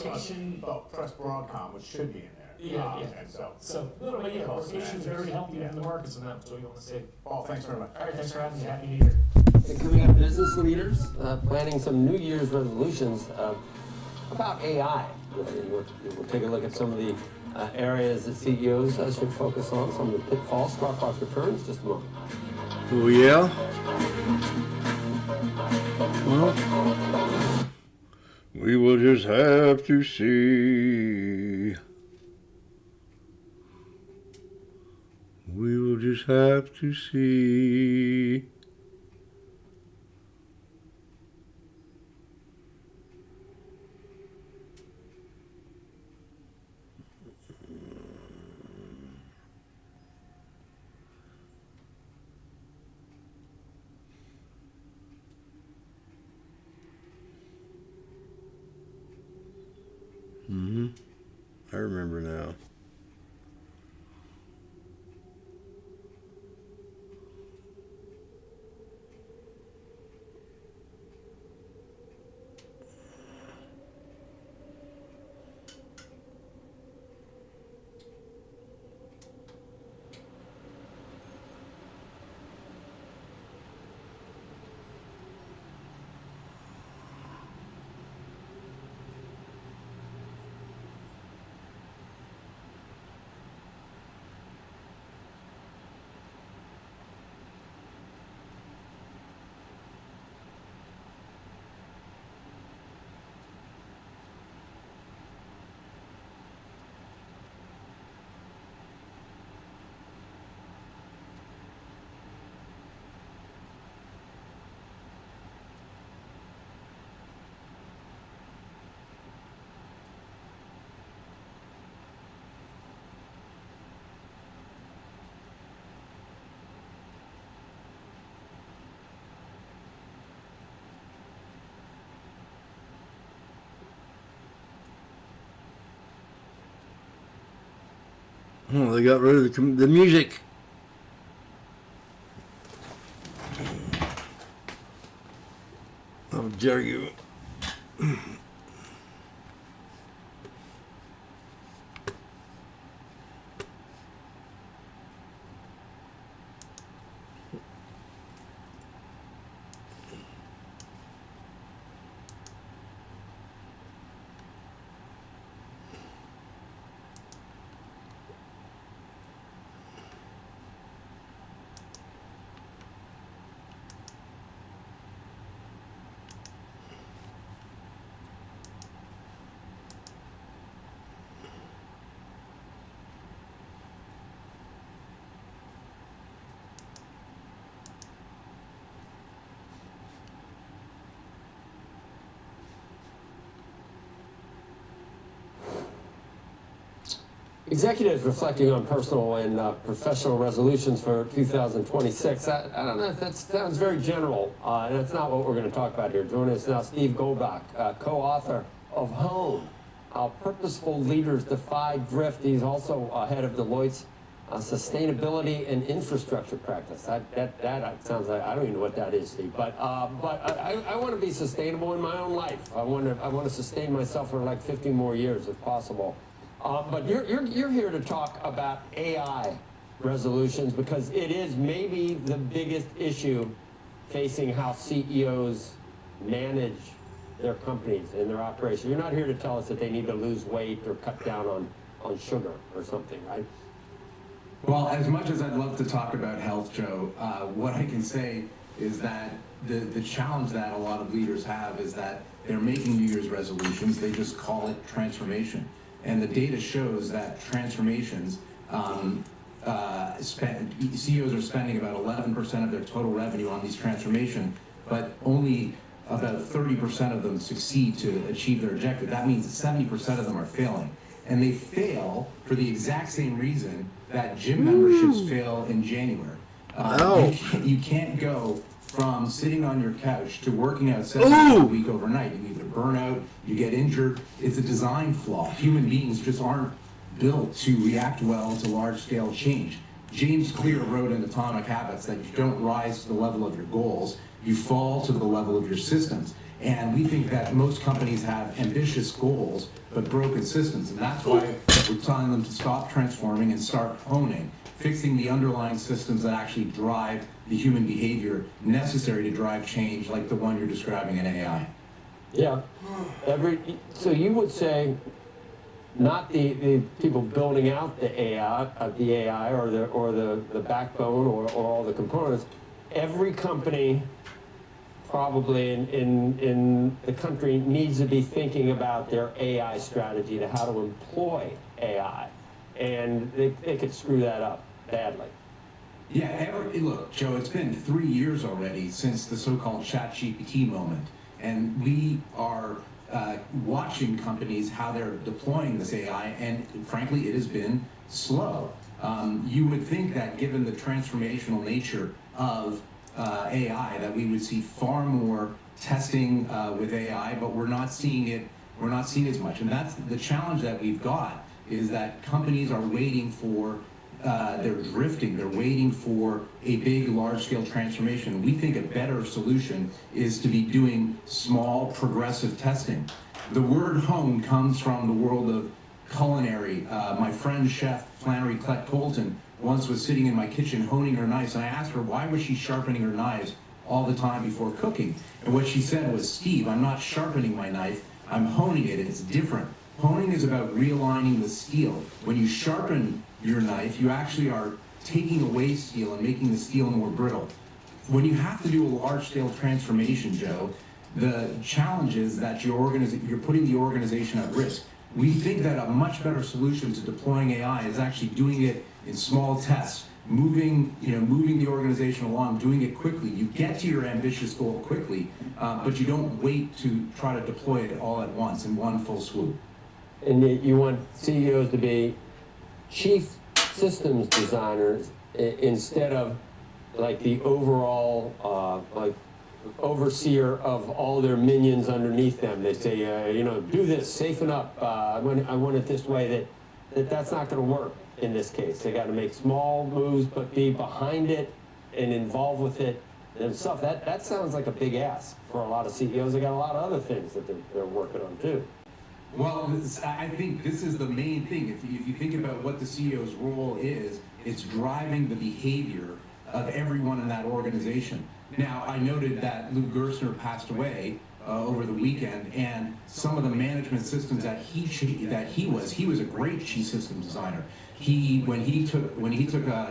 rotation. Well, press Broadcom, which should be in there. Yeah. And So a little bit, rotation is very healthy in the markets, and that's what you want to see. Paul, thanks very much. All right, thanks for having me. Happy New Year. And coming up, business leaders planning some New Year's resolutions about AI. We'll take a look at some of the areas that CEOs should focus on, some of the pitfalls. Smartbox returns just a moment. Oh, yeah? Well, we will just have to see. We will just have to see. I remember now. Oh, they got rid of the music. How dare you? Executives reflecting on personal and professional resolutions for 2026. I don't know, that sounds very general, and that's not what we're going to talk about here. Joining us now, Steve Gobach, co-author of Hone, How Purposeful Leaders Defy Drift. He's also head of Deloitte's Sustainability and Infrastructure Practice. That sounds like, I don't even know what that is, Steve, but I want to be sustainable in my own life. I want to sustain myself for like 50 more years if possible. But you're here to talk about AI resolutions because it is maybe the biggest issue facing how CEOs manage their companies and their operation. You're not here to tell us that they need to lose weight or cut down on sugar or something, right? Well, as much as I'd love to talk about health, Joe, what I can say is that the challenge that a lot of leaders have is that they're making New Year's resolutions. They just call it transformation. And the data shows that transformations, CEOs are spending about 11% of their total revenue on these transformations, but only about 30% of them succeed to achieve their objective. That means that 70% of them are failing. And they fail for the exact same reason that gym memberships fail in January. You can't go from sitting on your couch to working out 7 days a week overnight. You either burn out, you get injured. It's a design flaw. Human beings just aren't built to react well to large-scale change. James Clear wrote in Atomic Habits that you don't rise to the level of your goals, you fall to the level of your systems. And we think that most companies have ambitious goals, but broken systems. And that's why we're telling them to stop transforming and start honing, fixing the underlying systems that actually drive the human behavior necessary to drive change like the one you're describing in AI. Yeah. So you would say not the people building out the AI or the backbone or all the components. Every company probably in the country needs to be thinking about their AI strategy, to how to employ AI, and they could screw that up badly. Yeah, look, Joe, it's been 3 years already since the so-called ChatGPT moment, and we are watching companies how they're deploying this AI, and frankly, it has been slow. You would think that given the transformational nature of AI, that we would see far more testing with AI, but we're not seeing it. We're not seeing as much, and that's the challenge that we've got. Is that companies are waiting for. They're drifting. They're waiting for a big, large-scale transformation. We think a better solution is to be doing small, progressive testing. The word hone comes from the world of culinary. My friend chef Flannery Colton once was sitting in my kitchen honing her knives, and I asked her why was she sharpening her knives all the time before cooking. And what she said was, "Steve, I'm not sharpening my knife. I'm honing it. It's different. Honing is about realigning the steel. When you sharpen your knife, you actually are taking away steel and making the steel more brittle." When you have to do a large-scale transformation, Joe, the challenge is that you're putting the organization at risk. We think that a much better solution to deploying AI is actually doing it in small tests, moving the organization along, doing it quickly. You get to your ambitious goal quickly, but you don't wait to try to deploy it all at once in one full swoop. And you want CEOs to be chief systems designers instead of like the overall overseer of all their minions underneath them. They say, do this, safen up. I want it this way. That's not going to work in this case. They got to make small moves, but be behind it and involved with it themselves. That sounds like a big ask for a lot of CEOs. They got a lot of other things that they're working on too. Well, I think this is the main thing. If you think about what the CEO's role is, it's driving the behavior of everyone in that organization. Now, I noted that Lou Gerstner passed away over the weekend, and some of the management systems that he was a great chief systems designer. When he took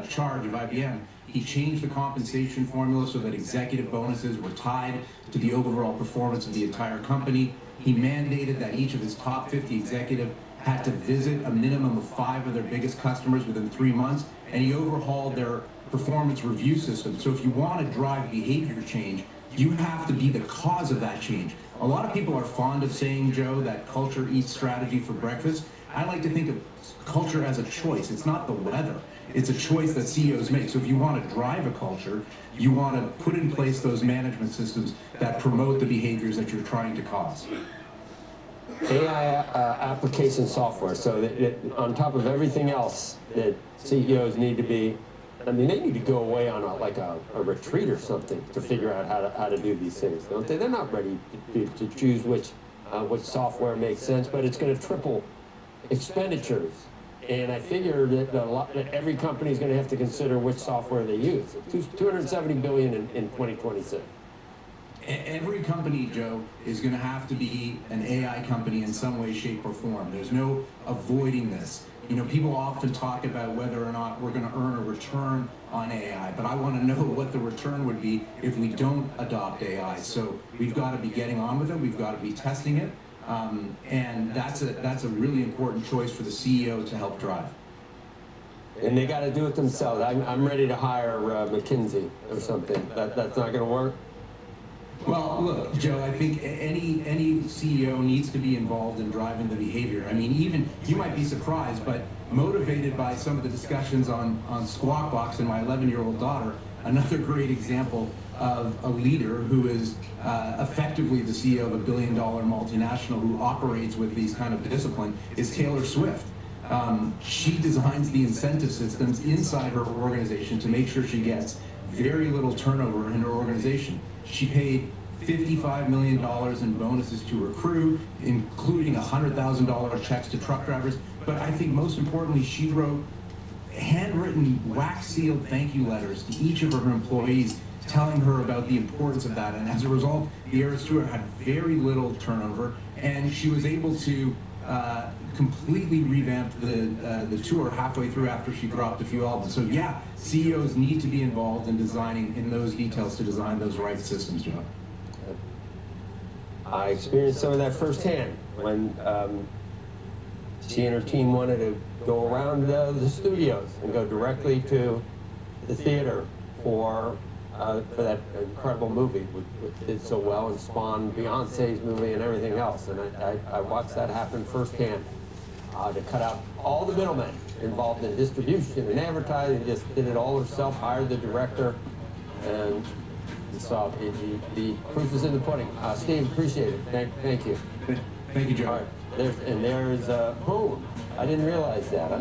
charge of IBM, he changed the compensation formula so that executive bonuses were tied to the overall performance of the entire company. He mandated that each of his top 50 executives had to visit a minimum of 5 of their biggest customers within 3 months, and he overhauled their performance review system. So if you want to drive behavior change, you have to be the cause of that change. A lot of people are fond of saying, Joe, that culture eats strategy for breakfast. I like to think of culture as a choice. It's not the weather. It's a choice that CEOs make. So if you want to drive a culture, you want to put in place those management systems that promote the behaviors that you're trying to cause. AI application software. So that on top of everything else that CEOs need to be, they need to go away on a retreat or something to figure out how to do these things, don't they? They're not ready to choose which software makes sense, but it's going to triple expenditures. And I figure that every company is going to have to consider which software they use. $270 billion in 2026. Every company, Joe, is going to have to be an AI company in some way, shape, or form. There's no avoiding this. People often talk about whether or not we're going to earn a return on AI, but I want to know what the return would be if we don't adopt AI. So we've got to be getting on with it. We've got to be testing it. And that's a really important choice for the CEO to help drive. And they got to do it themselves. I'm ready to hire McKinsey or something. That's not going to work. Well, look, Joe, I think any CEO needs to be involved in driving the behavior. Even you might be surprised, but motivated by some of the discussions on Squawk Box and my 11-year-old daughter, another great example of a leader who is effectively the CEO of a billion-dollar multinational who operates with these kind of discipline is Taylor Swift. She designs the incentive systems inside her organization to make sure she gets very little turnover in her organization. She paid $55 million in bonuses to her crew, including $100,000 checks to truck drivers. But I think most importantly, she wrote handwritten, wax-sealed thank you letters to each of her employees, telling her about the importance of that. And as a result, the Eras Tour had very little turnover, and she was able to completely revamp the tour halfway through after she dropped a few albums. So yeah, CEOs need to be involved in designing in those details to design those right systems, Joe. I experienced some of that firsthand when she and her team wanted to go around the studios and go directly to the theater for that incredible movie, which did so well and spawned Beyonce's movie and everything else. And I watched that happen firsthand. To cut out all the middlemen involved in distribution and advertising, just did it all herself, hired the director, and so the proof is in the pudding. Steve, appreciate it. Thank you. Thank you, Joe. All right, there's hone. I didn't realize that. I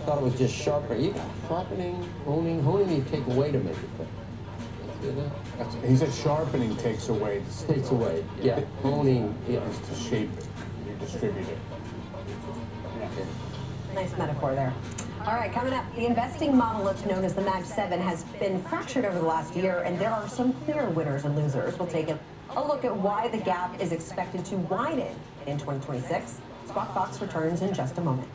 thought it was just sharpening. Sharpening, honing you take away to make it better. He said sharpening takes away. Takes away, yeah. Honing, yeah. Is to shape it, you distribute it. Nice metaphor there. All right, coming up, the investing monolith known as the Mag 7 has been fractured over the last year, and there are some clear winners and losers. We'll take a look at why the gap is expected to widen in 2026. Squawk Box returns in just a moment.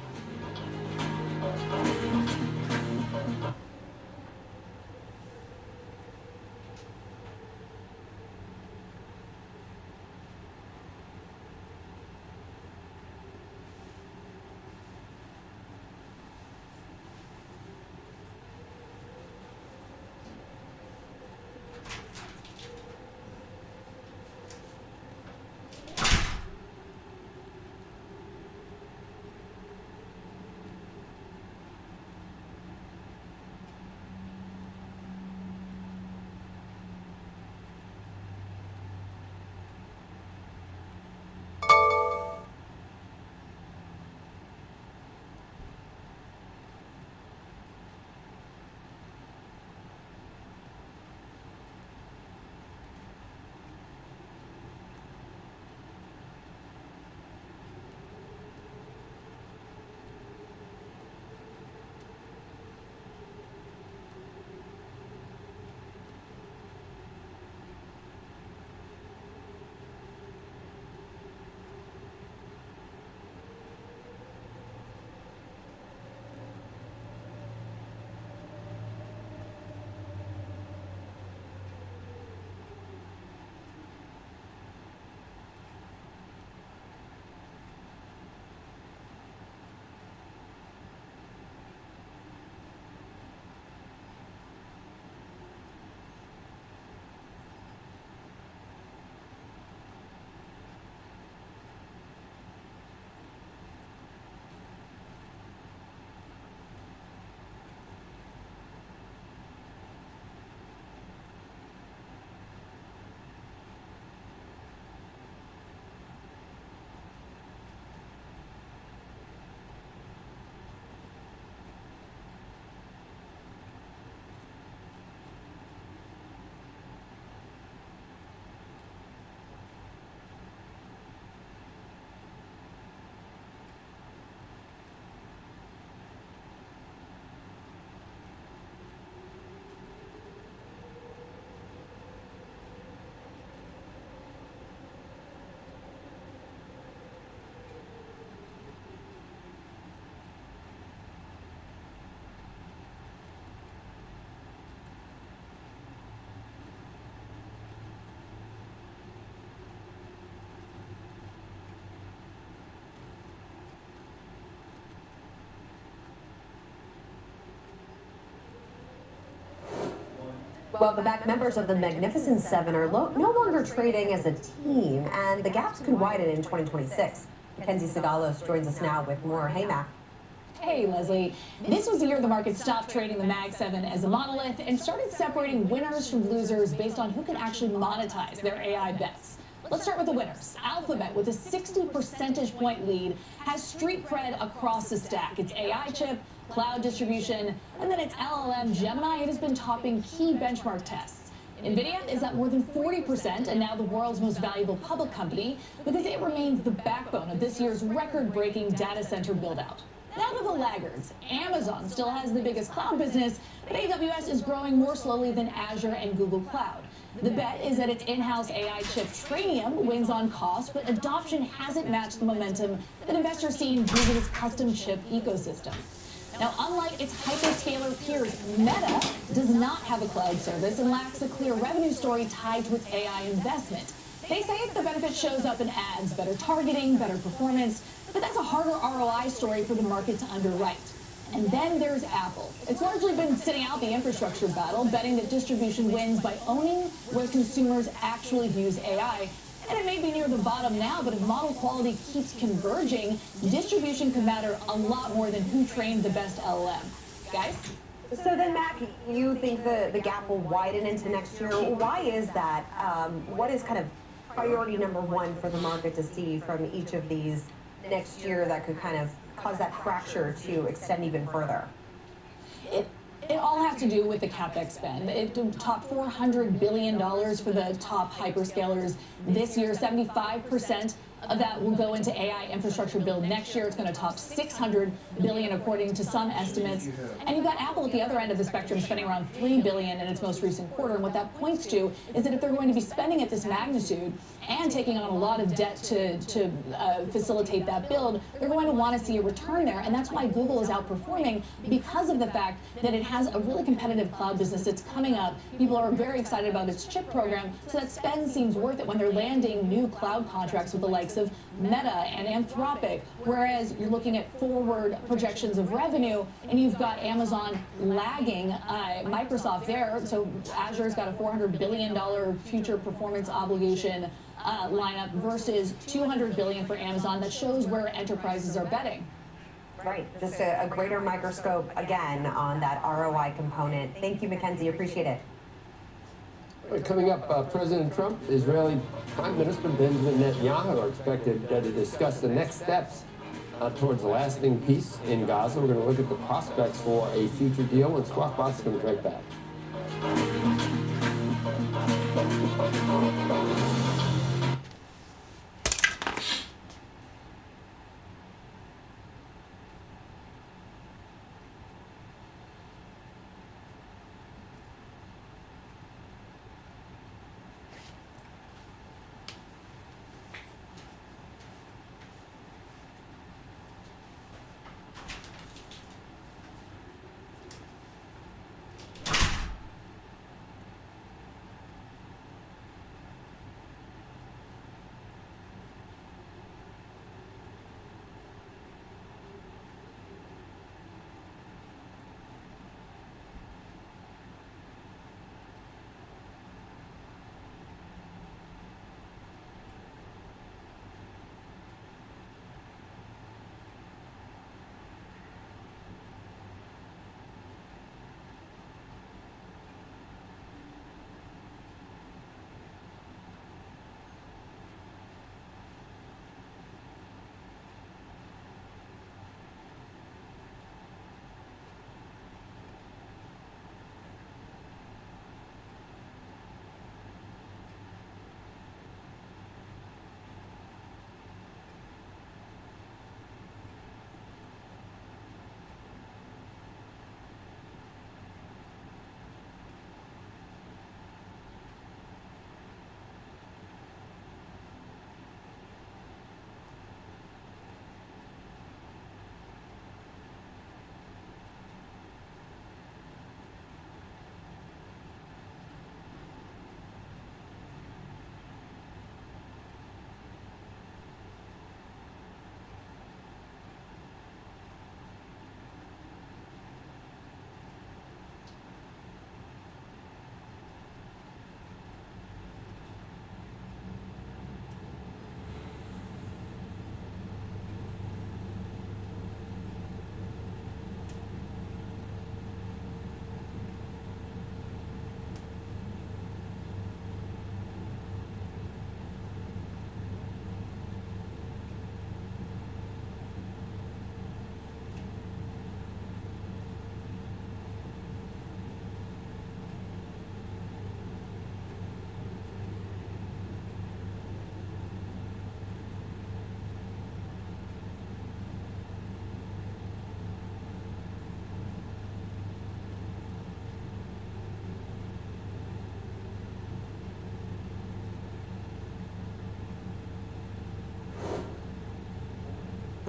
Well, the back members of the Magnificent Seven are no longer trading as a team, and the gaps could widen in 2026. Mackenzie Segalos joins us now with more. Hey, Mac. Hey, Leslie. This was the year the market stopped trading the Mag 7 as a monolith and started separating winners from losers based on who can actually monetize their AI bets. Let's start with the winners. Alphabet, with a 60 percentage point lead, has street cred across the stack. Its AI chip, cloud distribution, and then its LLM Gemini. It has been topping key benchmark tests. NVIDIA is up more than 40% and now the world's most valuable public company because it remains the backbone of this year's record-breaking data center build-out. Now to the laggards. Amazon still has the biggest cloud business, but AWS is growing more slowly than Azure and Google Cloud. The bet is that its in-house AI chip Trainium wins on cost, but adoption hasn't matched the momentum that investors see in Google's custom chip ecosystem. Now, unlike its hyperscaler peers, Meta does not have a cloud service and lacks a clear revenue story tied to its AI investment. They say the benefit shows up in ads, better targeting, better performance, but that's a harder ROI story for the market to underwrite. And then there's Apple. It's largely been sitting out the infrastructure battle, betting that distribution wins by owning where consumers actually use AI. And it may be near the bottom now, but if model quality keeps converging, distribution could matter a lot more than who trained the best LLM. Guys? So then, Matt, you think the gap will widen into next year? Why is that? What is kind of priority number one for the market to see from each of these next year that could kind of cause that fracture to extend even further? It all has to do with the CapEx spend. It topped $400 billion for the top hyperscalers this year. 75% of that will go into AI infrastructure build next year. It's going to top $600 billion according to some estimates. And you've got Apple at the other end of the spectrum spending around $3 billion in its most recent quarter. And what that points to is that if they're going to be spending at this magnitude and taking on a lot of debt to facilitate that build, they're going to want to see a return there. And that's why Google is outperforming, because of the fact that it has a really competitive cloud business that's coming up. People are very excited about its chip program, so that spend seems worth it when they're landing new cloud contracts with the likes of Meta and Anthropic, whereas you're looking at forward projections of revenue and you've got Amazon lagging Microsoft there. So Azure's got a $400 billion future performance obligation lineup versus $200 billion for Amazon. That shows where enterprises are betting. Right, just a greater microscope again on that ROI component. Thank you, Mackenzie, appreciate it. Coming up, President Trump, Israeli Prime Minister Benjamin Netanyahu are expected to discuss the next steps towards lasting peace in Gaza. We're going to look at the prospects for a future deal, and Squawk Box is going to be right back.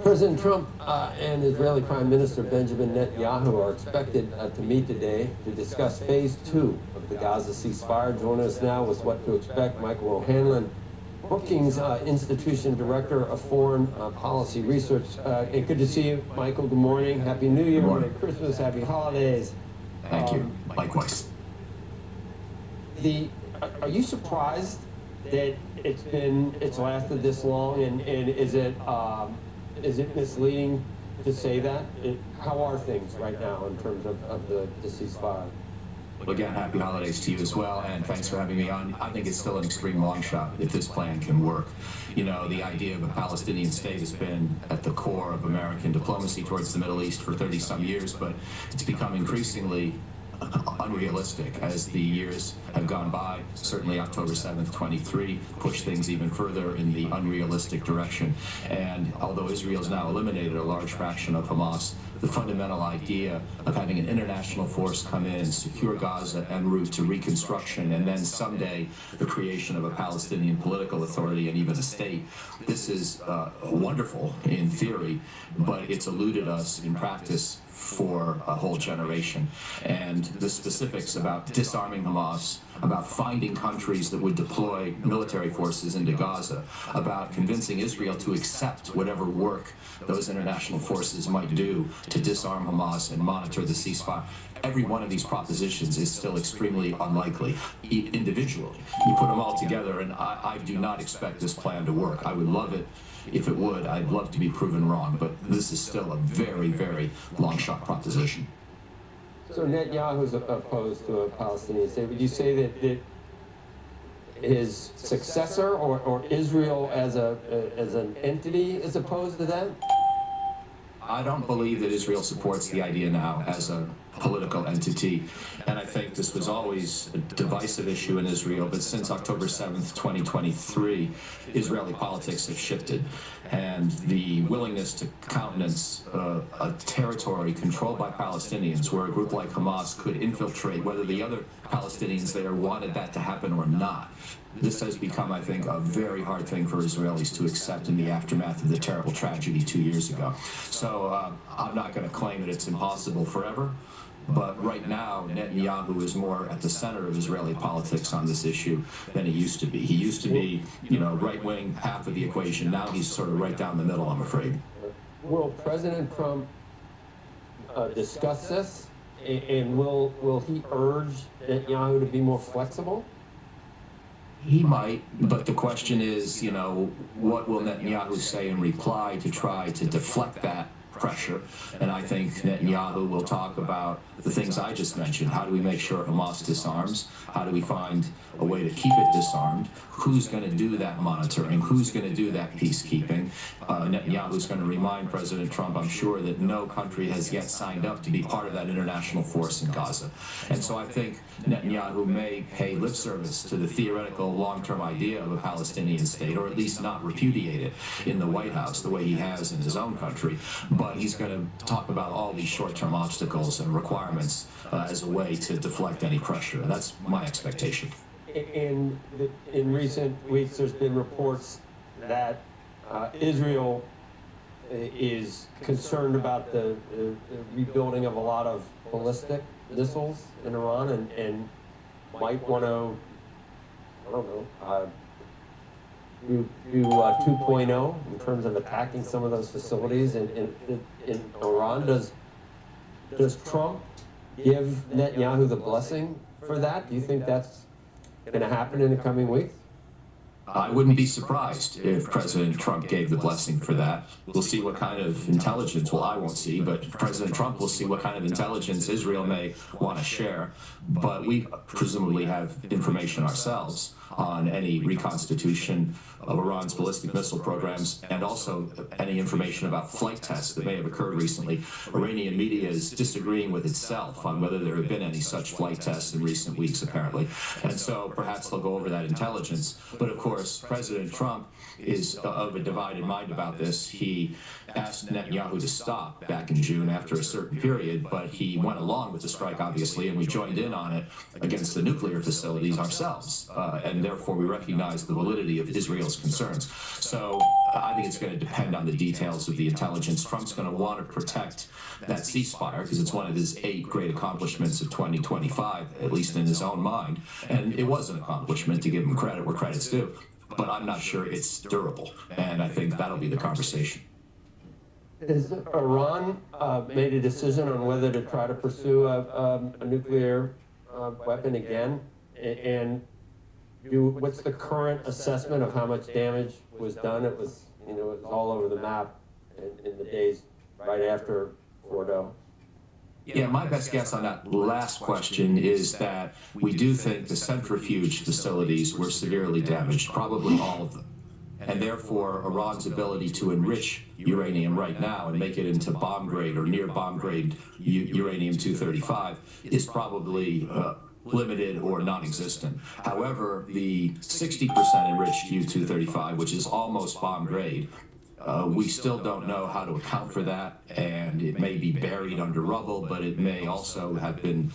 President Trump and Israeli Prime Minister Benjamin Netanyahu are expected to meet today to discuss phase 2 of the Gaza ceasefire. Joining us now with what to expect, Michael O'Hanlon, Brookings Institution Director of Foreign Policy Research. And good to see you, Michael. Good morning. Happy New Year. Merry Christmas. Happy holidays. Thank you. Likewise. Are you surprised that it's lasted this long, and is it misleading to say that? How are things right now in terms of the ceasefire? Again, happy holidays to you as well, and thanks for having me on. I think it's still an extreme long shot if this plan can work. You know, the idea of a Palestinian state has been at the core of American diplomacy towards the Middle East for 30-some years, but it's become increasingly unrealistic as the years have gone by. Certainly October 7th, 23 pushed things even further in the unrealistic direction. And although Israel's now eliminated a large fraction of Hamas, the fundamental idea of having an international force come in and secure Gaza en route to reconstruction, and then someday the creation of a Palestinian political authority and even a state, this is wonderful in theory, but it's eluded us in practice for a whole generation. And the specifics about disarming Hamas, about finding countries that would deploy military forces into Gaza, about convincing Israel to accept whatever work those international forces might do to disarm Hamas and monitor the ceasefire. Every one of these propositions is still extremely unlikely individually. You put them all together, and I do not expect this plan to work. I would love it if it would. I'd love to be proven wrong, but this is still a very, very long shot proposition. So Netanyahu's opposed to a Palestinian state. Would you say that his successor or Israel as an entity is opposed to that? I don't believe that Israel supports the idea now as a political entity, and I think this was always a divisive issue in Israel, but since October 7th, 2023, Israeli politics have shifted, and the willingness to countenance a territory controlled by Palestinians where a group like Hamas could infiltrate, whether the other Palestinians there wanted that to happen or not. This has become, I think, a very hard thing for Israelis to accept in the aftermath of the terrible tragedy 2 years ago. So I'm not going to claim that it's impossible forever, but right now Netanyahu is more at the center of Israeli politics on this issue than he used to be. He used to be, you know, right-wing, half of the equation. Now he's sort of right down the middle, I'm afraid. Will President Trump discuss this, and will he urge Netanyahu to be more flexible? He might, but the question is, you know, what will Netanyahu say in reply to try to deflect that pressure? And I think Netanyahu will talk about the things I just mentioned. How do we make sure Hamas disarms? How do we find a way to keep it disarmed? Who's going to do that monitoring? Who's going to do that peacekeeping? Netanyahu's going to remind President Trump, I'm sure, that no country has yet signed up to be part of that international force in Gaza. And so I think Netanyahu may pay lip service to the theoretical long-term idea of a Palestinian state, or at least not repudiate it in the White House the way he has in his own country. But he's going to talk about all these short-term obstacles and requirements as a way to deflect any pressure. That's my expectation. In recent weeks, there's been reports that Israel is concerned about the rebuilding of a lot of ballistic missiles in Iran, and might want to, I don't know, do 2.0 in terms of attacking some of those facilities in Iran. Does Trump give Netanyahu the blessing for that? Do you think that's going to happen in the coming weeks? I wouldn't be surprised if President Trump gave the blessing for that. We'll see what kind of intelligence, well, I won't see, but President Trump will see what kind of intelligence Israel may want to share. But we presumably have information ourselves on any reconstitution of Iran's ballistic missile programs, and also any information about flight tests that may have occurred recently. Iranian media is disagreeing with itself on whether there have been any such flight tests in recent weeks, apparently. And so perhaps they'll go over that intelligence. But of course, course, President Trump is of a divided mind about this. He asked Netanyahu to stop back in June after a certain period, but he went along with the strike, obviously, and we joined in on it against the nuclear facilities ourselves, and therefore we recognize the validity of Israel's concerns. So I think it's going to depend on the details of the intelligence. Trump's going to want to protect that ceasefire because it's one of his 8 great accomplishments of 2025, at least in his own mind, and it was an accomplishment, to give him credit where credit's due. But I'm not sure it's durable, and I think that'll be the conversation. Has Iran made a decision on whether to try to pursue a nuclear weapon again? And what's the current assessment of how much damage was done? It was, it was all over the map in the days right after Fordo. Yeah, my best guess on that last question is that we do think the centrifuge facilities were severely damaged, probably all of them. And therefore, Iran's ability to enrich uranium right now and make it into bomb grade or near bomb grade uranium-235 is probably limited or non-existent. However, the 60% enriched U-235, which is almost bomb grade, we still don't know how to account for that, and it may be buried under rubble, but it may also have been,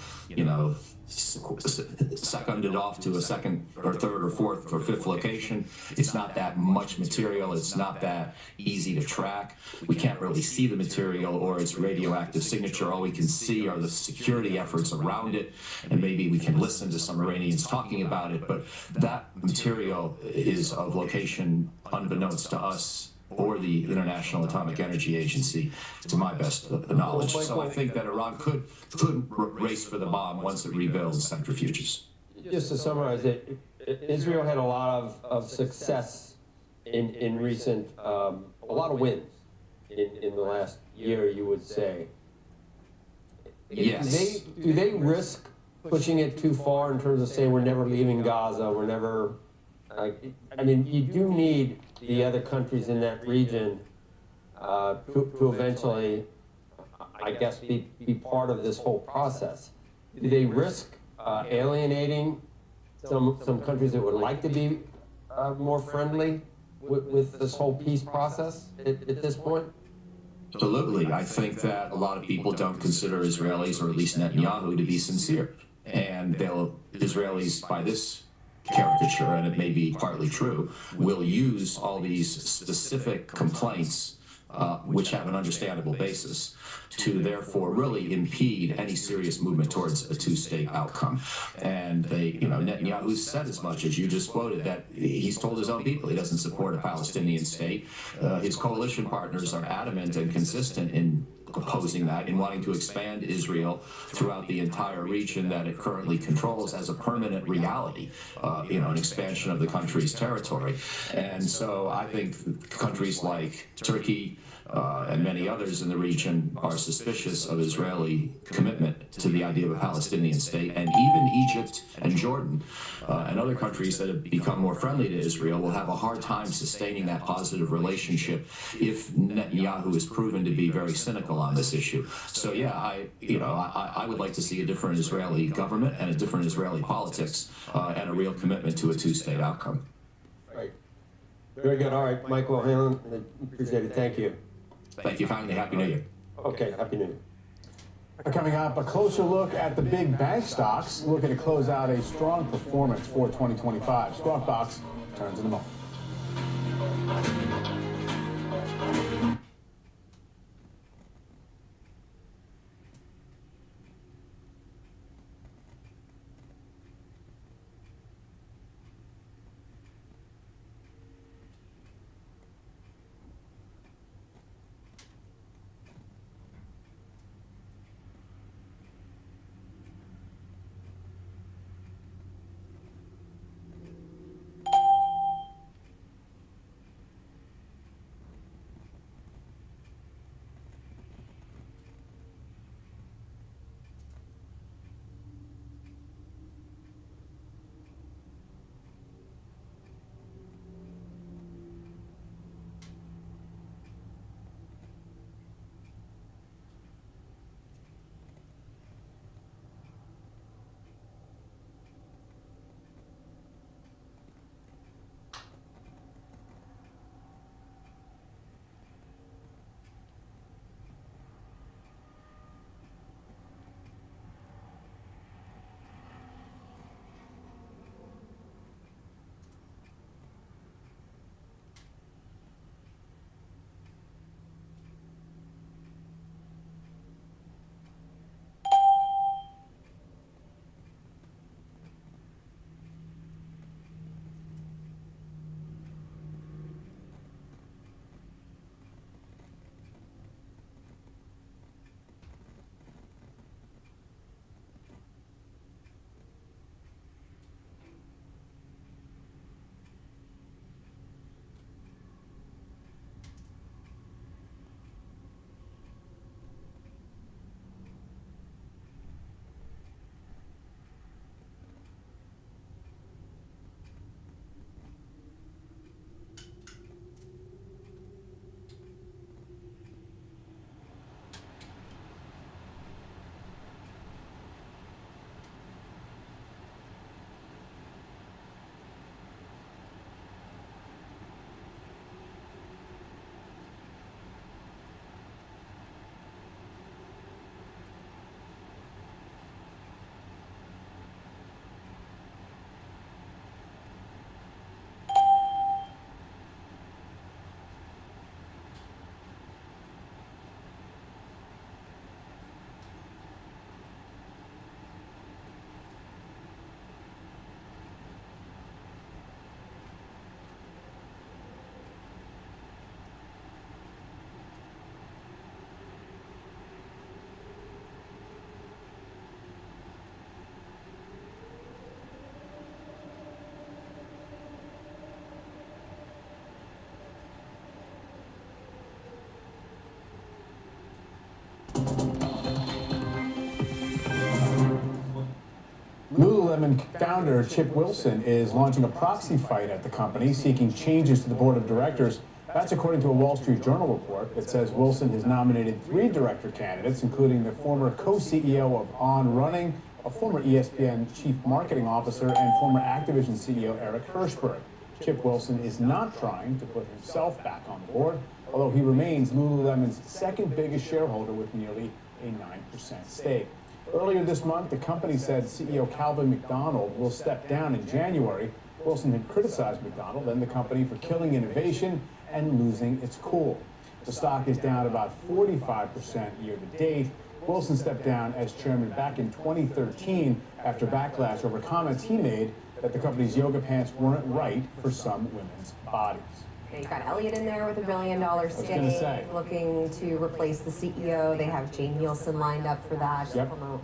seconded off to a second or third or fourth or fifth location. It's not that much material. It's not that easy to track. We can't really see the material or its radioactive signature. All we can see are the security efforts around it, and maybe we can listen to some Iranians talking about it, but that material is of location unbeknownst to us or the International Atomic Energy Agency, to my best knowledge. So I think that Iran could race for the bomb once it rebuilds centrifuges. Just to summarize it, Israel had a lot of success in recent, a lot of wins in the last year, you would say. Yes. Do they risk pushing it too far in terms of saying we're never leaving Gaza, we're never, I mean, you do need the other countries in that region to eventually, I guess, be part of this whole process. Do they risk alienating some countries that would like to be more friendly with this whole peace process at this point? Absolutely. I think that a lot of people don't consider Israelis, or at least Netanyahu, to be sincere. And Israelis, by this caricature, and it may be partly true, will use all these specific complaints, which have an understandable basis, to therefore really impede any serious movement towards a two-state outcome. And Netanyahu said as much as you just quoted, that he's told his own people he doesn't support a Palestinian state. His coalition partners are adamant and consistent in opposing that, in wanting to expand Israel throughout the entire region that it currently controls as a permanent reality, an expansion of the country's territory. And so I think countries like Turkey and many others in the region are suspicious of Israeli commitment to the idea of a Palestinian state, and even Egypt and Jordan and other countries that have become more friendly to Israel will have a hard time sustaining that positive relationship if Netanyahu is proven to be very cynical on this issue. So yeah, I would like to see a different Israeli government and a different Israeli politics and a real commitment to a two-state outcome. Right. Very good. All right, Michael O'Hanlon, appreciate it. Thank you. Thank you kindly. Happy New Year. Okay, Happy New Year. Coming up, a closer look at the big bank stocks, looking to close out a strong performance for 2025. Squawk Box turns in a moment. Lululemon founder Chip Wilson is launching a proxy fight at the company, seeking changes to the board of directors. That's according to a Wall Street Journal report that says Wilson has nominated 3 director candidates, including the former co-CEO of On Running, a former ESPN chief marketing officer, and former Activision CEO Eric Hirschberg. Chip Wilson is not trying to put himself back on the board, although he remains Lululemon's second biggest shareholder with nearly a 9% stake. Earlier this month, the company said CEO Calvin McDonald will step down in January. Wilson had criticized McDonald and the company for killing innovation and losing its cool. The stock is down about 45% year to date. Wilson stepped down as chairman back in 2013 after backlash over comments he made that the company's yoga pants weren't right for some women's bodies. Okay, you got Elliott in there with $1 billion stake, looking to replace the CEO. They have Jane Nielsen lined up for that. Yep. Former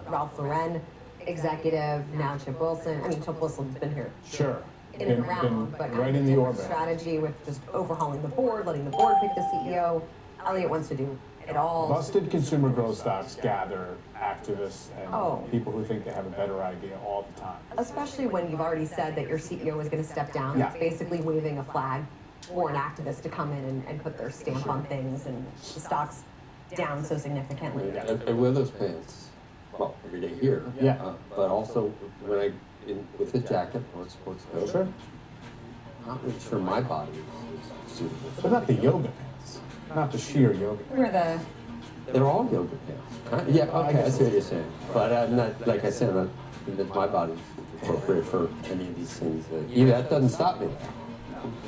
Ralph Lauren executive, now Chip Wilson. I mean, Chip Wilson's been here. Sure. In and around, but right kind of in the different orbit. strategy with just overhauling the board, letting the board pick the CEO. Elliott wants to do it all. Busted consumer growth stocks gather activists and Oh. people who think they have a better idea all the time. Especially when you've already said that your CEO is going to step down. Yeah. It's basically waving a flag for an activist to come in and put their stamp on things, and the stock's down so significantly. I wear those pants, well, every day here. Yeah. But also when with the jacket or sports coat. Sure. Not really sure my body is suitable. But not the yoga pants, not the sheer yoga pants. We're the They're all yoga pants. Yeah, okay, I see what you're saying. But I'm not, like I said, my body's appropriate for any of these things. That doesn't stop me.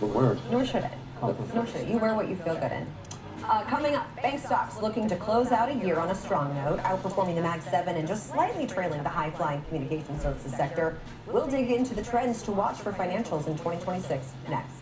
But wearing. Nor should it. Nor should it. You wear what you feel good in. Coming up, bank stocks looking to close out a year on a strong note, outperforming the Mag 7 and just slightly trailing the high-flying communication services sector. We'll dig into the trends to watch for financials in 2026 next.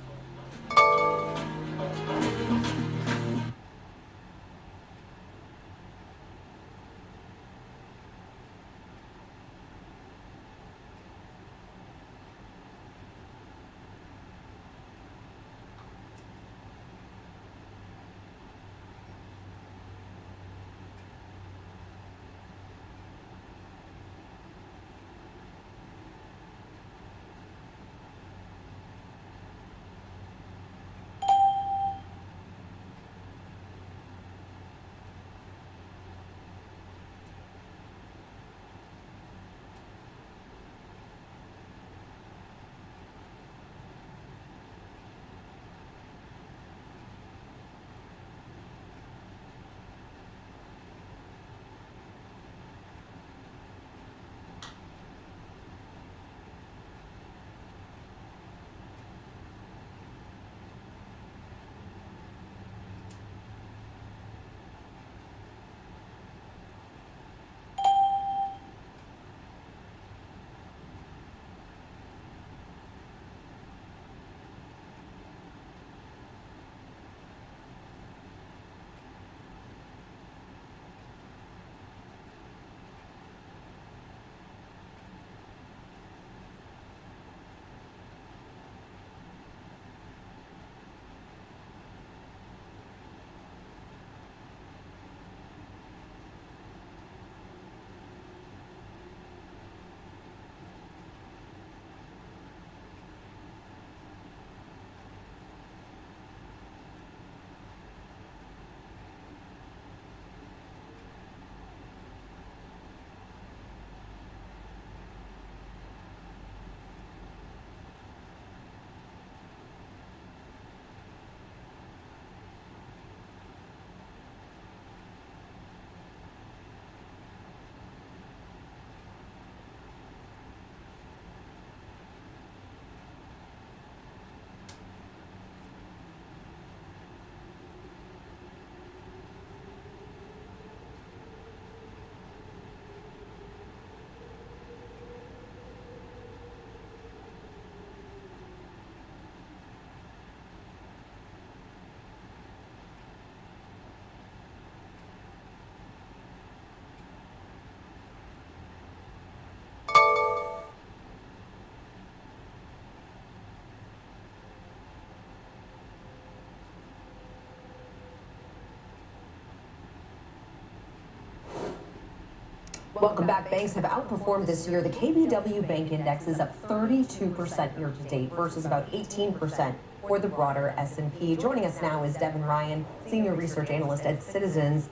Welcome back. Banks have outperformed this year. The KBW Bank Index is up 32% year to date versus about 18% for the broader S&P. Joining us now is Devin Ryan, Senior Research Analyst at Citizens.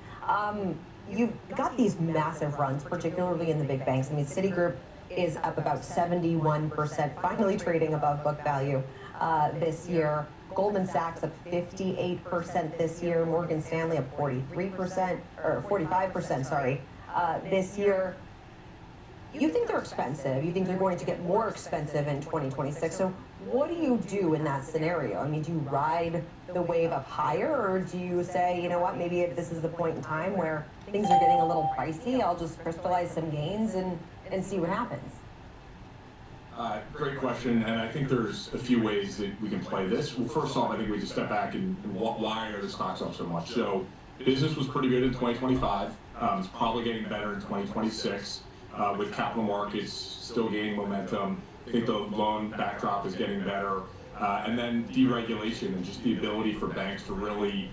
You've got these massive runs, particularly in the big banks. I mean, Citigroup is up about 71%, finally trading above book value this year. Goldman Sachs up 58% this year. Morgan Stanley up 43%, or 45%, sorry. This year. You think they're expensive. You think they're going to get more expensive in 2026. So what do you do in that scenario? I mean, do you ride the wave up higher, or do you say, you know what, maybe if this is the point in time where things are getting a little pricey, I'll just crystallize some gains and see what happens? Great question, and I think there's a few ways that we can play this. Well, first off, I think we just step back and why are the stocks up so much? So business was pretty good in 2025. It's probably getting better in 2026 with capital markets still gaining momentum. I think the loan backdrop is getting better. And then deregulation and just the ability for banks to really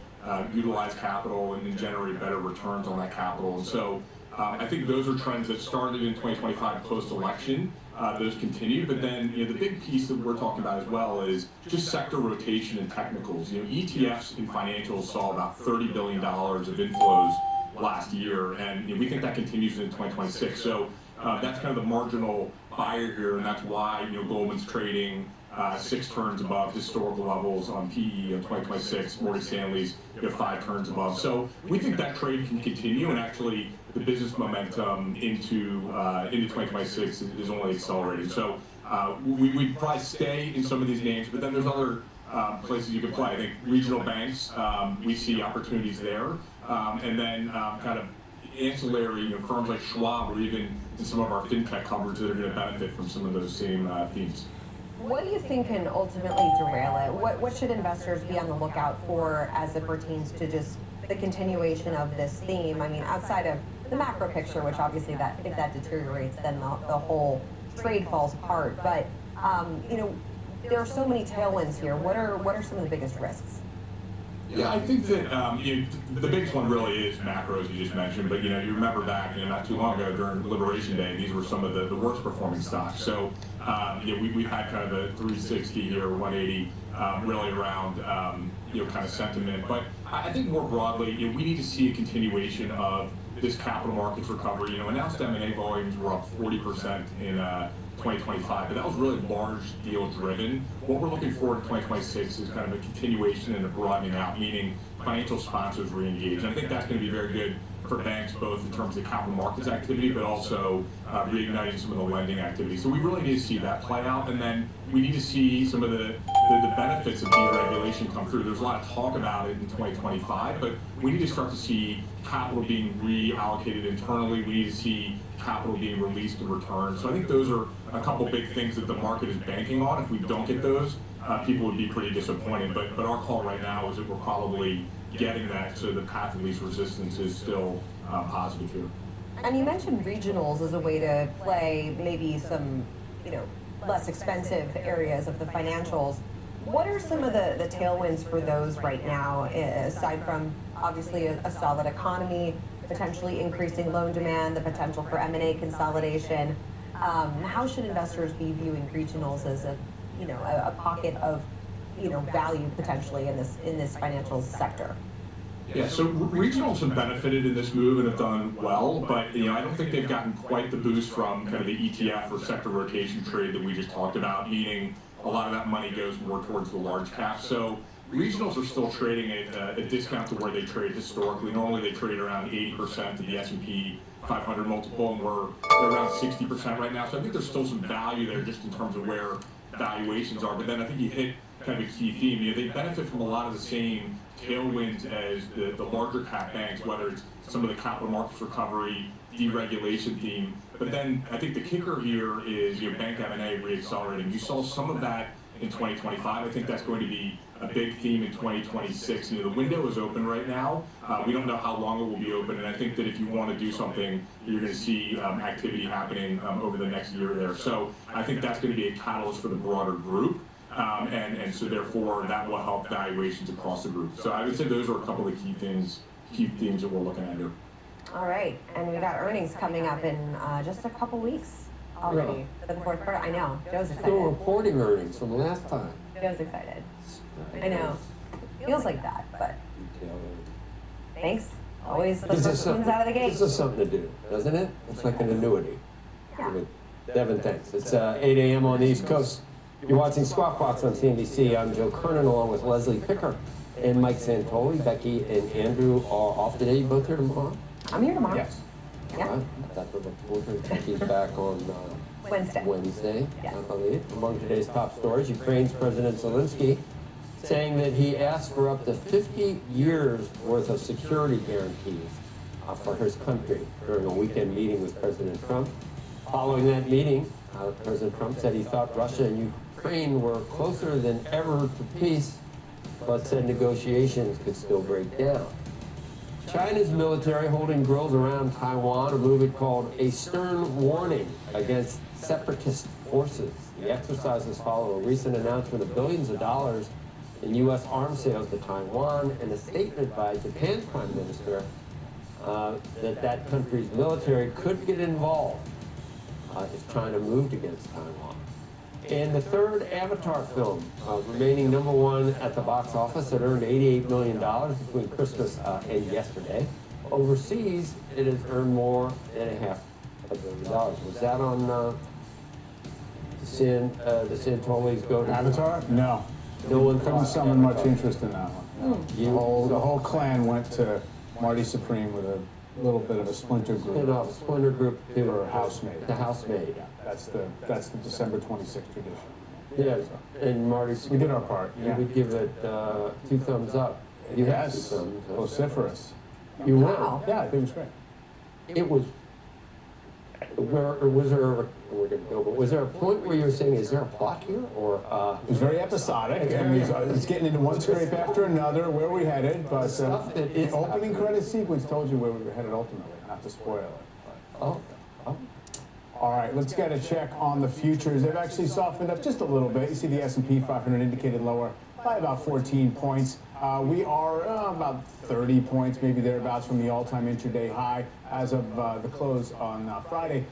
utilize capital and then generate better returns on that capital. And so I think those are trends that started in 2025 post-election. Those continue, but then the big piece that we're talking about as well is just sector rotation and technicals. ETFs and financials saw about $30 billion of inflows last year, and we think that continues in 2026. So that's kind of the marginal buyer here, and that's why Goldman's trading 6 turns above historical levels on PE in 2026. Morgan Stanley's 5 turns above. So we think that trade can continue, and actually the business momentum into 2026 is only accelerating. So we'd probably stay in some of these names, but then there's other places you can play. I think regional banks, we see opportunities there. And then kind of ancillary firms like Schwab, or even in some of our fintech coverage that are going to benefit from some of those same themes. What do you think can ultimately derail it? What should investors be on the lookout for as it pertains to just the continuation of this theme? I mean, outside of the macro picture, which obviously if that deteriorates, then the whole trade falls apart. But there are so many tailwinds here. What are some of the biggest risks? Yeah, I think that the biggest one really is macro, as you just mentioned. But you remember back not too long ago during Liberation Day, these were some of the worst performing stocks. So we've had kind of a 360 here, 180, really around kind of sentiment. But I think more broadly, we need to see a continuation of this capital markets recovery. Announced M&A volumes were up 40% in 2025, but that was really large deal driven. What we're looking for in 2026 is kind of a continuation and a broadening out, meaning financial sponsors re-engage. And I think that's going to be very good for banks, both in terms of capital markets activity, but also reigniting some of the lending activity. So we really need to see that play out, and then we need to see some of the benefits of deregulation come through. There's a lot of talk about it in 2025, but we need to start to see capital being reallocated internally. We need to see capital being released and returned. So I think those are a couple big things that the market is banking on. If we don't get those, people would be pretty disappointed. But our call right now is that we're probably getting that, so the path of least resistance is still positive here. And you mentioned regionals as a way to play maybe some, less expensive areas of the financials. What are some of the tailwinds for those right now, aside from obviously a solid economy, potentially increasing loan demand, the potential for M&A consolidation? How should investors be viewing regionals as a pocket of value potentially in this financial sector? Yeah, so regionals have benefited in this move and have done well, but I don't think they've gotten quite the boost from kind of the ETF or sector rotation trade that we just talked about, meaning a lot of that money goes more towards the large cap. So regionals are still trading at a discount to where they trade historically. Normally they trade around 80% of the S&P 500 multiple, and they're around 60% right now. So I think there's still some value there just in terms of where valuations are. But then I think you hit kind of a key theme. They benefit from a lot of the same tailwinds as the larger cap banks, whether it's some of the capital markets recovery, deregulation theme. But then I think the kicker here is bank M&A reaccelerating. You saw some of that in 2025. I think that's going to be a big theme in 2026. The window is open right now. We don't know how long it will be open, and I think that if you want to do something, you're going to see activity happening over the next year there. So I think that's going to be a catalyst for the broader group. And so therefore that will help valuations across the group. So I would say those are a couple of key themes that we're looking at here. All right, and we got earnings coming up in just a couple weeks already for the fourth quarter. I know, Joe's Still excited. reporting earnings from last time. Joe's excited. I know. Feels like that, but thanks. Always the first ones out of the gate. This is something to do, doesn't it? It's like an annuity. Yeah. Devin, thanks. It's 8 a.m. on the East Coast. You're watching Squawk Box on CNBC. I'm Joe Kernan along with Leslie Picker and Mike Santoli. Becky and Andrew are off today. You both here tomorrow? I'm here tomorrow. Yes. Yeah. All right. That's what look forward to. Becky's back on Wednesday, Yeah. I believe. Among today's top stories, Ukraine's President Zelensky saying that he asked for up to 50 years worth of security guarantees for his country during a weekend meeting with President Trump. Following that meeting, President Trump said he thought Russia and Ukraine were closer than ever to peace, but said negotiations could still break down. China's military holding drills around Taiwan, a movement called a stern warning against separatist forces. The exercises follow a recent announcement of billions of dollars in U.S. arms sales to Taiwan and a statement by Japan's Prime Minister that country's military could get involved if China moved against Taiwan. And the third Avatar film, remaining #1 at the box office, it earned $88 million between Christmas and yesterday. Overseas, it has earned more than $500 million. Was that on the Santoli's go to Avatar? No. No one Couldn't thought summon Avatar. much interest in that one. The whole clan went to Marty Supreme with a little bit of a splinter group. Splinter group to For Housemaid. The Housemaid. Yeah, that's the December 26th tradition. Yeah, and Marty. We did our part. You Yeah. would give it 2 thumbs up. You have 2 Yes. thumbs. Vociferous. You would. Wow. Yeah, I think it was great. It was. Was there? We're gonna go, but was there a point where you were saying, "Is there a plot here?" Or It was very episodic, and it's getting into one scrape after another. Where we headed, but the opening credit sequence told you where we were headed ultimately. Not to spoil it. oh. All right, let's get a check on the futures. They've actually softened up just a little bit. You see the S&P 500 indicated lower by about 14 points. We are about 30 points, maybe thereabouts, from the all-time intraday high as of the close on Friday.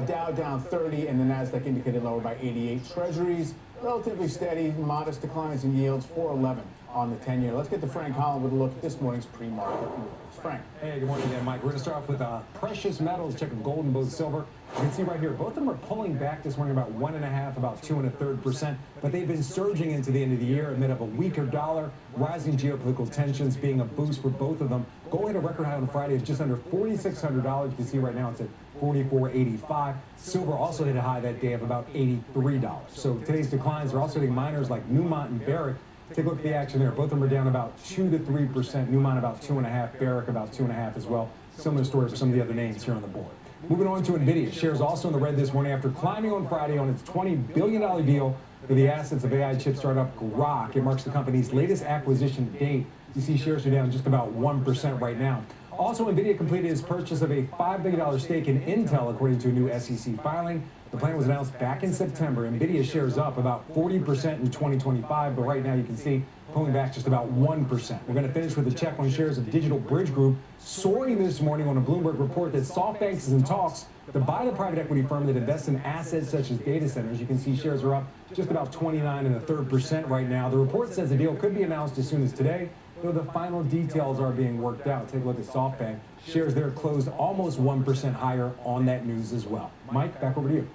Dow down 30, and the Nasdaq indicated lower by 88. Treasuries relatively steady, modest declines in yields, 411 on the 10-year. Let's get to Frank Holland with a look at this morning's pre-market moves. Frank. Hey, good morning there, Mike. We're going to start off with precious metals, checking gold and both silver. You can see right here, both of them are pulling back this morning about 1.5%, about 2 1/3%, but they've been surging into the end of the year amid of a weaker dollar, rising geopolitical tensions being a boost for both of them. Gold hit a record high on Friday of just under $4,600. You can see right now it's at $44.85. Silver also hit a high that day of about $83. So today's declines are also hitting miners like Newmont and Barrick. Take a look at the action there. Both of them are down about 2 to 3%. Newmont about 2.5%. Barrick about 2.5% as well. Similar story for some of the other names here on the board. Moving on to NVIDIA. Shares also in the red this morning after climbing on Friday on its $20 billion deal for the assets of AI chip startup Grok. It marks the company's latest acquisition to date. You see shares are down just about 1% right now. Also, NVIDIA completed its purchase of a $5 billion stake in Intel, according to a new SEC filing. The plan was announced back in September. NVIDIA shares up about 40% in 2025, but right now you can see pulling back just about 1%. We're going to finish with a check on shares of Digital Bridge Group, soaring this morning on a Bloomberg report that SoftBank is in talks to buy the private equity firm that invests in assets such as data centers. You can see shares are up just about 29 1/3% right now. The report says the deal could be announced as soon as today, though the final details are being worked out. Take a look at SoftBank. Shares there closed almost 1% higher on that news as well. Mike, back over to you.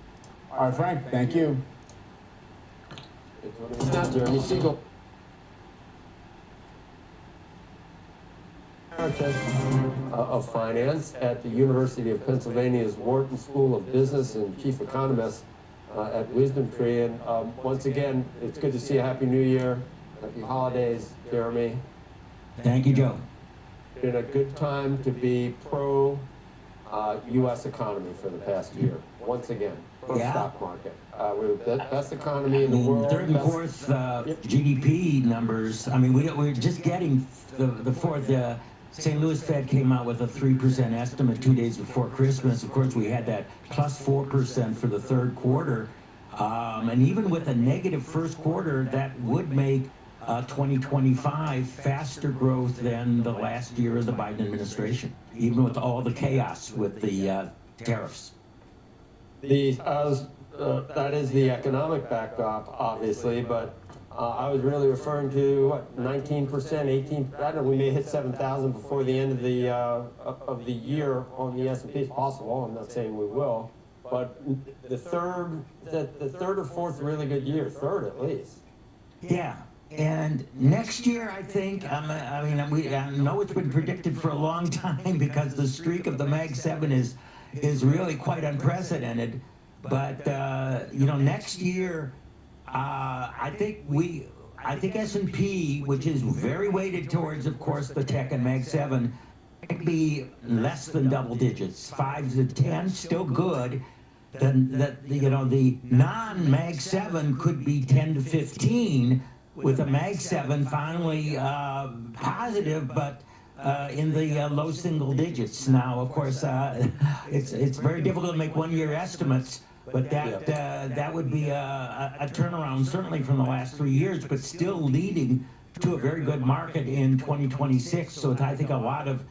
All right, Frank, thank you. It's not Jeremy Siegel. Of Finance at the University of Pennsylvania's Wharton School of Business and chief economist at Wisdom Tree. And once again, it's good to see you. Happy New Year. Happy holidays, Jeremy. Thank you, Joe. Been a good time to be pro U.S. economy for the past year. Once again, pro stock market. We're the best economy in the world. Third and fourth GDP numbers. I mean, we're just getting the fourth. St. Louis Fed came out with a 3% estimate 2 days before Christmas. Of course, we had that plus 4% for the third quarter. And even with a negative first quarter, that would make 2025 faster growth than the last year of the Biden administration, even with all the chaos with the tariffs. That is the economic backdrop, obviously, but I was really referring to what, 19%, 18. I don't know. We may hit 7,000 before the end of the year on the S&P. It's possible. I'm not saying we will, but the third or fourth really good year, third at least. Yeah. And next year, I think, I know it's been predicted for a long time because the streak of the Mag 7 is really quite unprecedented. But, next year, I think S&P, which is very weighted towards, of course, the tech and Mag 7, might be less than double digits, 5 to 10, still good. The non-Mag 7 could be 10 to 15, with a Mag 7 finally positive, but in the low single digits. Now, of course, it's very difficult to make one-year estimates, but that would be a turnaround, certainly from the last 3 years, but still leading to a very good market in 2026. So I think a lot of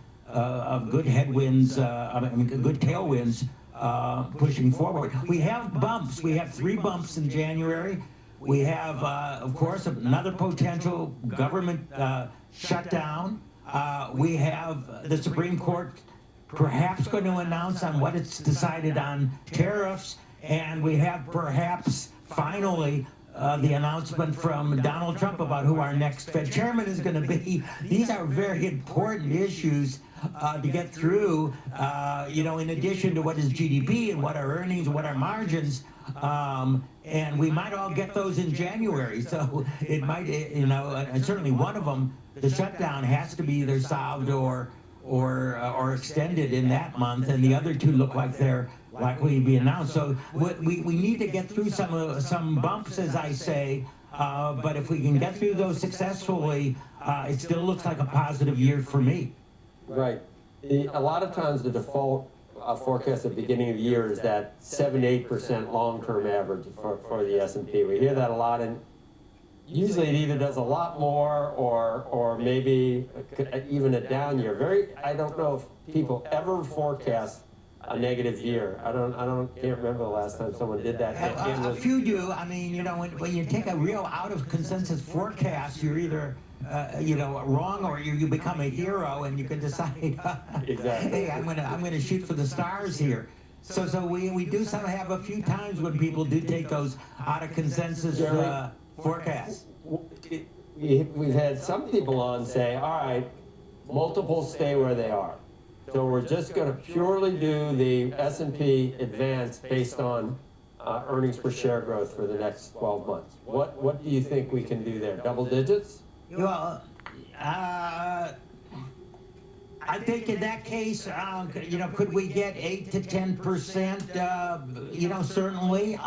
good headwinds, good tailwinds pushing forward. We have bumps. We have 3 bumps in January. We have, of course, another potential government shutdown. We have the Supreme Court perhaps going to announce on what it's decided on tariffs. And we have perhaps finally the announcement from Donald Trump about who our next Fed chairman is going to be. These are very important issues to get through, in addition to what is GDP and what our earnings and what our margins. And we might all get those in January. So it might, and certainly one of them, the shutdown has to be either solved or extended in that month. And the other 2 look like they're likely to be announced. So we need to get through some bumps, as I say. But if we can get through those successfully, it still looks like a positive year for me. Right. A lot of times the default forecast at the beginning of the year is that 7-8% long-term average for the S&P. We hear that a lot, and usually it either does a lot more or maybe even a down year. I don't know if people ever forecast a negative year. Can't remember the last time someone did that. A few do. I mean, when you take a real out of consensus forecast, you're either wrong, or you become a hero and you can decide, exactly. Hey, I'm gonna shoot for the stars here. So we do have a few times when people do take those out of consensus forecasts. We've had some people on say, all right, multiples stay where they are. So we're just going to purely do the S&P advance based on earnings per share growth for the next 12 months. What do you think we can do there? Double digits? Well, I think in that case, could we get 8 to 10%? Certainly.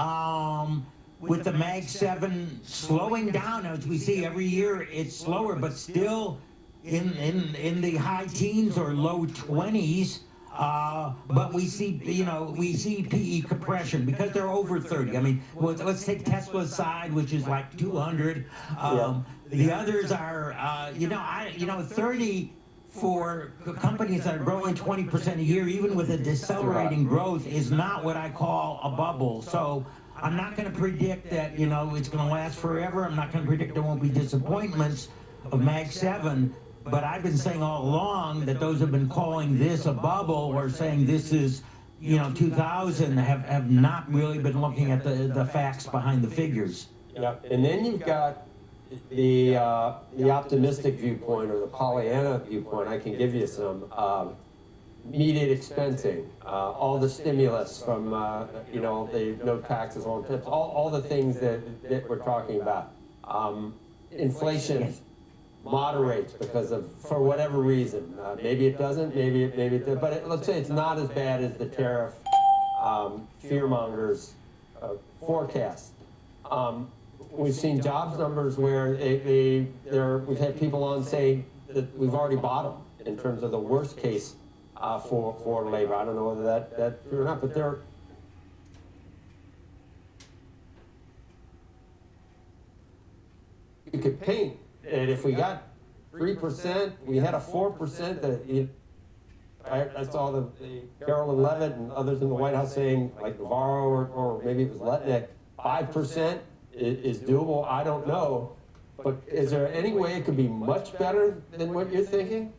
With the Mag 7 slowing down, as we see every year, it's slower, but still in the high teens or low 20s. But we see PE compression because they're over 30. I mean, let's take Tesla's side, which is like 200. The others are, 30 for companies that are growing 20% a year, even with a decelerating growth, is not what I call a bubble. So I'm not going to predict that, it's going to last forever. I'm not going to predict there won't be disappointments of Mag 7. But I've been saying all along that those have been calling this a bubble or saying this is, 2000 have not really been looking at the facts behind the figures. Yeah, and then you've got the optimistic viewpoint or the Pollyanna viewpoint. I can give you some immediate expensing, all the stimulus from the no taxes on tips, all the things that we're talking about. Inflation moderates because of, for whatever reason, maybe it doesn't, maybe it does, but let's say it's not as bad as the tariff fearmongers forecast. We've seen jobs numbers where we've had people on say that we've already bottomed in terms of the worst case for labor. I don't know whether that's true or not, but you could paint And if we got 3%, we had a 4% that I saw the Carolyn Levitt and others in the White House saying, like Navarro or maybe it was Letnick, 5% is doable. I don't know. But is there any way it could be much better than what you're thinking?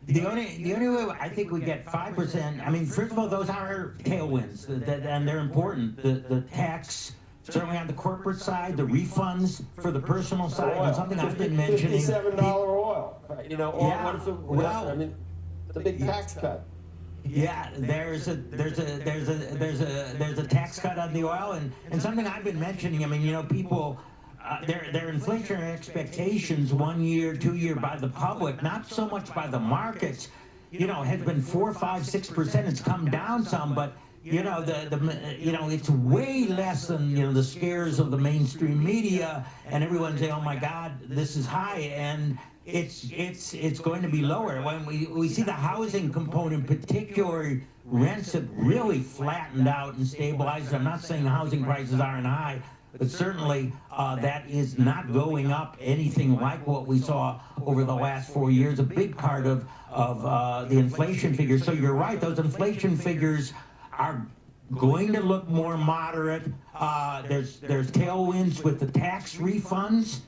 The only way I think we get 5%, I mean, first of all, those are tailwinds, and they're important. The tax, certainly on the corporate side, the refunds for the personal side, and something I've been mentioning. $57 oil, you know, or Yeah, what if well, I mean, it's a big tax cut. Yeah, there's a tax cut on the oil, and something I've been mentioning. I mean, you know, people, their inflationary expectations 1 year, 2 year by the public, not so much by the markets. You know, has been 4, 5, 6%. It's come down some, but you know it's way less than the scares of the mainstream media, and everyone saying, oh my God, this is high, and it's going to be lower. When we see the housing component, particularly rents have really flattened out and stabilized. I'm not saying housing prices aren't high, but certainly that is not going up anything like what we saw over the last 4 years. A big part of the inflation figures. So you're right, those inflation figures are going to look more moderate. There's tailwinds with the tax refunds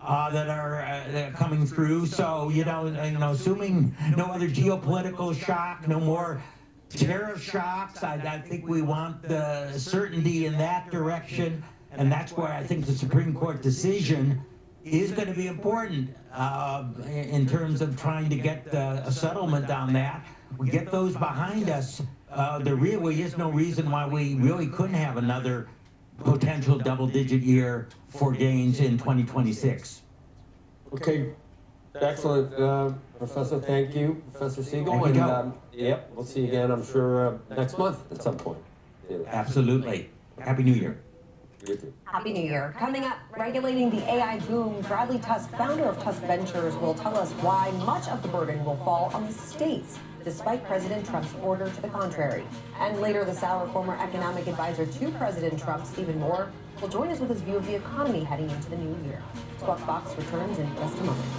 that are coming through. So assuming no other geopolitical shock, no more tariff shocks, I think we want the certainty in that direction, and that's where I think the Supreme Court decision is going to be important in terms of trying to get a settlement on that. We get those behind us. There really is no reason why we really couldn't have another potential double-digit year for gains in 2026. Okay, excellent, Professor. Thank you, Professor Siegel. Thank you, And yep, we'll see you again, I'm sure, next month at some point. Absolutely. Happy New Year. You too. Happy New Year. Coming up, regulating the AI boom, Bradley Tusk, founder of Tusk Ventures, will tell us why much of the burden will fall on the states, despite President Trump's order to the contrary. And later this hour, former economic advisor to President Trump, Stephen Moore, will join us with his view of the economy heading into the new year. Squawk Box returns in just a moment.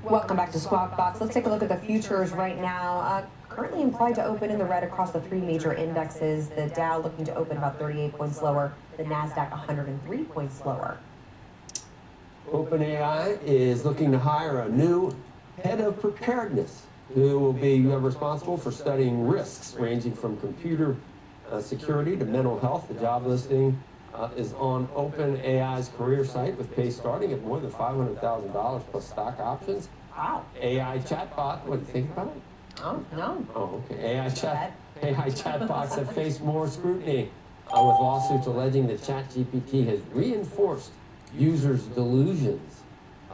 Welcome back to Squawk Box. Let's take a look at the futures right now. Currently implied to open in the red across the three major indexes. The Dow looking to open about 38 points lower. The NASDAQ 103 points lower. OpenAI is looking to hire a new head of preparedness who will be responsible for studying risks ranging from computer security to mental health. The job listing is on OpenAI's career site with pay starting at more than $500,000 plus stock options. Wow. AI chatbot, what do you think about it? Oh, no. Oh, okay. AI chatbots have faced more scrutiny with lawsuits alleging that ChatGPT has reinforced users' delusions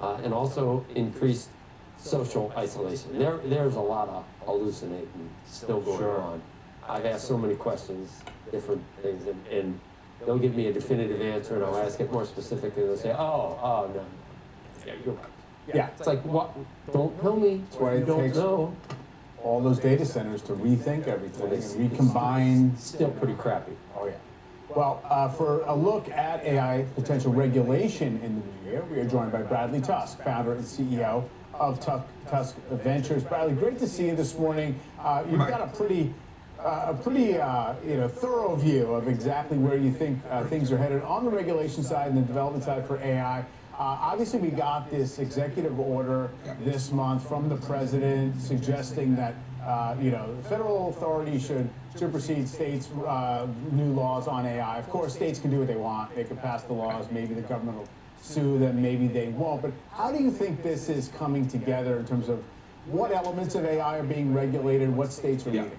and also increased social isolation. There's a lot of hallucinating still going on. I've asked so many questions, different things, and they'll give me a definitive answer, and I'll ask it more specifically, and they'll say, oh, no. Yeah, you're right. Yeah. It's like, what? Don't tell me. That's why it don't takes know. all those data centers to rethink everything and recombine. Still pretty crappy. Oh, yeah. Well, for a look at AI potential regulation in the new year, we are joined by Bradley Tusk, founder and CEO of Tusk Ventures. Bradley, great to see you this morning. You've got a pretty thorough view of exactly where you think things are headed on the regulation side and the development side for AI. Obviously, we got this executive order this month from the president suggesting that federal authorities should supersede states' new laws on AI. Of course, states can do what they want. They can pass the laws. Maybe the government will sue them. Maybe they won't. But how do you think this is coming together in terms of what elements of AI are being regulated, what states are leading?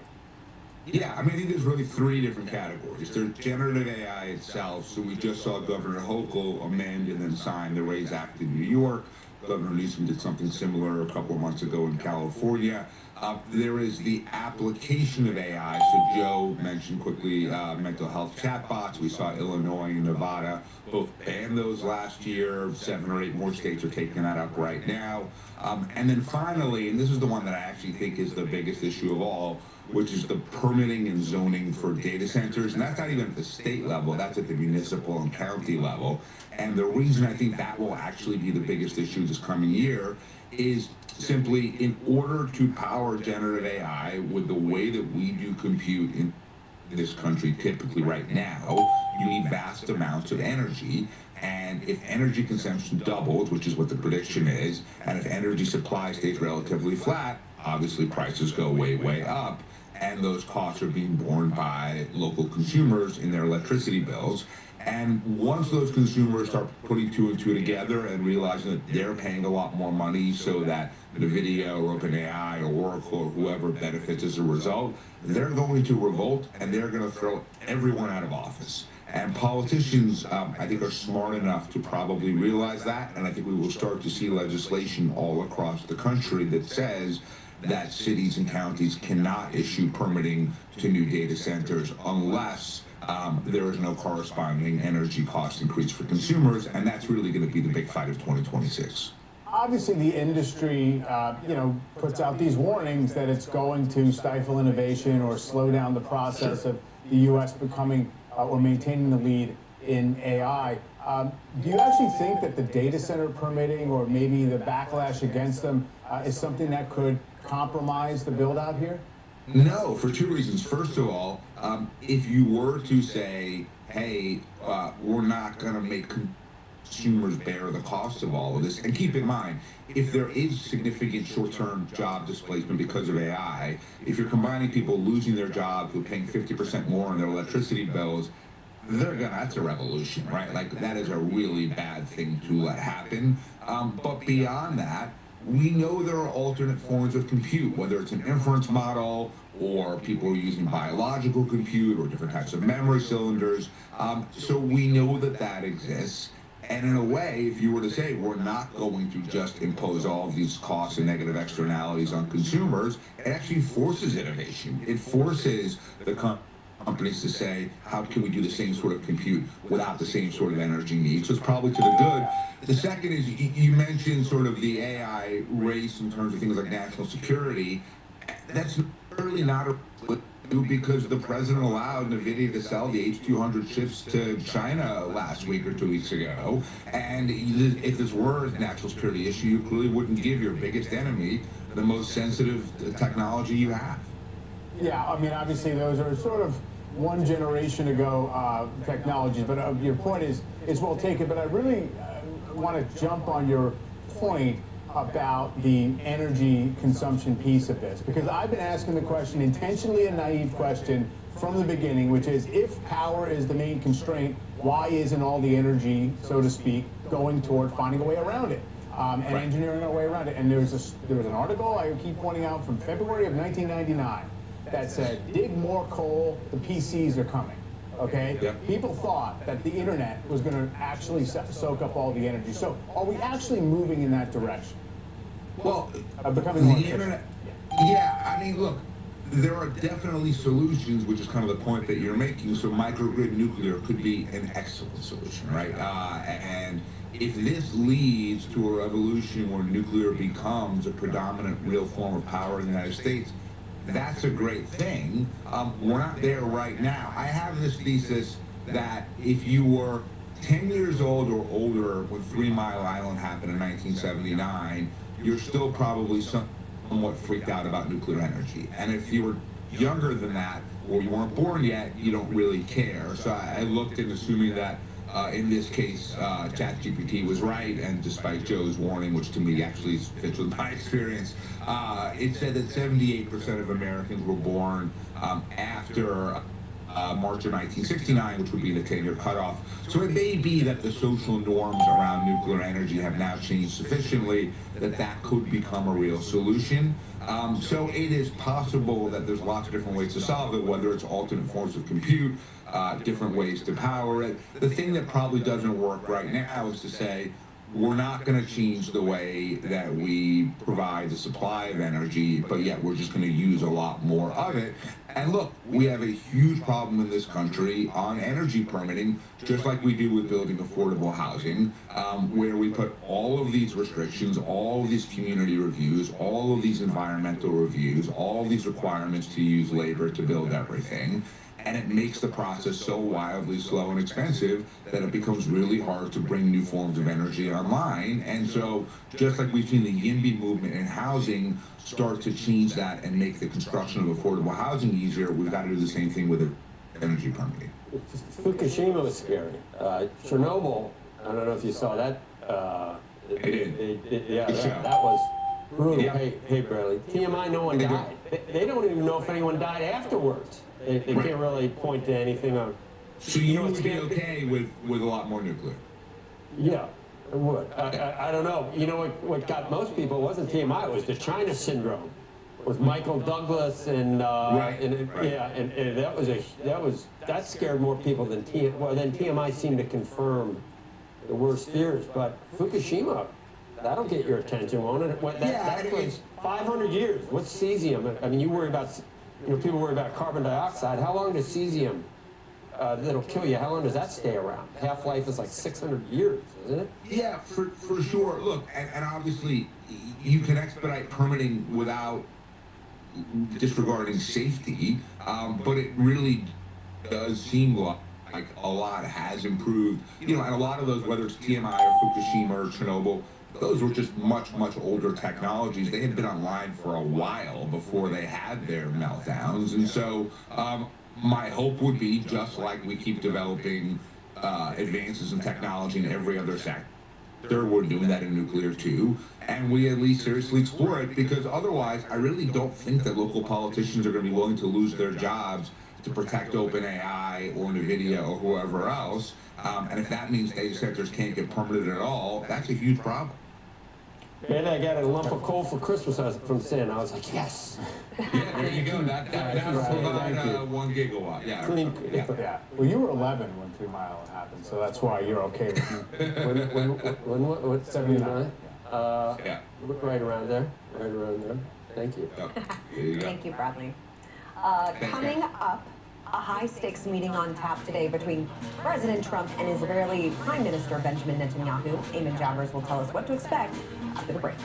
Yeah, I mean, I think there's really three different categories. There's generative AI itself. So we just saw Governor Hochul amend and then sign the RAISE Act in New York. Governor Newsom did something similar a couple of months ago in California. There is the application of AI. So Joe mentioned quickly mental health chatbots. We saw Illinois and Nevada both ban those last year. 7 or 8 more states are taking that up right now. And then finally, and this is the one that I actually think is the biggest issue of all, which is the permitting and zoning for data centers. And that's not even at the state level, that's at the municipal and county level. And the reason I think that will actually be the biggest issue this coming year is simply in order to power generative AI with the way that we do compute in this country typically right now, you need vast amounts of energy. And if energy consumption doubles, which is what the prediction is, and if energy supply stays relatively flat, obviously prices go way, way up. And those costs are being borne by local consumers in their electricity bills. And once those consumers start putting 2 and 2 together and realizing that they're paying a lot more money so that NVIDIA or OpenAI or Oracle or whoever benefits as a result, they're going to revolt and they're going to throw everyone out of office. And politicians, I think, are smart enough to probably realize that. And I think we will start to see legislation all across the country that says that cities and counties cannot issue permitting to new data centers unless there is no corresponding energy cost increase for consumers, and that's really going to be the big fight of 2026. Obviously, the industry, puts out these warnings that it's going to stifle innovation or slow down the process of the U.S. becoming or maintaining the lead in AI. Do you actually think that the data center permitting or maybe the backlash against them is something that could compromise the build out here? No, for 2 reasons. First of all, if you were to say, hey, we're not going to make consumers bear the cost of all of this, and keep in mind, if there is significant short-term job displacement because of AI, if you're combining people losing their jobs with paying 50% more on their electricity bills, that's a revolution, right? Like, that is a really bad thing to let happen. But beyond that, we know there are alternate forms of compute, whether it's an inference model or people are using biological compute or different types of memory cylinders. So we know that exists. And in a way, if you were to say we're not going to just impose all of these costs and negative externalities on consumers, it actually forces innovation. It forces the companies to say, how can we do the same sort of compute without the same sort of energy needs? So it's probably to the good. The second is, you mentioned sort of the AI race in terms of things like national security. That's really not a because the president allowed NVIDIA to sell the H200 chips to China last week or 2 weeks ago. And if this were a national security issue, you clearly wouldn't give your biggest enemy the most sensitive technology you have. Yeah, I mean, obviously those are sort of one generation ago technologies, but your point is well taken. But I really want to jump on your point about the energy consumption piece of this, because I've been asking the question, intentionally a naive question from the beginning, which is, if power is the main constraint, why isn't all the energy, so to speak, going toward finding a way around it and engineering our way around it? And there was an article I keep pointing out from February of 1999 that said, dig more coal, the PCs are coming. Okay? Yep. People thought that the internet was going to actually soak up all the energy. So are we actually moving in that direction? Well, becoming more the internet, yeah, I mean, look, there are definitely solutions, which is kind of the point that you're making. So microgrid nuclear could be an excellent solution, right? And if this leads to a revolution where nuclear becomes a predominant real form of power in the United States, that's a great thing. We're not there right now. I have this thesis that if you were 10 years old or older when 3 Mile Island happened in 1979, you're still probably somewhat freaked out about nuclear energy. And if you were younger than that, or you weren't born yet, you don't really care. So I looked in assuming that in this case, ChatGPT was right, and despite Joe's warning, which to me actually fits with my experience, it said that 78% of Americans were born after March of 1969, which would be the 10-year cutoff. So it may be that the social norms around nuclear energy have now changed sufficiently that that could become a real solution. So it is possible that there's lots of different ways to solve it, whether it's alternate forms of compute, different ways to power it. The thing that probably doesn't work right now is to say, we're not going to change the way that we provide the supply of energy, but yet we're just going to use a lot more of it. And look, we have a huge problem in this country on energy permitting, just like we do with building affordable housing, where we put all of these restrictions, all of these community reviews, all of these environmental reviews, all of these requirements to use labor to build everything. And it makes the process so wildly slow and expensive that it becomes really hard to bring new forms of energy online. And so, just like we've seen the YIMBY movement in housing start to change that and make the construction of affordable housing easier, we've got to do the same thing with energy permitting. Fukushima was scary. Chernobyl, I don't know if you saw that. That was brutal. Yeah. Hey, Bradley. TMI, no one died. They don't even know if anyone died afterwards. They can't really point to anything on. So you would be okay with a lot more nuclear? Yeah, I would. I don't know. You know what got most people wasn't TMI, it was the China syndrome with Michael Douglas and yeah, and that scared more people than TMI. Well, then TMI seemed to confirm the worst fears, but Fukushima, that'll get your attention, won't it? That was 500 years. What's cesium? I mean, you worry about. People worry about carbon dioxide. How long does cesium that'll kill you? How long does that stay around? Half-life is like 600 years, isn't it? Yeah, for sure. Look, and obviously, you can expedite permitting without disregarding safety, but it really does seem like a lot has improved. And a lot of those, whether it's TMI or Fukushima or Chernobyl, those were just much, much older technologies. They had been online for a while before they had their meltdowns. And so my hope would be, just like we keep developing advances in technology in every other sector, we're doing that in nuclear too, and we at least seriously explore it, because otherwise I really don't think that local politicians are going to be willing to lose their jobs to protect OpenAI or NVIDIA or whoever else. And if that means data centers can't get permitted at all, that's a huge problem. And I got a lump of coal for Christmas from Sin. I was like, yes. Yeah, there you go. That'll provide 1 gigawatt. Yeah. Well, you were 11 when 3 Mile happened, so that's why you're okay with me. What, 79? Yeah. Right around there. Thank you. Thank you, Bradley. Coming up, a high-stakes meeting on tap today between President Trump and Israeli Prime Minister Benjamin Netanyahu. Eamon Jabbers will tell us what to expect after the break.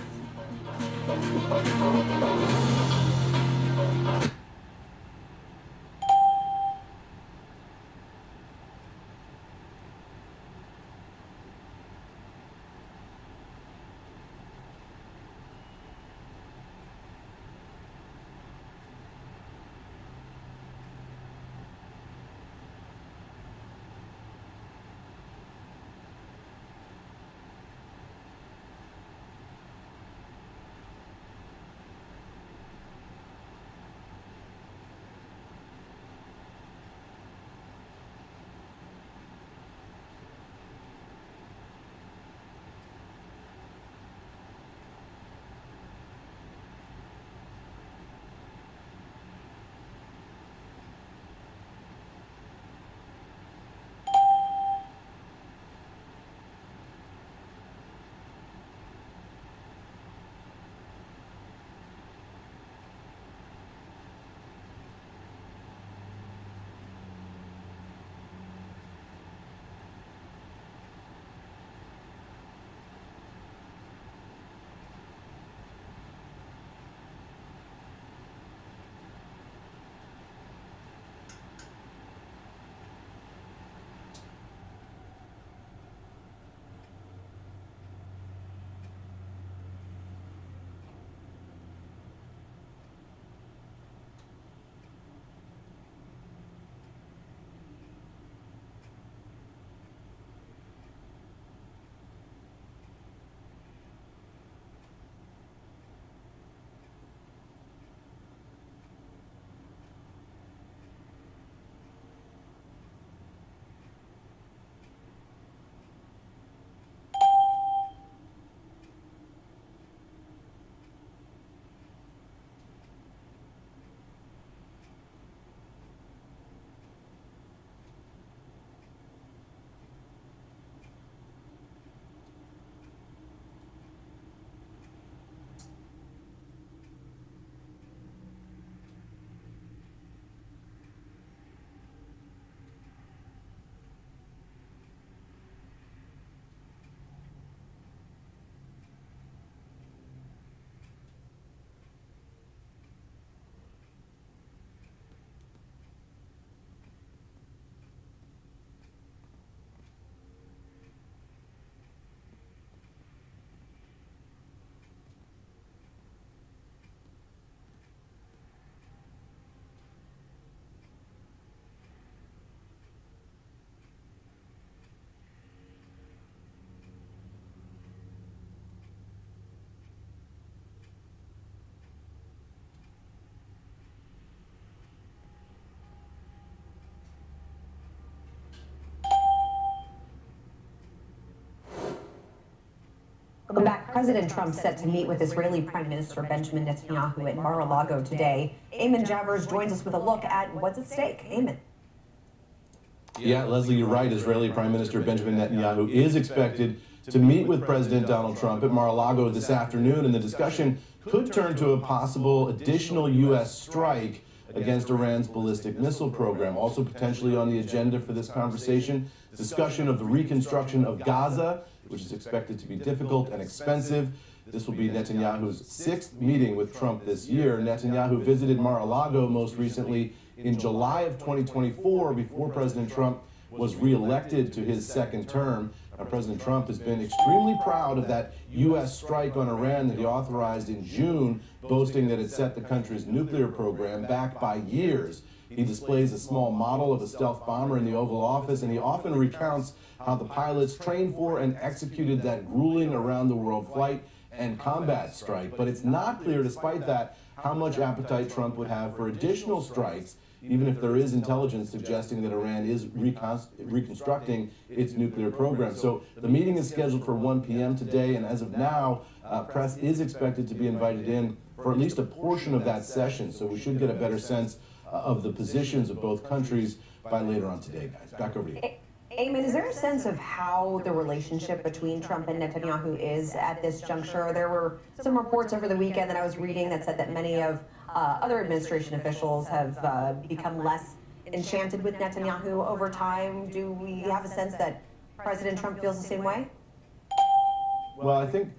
Welcome back. President Trump set to meet with Israeli Prime Minister Benjamin Netanyahu at Mar-a-Lago today. Eamon Javers joins us with a look at what's at stake. Eamon. Yeah, Leslie, you're right. Israeli Prime Minister Benjamin Netanyahu is expected to meet with President Donald Trump at Mar-a-Lago this afternoon, and the discussion could turn to a possible additional U.S. strike against Iran's ballistic missile program. Also potentially on the agenda for this conversation, discussion of the reconstruction of Gaza, which is expected to be difficult and expensive. This will be Netanyahu's 6th meeting with Trump this year. Netanyahu visited Mar-a-Lago most recently in July of 2024 before President Trump was reelected to his 2nd term. Now, President Trump has been extremely proud of that U.S. strike on Iran that he authorized in June, boasting that it set the country's nuclear program back by years. He displays a small model of a stealth bomber in the Oval Office, and he often recounts how the pilots trained for and executed that grueling around-the-world flight and combat strike. But it's not clear, despite that, how much appetite Trump would have for additional strikes, even if there is intelligence suggesting that Iran is reconstructing its nuclear program. So the meeting is scheduled for 1 p.m. today, and as of now, press is expected to be invited in for at least a portion of that session. So we should get a better sense of the positions of both countries by later on today, guys. Back over to you. Eamon, is there a sense of how the relationship between Trump and Netanyahu is at this juncture? There were some reports over the weekend that I was reading that said that many of other administration officials have become less enchanted with Netanyahu over time. Do we have a sense that President Trump feels the same way? Well, I think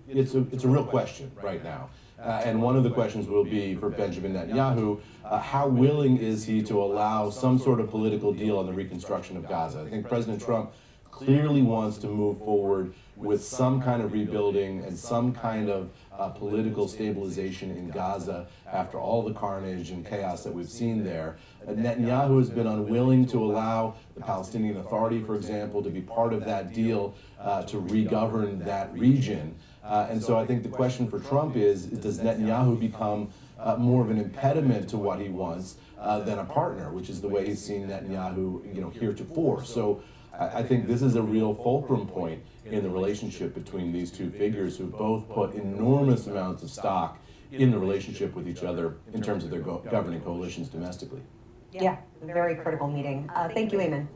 it's a real question right now. And one of the questions will be for Benjamin Netanyahu, how willing is he to allow some sort of political deal on the reconstruction of Gaza? I think President Trump clearly wants to move forward with some kind of rebuilding and some kind of political stabilization in Gaza after all the carnage and chaos that we've seen there. Netanyahu has been unwilling to allow the Palestinian Authority, for example, to be part of that deal to re-govern that region. And so I think the question for Trump is, does Netanyahu become more of an impediment to what he wants than a partner, which is the way he's seen Netanyahu, heretofore. So I think this is a real fulcrum point in the relationship between these two figures who both put enormous amounts of stock in the relationship with each other in terms of their governing coalitions domestically. Yeah, very critical meeting. Thank you, Eamon.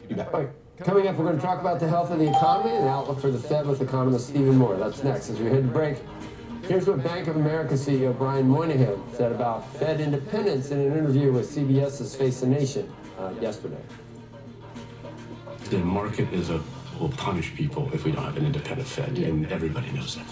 You bet. Right. Coming up, we're going to talk about the health of the economy and the outlook for the Fed with economist Stephen Moore. That's next. As we head to break, here's what Bank of America CEO Brian Moynihan said about Fed independence in an interview with CBS's Face the Nation yesterday. The market will punish people if we don't have an independent Fed, and everybody knows that.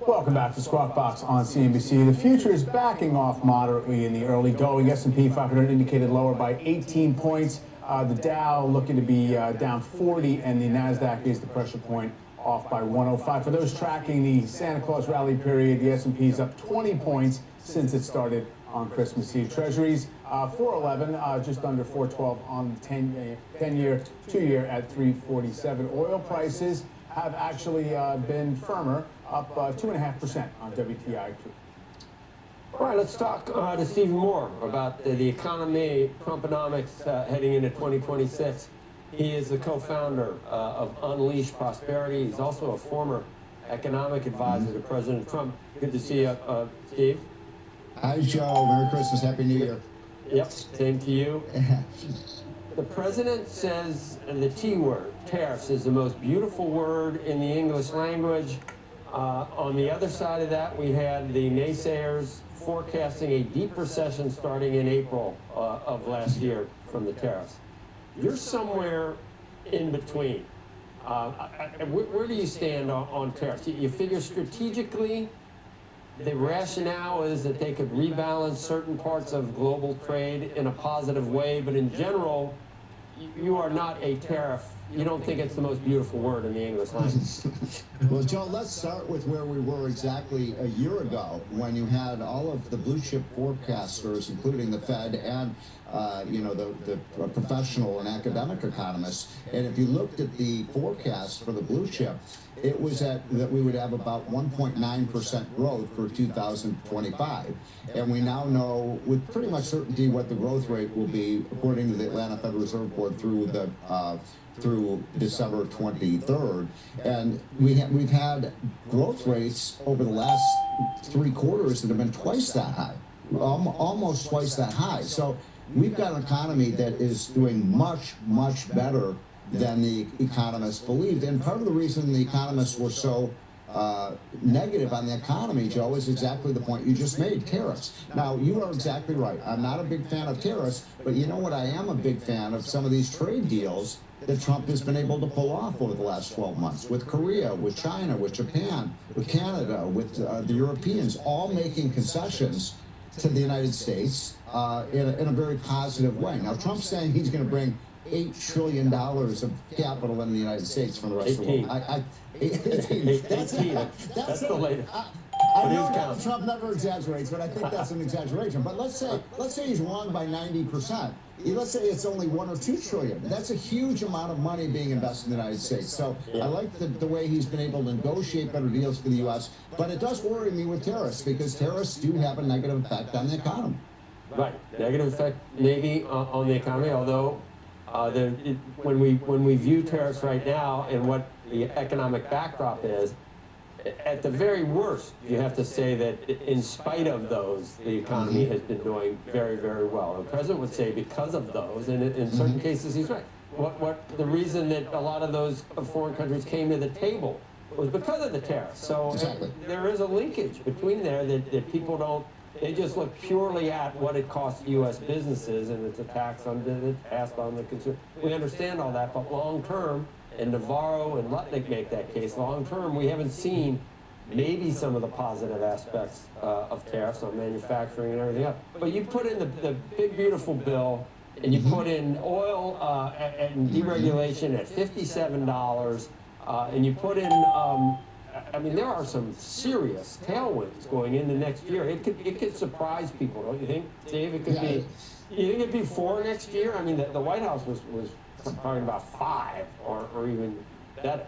Welcome back to Squawk Box on CNBC. The future is backing off moderately in the early going. S&P 500 indicated lower by 18 points. The Dow looking to be down 40, and the NASDAQ is the pressure point off by 105. For those tracking the Santa Claus rally period, the S&P is up 20 points since it started on Christmas Eve. Treasuries 411, just under 412 on the 10-year, 2-year at 347. Oil prices have actually been firmer, up 2.5% on WTI crude. All right, let's talk to Steve more about the economy, Trumponomics heading into 2026. He is the co-founder of Unleash Prosperity. He's also a former economic advisor to President Trump. Good to see you, Steve. Hi, Joe. Merry Christmas. Happy New Year. Yep, same to you. The president says the T word, tariffs, is the most beautiful word in the English language. On the other side of that, we had the naysayers forecasting a deep recession starting in April of last year from the tariffs. You're somewhere in between. Where do you stand on tariffs? You figure strategically the rationale is that they could rebalance certain parts of global trade in a positive way, but in general, you are not a tariff. You don't think it's the most beautiful word in the English language. Well, Joe, let's start with where we were exactly a year ago when you had all of the blue chip forecasters, including the Fed and the professional and academic economists. And if you looked at the forecast for the blue chip, it was that we would have about 1.9% growth for 2025. And we now know with pretty much certainty what the growth rate will be, according to the Atlanta Federal Reserve Board, through December 23rd. And we've had growth rates over the last 3 quarters that have been twice that high, almost twice that high. So we've got an economy that is doing much, much better than the economists believed. And part of the reason the economists were so negative on the economy, Joe, is exactly the point you just made, tariffs. Now, you are exactly right. I'm not a big fan of tariffs, but you know what? I am a big fan of some of these trade deals that Trump has been able to pull off over the last 12 months with Korea, with China, with Japan, with Canada, with the Europeans, all making concessions to the United States in a very positive way. Now, Trump's saying he's going to bring $8 trillion of capital in the United States from the rest of the world. 18. That's the latest. I know Donald Trump never exaggerates, but I think that's an exaggeration. But let's say he's wrong by 90%. Let's say it's only $1 or $2 trillion. That's a huge amount of money being invested in the United States. So I like the way he's been able to negotiate better deals for the U.S. But it does worry me with tariffs because tariffs do have a negative effect on the economy. Right, negative effect maybe on the economy, although when we view tariffs right now and what the economic backdrop is, at the very worst, you have to say that in spite of those, the economy has been doing very, very well. The president would say because of those, and in certain cases he's right. The reason that a lot of those foreign countries came to the table was because of the tariffs. So there is a linkage between there that people don't. They just look purely at what it costs U.S. businesses, and it's a tax that's passed on the consumer. We understand all that, but long term, and Navarro and Lutnick make that case, long term, we haven't seen maybe some of the positive aspects of tariffs on manufacturing and everything else. But you put in the big, beautiful bill, and you put in oil and deregulation at $57, and you put in I mean, there are some serious tailwinds going into next year. It could surprise people, don't you think, Dave? It could be. You think it'd be 4 next year? I mean, the White House was talking about 5 or even better.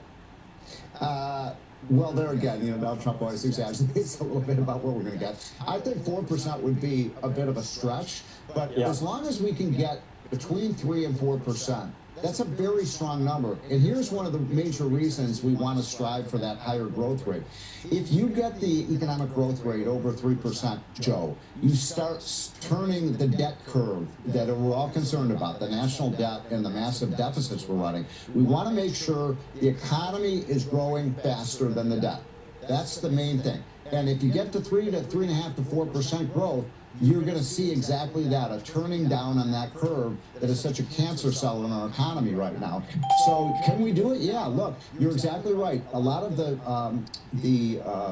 Well, there again, Donald Trump always exaggerates a little bit about what we're going to get. I think 4% would be a bit of a stretch, but as long as we can get between 3 and 4%. That's a very strong number. And here's one of the major reasons we want to strive for that higher growth rate. If you get the economic growth rate over 3%, Joe, you start turning the debt curve that we're all concerned about, the national debt and the massive deficits we're running. We want to make sure the economy is growing faster than the debt. That's the main thing. And if you get to 3 to 3.5 to 4% growth, you're going to see exactly that, a turning down on that curve that is such a cancer cell in our economy right now. So can we do it? Yeah, look, you're exactly right. A lot of the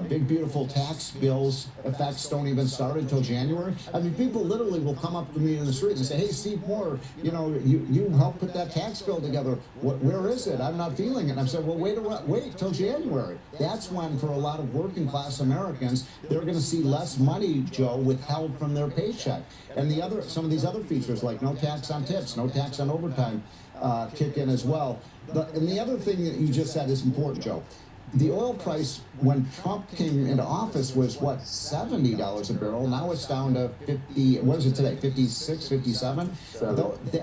big, beautiful tax bills effects don't even start until January. I mean, people literally will come up to me in the street and say, hey, Steve Moore, you know, you helped put that tax bill together. Where is it? I'm not feeling it. And I said, well, wait till January. That's when, for a lot of working class Americans, they're going to see less money, Joe, withheld from their paycheck. And some of these other features like no tax on tips, no tax on overtime kick in as well. And the other thing that you just said is important, Joe. The oil price when Trump came into office was what, $70 a barrel. Now it's down to 50. What is it today? 56, 57.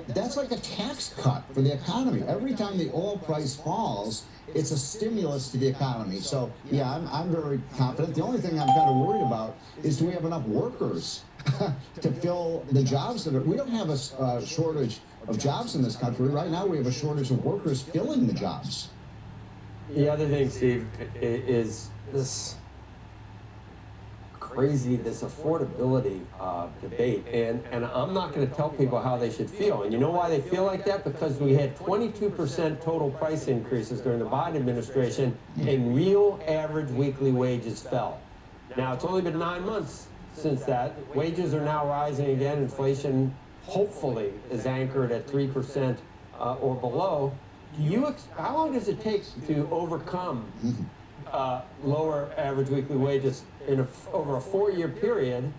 That's like a tax cut for the economy. Every time the oil price falls, it's a stimulus to the economy. So yeah, I'm very confident. The only thing I'm kind of worried about is, do we have enough workers to fill the jobs that are? We don't have a shortage of jobs in this country right now. We have a shortage of workers filling the jobs. The other thing, Steve, is this crazy, this affordability debate. And I'm not going to tell people how they should feel. And you know why they feel like that? Because we had 22% total price increases during the Biden administration, and real average weekly wages fell. Now, it's only been 9 months since that. Wages are now rising again. Inflation, hopefully, is anchored at 3% or below. How long does it take to overcome lower average weekly wages over a 4-year period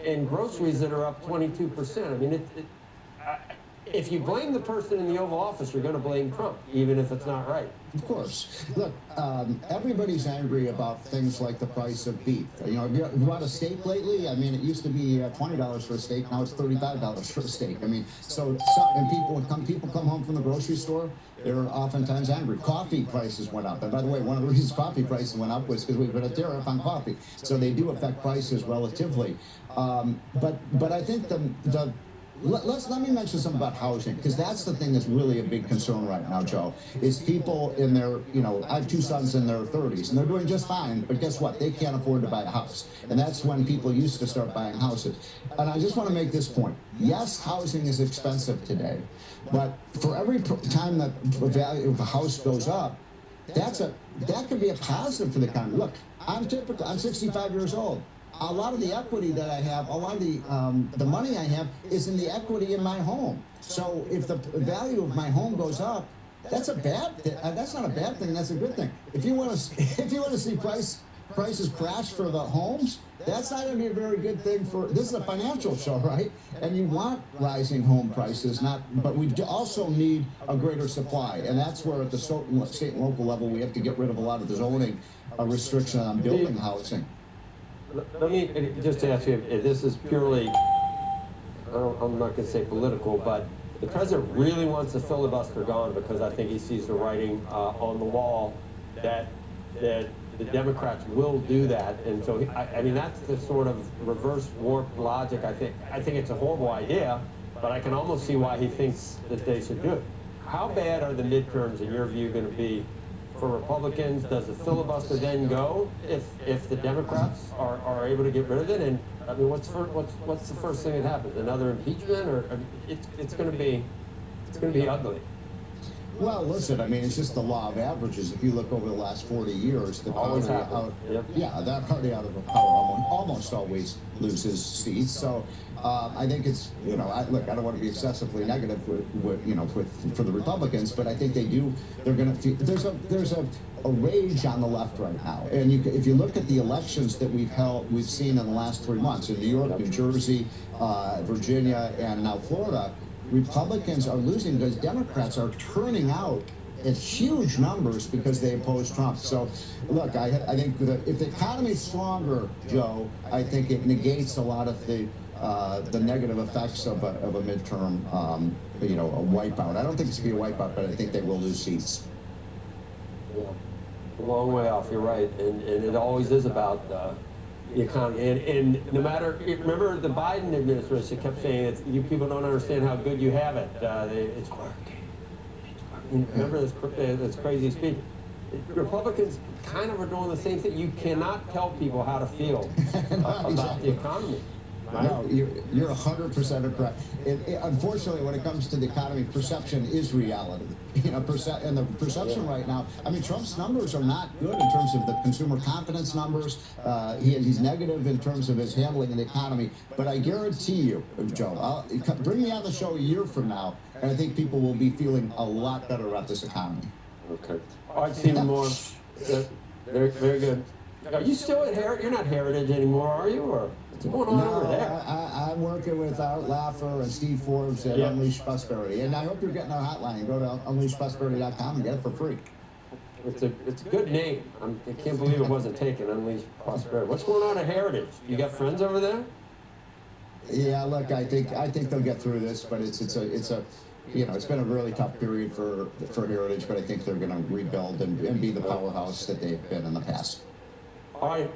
in groceries that are up 22%? I mean, if you blame the person in the Oval Office, you're going to blame Trump, even if it's not right. Of course. Look, everybody's angry about things like the price of beef. You know, have you bought a steak lately? I mean, it used to be $20 for a steak. Now it's $35 for a steak. I mean, and people come home from the grocery store, they're oftentimes angry. Coffee prices went up. And by the way, one of the reasons coffee prices went up was because we put a tariff on coffee. So they do affect prices relatively. But I think let me mention something about housing, because that's the thing that's really a big concern right now, Joe, is people in their, I have 2 sons in their 30s, and they're doing just fine, but guess what? They can't afford to buy a house. And that's when people used to start buying houses. And I just want to make this point. Yes, housing is expensive today, but for every time that the value of a house goes up, that could be a positive for the economy. Look, I'm 65 years old. A lot of the equity that I have, a lot of the money I have is in the equity in my home. So if the value of my home goes up, that's a bad thing. That's not a bad thing. That's a good thing. If you want to see prices crash for the homes, that's not going to be a very good thing for. This is a financial show, right? And you want rising home prices, but we also need a greater supply, and that's where at the state and local level we have to get rid of a lot of the zoning restriction on building housing. Let me just ask you, if this is purely, I'm not going to say political, but the president really wants the filibuster gone because I think he sees the writing on the wall that the Democrats will do that. And so, I mean, that's the sort of reverse warped logic. I think it's a horrible idea, but I can almost see why he thinks that they should do it. How bad are the midterms, in your view, going to be for Republicans? Does the filibuster then go if the Democrats are able to get rid of it? And I mean, what's the first thing that happens? Another impeachment, or I mean, it's going to be ugly. Well, listen, I mean, it's just the law of averages. If you look over the last 40 years, the party that party out of the power almost always loses seats. So I think it's, I don't want to be excessively negative for the Republicans, but I think they're going to, there's a rage on the left right now. And if you look at the elections that we've seen in the last 3 months in New York, New Jersey, Virginia, and now Florida, Republicans are losing because Democrats are turning out in huge numbers because they oppose Trump. So, look, I think if the economy's stronger, Joe, I think it negates a lot of the negative effects of a midterm, a wipeout. I don't think it's going to be a wipeout, but I think they will lose seats. Yeah, a long way off. You're right, and it always is about the economy. And no matter, remember the Biden administration kept saying that you people don't understand how good you have it. It's working. Remember this crazy speech. Republicans kind of are doing the same thing. You cannot tell people how to feel about the economy. No, you're 100% correct. Unfortunately, when it comes to the economy, perception is reality. And the perception right now, I mean, Trump's numbers are not good in terms of the consumer confidence numbers. He's negative in terms of his handling of the economy. But I guarantee you, Joe, bring me on the show a year from now, and I think people will be feeling a lot better about this economy. Okay. All right, Stephen Moore. Very, very good. Are you still at Heritage? You're not Heritage anymore, are you? Or what's going on over there? I'm working with Art Laffer and Steve Forbes at Unleash Prosperity. And I hope you're getting our hotline. Go to unleashprosperity.com and get it for free. It's a good name. I can't believe it wasn't taken, Unleash Prosperity. What's going on at Heritage? You got friends over there? Yeah, look, I think they'll get through this, but it's been a really tough period for Heritage, but I think they're going to rebuild and be the powerhouse that they've been in the past. All right.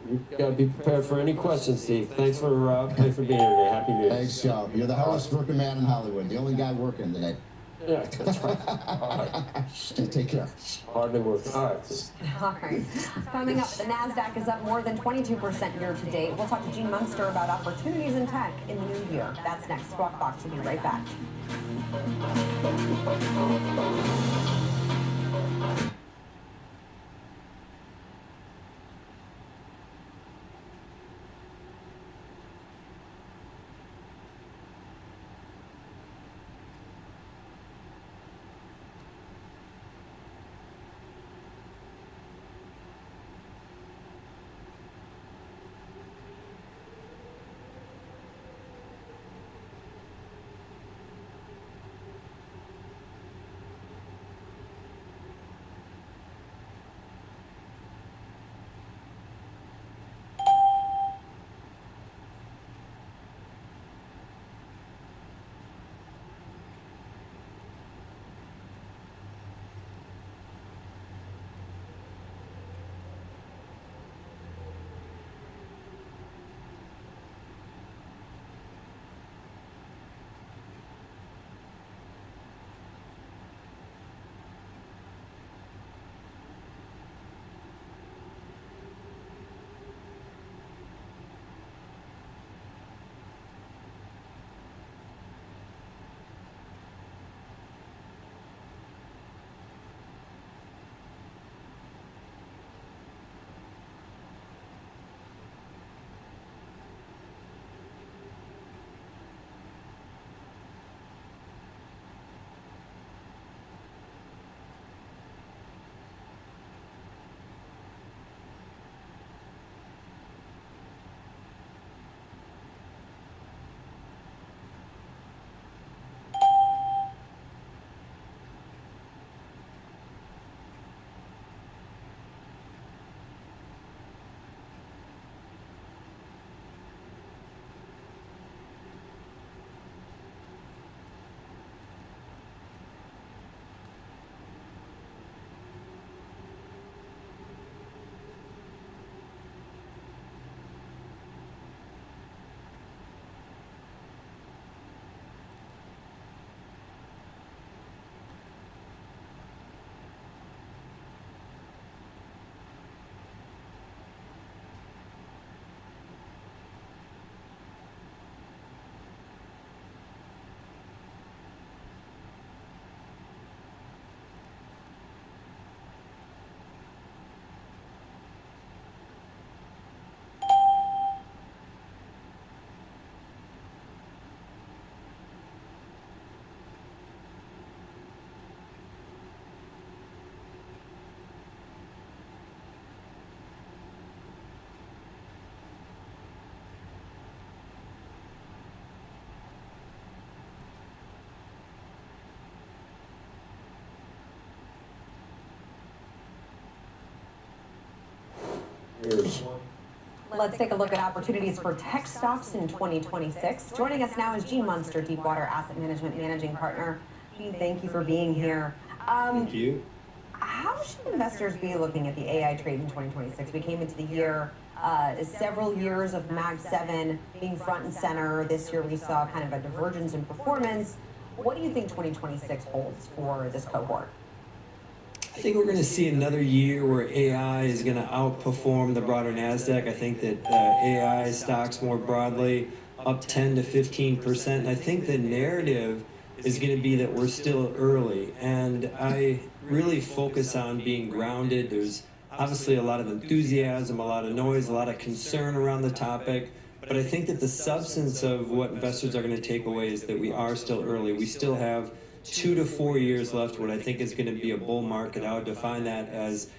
You've got to be prepared for any questions, Steve. Thanks for being here today. Happy New Year. Thanks, Joe. You're the hardest working man in Hollywood, the only guy working today. Yeah, that's right. All right. Take care. Hardly working. All right. All right. Coming up, the NASDAQ is up more than 22% year to date. We'll talk to Gene Munster about opportunities in tech in the new year. That's next. Squawk Box will be right back. Let's take a look at opportunities for tech stocks in 2026. Joining us now is Gene Munster, Deepwater Asset Management Managing Partner. Gene, thank you for being here. Thank you. How should investors be looking at the AI trade in 2026? We came into the year, several years of Mag 7 being front and center. This year we saw kind of a divergence in performance. What do you think 2026 holds for this cohort? I think we're going to see another year where AI is going to outperform the broader NASDAQ. I think that AI stocks more broadly up 10 to 15%. And I think the narrative is going to be that we're still early. And I really focus on being grounded. There's obviously a lot of enthusiasm, a lot of noise, a lot of concern around the topic. But I think that the substance of what investors are going to take away is that we are still early. We still have 2 to 4 years left, what I think is going to be a bull market. I would define that as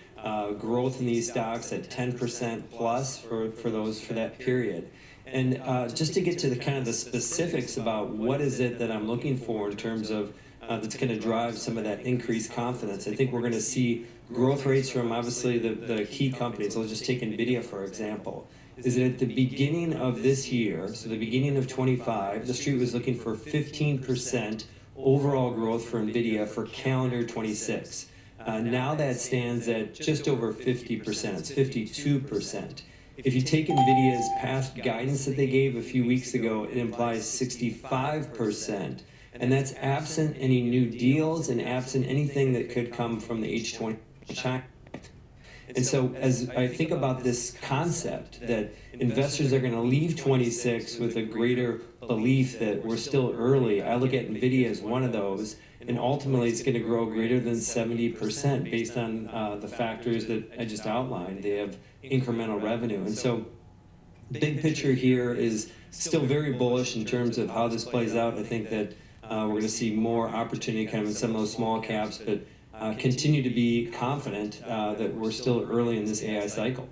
growth in these stocks at 10% plus for that period. And just to get to the kind of the specifics about what is it that I'm looking for in terms of that's going to drive some of that increased confidence. I think we're going to see growth rates from obviously the key companies. Let's just take NVIDIA for example. Is that at the beginning of this year, so the beginning of 25, the street was looking for 15% overall growth for NVIDIA for calendar 26. Now that stands at just over 50%, it's 52%. If you take NVIDIA's past guidance that they gave a few weeks ago, it implies 65%. And that's absent any new deals and absent anything that could come from the H20 China. And so as I think about this concept that investors are going to leave 26 with a greater belief that we're still early, I look at NVIDIA as one of those, and ultimately it's going to grow greater than 70% based on the factors that I just outlined. They have incremental revenue. And so big picture here is still very bullish in terms of how this plays out. I think that we're going to see more opportunity kind of in some of those small caps, but continue to be confident that we're still early in this AI cycle.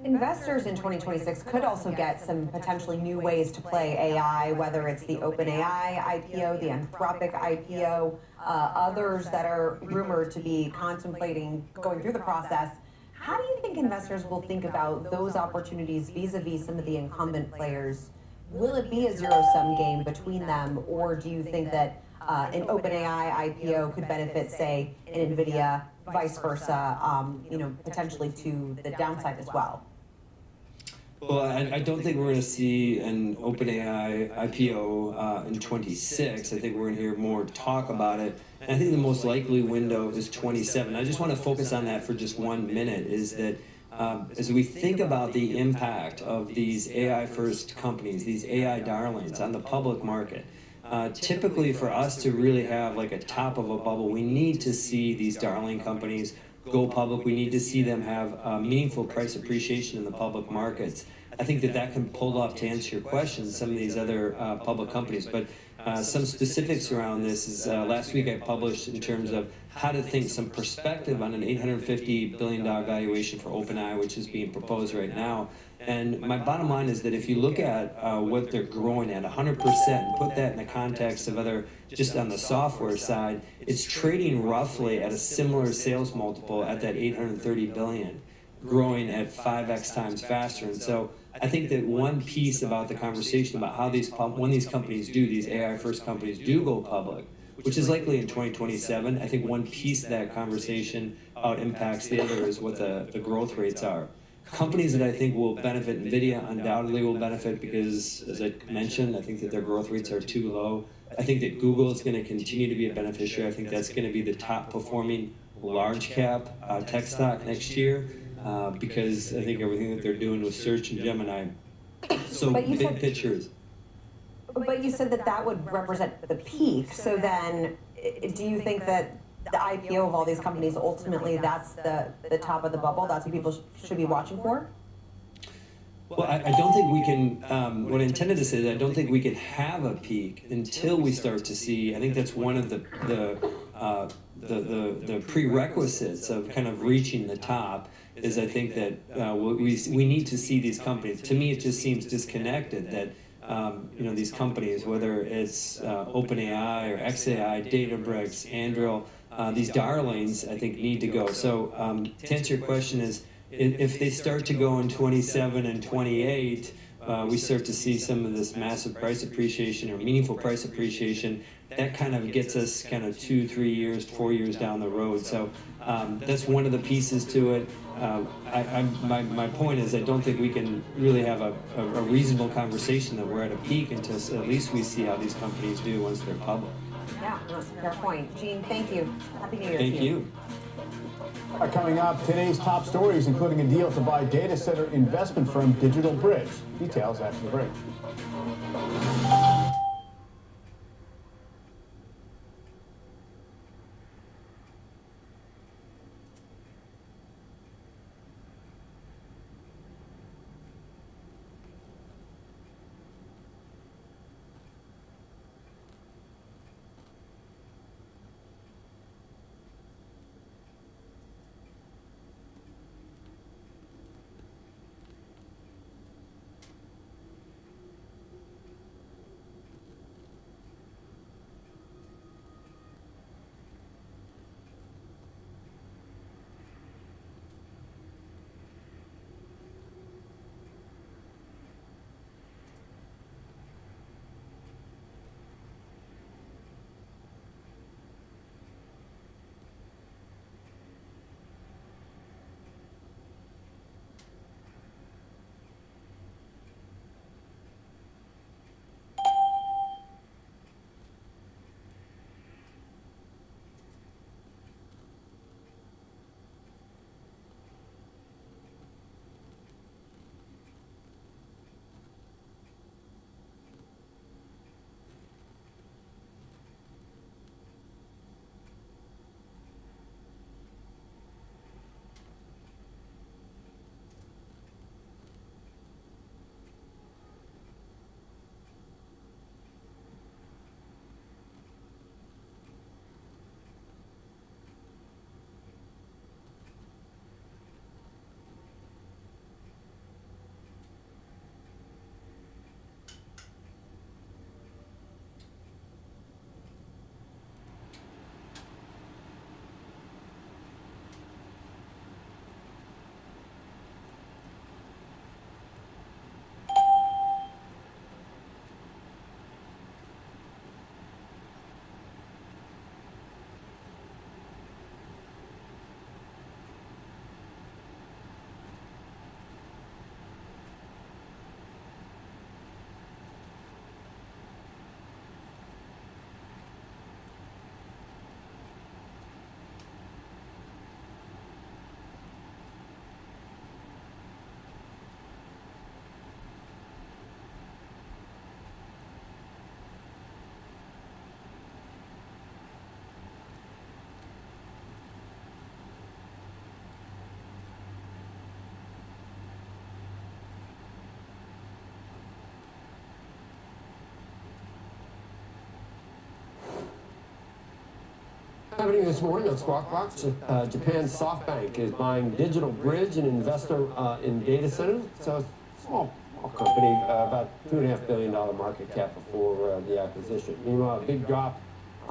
Investors in 2026 could also get some potentially new ways to play AI, whether it's the OpenAI IPO, the Anthropic IPO, others that are rumored to be contemplating going through the process. How do you think investors will think about those opportunities vis-a-vis some of the incumbent players? Will it be a zero-sum game between them, or do you think that an OpenAI IPO could benefit, say, an NVIDIA, vice versa, potentially to the downside as well? Well, I don't think we're going to see an OpenAI IPO in 26. I think we're going to hear more talk about it. And I think the most likely window is 27. I just want to focus on that for just 1 minute, is that as we think about the impact of these AI-first companies, these AI darlings on the public market, typically for us to really have like a top of a bubble, we need to see these darling companies go public. We need to see them have meaningful price appreciation in the public markets. I think that can pull up, to answer your question, some of these other public companies. But some specifics around this is last week I published in terms of how to think some perspective on an $850 billion valuation for OpenAI, which is being proposed right now. And my bottom line is that if you look at what they're growing at 100% and put that in the context of other, just on the software side, it's trading roughly at a similar sales multiple at that $830 billion, growing at 5x times faster. And so I think that one piece about the conversation about how when these companies do, these AI first companies do go public, which is likely in 2027, I think one piece of that conversation how it impacts the other is what the growth rates are. Companies that I think will benefit, NVIDIA undoubtedly will benefit because, as I mentioned, I think that their growth rates are too low. I think that Google is going to continue to be a beneficiary. I think that's going to be the top performing large cap tech stock next year because I think everything that they're doing with search and Gemini. So big pictures. But you said that would represent the peak. So then do you think that the IPO of all these companies, ultimately, that's the top of the bubble? That's what people should be watching for? Well, I don't think we can, what I intended to say is I don't think we can have a peak until we start to see, I think that's one of the prerequisites of kind of reaching the top, is I think that we need to see these companies. To me, it just seems disconnected that these companies, whether it's OpenAI or XAI, Databricks, Anduril, these darlings, I think, need to go. So to answer your question is, if they start to go in 27 and 28, we start to see some of this massive price appreciation or meaningful price appreciation. That kind of gets us kind of 2, 3 years, 4 years down the road. So that's one of the pieces to it. My point is I don't think we can really have a reasonable conversation that we're at a peak until at least we see how these companies do once they're public. Yeah, that's a fair point. Gene, thank you. Happy New Year to you. Thank you. Coming up, today's top stories, including a deal to buy data center investment firm Digital Bridge. Details after the break. Happening this morning on Squawk Box, Japan's SoftBank is buying Digital Bridge, an investor in data centers. So it's a small company, about $2.5 billion market cap before the acquisition. Meanwhile, a big drop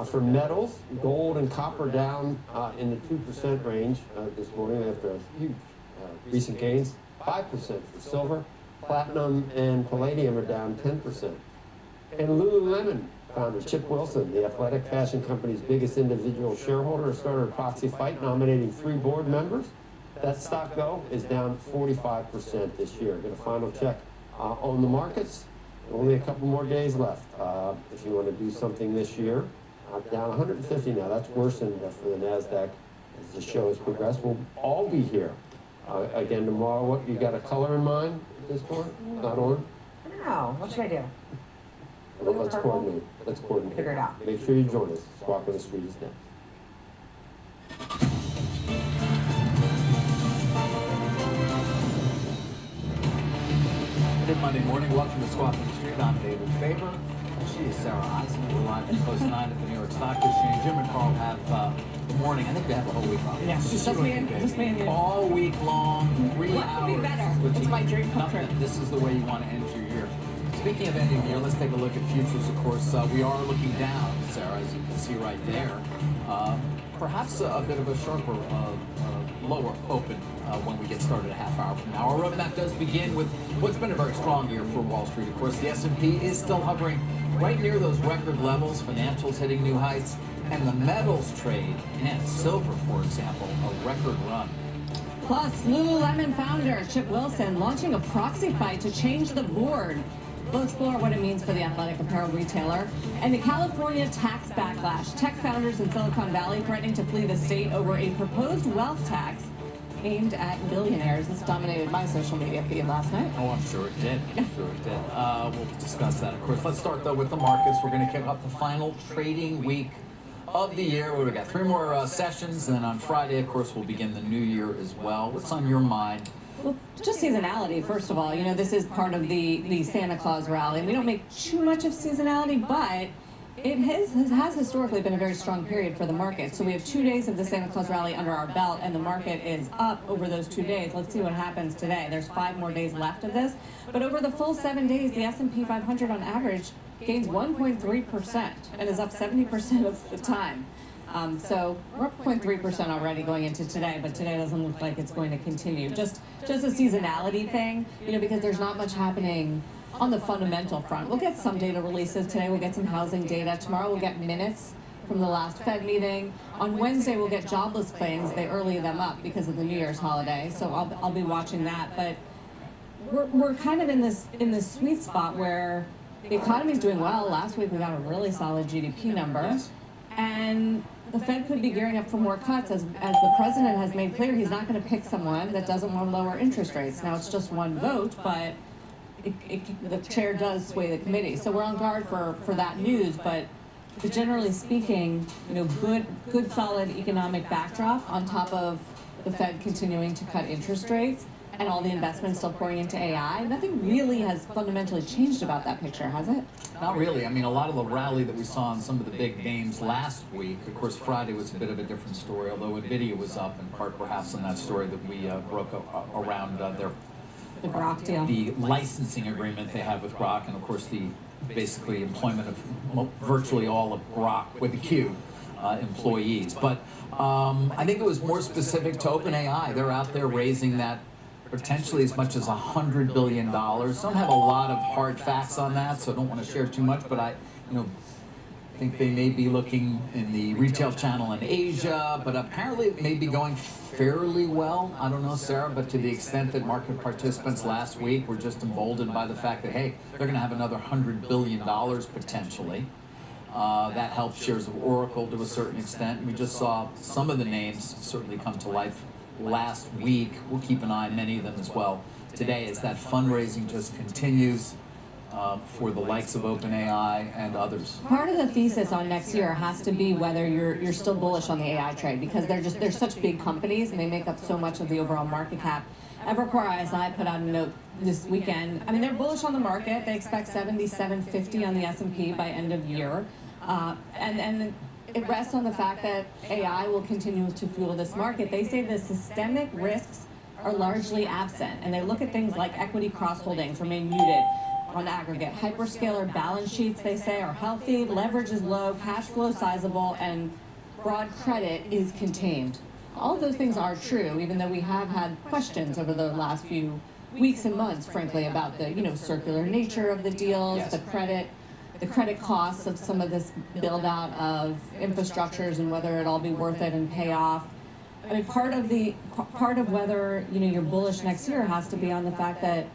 for metals, gold and copper down in the 2% range this morning after a huge recent gains. 5% for silver, platinum, and palladium are down 10%. And Lululemon founder Chip Wilson, the athletic fashion company's biggest individual shareholder, started a proxy fight nominating 3 board members. That stock, though, is down 45% this year. Get a final check on the markets. Only a couple more days left. If you want to do something this year, down 150 now. That's worse than for the NASDAQ as the show has progressed. We'll all be here again tomorrow. What, you got a color in mind at this point? Not on? No. What should I do? Well, let's coordinate. Let's coordinate. Figure it out. Make sure you join us. Walk on the Street is next. Good Monday morning. Welcome to Squawk on the Street. I'm David Faber. She is Sarah Eisen. We're live from Post 9 at the New York Stock Exchange. Jim and Carl have the morning. I think they have a whole week off. Yeah, just me and you. All week long, 3 What hours. could be better? It's my dream come true. This is the way you want to end your year. Speaking of ending the year, let's take a look at futures. Of course, we are looking down, Sarah, as you can see right there. Perhaps a bit of a sharper lower open when we get started a half hour from now. Our roadmap does begin with what's been a very strong year for Wall Street. Of course, the S&P is still hovering right near those record levels, financials hitting new heights, and the metals trade, and silver, for example, a record run. Plus, Lululemon founder Chip Wilson launching a proxy fight to change the board. We'll explore what it means for the athletic apparel retailer and the California tax backlash. Tech founders in Silicon Valley threatening to flee the state over a proposed wealth tax aimed at billionaires. This dominated my social media feed last night. Oh, I'm sure it did. Sure it did. We'll discuss that, of course. Let's start, though, with the markets. We're going to kick off the final trading week of the year. We've got 3 more sessions, and then on Friday, of course, we'll begin the new year as well. What's on your mind? Well, just seasonality, first of all. You know, this is part of the Santa Claus rally. We don't make too much of seasonality, but it has historically been a very strong period for the market. So we have 2 days of the Santa Claus rally under our belt, and the market is up over those 2 days. Let's see what happens today. There's 5 more days left of this. But over the full 7 days, the S&P 500 on average gains 1.3% and is up 70% of the time. So we're up 0.3% already going into today, but today doesn't look like it's going to continue. Just a seasonality thing, you know, because there's not much happening on the fundamental front. We'll get some data releases today. We'll get some housing data. Tomorrow we'll get minutes from the last Fed meeting. On Wednesday we'll get jobless claims. They early them up because of the New Year's holiday, so I'll be watching that. But we're kind of in this sweet spot where the economy's doing well. Last week we got a really solid GDP number, Yes. and the Fed could be gearing up for more cuts as the president has made clear he's not going to pick someone that doesn't want to lower interest rates. Now it's just one vote, but the chair does sway the committee. So we're on guard for that news, but generally speaking, you know, good solid economic backdrop on top of the Fed continuing to cut interest rates and all the investment still pouring into AI. Nothing really has fundamentally changed about that picture, has it? Not really. I mean, a lot of the rally that we saw in some of the big names last week, of course, Friday was a bit of a different story, although NVIDIA was up in part perhaps in that story that we broke around the Grok deal. The licensing agreement they have with Grok, and of course the basically employment of virtually all of Grok with a Q employees. But I think it was more specific to OpenAI. They're out there raising that potentially as much as $100 billion. Don't have a lot of hard facts on that, so I don't want to share too much, but I think they may be looking in the retail channel in Asia, but apparently it may be going fairly well. I don't know, Sarah, but to the extent that market participants last week were just emboldened by the fact that, hey, they're going to have another $100 billion potentially. That helps shares of Oracle to a certain extent. We just saw some of the names certainly come to life last week. We'll keep an eye on many of them as well today as that fundraising just continues for the likes of OpenAI and others. Part of the thesis on next year has to be whether you're still bullish on the AI trade, because they're such big companies and they make up so much of the overall market cap. Evercore ISI put out a note this weekend. I mean, they're bullish on the market. They expect 7750 on the S&P by end of year, and it rests on the fact that AI will continue to fuel this market. They say the systemic risks are largely absent, and they look at things like equity cross-holdings remain muted on aggregate. Hyperscaler balance sheets, they say, are healthy, leverage is low, cash flow sizable, and broad credit is contained. All of those things are true, even though we have had questions over the last few weeks and months, frankly, about the circular nature of the deals, Yes. the credit costs of some of this build out of infrastructures and whether it all be worth it and pay off. I mean, part of whether you're bullish next year has to be on the fact that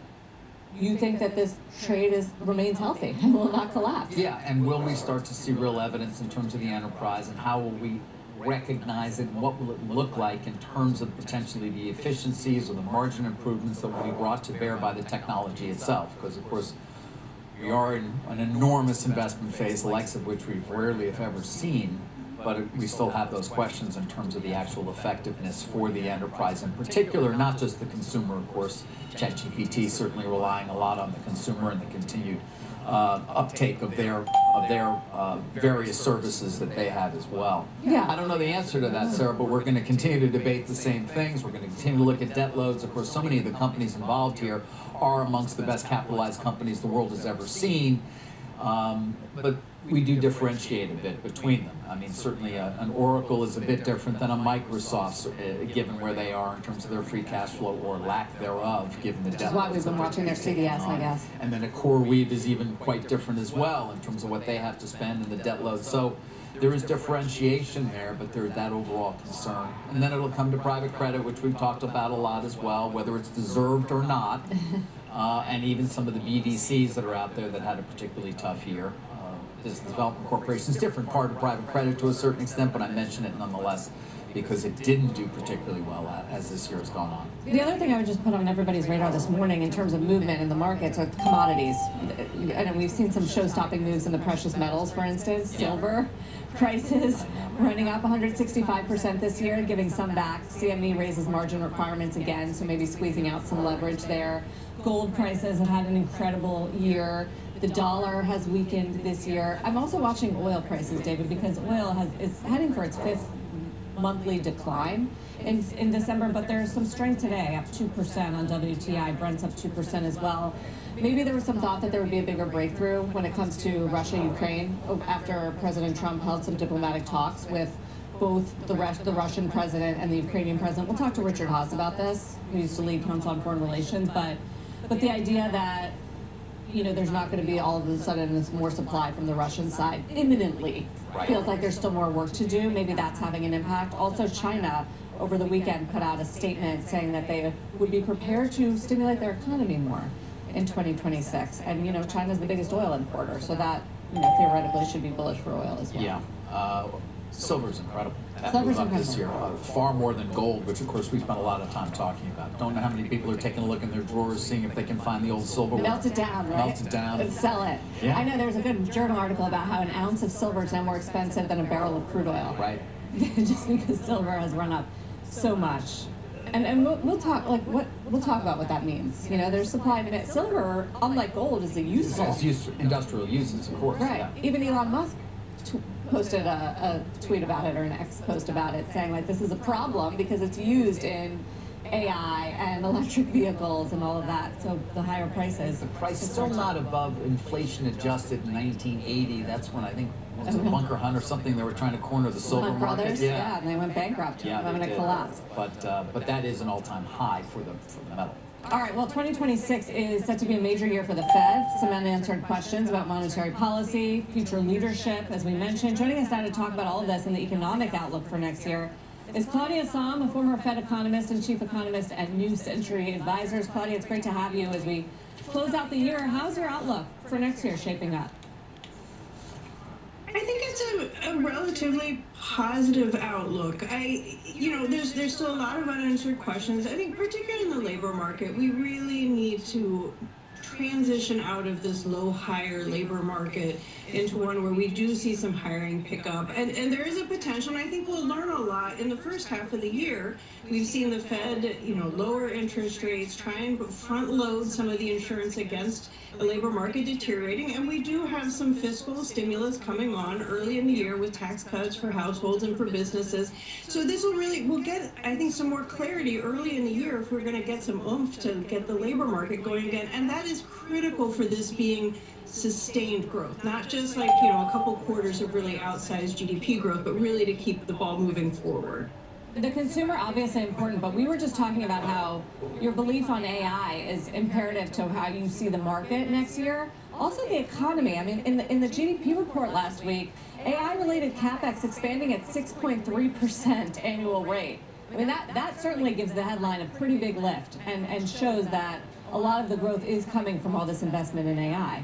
you think that this trade remains healthy and will not collapse. Yeah, and will we start to see real evidence in terms of the enterprise, and how will we recognize it, and what will it look like in terms of potentially the efficiencies or the margin improvements that will be brought to bear by the technology itself? Because of course we are in an enormous investment phase, the likes of which we've rarely if ever seen, but we still have those questions in terms of the actual effectiveness for the enterprise in particular, not just the consumer, of course. ChatGPT certainly relying a lot on the consumer and the continued uptake of their various services that they have as well. Yeah. I don't know the answer to that, Sarah, but we're going to continue to debate the same things. We're going to continue to look at debt loads. Of course, so many of the companies involved here are amongst the best capitalized companies the world has ever seen. But we do differentiate a bit between them. I mean, certainly an Oracle is a bit different than a Microsoft, given where they are in terms of their free cash flow or lack thereof, given the debt. Which is why we've been watching their CDS, I guess. And then a CoreWeave is even quite different as well in terms of what they have to spend and the debt load. So there is differentiation there, but there's that overall concern. And then it'll come to private credit, which we've talked about a lot as well, whether it's deserved or not. and even some of the BDCs that are out there that had a particularly tough year. Business Development Corporation is a different part of private credit to a certain extent, but I mention it nonetheless because it didn't do particularly well as this year has gone on. The other thing I would just put on everybody's radar this morning in terms of movement in the markets are commodities. And we've seen some show-stopping moves in the precious metals, for instance. Silver prices running up 165% this year, giving some back. CME raises margin requirements again, so maybe squeezing out some leverage there. Gold prices have had an incredible year. The dollar has weakened this year. I'm also watching oil prices, David, because oil is heading for its 5th monthly decline in December, but there's some strength today, up 2% on WTI. Brent's up 2% as well. Maybe there was some thought that there would be a bigger breakthrough when it comes to Russia-Ukraine after President Trump held some diplomatic talks with both the Russian president and the Ukrainian president. We'll talk to Richard Haas about this, who used to lead Council on Foreign Relations, but the idea that there's not going to be all of a sudden this more supply from the Russian side imminently. Right. Feels like there's still more work to do. Maybe that's having an impact. Also, China over the weekend put out a statement saying that they would be prepared to stimulate their economy more in 2026. And China's the biggest oil importer, so that theoretically should be bullish for oil as well. Yeah. Silver's incredible. That Silver's move up this year, incredible. far more than gold, which of course we spent a lot of time talking about. Don't know how many people are taking a look in their drawers, seeing if they can find the old silver. Melt it down, right? Melt it down. And sell it. Yeah. I know there's a good journal article about how an ounce of silver is now more expensive than a barrel of crude oil. Right. Just because silver has run up so much. And we'll talk we'll talk about what that means. There's supply and demand. Silver, unlike gold, is a useful. It's used for industrial uses, of course. Right. Yeah. Even Elon Musk posted a tweet about it, or an X post about it, saying this is a problem because it's used in AI and electric vehicles and all of that. So the higher prices. The price is still not above inflation adjusted in 1980. That's when I think was it Bunker Hunt or something. They were trying to corner the silver Hunt market. Brothers, yeah, and they went bankrupt. Yeah, I'm going to collapse. But that is an all-time high for the metal. All right, well, 2026 is set to be a major year for the Fed. Some unanswered questions about monetary policy, future leadership, as we mentioned. Joining us now to talk about all of this and the economic outlook for next year is Claudia Sahm, a former Fed economist and chief economist at New Century Advisors. Claudia, it's great to have you as we close out the year. How's your outlook for next year shaping up? I think it's a relatively positive outlook. There's still a lot of unanswered questions. I think particularly in the labor market, we really need to transition out of this low hire labor market into one where we do see some hiring pick up. And there is a potential, and I think we'll learn a lot in the first half of the year. We've seen the Fed, lower interest rates, try and front load some of the insurance against the labor market deteriorating. And we do have some fiscal stimulus coming on early in the year with tax cuts for households and for businesses. So this we'll get, I think, some more clarity early in the year if we're going to get some oomph to get the labor market going again. And that is critical for this being sustained growth, not just a couple quarters of really outsized GDP growth, but really to keep the ball moving forward. The consumer, obviously important, but we were just talking about how your belief on AI is imperative to how you see the market next year. Also the economy. I mean, in the GDP report last week, AI-related CapEx expanding at 6.3% annual rate. I mean, that certainly gives the headline a pretty big lift and shows that a lot of the growth is coming from all this investment in AI.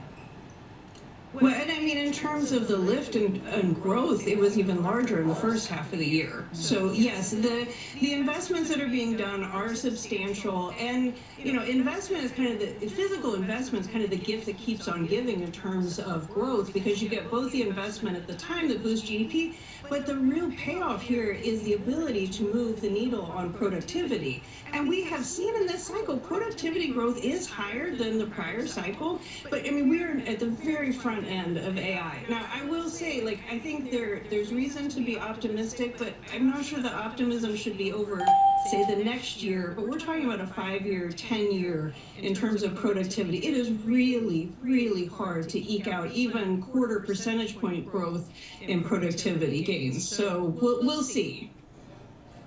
Well, and I mean, in terms of the lift and growth, it was even larger in the first half of the year. So yes, the investments that are being done are substantial, and investment is kind of the physical investment is kind of the gift that keeps on giving in terms of growth, because you get both the investment at the time that boosts GDP, but the real payoff here is the ability to move the needle on productivity. And we have seen in this cycle, productivity growth is higher than the prior cycle, but I mean, we are at the very front end of AI. Now, I will say, I think there's reason to be optimistic, but I'm not sure the optimism should be over, say, the next year, but we're talking about a 5-year, 10-year in terms of productivity. It is really, really hard to eke out even quarter percentage point growth in productivity gains. So we'll see.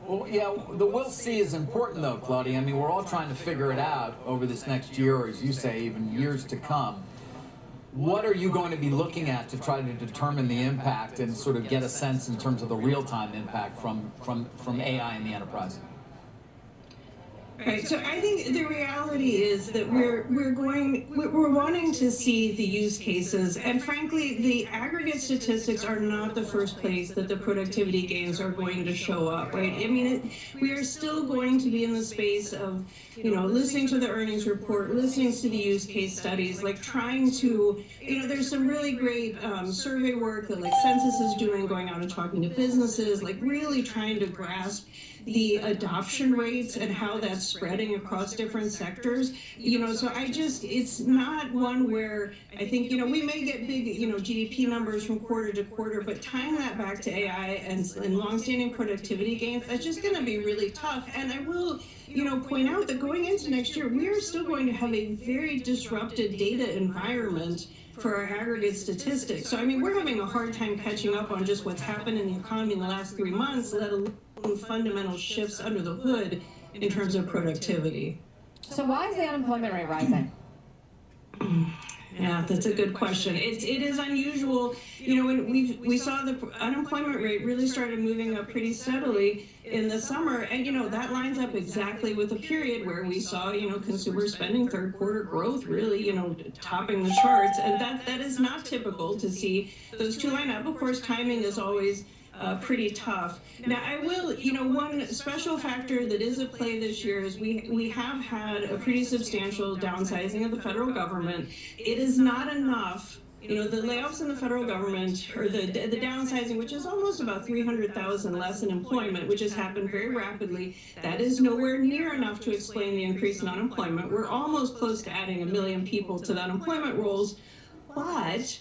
Well, yeah, the we'll see is important, though, Claudia. I mean, we're all trying to figure it out over this next year, or as you say, even years to come. What are you going to be looking at to try to determine the impact and sort of get a sense in terms of the real-time impact from AI in the enterprise? Right. So I think the reality is that we're wanting to see the use cases, and frankly, the aggregate statistics are not the first place that the productivity gains are going to show up. Right. I mean, we are still going to be in the space of, listening to the earnings report, listening to the use case studies, like trying to, there's some really great survey work that like Census is doing, going out and talking to businesses, like really trying to grasp the adoption rates and how that's spreading across different sectors. So it's not one where I think, we may get big, GDP numbers from quarter to quarter, but tying that back to AI and longstanding productivity gains, that's just going to be really tough. And I will, point out that going into next year, we are still going to have a very disrupted data environment for our aggregate statistics. So, I mean, we're having a hard time catching up on just what's happened in the economy in the last 3 months, let alone fundamental shifts under the hood in terms of productivity. So why is the unemployment rate rising? Yeah, that's a good question. It is unusual. When we saw the unemployment rate really started moving up pretty steadily in the summer, and that lines up exactly with a period where we saw consumer spending third quarter growth really topping the charts, and that is not typical to see those two line up. Of course, timing is always pretty tough. Now, I will, one special factor that is at play this year is we have had a pretty substantial downsizing of the federal government. It is not enough. The layoffs in the federal government, or the downsizing, which is almost about 300,000 less in employment, which has happened very rapidly, that is nowhere near enough to explain the increase in unemployment. We're almost close to adding 1 million people to the unemployment rolls, but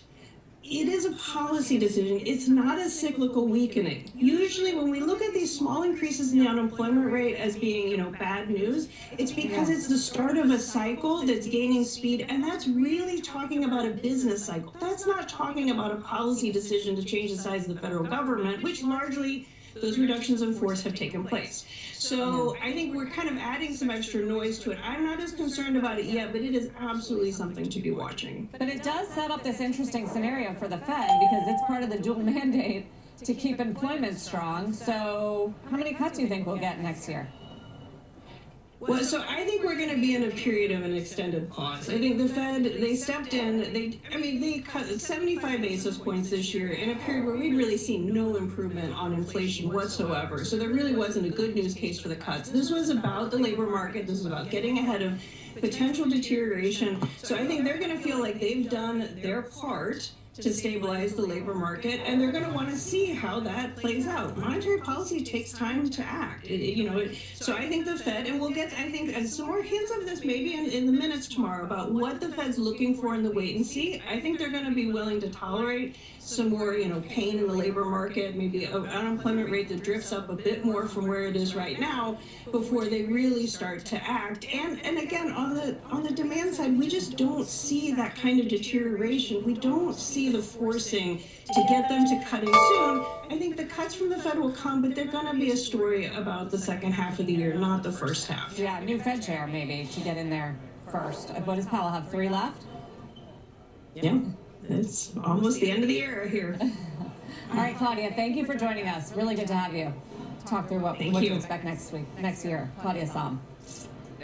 it is a policy decision. It's not a cyclical weakening. Usually when we look at these small increases in the unemployment rate as being, bad news, it's because it's the start of a cycle that's gaining speed, and that's really talking about a business cycle. That's not talking about a policy decision to change the size of the federal government, which largely those reductions in force have taken place. So I think we're kind of adding some extra noise to it. I'm not as concerned about it yet, but it is absolutely something to be watching. But it does set up this interesting scenario for the Fed because it's part of the dual mandate to keep employment strong. So how many cuts do you think we'll get next year? Well, so I think we're going to be in a period of an extended pause. I think the Fed, they stepped in, they cut 75 basis points this year in a period where we'd really seen no improvement on inflation whatsoever. So there really wasn't a good news case for the cuts. This was about the labor market. This was about getting ahead of potential deterioration. So I think they're going to feel like they've done their part to stabilize the labor market, and they're going to want to see how that plays out. Monetary policy takes time to act. So I think the Fed, and we'll get, I think, some more hints of this maybe in the minutes tomorrow about what the Fed's looking for in the wait and see. I think they're going to be willing to tolerate some more, pain in the labor market, maybe an unemployment rate that drifts up a bit more from where it is right now before they really start to act. And again, on the demand side, we just don't see that kind of deterioration. We don't see the forcing to get them to cutting soon. I think the cuts from the Fed will come, but they're going to be a story about the second half of the year, not the first half. Yeah, new Fed chair maybe to get in there first. What does Powell have, 3 left? Yeah. It's almost the end of the year here. All right, Claudia, thank you for joining us. Really good to have you. Talk through what to expect next year. Claudia Sam.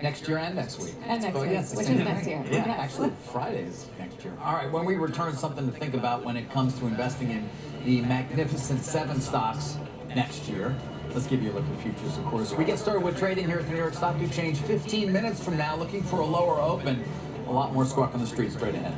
Next year and next week. And next week, yes, which is next year. Yeah, Okay. actually, Friday is next year. All right, when we return, something to think about when it comes to investing in the Magnificent 7 stocks next year. Let's give you a look at futures, of course. We get started with trading here at the New York Stock Exchange 15 minutes from now, looking for a lower open. A lot more squawk on the street straight ahead.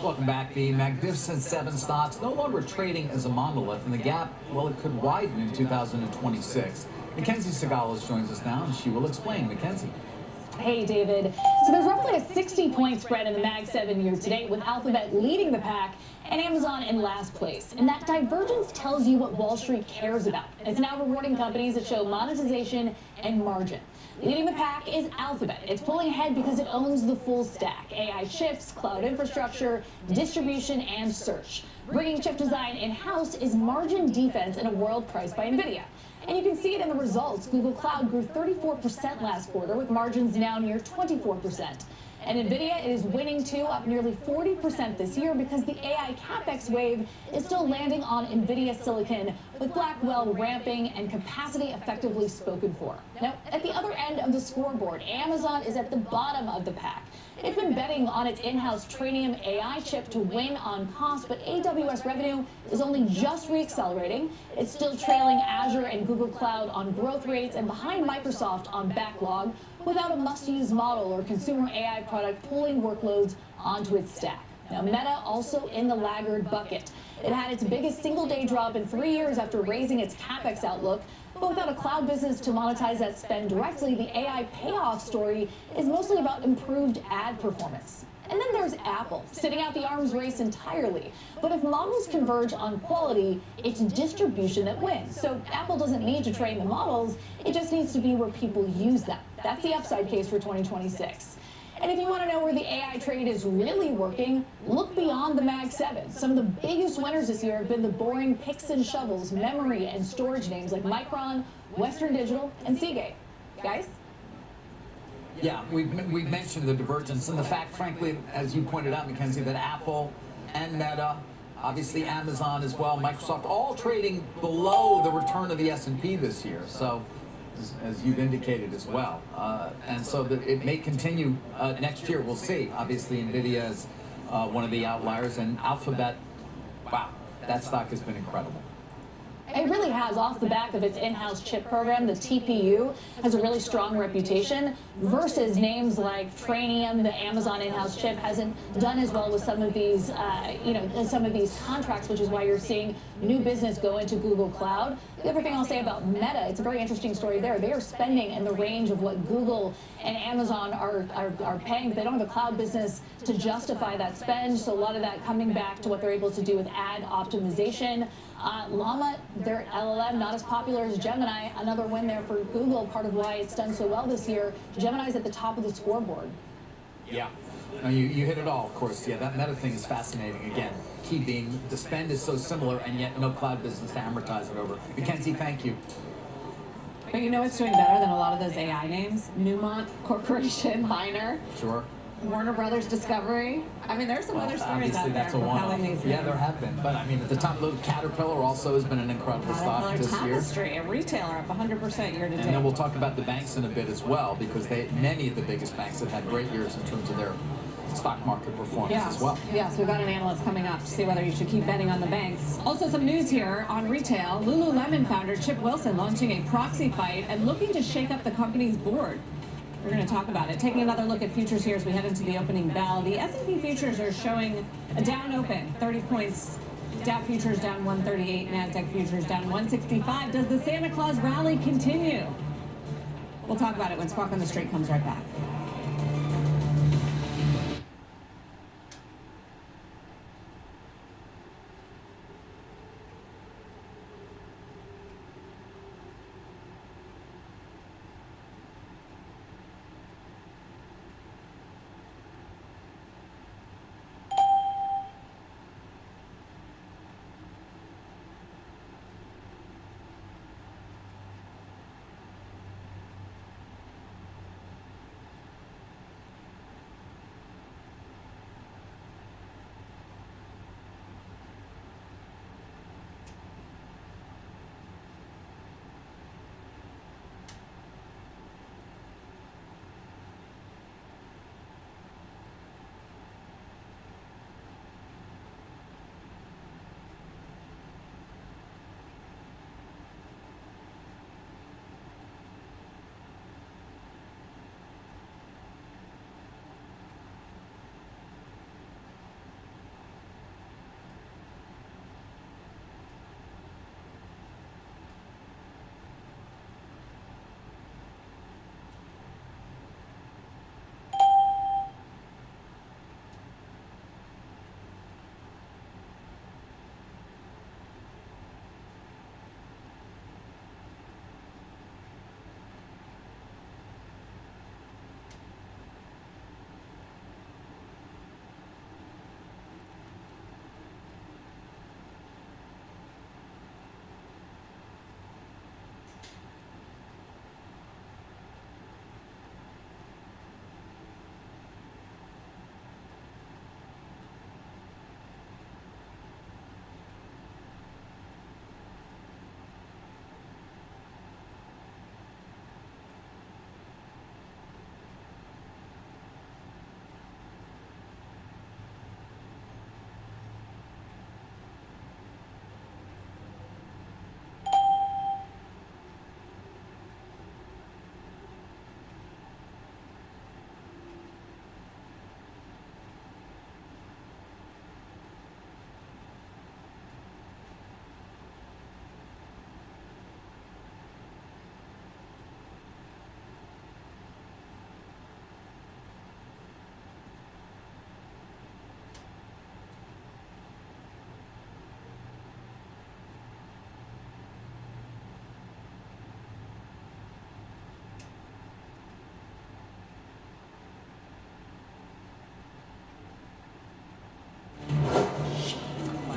Welcome back. The Magnificent Seven stocks no longer trading as a monolith, and the gap, well, it could widen in 2026. Mackenzie Sagalos joins us now, and she will explain. Mackenzie. Hey, David. So there's roughly a 60-point spread in the Mag 7 year to date, with Alphabet leading the pack and Amazon in last place. And that divergence tells you what Wall Street cares about. It's now rewarding companies that show monetization and margin. Leading the pack is Alphabet. It's pulling ahead because it owns the full stack: AI chips, cloud infrastructure, distribution, and search. Bringing chip design in-house is margin defense in a world priced by NVIDIA. And you can see it in the results. Google Cloud grew 34% last quarter, with margins now near 24%. And NVIDIA is winning too, up nearly 40% this year, because the AI CapEx wave is still landing on NVIDIA silicon, with Blackwell ramping and capacity effectively spoken for. Now, at the other end of the scoreboard, Amazon is at the bottom of the pack. It's been betting on its in-house Trainium AI chip to win on cost, but AWS revenue is only just reaccelerating. It's still trailing Azure and Google Cloud on growth rates and behind Microsoft on backlog, without a must-use model or consumer AI product pulling workloads onto its stack. Now, Meta also in the laggard bucket. It had its biggest single-day drop in 3 years after raising its CapEx outlook. But without a cloud business to monetize that spend directly, the AI payoff story is mostly about improved ad performance. And then there's Apple, sitting out the arms race entirely. But if models converge on quality, it's distribution that wins. So Apple doesn't need to train the models, it just needs to be where people use them. That's the upside case for 2026. And if you want to know where the AI trade is really working, look beyond the Mag 7. Some of the biggest winners this year have been the boring picks and shovels, memory and storage names like Micron, Western Digital, and Seagate. Guys? Yeah, we've mentioned the divergence and the fact, frankly, as you pointed out, Mackenzie, that Apple and Meta, obviously Amazon as well, Microsoft, all trading below the return of the S&P this year. So, as you've indicated as well. And so that it may continue next year. We'll see. Obviously, NVIDIA is one of the outliers, and Alphabet, wow, that stock has been incredible. It really has. Off the back of its in-house chip program, the TPU has a really strong reputation, versus names like Trainium. The Amazon in-house chip hasn't done as well with some of these, some of these contracts, which is why you're seeing new business go into Google Cloud. The other thing I'll say about Meta, it's a very interesting story there. They are spending in the range of what Google and Amazon are paying, but they don't have a cloud business to justify that spend. So a lot of that coming back to what they're able to do with ad optimization. Llama, their LLM, not as popular as Gemini. Another win there for Google, part of why it's done so well this year. Gemini's at the top of the scoreboard. Yeah. No, you hit it all, of course. Yeah, that Meta thing is fascinating. Again, key being the spend is so similar, and yet no cloud business to amortize it over. Mackenzie, thank you. But you know what's doing better than a lot of those AI names? Newmont Corporation, Miner. Sure. Warner Brothers Discovery. I mean, there's some other stories out there that's a one-off. these Yeah, names. there have been. But I mean, at the top, little Caterpillar also has been an incredible stock this year. Tapestry, a retailer up 100% year to date. And then we'll talk about the banks in a bit as well, because many of the biggest banks have had great years in terms of their stock market performance as well. Yes, we've got an analyst coming up to see whether you should keep betting on the banks. Also, some news here on retail. Lululemon founder Chip Wilson launching a proxy fight and looking to shake up the company's board. We're going to talk about it. Taking another look at futures here as we head into the opening bell. The S&P futures are showing a down open, 30 points. Dow futures down 138, NASDAQ futures down 165. Does the Santa Claus rally continue? We'll talk about it when Squawk on the Street comes right back.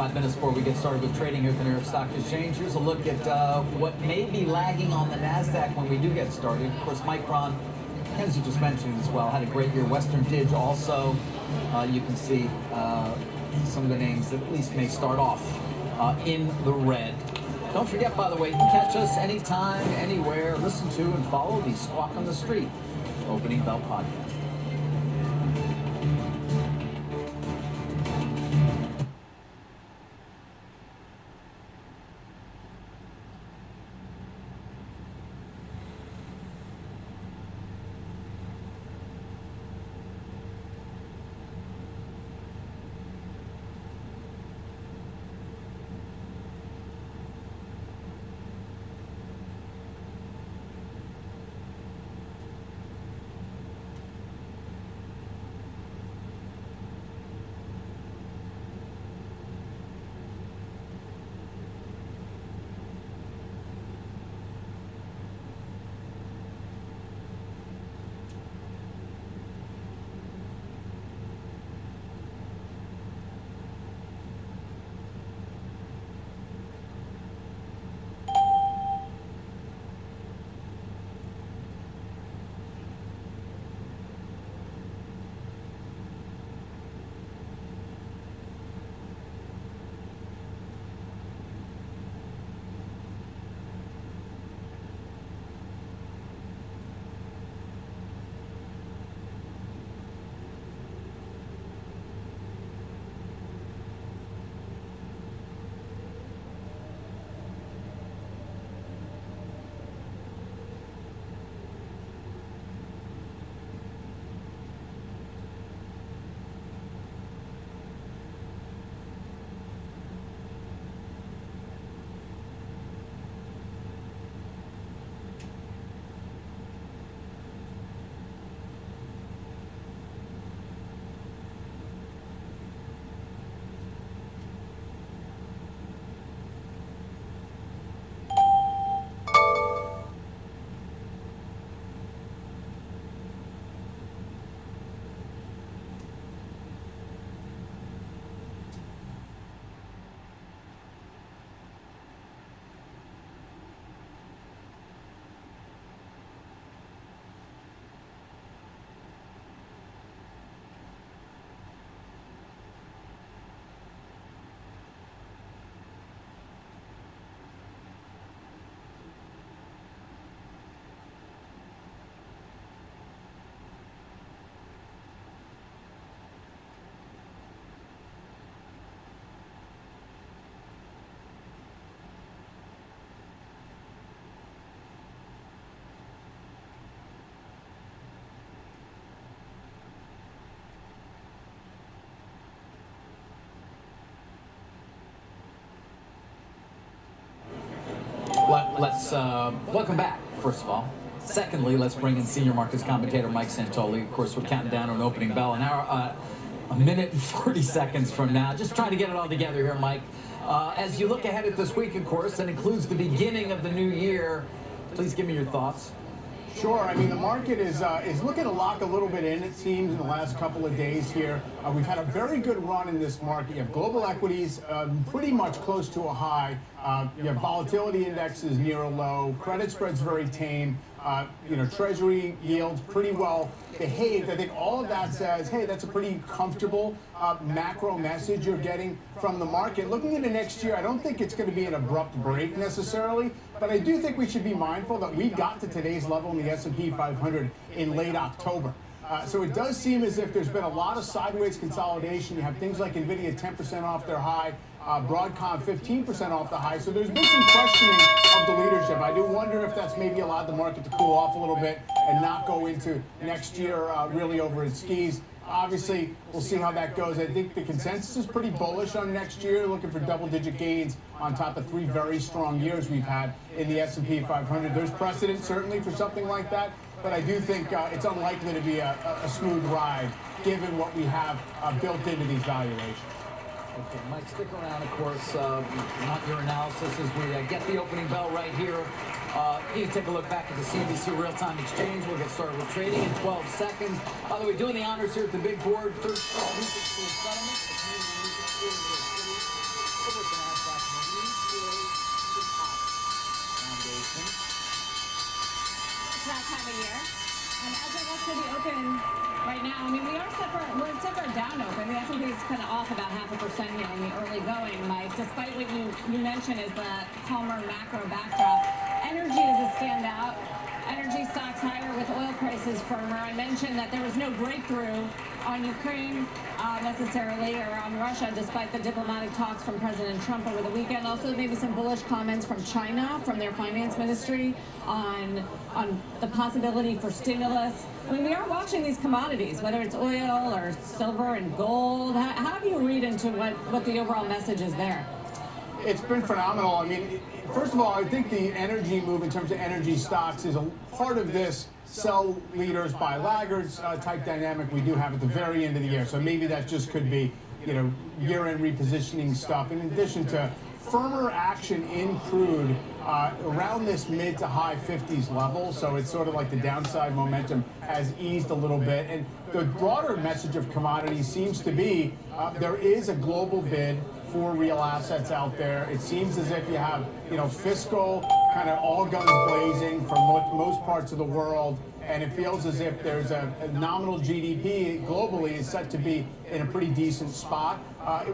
5 minutes before we get started with trading here at the New York Stock Exchange. Here's a look at what may be lagging on the NASDAQ when we do get started. Of course, Micron, as you just mentioned as well, had a great year. Western Dig also. You can see some of the names that at least may start off in the red. Don't forget, by the way, you can catch us anytime, anywhere. Listen to and follow the Squawk on the Street Opening Bell podcast. Let's welcome back, first of all. Secondly, let's bring in senior markets commentator Mike Santoli. Of course, we're counting down on opening bell, an hour, a minute and 40 seconds from now. Just trying to get it all together here, Mike. As you look ahead at this week, of course, that includes the beginning of the new year. Please give me your thoughts. Sure. I mean, the market is looking to lock a little bit in, it seems, in the last couple of days here. We've had a very good run in this market. You have global equities pretty much close to a high. You have volatility indexes near a low. Credit spreads very tame. Treasury yields pretty well behaved. I think all of that says, hey, that's a pretty comfortable macro message you're getting from the market. Looking into next year, I don't think it's going to be an abrupt break necessarily, but I do think we should be mindful that we got to today's level in the S&P 500 in late October. So it does seem as if there's been a lot of sideways consolidation. You have things like NVIDIA 10% off their high, Broadcom 15% off the high. So there's been some questioning of the leadership. I do wonder if that's maybe allowed the market to cool off a little bit and not go into next year really over its skis. Obviously, we'll see how that goes. I think the consensus is pretty bullish on next year, looking for double-digit gains on top of 3 very strong years we've had in the S&P 500. There's precedent, certainly, for something like that, but I do think it's unlikely to be a smooth ride, given what we have built into these valuations. Okay, Mike, stick around, of course. We want your analysis as we get the opening bell right here. You can take a look back at the CNBC Real-Time Exchange. We'll get started with trading in 12 seconds. By the way, doing the honors here at the big board, third music school settlement. that time of year. And as we look to the open right now, I mean, we're set for a down open. The S&P is kind of off about 0.5% here in the early going, Mike. Despite what you mentioned is the calmer macro backdrop, energy is a standout. Energy stocks higher with oil prices firmer. I mentioned that there was no breakthrough on Ukraine necessarily, or on Russia, despite the diplomatic talks from President Trump over the weekend. Also, maybe some bullish comments from China, from their finance ministry, on the possibility for stimulus. I mean, we are watching these commodities, whether it's oil or silver and gold. How do you read into what the overall message is there? It's been phenomenal. I mean, first of all, I think the energy move in terms of energy stocks is a part of this sell leaders, buy laggards type dynamic we do have at the very end of the year. So maybe that just could be, year-end repositioning stuff, in addition to firmer action in crude around this mid to high 50s level. So it's sort of like the downside momentum has eased a little bit. And the broader message of commodities seems to be there is a global bid for real assets out there. It seems as if you have, fiscal kind of all guns blazing from most parts of the world, and it feels as if there's a nominal GDP globally is set to be in a pretty decent spot.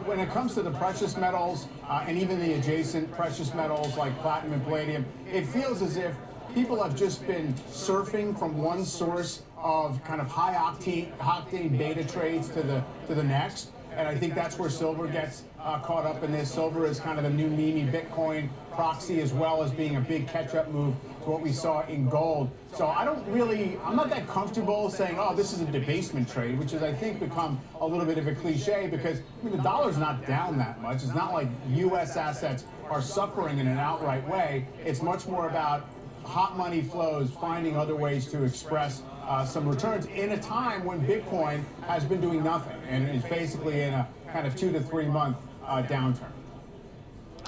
When it comes to the precious metals and even the adjacent precious metals like platinum and palladium, it feels as if people have just been surfing from one source of kind of high octane beta trades to the next. And I think that's where silver gets caught up in this. Silver is kind of the new meme Bitcoin proxy, as well as being a big catch-up move to what we saw in gold. So I'm not that comfortable saying, oh, this is a debasement trade, which has, I think, become a little bit of a cliche because the dollar's not down that much. It's not like U.S. assets are suffering in an outright way. It's much more about hot money flows, finding other ways to express some returns in a time when Bitcoin has been doing nothing and is basically in a kind of 2 to 3 month downturn.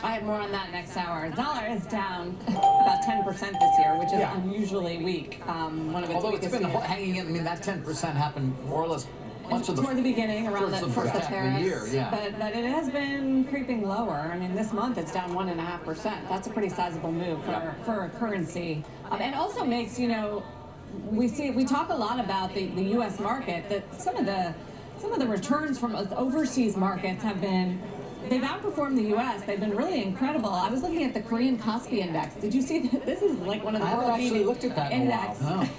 I have more on that next hour. The dollar is down about 10% this year, which is unusually weak. One of its Although it's been weakest years. hanging in, I mean, that 10% happened more or less much of Toward the beginning, around the first half tariffs, of the year, yeah. but it has been creeping lower. I mean, this month it's down 1.5%. That's a pretty sizable move for a currency, and also makes we talk a lot about the U.S. market. That some of the returns from overseas markets they've outperformed the U.S. They've been really incredible. I was looking at the Korean Kospi index. Did you see that? This is like one of the world leading looked at that index. in a while.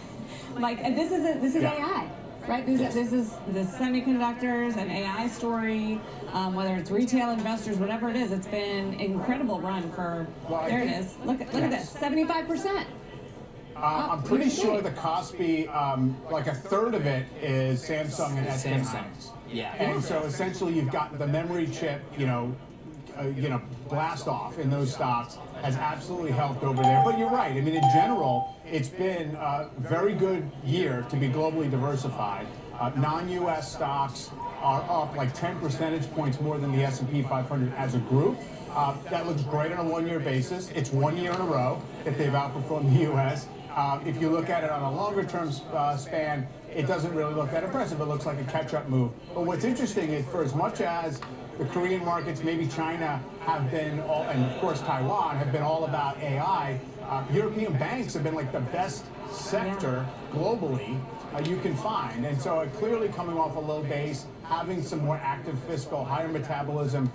No. Mike, and this is AI. Right, this is the semiconductors and AI story, whether it's retail investors, whatever it is. It's been an incredible run for, there it is. Look at this, 75%. I'm pretty sure the Kospi, like a third of it is Samsung and SK. Yeah. And so essentially you've got the memory chip, blast off in those stocks has absolutely helped over there. But you're right. I mean, in general, it's been a very good year to be globally diversified. Non-U.S. stocks are up like 10 percentage points more than the S&P 500 as a group. That looks great on a one-year basis. It's 1 year in a row that they've outperformed the U.S. If you look at it on a longer-term span, it doesn't really look that impressive. It looks like a catch-up move. But what's interesting is, for as much as the Korean markets, maybe China have been, and of course Taiwan, have been all about AI, European banks have been like the best sector globally you can find. And so clearly coming off a low base, having some more active fiscal, higher metabolism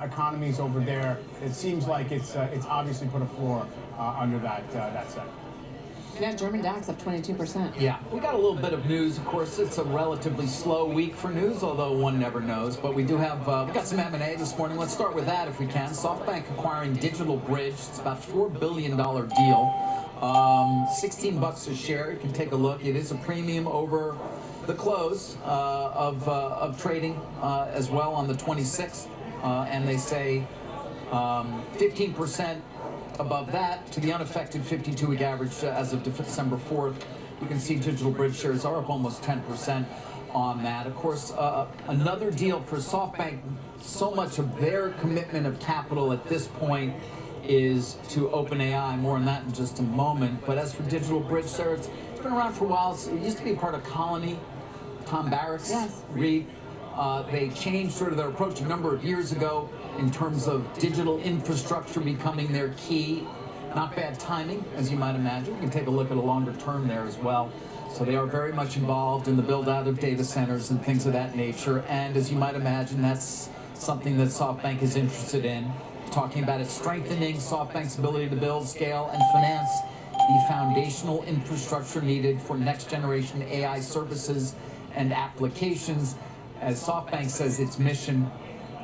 economies over there, it seems like it's obviously put a floor under that sector. Yeah, German DAX up 22%. Yeah, we got a little bit of news. Of course, it's a relatively slow week for news, although one never knows. But we do have, we got some M&A this morning. Let's start with that if we can. SoftBank acquiring Digital Bridge. It's about a $4 billion deal. $16 a share. You can take a look. It is a premium over the close of trading as well on the 26th. And they say 15% above that to the unaffected 52-week average as of December 4th. You can see Digital Bridge shares are up almost 10% on that. Of course, another deal for SoftBank. So much of their commitment of capital at this point is to OpenAI. More on that in just a moment. But as for Digital Bridge shares, it's been around for a while. So it used to be a part of Colony, Tom Barrett's REIT. They changed sort of their approach a number of years ago in terms of digital infrastructure becoming their key. Not bad timing, as you might imagine. You can take a look at a longer term there as well. So they are very much involved in the build-out of data centers and things of that nature. And as you might imagine, that's something that SoftBank is interested in. Talking about it strengthening SoftBank's ability to build, scale, and finance the foundational infrastructure needed for next-generation AI services and applications. As SoftBank says its mission,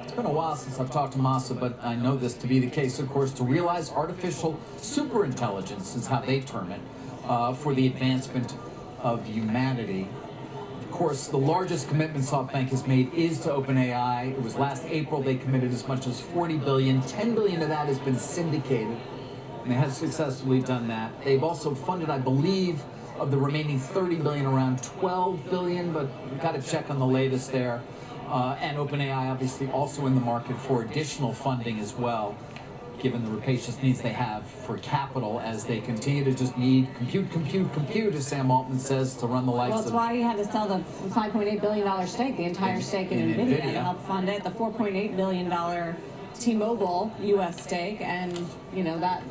it's been a while since I've talked to Masa, but I know this to be the case, of course, to realize artificial superintelligence is how they term it, for the advancement of humanity. Of course, the largest commitment SoftBank has made is to OpenAI. It was last April they committed as much as $40 billion. $10 billion of that has been syndicated, and they have successfully done that. They've also funded, I believe, of the remaining $30 billion, around $12 billion, but we've got to check on the latest there. And OpenAI obviously also in the market for additional funding as well, given the rapacious needs they have for capital as they continue to just need compute, as Sam Altman says, to run the lights. Well, it's why he had to sell the $5.8 billion stake, the entire stake in NVIDIA to help fund it, the $4.8 billion T-Mobile U.S. stake, and you know that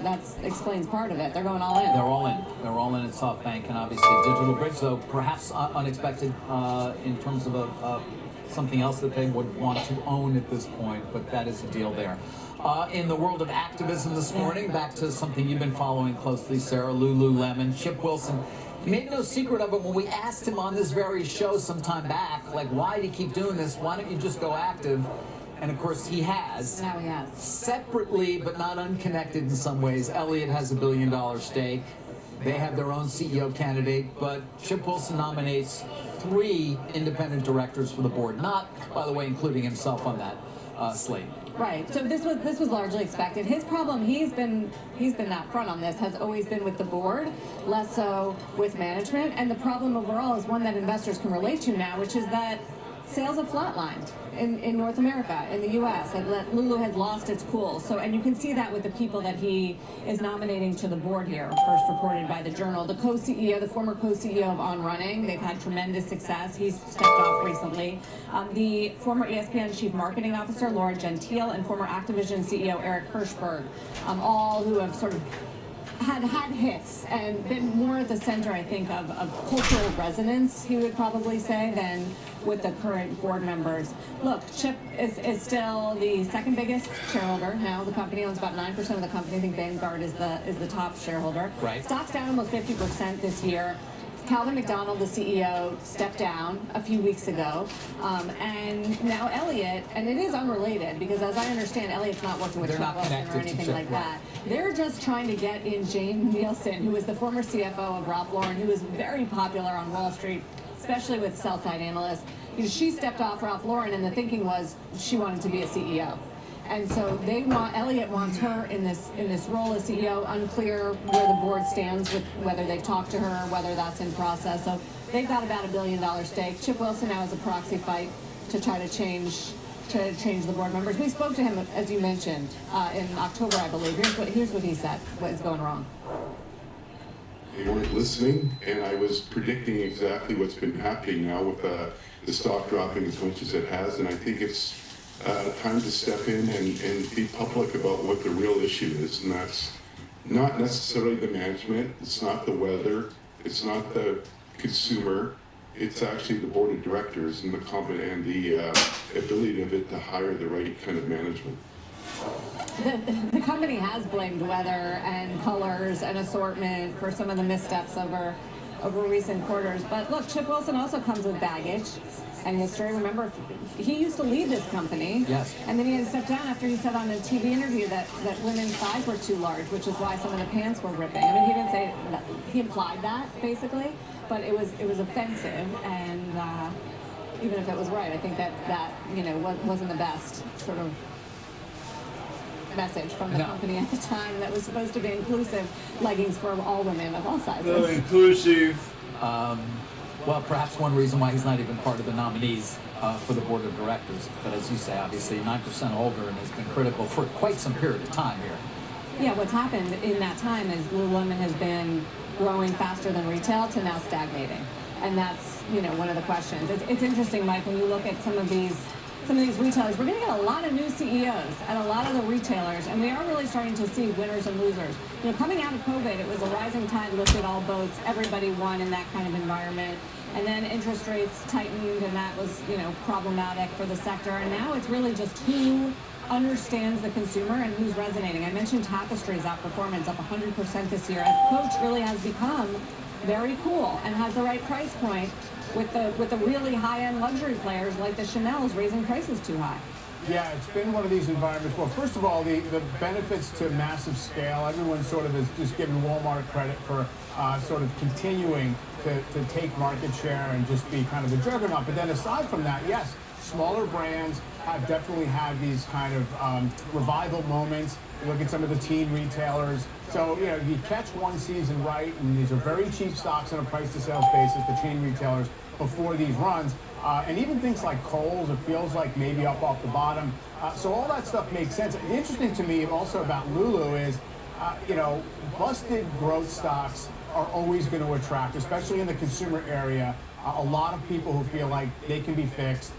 explains part of it. They're going all in. They're all in. They're all in at SoftBank, and obviously Digital Bridge, though perhaps unexpected in terms of something else that they would want to own at this point, but that is the deal there. In the world of activism this morning, back to something you've been following closely, Sarah, Lululemon, Chip Wilson. He made no secret of it when we asked him on this very show some time back, like, why do you keep doing this? Why don't you just go active? And of course he has. Now he has. Separately, but not unconnected in some ways, Elliott has $1 billion stake. They have their own CEO candidate, but Chip Wilson nominates 3 independent directors for the board, not, by the way, including himself on that slate. Right. So this was largely expected. His problem, he's been out front on this, has always been with the board, less so with management. And the problem overall is one that investors can relate to now, which is that sales have flatlined in North America, in the U.S. Lulu has lost its cool. So, and you can see that with the people that he is nominating to the board here, first reported by the Journal. The co-CEO, the former co-CEO of On Running, they've had tremendous success. He's stepped off recently. The former ESPN Chief Marketing Officer, Laura Gentile, and former Activision CEO, Eric Hirschberg, all who have sort of had hits and been more at the center, I think, of cultural resonance, he would probably say, than with the current board members. Look, Chip is still the second biggest shareholder now. The company owns about 9% of the company. I think Vanguard is the top shareholder. Right. Stock's down almost 50% this year. Calvin McDonald, the CEO, stepped down a few weeks ago, and now Elliott, and it is unrelated because, as I understand, Elliott's not working with Chip Wilson or anything like that. They're just trying to get in Jane Nielsen, who was the former CFO of Ralph Lauren, who was very popular on Wall Street, especially with sell-side analysts. Because she stepped off Ralph Lauren, and the thinking was she wanted to be a CEO. And so Elliott wants her in this role as CEO. Unclear where the board stands with whether they've talked to her, whether that's in process. So they've got about $1 billion stake. Chip Wilson now has a proxy fight to try to change the board members. We spoke to him, as you mentioned, in October, I believe. Here's what he said, what is going wrong. They weren't listening, and I was predicting exactly what's been happening now with the stock dropping as much as it has, and I think it's time to step in and be public about what the real issue is, and that's not necessarily the management, it's not the weather, it's not the consumer, it's actually the board of directors and the ability of it to hire the right kind of management. The company has blamed weather and colors and assortment for some of the missteps over recent quarters. But look, Chip Wilson also comes with baggage and history. Remember, he used to lead this company. Yes. And then he had to step down after he said on a TV interview that women's thighs were too large, which is why some of the pants were ripping. I mean, he didn't say that. He implied that, basically. But it was offensive. And even if it was right, I think that wasn't the best sort of message from the company at the time that was supposed to be inclusive, leggings for all women of all sizes. Well, inclusive. Well, perhaps one reason why he's not even part of the nominees for the board of directors. But as you say, obviously 9% older and has been critical for quite some period of time here. Yeah, what's happened in that time is Lululemon has been growing faster than retail to now stagnating. And that's, one of the questions. It's interesting, Mike, when you look at some of these some of these retailers, we're going to get a lot of new CEOs at a lot of the retailers, and we are really starting to see winners and losers. You know, coming out of COVID, it was a rising tide lifted all boats. Everybody won in that kind of environment. And then interest rates tightened, and that was, you know, problematic for the sector. And now it's really just who understands the consumer and who's resonating. I mentioned Tapestry's outperformance up 100% this year, as Coach really has become very cool and has the right price point with the really high-end luxury players like the Chanel's raising prices too high. Yeah, it's been one of these environments. Well, first of all, the benefits to massive scale. Everyone sort of is just giving Walmart credit for sort of continuing to take market share and just be kind of the juggernaut. But then aside from that, yes, smaller brands have definitely had these kind of revival moments. Look at some of the teen retailers. So, you know, you catch one season right, and these are very cheap stocks on a price-to-sales basis, the chain retailers, before these runs. And even things like Kohl's, it feels like maybe up off the bottom. So all that stuff makes sense. The interesting to me also about Lulu is, you know, busted growth stocks are always going to attract, especially in the consumer area, a lot of people who feel like they can be fixed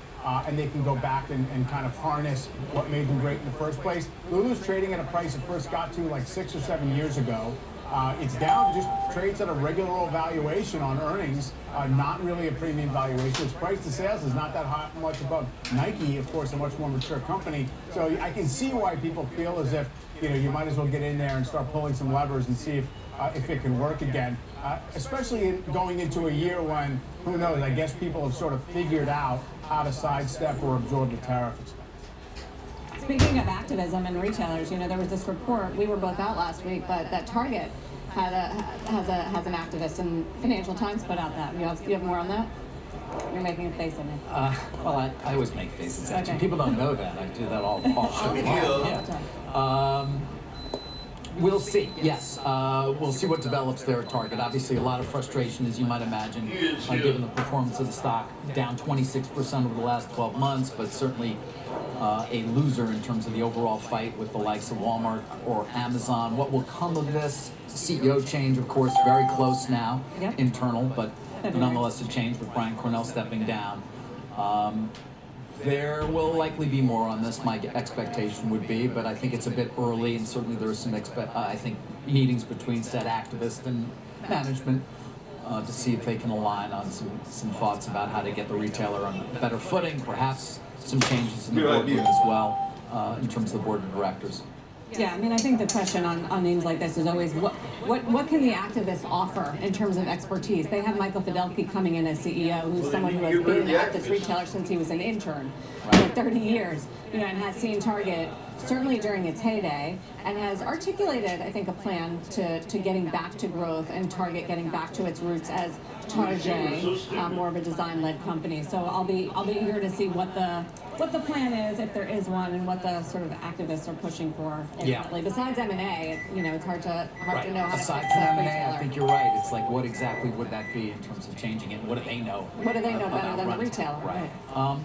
and they can go back and kind of harness what made them great in the first place. Lulu's trading at a price it first got to like 6 or 7 years ago. It's down, just trades at a regular old valuation on earnings, not really a premium valuation. Its price to sales is not that much above Nike, of course, a much more mature company. So I can see why people feel as if, you know, you might as well get in there and start pulling some levers and see if it can work again. Especially going into a year when, who knows, I guess people have sort of figured out how to sidestep or absorb the tariff expense. Speaking of activism and retailers, you know, there was this report, we were both out last week, but that Target has an activist, and Financial Times put out that. You have more on that? You're making a face at me. Well, I always make faces at you. People don't know that. I do that all show long. We'll see. Yes, we'll see what develops there at Target. Obviously, a lot of frustration, as you might imagine, given the performance of the stock, down 26% over the last 12 months, but certainly a loser in terms of the overall fight with the likes of Walmart or Amazon. What will come of this? CEO change, of course, very close now, internal, but nonetheless a change with Brian Cornell stepping down. There will likely be more on this, my expectation would be, but I think it's a bit early, and certainly there are some, I think, meetings between said activists and management to see if they can align on some thoughts about how to get the retailer on a better footing, perhaps some changes in the boardroom as well, in terms of the board of directors. Yeah, I mean, I think the question on names like this is always what can the activists offer in terms of expertise? They have Michael Fidelki coming in as CEO, who's someone who has been at this retailer since he was an intern for 30 years, you know, and has seen Target certainly during its heyday, and has articulated, I think, a plan to getting back to growth and Target getting back to its roots as Target, more of a design-led company. So I'll be eager to see what the plan is, if there is one, and what the sort of activists are pushing for ultimately. Besides M&A, you know, it's hard to know how Aside to from fix a M&A, retailer. I think you're right. It's like, what exactly would that be in terms of changing it? What do they know? What do they know better about than the running? retailer? Right.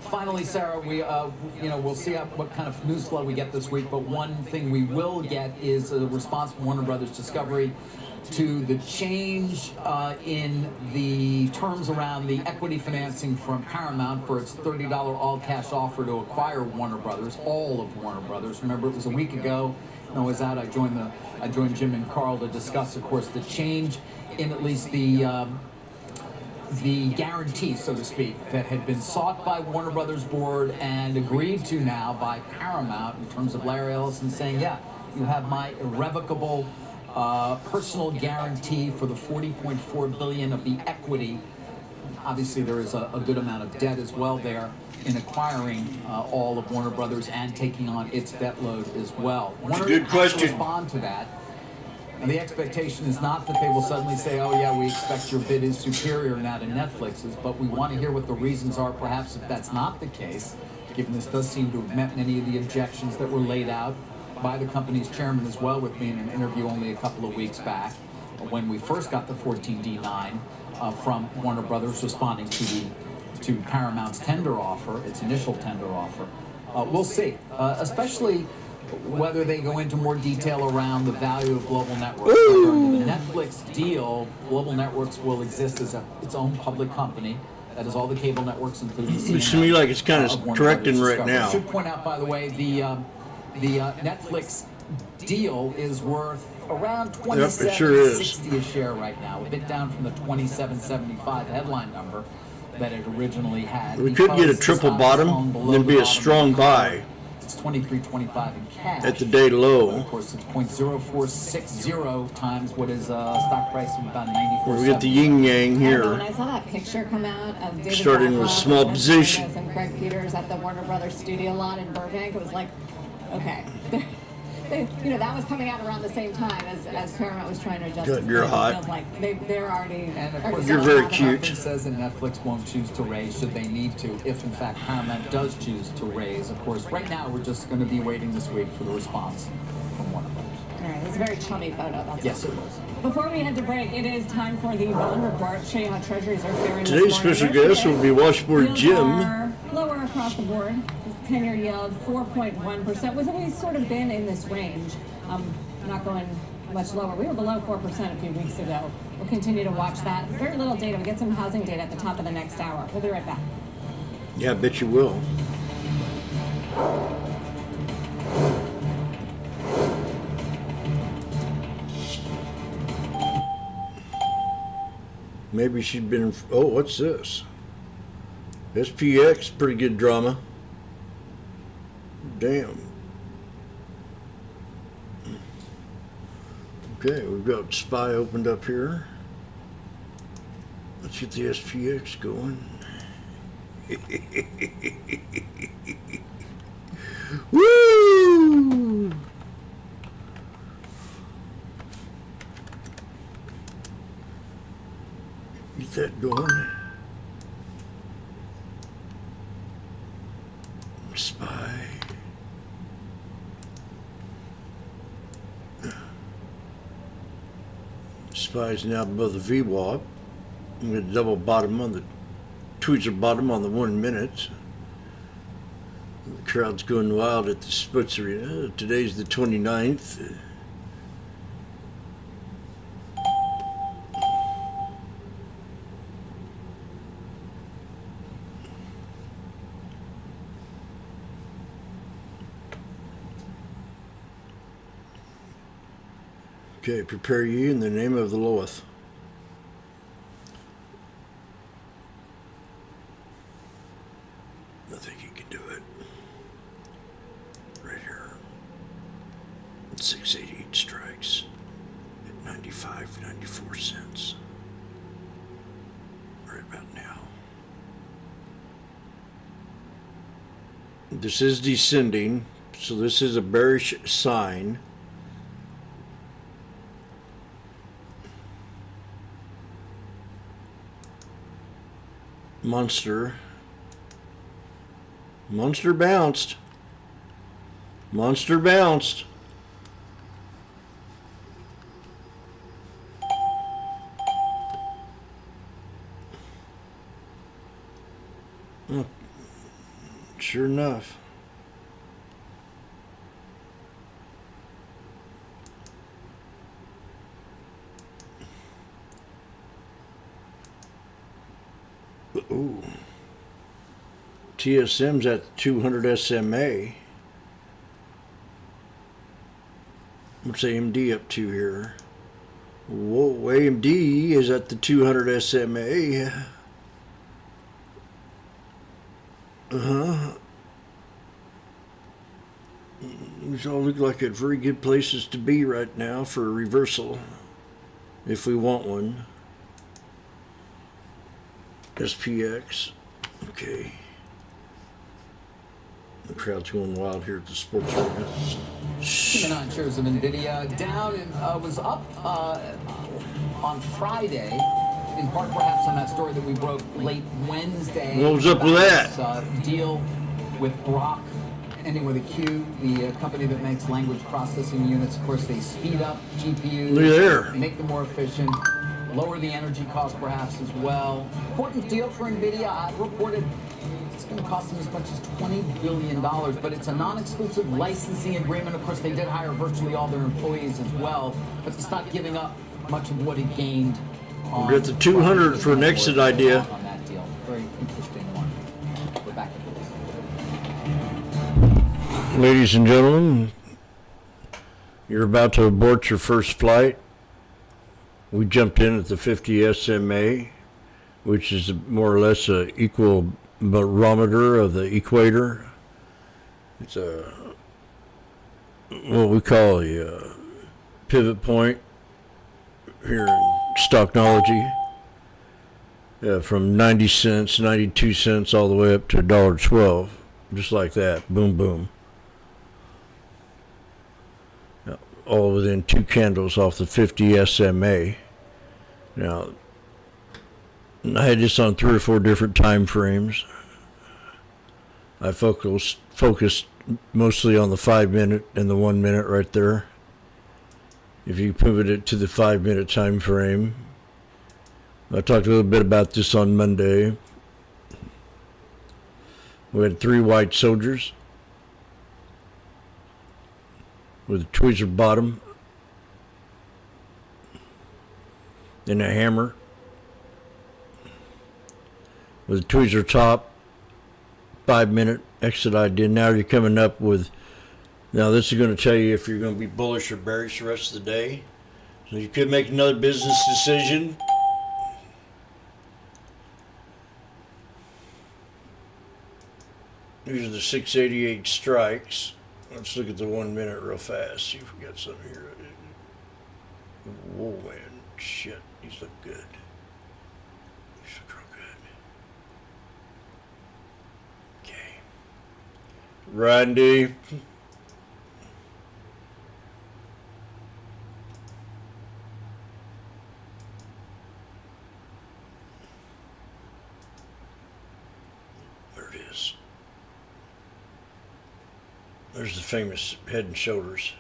Finally, Sarah, we we'll see what kind of news flow we get this week. But one thing we will get is a response from Warner Brothers Discovery to the change in the terms around the equity financing from Paramount for its $30 all-cash offer to acquire Warner Brothers, all of Warner Brothers. Remember, it was a week ago. When I was out, I joined Jim and Carl to discuss, of course, the change in at least the guarantee, so to speak, that had been sought by Warner Brothers board and agreed to now by Paramount in terms of Larry Ellison saying, yeah, you have my irrevocable personal guarantee for the $40.4 billion of the equity. Obviously, there is a good amount of debt as well there in acquiring all of Warner Brothers and taking on its debt load as well. Warner Good has question. to respond to that. And the expectation is not that they will suddenly say, oh yeah, we expect your bid is superior now to Netflix's, but we want to hear what the reasons are, perhaps if that's not the case, given this does seem to have met many of the objections that were laid out by the company's chairman as well with me in an interview only a couple of weeks back when we first got the 14D9 from Warner Brothers responding to Paramount's tender offer, its initial tender offer. We'll see, especially whether they go into more detail around the value of Global Networks. Under the Netflix deal, Global Networks will exist as its own public company That is all the cable networks, including Looks to me like it's kind of correcting right now. I should point out, by the way, the Netflix deal is worth around $27.60 a share right now, a bit down from the $27.75 headline number that it originally had. We could get a triple bottom, then be a strong buy. It's $23.25 in cash. At the day low. But of course, it's 0.0460 times what is stock price of about 94. We get the yin yang When here. I saw that picture come out of David Starting with Zaslav, small Chris position. Hernandez, and Greg Peters at the Warner Brothers studio lot in Burbank, it was like, okay. That was coming out around the same time as Paramount was trying to adjust. Good, you're hot. It feels like they're already. And of course, You're very cute. It says that Netflix won't choose to raise should they need to, if in fact Paramount does choose to raise. Of course, right now we're just going to be waiting this week for the response from Warner Brothers. All right, it's a very chummy photo. That's Yes, it was. Before we head to break, it is time for the bond report. Show you how treasuries are faring. Today's special guest will be Washboard Jim. Lower across the board. 10-year yield 4.1%. Was always sort of been in this range. Not going much lower. We were below 4% a few weeks ago. We'll continue to watch that. Very little data. We get some housing data at the top of the next hour. We'll be right back. Yeah, I bet you will. Maybe she'd been. Oh, what's this? SPX, pretty good drama. Damn. Okay, we've got SPY opened up here. Let's get the SPX going. Woo! Get that going. SPY. SPY is now above the VWAP. I'm going to double bottom on the tweezer bottom on the 1 minute. The crowd's going wild at the Sports Arena. Today's the 29th. Okay, prepare ye in the name of the Loweth. I think you can do it. Right here. 688 strikes at 94 cents. Right about now. This is descending, so this is a bearish sign. Monster bounced. Monster bounced. Oh, sure enough. Ooh. TSM's at 200 SMA. What's AMD up to here? Whoa, AMD is at the 200 SMA. These all look like very good places to be right now for a reversal, if we want one. SPX, okay. The crowd's going wild here at the Sports Arena. Keeping on shares of NVIDIA down and was up on Friday, in part perhaps on that story that we broke late Wednesday. What was up with that? Deal with Grok, ending with a Q, the company that makes language processing units. Of course, they speed up GPUs. Look there. Make them more efficient. Lower the energy cost perhaps as well. Important deal for NVIDIA. I reported it's going to cost them as much as $20 billion, but it's a non-exclusive licensing agreement. Of course, they did hire virtually all their employees as well, but it's not giving up much of what it gained. We're at the 200 for an exit idea. On that deal. Very Ladies and gentlemen, you're about to abort your first flight. We jumped in at the 50 SMA, which is more or less a equal barometer of the equator. It's a what we call a pivot point here in stocknology. From 90 cents, 92 cents, all the way up to $1.12, just like that. Boom, boom. All within 2 candles off the 50 SMA. Now, I had this on 3 or 4 different time frames. I focused mostly on the 5-minute and the 1 minute right there. If you pivot it to the 5-minute time frame, I talked a little bit about this on Monday. We had 3 white soldiers with a tweezer bottom and a hammer with a tweezer top. 5-minute exit idea. Now you're coming up with, now this is going to tell you if you're going to be bullish or bearish the rest of the day. So you could make another business decision. These are the 688 strikes. Let's look at the 1 minute real fast. See if we got something here. Whoa, man. Shit. These look good. These look real good. Okay. Randy. There it is. There's the famous Head and Shoulders,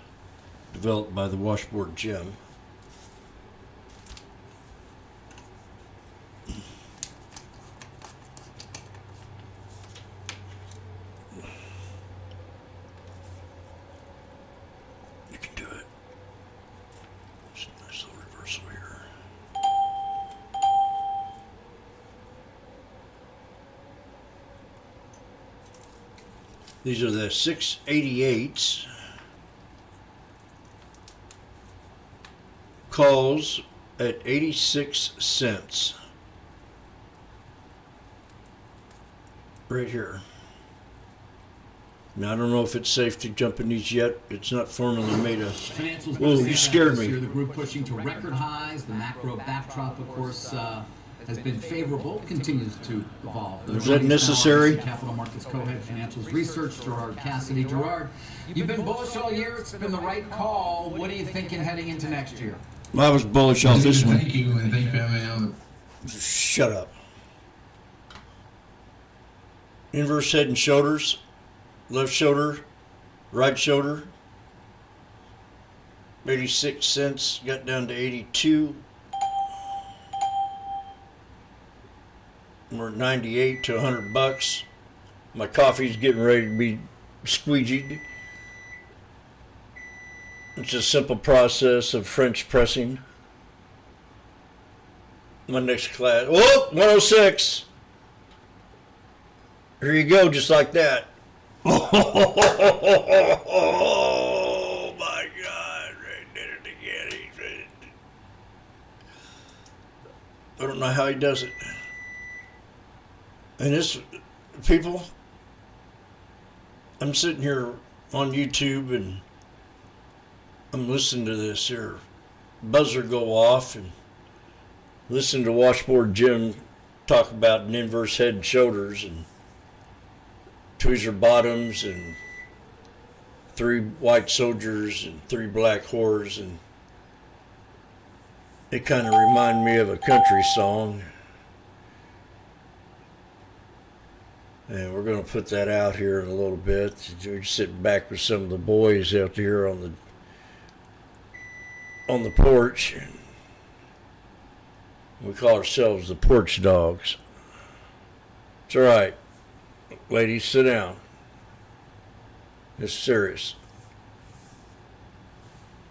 developed by the Washboardjim. You can do it. It's a nice little reversal here. These are the 688s. Calls at 86 cents. Right here. Now, I don't know if it's safe to jump in these yet. It's not formally made a... Whoa, you scared me. The group pushing to record highs. The macro backdrop, of course, has been favorable, continues to evolve. Is that necessary? Capital Markets Co-Head Financials Research, Gerard Cassidy. Gerard, you've been bullish all year. It's been the right call. What are you thinking heading into next year? I was bullish off this one. Thank you, and thank you for having me on. Shut up. Inverse Head and Shoulders. Left shoulder, right shoulder. 86 cents, got down to 82. We're at 98 to 100 bucks. My coffee's getting ready to be squeegeed. It's a simple process of French pressing. My next class, oh, 106. Here you go, just like that. Oh my God, Ray did it again. I don't know how he does it. And this, people, I'm sitting here on YouTube and I'm listening to this here buzzer go off and listen to Washboardjim talk about an inverse head and shoulders and tweezer bottoms and 3 white soldiers and 3 black whores, and it kind of reminded me of a country song. And we're going to put that out here in a little bit. We're sitting back with some of the boys out there on the porch. We call ourselves the porch dogs. It's all right. Ladies, sit down. It's serious.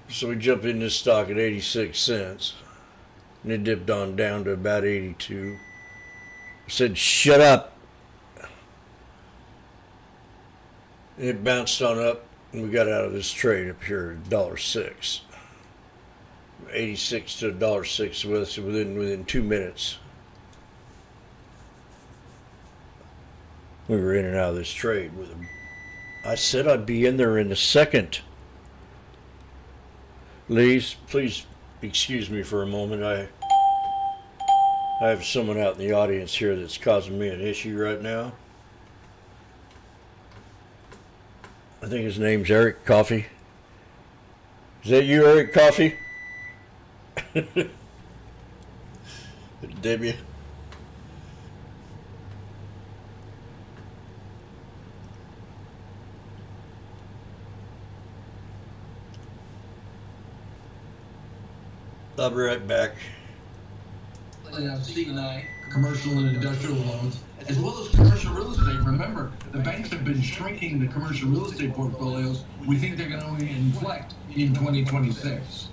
So we jumped in this stock at 86 cents. And it dipped on down to about 82. I said, shut up. It bounced on up, and we got out of this trade up here at $1.06. 86 to $1.06 within 2 minutes. We were in and out of this trade with them. I said I'd be in there in a second. Please excuse me for a moment. I have someone out in the audience here that's causing me an issue right now. I think his name's Eric Coffey. Is that you, Eric Coffey? Debbie. I'll be right back. C&I, commercial and industrial loans, as well as commercial real estate. Remember, the banks have been shrinking the commercial real estate portfolios. We think they're going to inflect in 2026.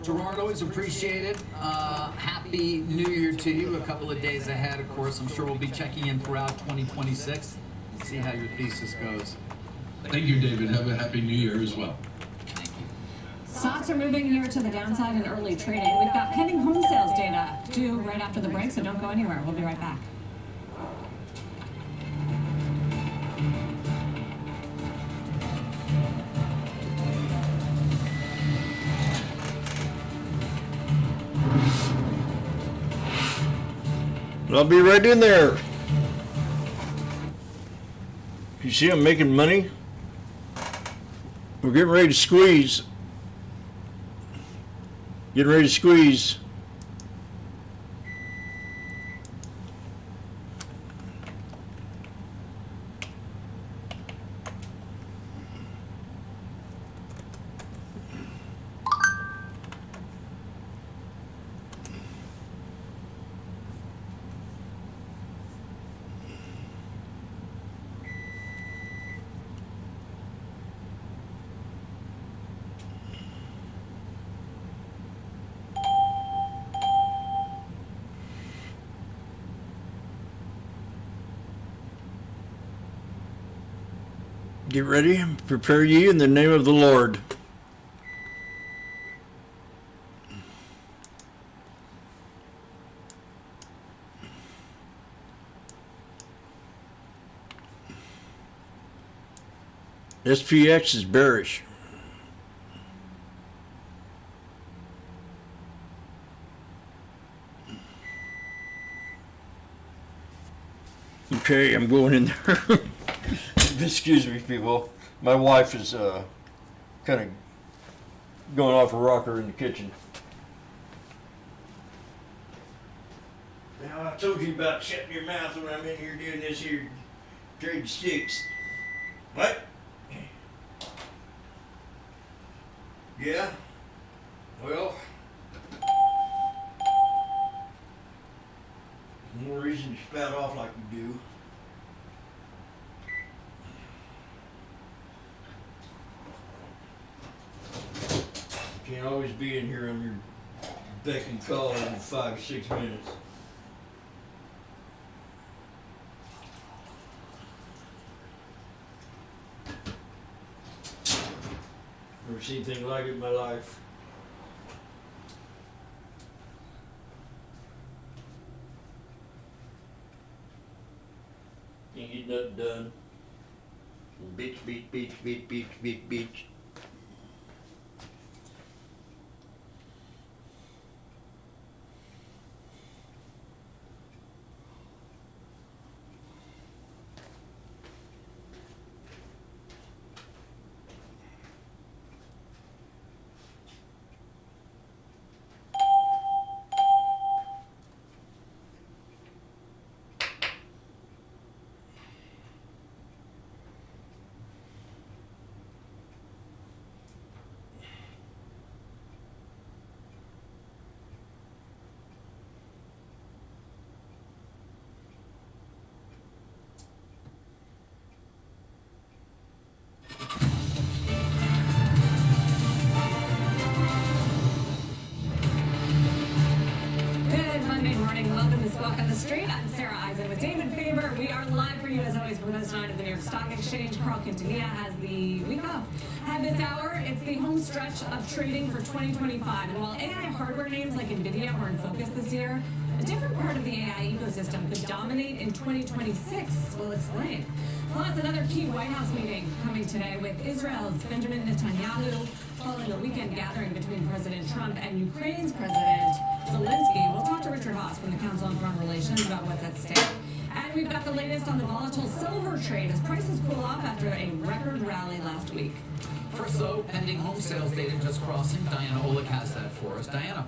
Gerard, always appreciate it. Happy New Year to you. A couple of days ahead, of course. I'm sure we'll be checking in throughout 2026. See how your thesis goes. Thank you, David. Have a happy New Year as well. Stocks are moving here to the downside in early trading. We've got pending home sales data due right after the break, so don't go anywhere. We'll be right back. I'll be right in there. You see I'm making money? We're getting ready to squeeze. Getting ready to squeeze. Get ready, prepare ye in the name of the Lord. SPX is bearish. Okay, I'm going in there. Excuse me, people. My wife is kind of going off a rocker in the kitchen. Now, I told you about shutting your mouth when I'm in here doing this here trade sticks. What? Yeah? Well, no reason to spout off like you do. Can't always be in here on your beck and call in 5-6 minutes. Never seen anything like it in my life. Can't get nothing done. Beach. Good Monday morning. Welcome to Spoke on the Street. I'm Sarah Eisen with with David Faber. We are live for you as always from Post 9 of the New York Stock Exchange. Carl Quintanilla has the week off. At this hour, it's the home stretch of trading for 2025. And while AI hardware names like NVIDIA are in focus this year, a different part of the AI ecosystem could dominate in 2026. We'll explain. Plus, another key White House meeting coming today with Israel's Benjamin Netanyahu, following a weekend gathering between President Trump and Ukraine's President Zelensky. We'll talk to Richard Haas from the Council on Foreign Relations about what's at stake. And we've got the latest on the volatile silver trade as prices cool off after a record rally last week. First, though, pending home sales data just crossing. Diana Olick has that for us. Diana.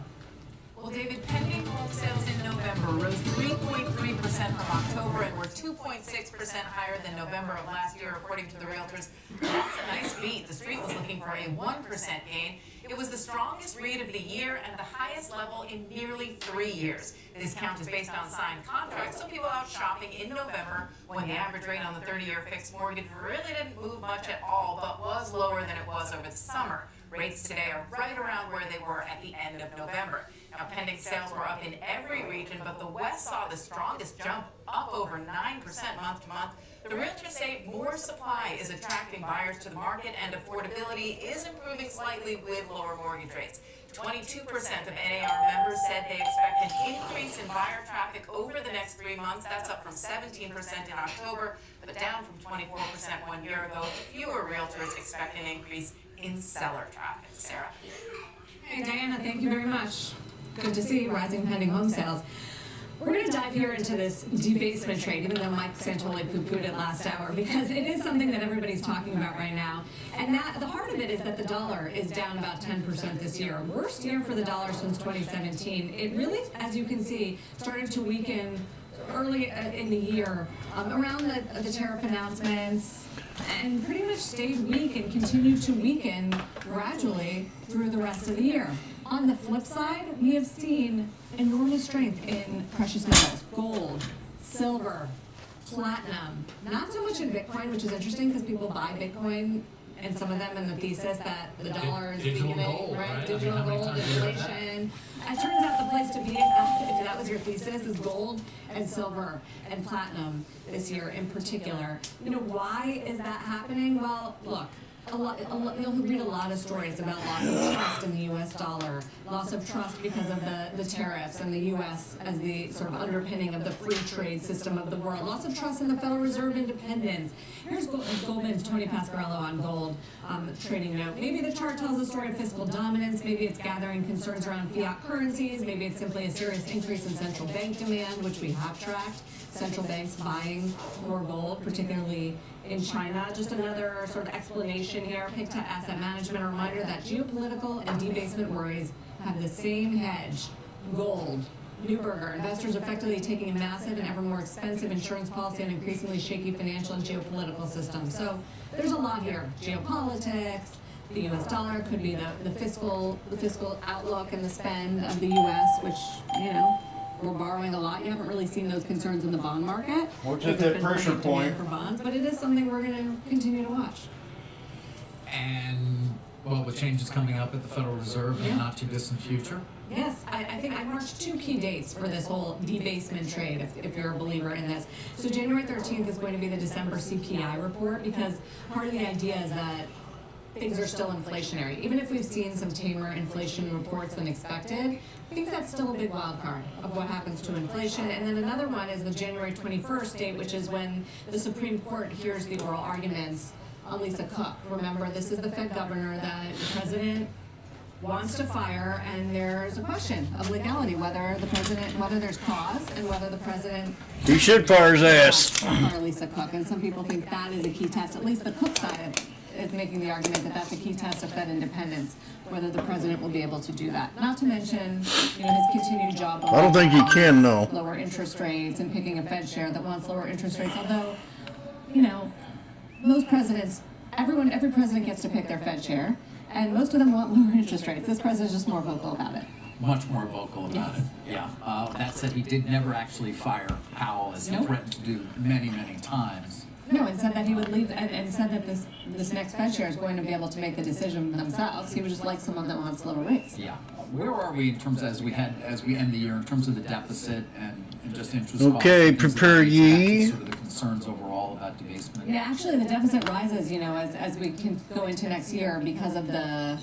Well, David, pending home sales in November rose 3.3% from October and were 2.6% higher than November of last year, according to the realtors. That's a nice beat. The street was looking for a 1% gain. It was the strongest read of the year and the highest level in nearly 3 years. This count is based on signed contracts, so people out shopping in November when the average rate on the 30-year fixed mortgage really didn't move much at all, but was lower than it was over the summer. Rates today are right around where they were at the end of November. Now, pending sales were up in every region, but the West saw the strongest jump, up over 9% month to month. The realtors say more supply is attracting buyers to the market, and affordability is improving slightly with lower mortgage rates. 22% of NAR members said they expect an increase in buyer traffic over the next 3 months. That's up from 17% in October, but down from 24% 1 year ago. Fewer realtors expect an increase in seller traffic. Sarah? Hey, Diana, thank you very much. Good to see rising pending home sales. We're going to dive here into this debasement trade, even though Mike Santoli poo-pooed it last hour, because it is something that everybody's talking about right now. And that the heart of it is that the dollar is down about 10% this year. Worst year for the dollar since 2017. It really, as you can see, started to weaken early in the year around the tariff announcements, and pretty much stayed weak and continued to weaken gradually through the rest of the year. On the flip side, we have seen enormous strength in precious metals, gold, silver, platinum, not so much in Bitcoin, which is interesting because people buy Bitcoin, and some of them in the thesis that the dollar is weakening, right? Digital gold, inflation. It turns out the place to be, if that was your thesis, is gold and silver and platinum this year in particular. You know, why is that happening? Well, look. You'll read a lot of stories about loss of trust in the U.S. dollar, loss of trust because of the tariffs and the U.S. as the sort of underpinning of the free trade system of the world, loss of trust in the Federal Reserve independence. Here's Goldman's Tony Pasquarello on gold trading note. Maybe the chart tells a story of fiscal dominance, maybe it's gathering concerns around fiat currencies, maybe it's simply a serious increase in central bank demand, which we have tracked, central banks buying more gold, particularly in China. Just another sort of explanation here. Pictet Asset Management, a reminder that geopolitical and debasement worries have the same hedge, gold. Neuberger, investors effectively taking a massive and ever more expensive insurance policy and increasingly shaky financial and geopolitical systems. So there's a lot here. Geopolitics, the U.S. dollar could be the fiscal outlook and the spend of the U.S., which, you know, we're borrowing a lot. You haven't really seen those concerns in the bond market. Or just that pressure point for bonds, but it is something we're going to continue to watch. And, well, with changes coming up at the Federal Reserve in the not too distant future. Yes, I think I marked 2 key dates for this whole debasement trade, if you're a believer in this. So January 13th is going to be the December CPI report, because part of the idea is that things are still inflationary. Even if we've seen some tamer inflation reports than expected, I think that's still a big wild card of what happens to inflation. And then another one is the January 21st date, which is when the Supreme Court hears the oral arguments on Lisa Cook. Remember, this is the Fed governor that the president wants to fire, and there's a question of legality, whether there's cause, and whether the president... He should fire his ass. ...fire Lisa Cook, and some people think that is a key test, at least the Cook side is making the argument that that's a key test of Fed independence, whether the president will be able to do that. Not to mention, you know, his continued job. I don't think he can, no. Lower interest rates and picking a Fed share that wants lower interest rates. Although, you know, most presidents, every president gets to pick their Fed share, and most of them want lower interest rates. This president's just more vocal about it. Much more vocal about it. Yeah. That said, he did never actually fire Powell, as he threatened to do many, many times. No, and said that he would leave, and said that this next Fed chair is going to be able to make the decision themselves. He would just like someone that wants lower rates. Yeah. Where are we in terms as we end the year in terms of the deficit and just interest Okay, costs? prepare ye. Sort of the concerns overall about debasement. Yeah, actually, the deficit rises, as we can go into next year because of the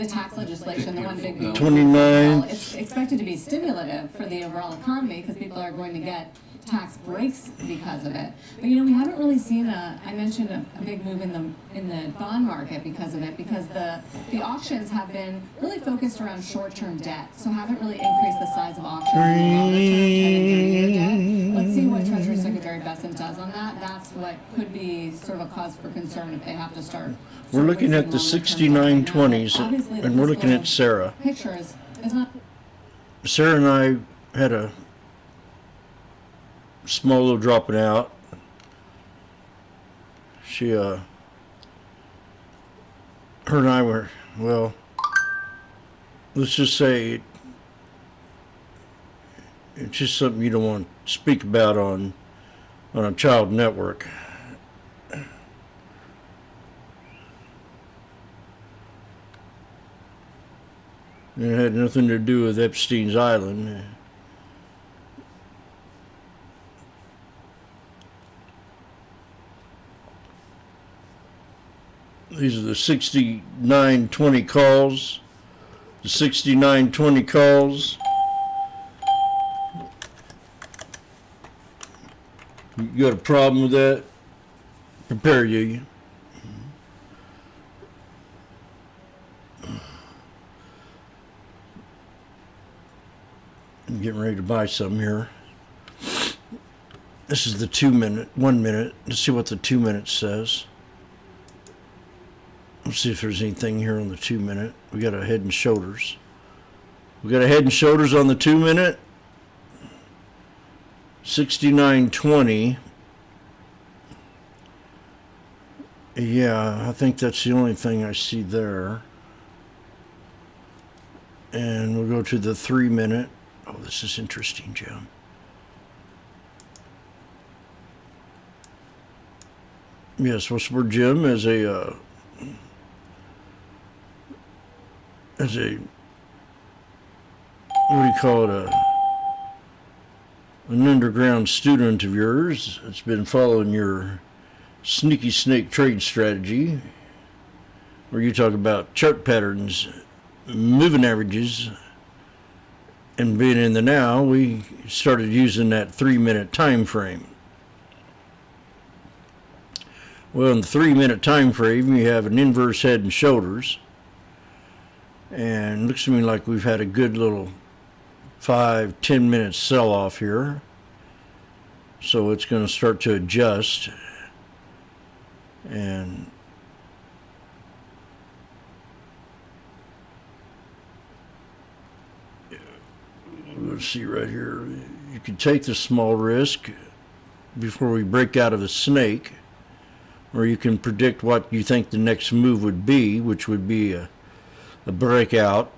tax legislation, the one big beautiful 29. bill. It's expected to be stimulative for the overall economy because people are going to get tax breaks because of it. But we haven't really seen I mentioned a big move in the bond market because of it, because the auctions have been really focused around short-term debt, so haven't really increased the size of auctions in the longer term 10 and 30-year debt. Let's see what Treasury Secretary Bessent does on that. That's what could be sort of a cause for concern if they have to start. We're looking at the 6920s, and we're looking at Sarah. Pictures is not. Sarah and I had a small little dropping out. She, her and I were, well, let's just say it's just something you don't want to speak about on a child network. It had nothing to do with Epstein's Island. These are the 6920 calls. The 6920 calls. You got a problem with that? Prepare you. I'm getting ready to buy some here. This is the 1 minute. Let's see what the 2 minute says. Let's see if there's anything here on the 2 minute. We got a Head and Shoulders. We got a Head and Shoulders on the 2 minute. 6920. Yeah, I think that's the only thing I see there. And we'll go to the 3 minute. Oh, this is interesting, Jim. Yes, Washboardjim is a what do you call it, an underground student of yours that's been following your sneaky snake trade strategy, where you talk about chart patterns, moving averages, and being in the now. We started using that 3 minute time frame. Well, in the 3 minute time frame, you have an inverse Head and Shoulders. And it looks to me like we've had a good little 5-10 minute sell-off here. So it's going to start to adjust. And let's see right here. You can take the small risk before we break out of the snake, or you can predict what you think the next move would be, which would be a breakout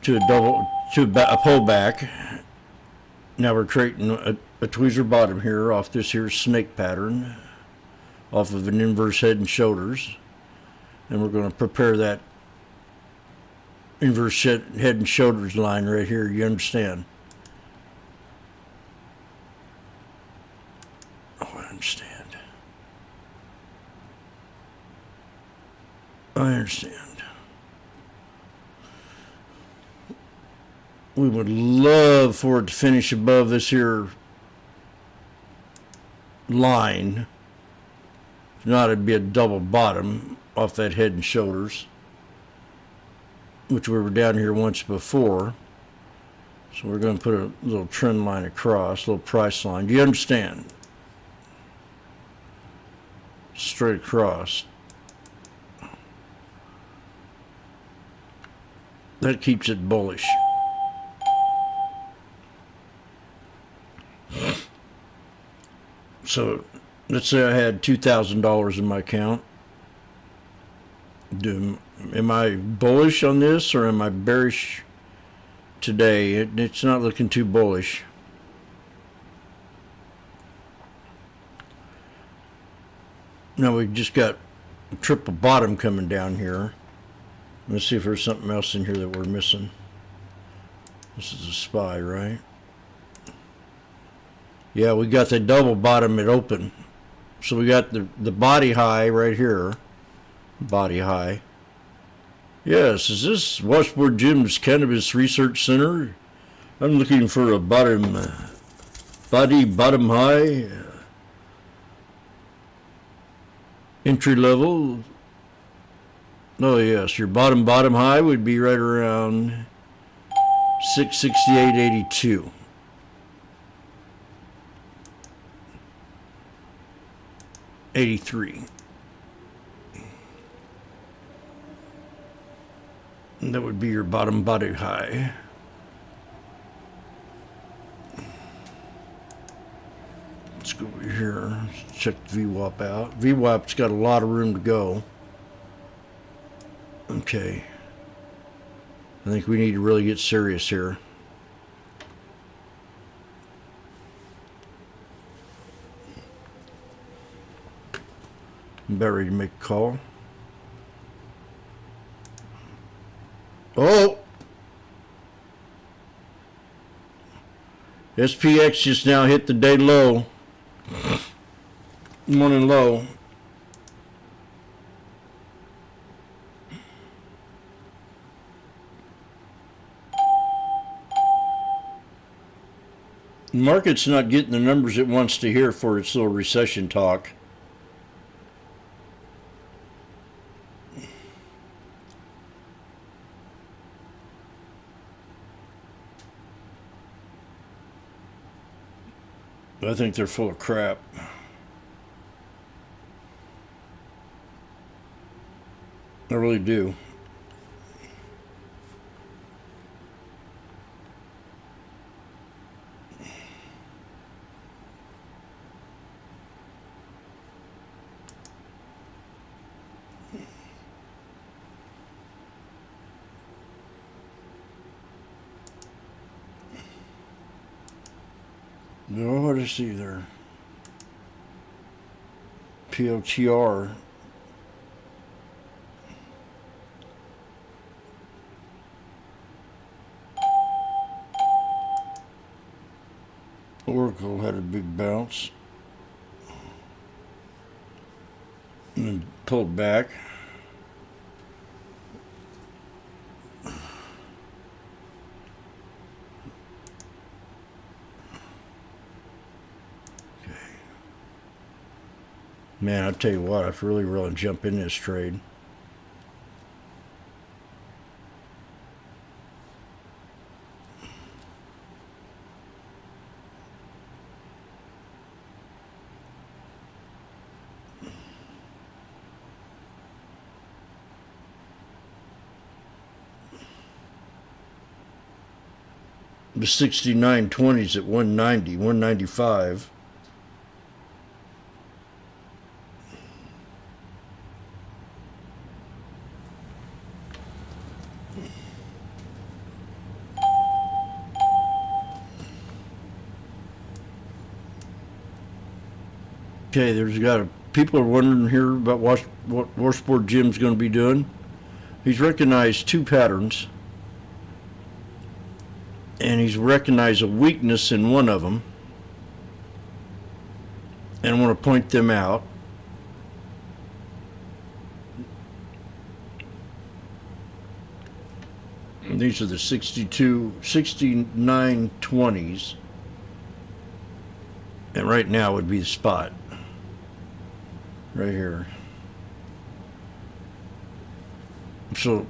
to a pullback. Now we're creating a tweezer bottom here off this here snake pattern, off of an inverse Head and Shoulders, and we're going to prepare that inverse Head and Shoulders line right here. You understand? Oh, I understand. I understand. We would love for it to finish above this here line. If not, it'd be a double bottom off that Head and Shoulders, which we were down here once before. So we're going to put a little trend line across, a little price line. Do you understand? Straight across. That keeps it bullish. So let's say I had $2,000 in my account. Am I bullish on this, or am I bearish today? It's not looking too bullish. Now we just got a triple bottom coming down here. Let's see if there's something else in here that we're missing. This is a SPY, right? Yeah, we got the double bottom at open. So we got the body high right here. Body high. Yes, is this Washboardjim's Cannabis Research Center? I'm looking for a bottom high. Entry level. Oh yes, your bottom high would be right around 668.82. $83. And that would be your bottom body high. Let's go over here. Let's check VWAP out. VWAP's got a lot of room to go. Okay. I think we need to really get serious here. I'm about ready to make a call. Oh! SPX just now hit the day low. Morning low. The market's not getting the numbers it wants to hear for its little recession talk. I think they're full of crap. I really do. No, what do I see there? POTR. Oracle had a big bounce and then pulled back. Man, I tell you what, I've really jump in this trade. The 69.20s at 190, 195. Okay, people are wondering here about what Washboardjim's going to be doing. He's recognized two patterns, and he's recognized a weakness in one of them, and I want to point them out. And these are the 69.20s, and right now would be the spot. Right here. So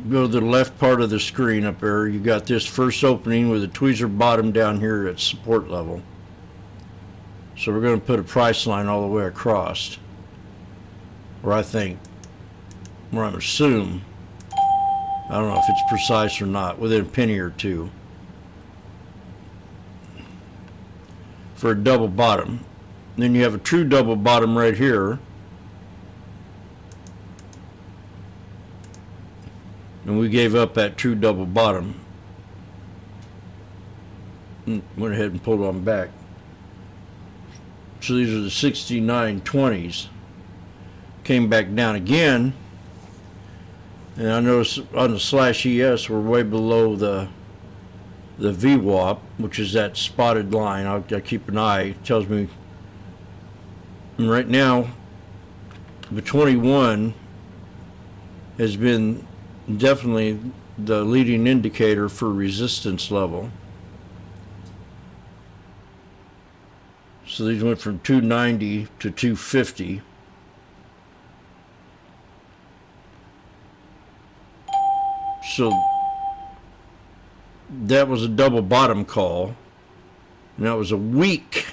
go to the left part of the screen up there. You got this first opening with a tweezer bottom down here at support level. So we're going to put a price line all the way across. Where I'm assume, I don't know if it's precise or not, within a penny or two. For a double bottom. Then you have a true double bottom right here. And we gave up that true double bottom. Went ahead and pulled on back. So these are the 69.20s. Came back down again. And I noticed on the slash ES we're way below the VWAP, which is that spotted line. I keep an eye. It tells me. And right now, the 21 has been definitely the leading indicator for resistance level. So these went from 290 to 250. So that was a double bottom call, and that was a weak.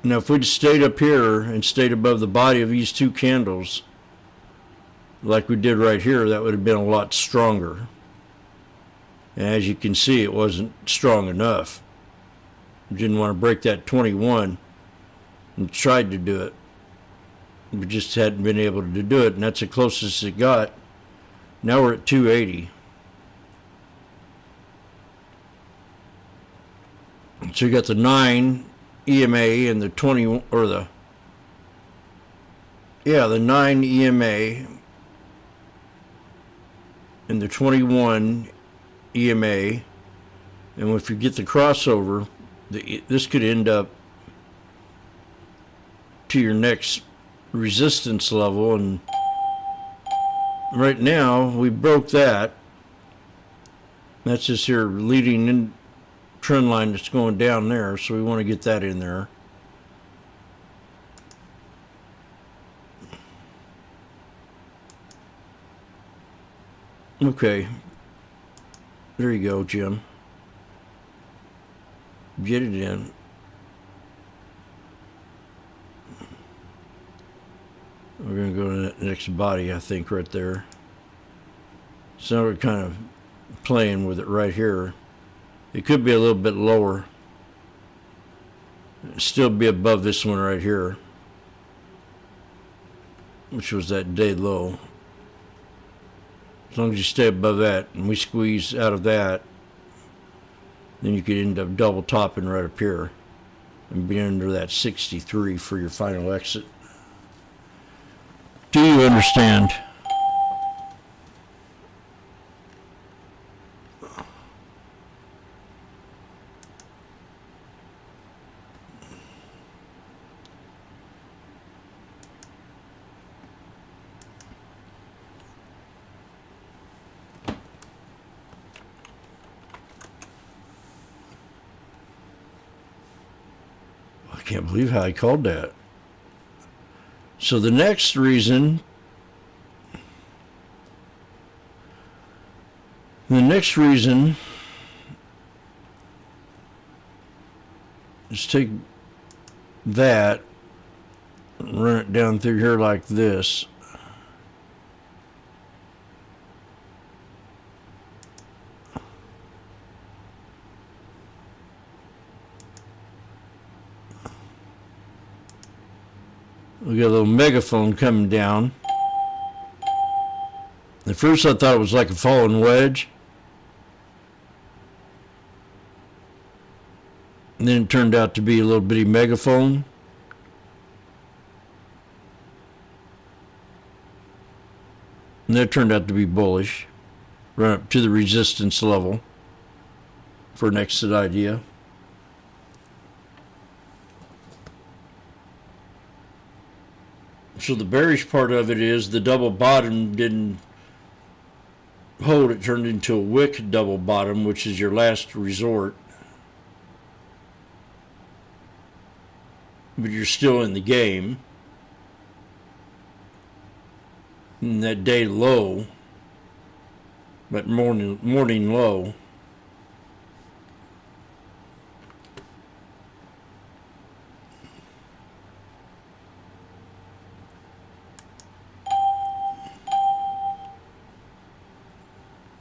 Now, if we'd stayed up here and stayed above the body of these two candles, like we did right here, that would have been a lot stronger. And as you can see, it wasn't strong enough. We didn't want to break that 21 and tried to do it. We just hadn't been able to do it, and that's the closest it got. Now we're at 280. So you got the 9 EMA and the 20, or the 9 EMA and the 21 EMA, and if you get the crossover, this could end up to your next resistance level, and right now we broke that. That's just here leading in trend line that's going down there, so we want to get that in there. Okay, there you go, Jim. Get it in. We're going to go to that next body, I think, right there. So we're kind of playing with it right here. It could be a little bit lower. Still be above this one right here, which was that day low. As long as you stay above that and we squeeze out of that, then you could end up double topping right up here and be under that 63 for your final exit. Do you understand? I can't believe how I called that. So the next reason, is take that and run it down through here like this. We got a little megaphone coming down. At first I thought it was like a falling wedge. And then it turned out to be a little bitty megaphone. And that turned out to be bullish. Run up to the resistance level for an exit idea. So the bearish part of it is the double bottom didn't hold. It turned into a wick double bottom, which is your last resort. But you're still in the game. And that day low, but morning low.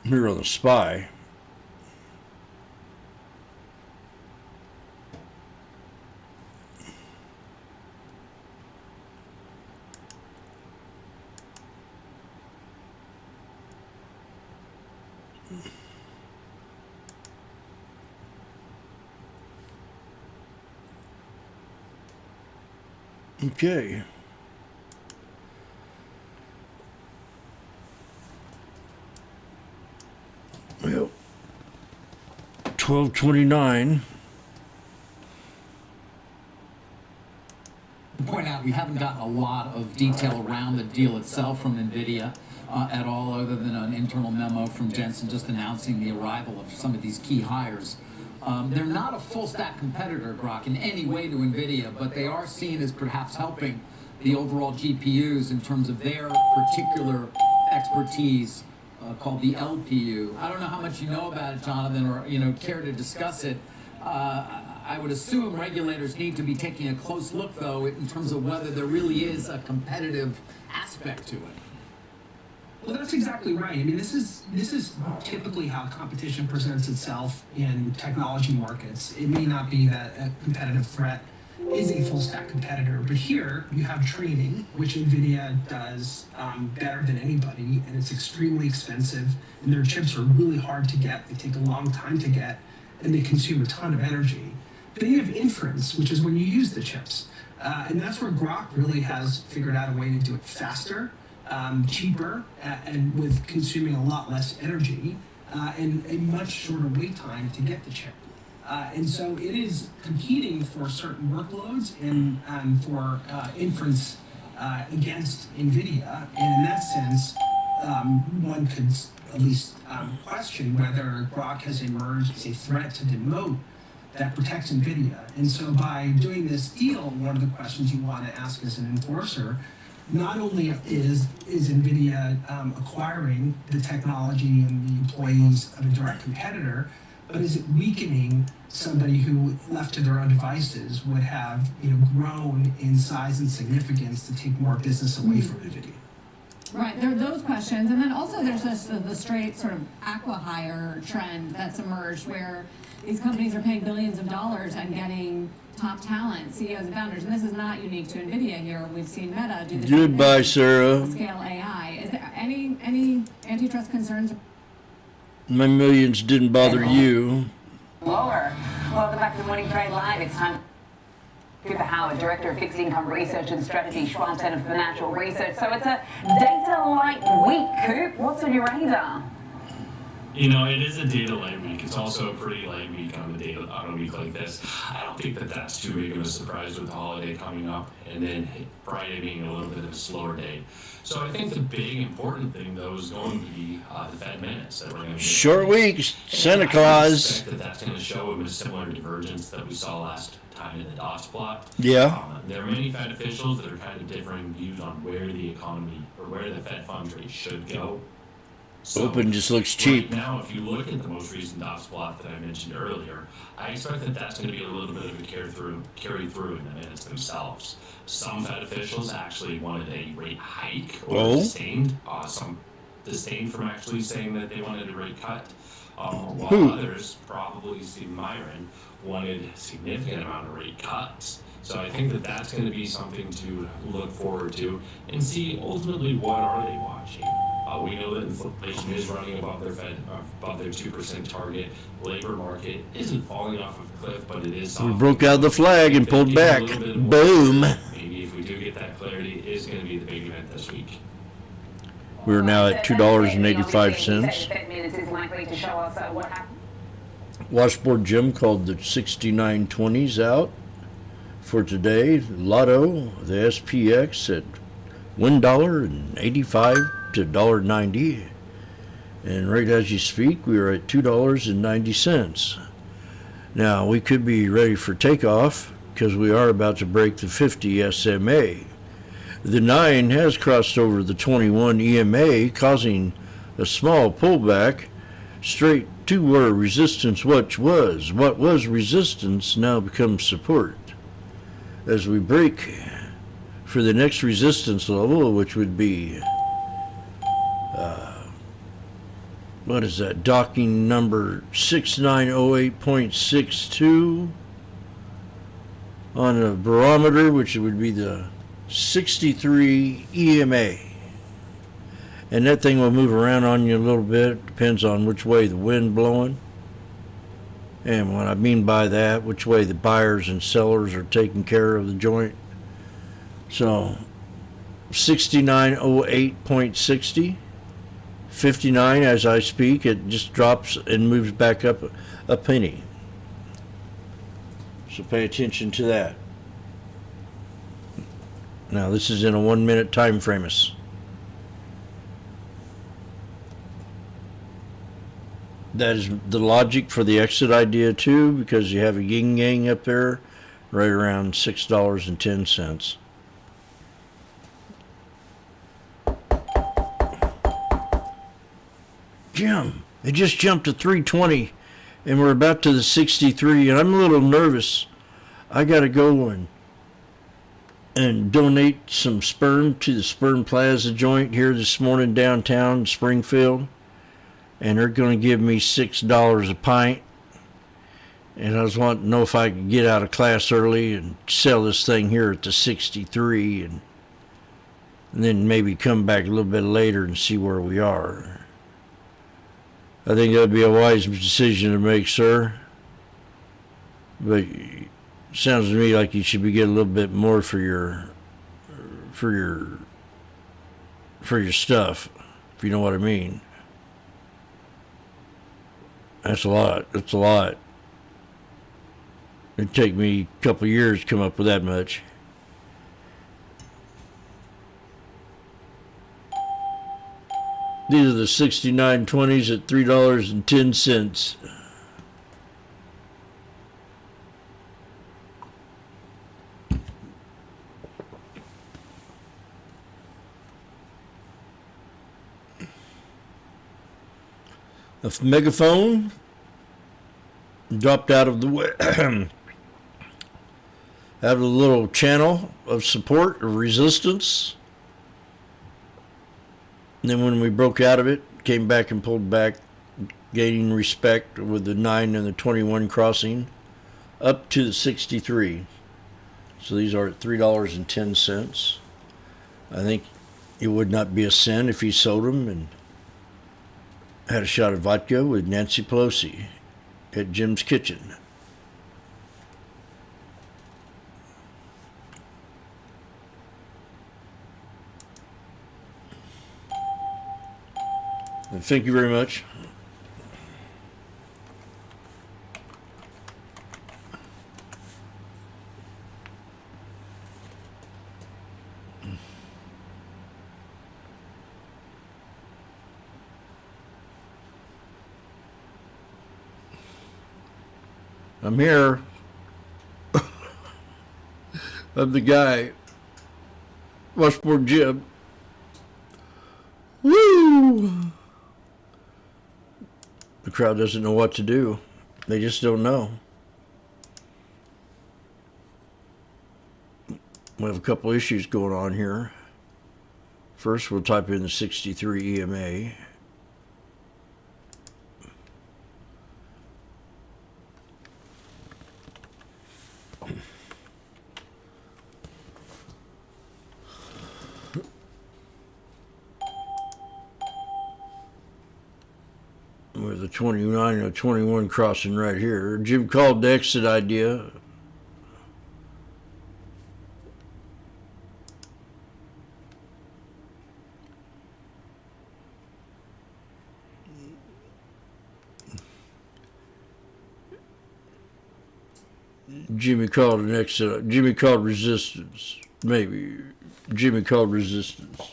Here on the SPY. Okay. Well, 12:29. To point out, we haven't gotten a lot of detail around the deal itself from NVIDIA at all, other than an internal memo from Jensen just announcing the arrival of some of these key hires. They're not a full stack competitor, Grok, in any way to NVIDIA, but they are seen as perhaps helping the overall GPUs in terms of their particular expertise called the LPU. I don't know how much you know about it, Jonathan, or care to discuss it. I would assume regulators need to be taking a close look, though, in terms of whether there really is a competitive aspect to it. Well, that's exactly right. I mean, this is typically how competition presents itself in technology markets. It may not be that a competitive threat is a full stack competitor, but here you have training, which NVIDIA does better than anybody, and it's extremely expensive, and their chips are really hard to get. They take a long time to get, and they consume a ton of energy. Then you have inference, which is when you use the chips. And that's where Grok really has figured out a way to do it faster, cheaper, and with consuming a lot less energy, and a much shorter wait time to get the chip. And so it is competing for certain workloads and for inference against NVIDIA. And in that sense, one could at least question whether Grok has emerged as a threat to the moat that protects NVIDIA. And so by doing this deal, one of the questions you want to ask as an enforcer, not only is NVIDIA acquiring the technology and the employees of a direct competitor, but is it weakening somebody who, left to their own devices, would have grown in size and significance to take more business away from NVIDIA? Right, there are those questions, and then also there's this the straight sort of acqui-hire trend that's emerged, where these companies are paying billions of dollars and getting top talent, CEOs and founders, and this is not unique to NVIDIA here. We've seen Meta do the Goodbye, Sarah. Scale AI. Is there any antitrust concerns? My millions didn't bother you. Lower. Welcome back to the Morning Trade Live. It's time. Cooper Howard, Director of Fixed Income Research and Strategy, Schwab Center for Financial Research. So it's a data-light week, Coop. What's on your radar? It is a data light week. It's also a pretty light week on a week like this. I don't think that that's too big of a surprise with the holiday coming up, and then Friday being a little bit of a slower day. So I think the big important thing, though, is going to be the Fed minutes that we're going to get. Short week, Santa Claus. I expect that's going to show a similar divergence that we saw last time in the dots plot. Yeah. There are many Fed officials that are kind of differing views on where the economy or where the Fed funds rate should go. So Open just looks cheap. Right now, if you look at the most recent dots plot that I mentioned earlier, I expect that that's going to be a little bit of a carry through in the minutes themselves. Some Fed officials actually wanted a rate hike or disdained from actually saying that they wanted a rate cut, while others, probably Steve Myron, wanted a significant amount of rate cuts. So I think that that's going to be something to look forward to and see ultimately what are they watching. We know that inflation is running above their 2% target. Labor market isn't falling off of a cliff, but it is. We broke out the flag and pulled back. Boom. Maybe if we do get that clarity, it is going to be the big event this week. We're now at $2.85. Washboardjim called the 6920s out for today. Lotto, the SPX at $1.85 to $1.90, and right as you speak, we are at $2.90. Now we could be ready for takeoff because we are about to break the 50 SMA. The 9 has crossed over the 21 EMA, causing a small pullback straight to where resistance what was resistance now becomes support. As we break for the next resistance level, which would be what is that, docking number 6908.62 on a barometer, which would be the 63 EMA. And that thing will move around on you a little bit, depends on which way the wind blowing. And what I mean by that, which way the buyers and sellers are taking care of the joint. So 6908.60. 59 as I speak, it just drops and moves back up a penny. So pay attention to that. Now this is in a 1 minute time frame. That is the logic for the exit idea too, because you have a yin yang up there right around $6.10. Jim, it just jumped to 320 and we're about to the 63 and I'm a little nervous. I gotta go and donate some sperm to the Sperm Plaza joint here this morning downtown Springfield. And they're going to give me $6 a pint. And I was wanting to know if I could get out of class early and sell this thing here at the 63 and then maybe come back a little bit later and see where we are. I think that'd be a wise decision to make, sir. But it sounds to me like you should be getting a little bit more for your stuff, if you know what I mean. That's a lot. That's a lot. It'd take me a couple of years to come up with that much. These are the 69.20s at $3.10. A megaphone dropped out of the way, out of the little channel of support or resistance. And then when we broke out of it, came back and pulled back, gaining respect with the 9 and the 21 crossing up to the 63. So these are at $3.10. I think it would not be a sin if he sold them and had a shot of vodka with Nancy Pelosi at Jim's Kitchen. And thank you very much. I'm here. I'm the guy. Washboardjim. Woo! The crowd doesn't know what to do. They just don't know. We have a couple issues going on here. First, we'll type in the 63 EMA. With the 29 and 21 crossing right here. Jim called the exit idea. Jimmy called an exit. Jimmy called resistance. Maybe. Jimmy called resistance.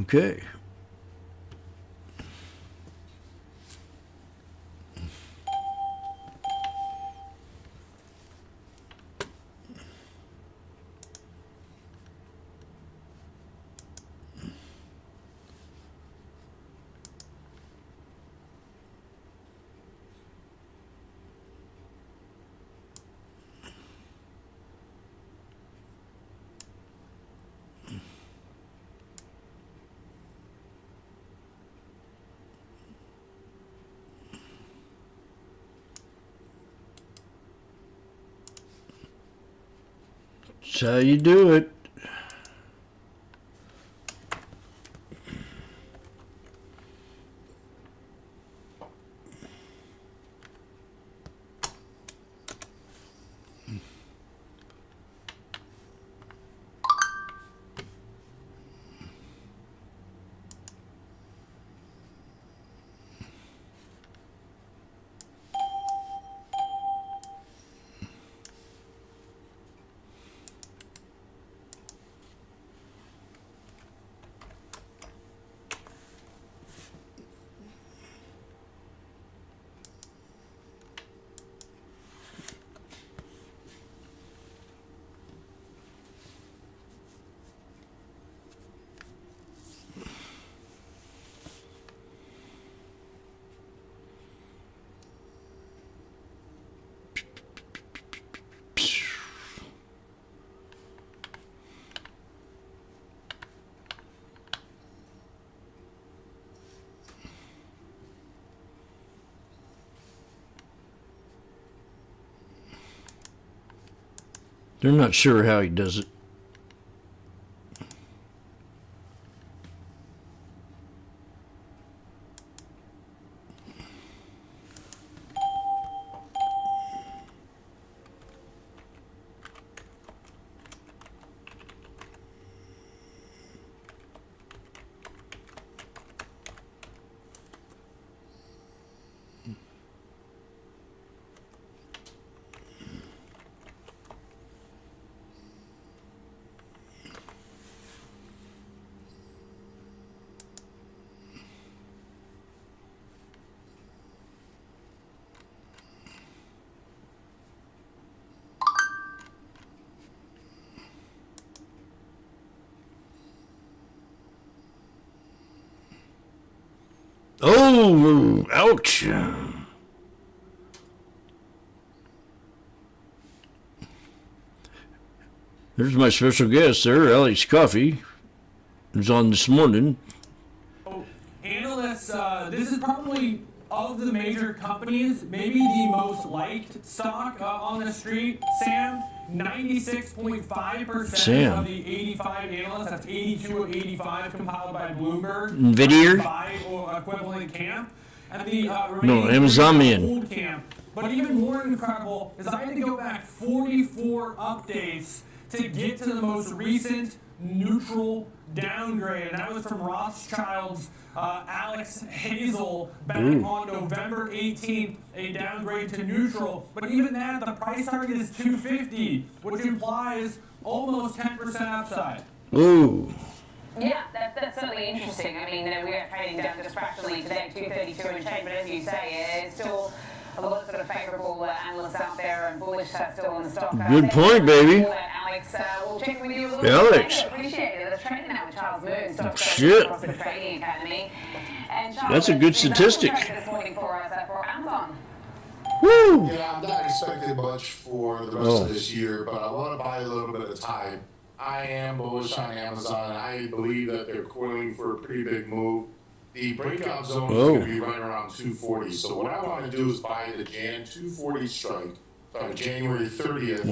Okay. That's how you do it. They're not sure how he does it. Oh, ouch. There's my special guest there, Alex Coffey, who's on this morning. Analysts, this is probably, of the major companies, maybe the most liked stock on the street. Sam, 96.5% of the 85 analysts, that's 82 of 85 compiled by Bloomberg. Nvidia? Buy equivalent camp. And the No, Amazonian. old camp. But even more incredible is I had to go back 44 updates to get to the most recent neutral downgrade. And that was from Rothschild's Alex Hazel back on November 18th, a downgrade to neutral. But even that, the price target is 250, which implies almost 10% upside. Ooh. Yeah, that's certainly interesting. I mean, we are trading down just fractionally today, 232 and change, but as you say, it's still a lot of sort of favourable analysts out there and bullish still on the stock. Good point, baby. Alex, we'll check with you a little Alex. bit later. Appreciate it. Let's trade now with Charles Moon, stock Shit. across the Trading Academy. And Charles, That's a good statistic. This morning for us for Amazon. Woo! Yeah, I'm not expecting much for the rest of this year, but I want to buy a little bit of time. I am bullish on Amazon. I believe that they're coiling for a pretty big move. The breakout zone is going to be right around 240. So what I want to do is buy the Jan 240 strike. Sorry, January 30th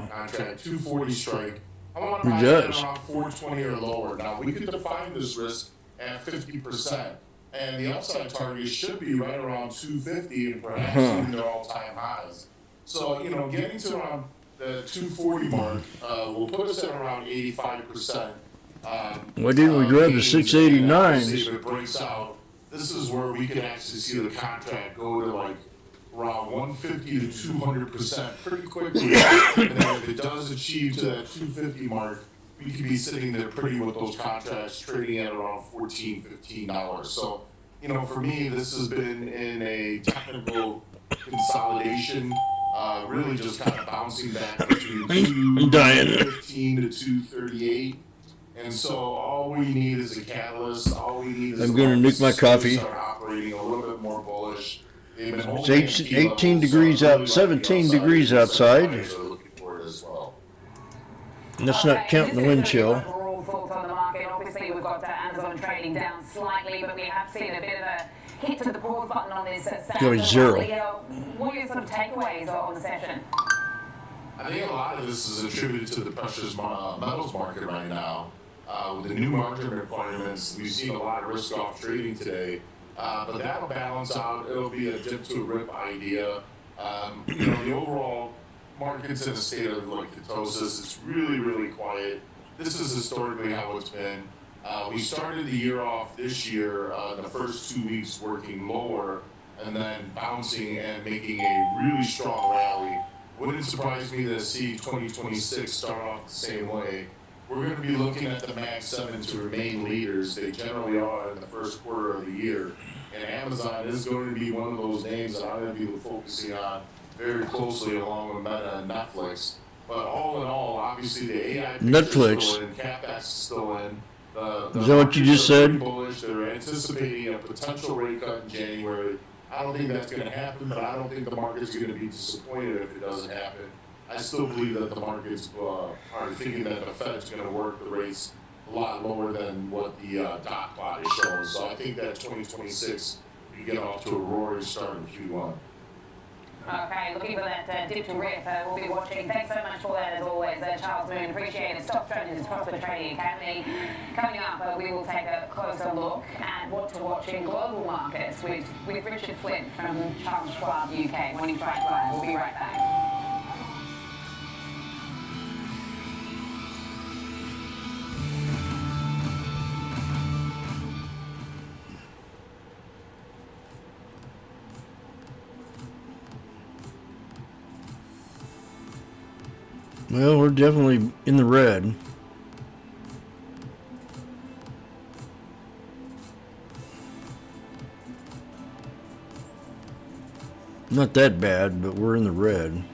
contract, 240 strike. I want to buy it around 420 or lower. Now, we could define this risk at 50%. And the upside target should be right around 250 and perhaps even their all-time highs. So, getting to around the 240 mark will put us at around 85%. Why didn't we grab the 689s? If it breaks out, this is where we can actually see the contract go to like around 150 to 200% pretty quickly. And then if it does achieve to that 250 mark, we could be sitting there pretty with those contracts trading at around $14, $15. So, for me, this has been in a technical consolidation, really just kind of bouncing back between 215 to 238. And so all we need is a catalyst. All we need is I'm going to nuke my coffee. start operating a little bit more bullish. It's 18 degrees out, 17 degrees outside. Let's not count the wind chill. Overall thoughts on the market. Obviously, we've got Amazon trading down slightly, but we have seen a bit of a hit to the pause button on this. Go to zero. What are your sort of takeaways on the session? I think a lot of this is attributed to the precious metals market right now. With the new margin requirements, we've seen a lot of risk-off trading today, but that'll balance out. It'll be a dip to a rip idea. The overall market's in a state of like ketosis. It's really, really quiet. This is historically how it's been. We started the year off this year, the first 2 weeks working lower, and then bouncing and making a really strong rally. Wouldn't surprise me to see 2026 start off the same way. We're going to be looking at the Mag 7 to remain leaders. They generally are in the first quarter of the year. And Amazon is going to be one of those names that I'm going to be focusing on very closely along with Meta and Netflix. But all in all, obviously the AI Netflix. is still in, CapEx is still in. Is that what you just said? Bullish. They're anticipating a potential rate cut in January. I don't think that's going to happen, but I don't think the market's going to be disappointed if it doesn't happen. I still believe that the markets are thinking that the Fed's going to work the rates a lot lower than what the dot plot is showing. So I think that 2026 we get off to a roaring start in Q1. Okay, looking for that dip to rip. We'll be watching. Thanks so much for that, as always, Charles Moon. Appreciate it. Stock strategies across the Trading Academy. Coming up, we will take a closer look at what to watch in global markets with Richard Flint from Charles Schwab UK. Morning Trade Live. We'll be right back. Well, we're definitely in the red. Not that bad, but we're in the red.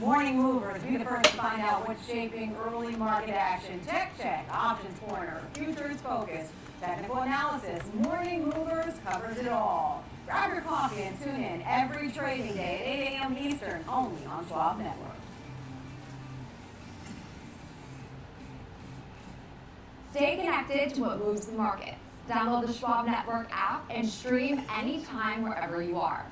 Morning movers, be the first to find out what's shaping early market action. Tech check, options corner, futures focus, technical analysis. Morning movers covers it all. Grab your coffee and tune in every trading day at 8 a.m. Eastern, only on Schwab Network. Stay connected to what moves the markets. Download the Schwab Network app and stream anytime wherever you are.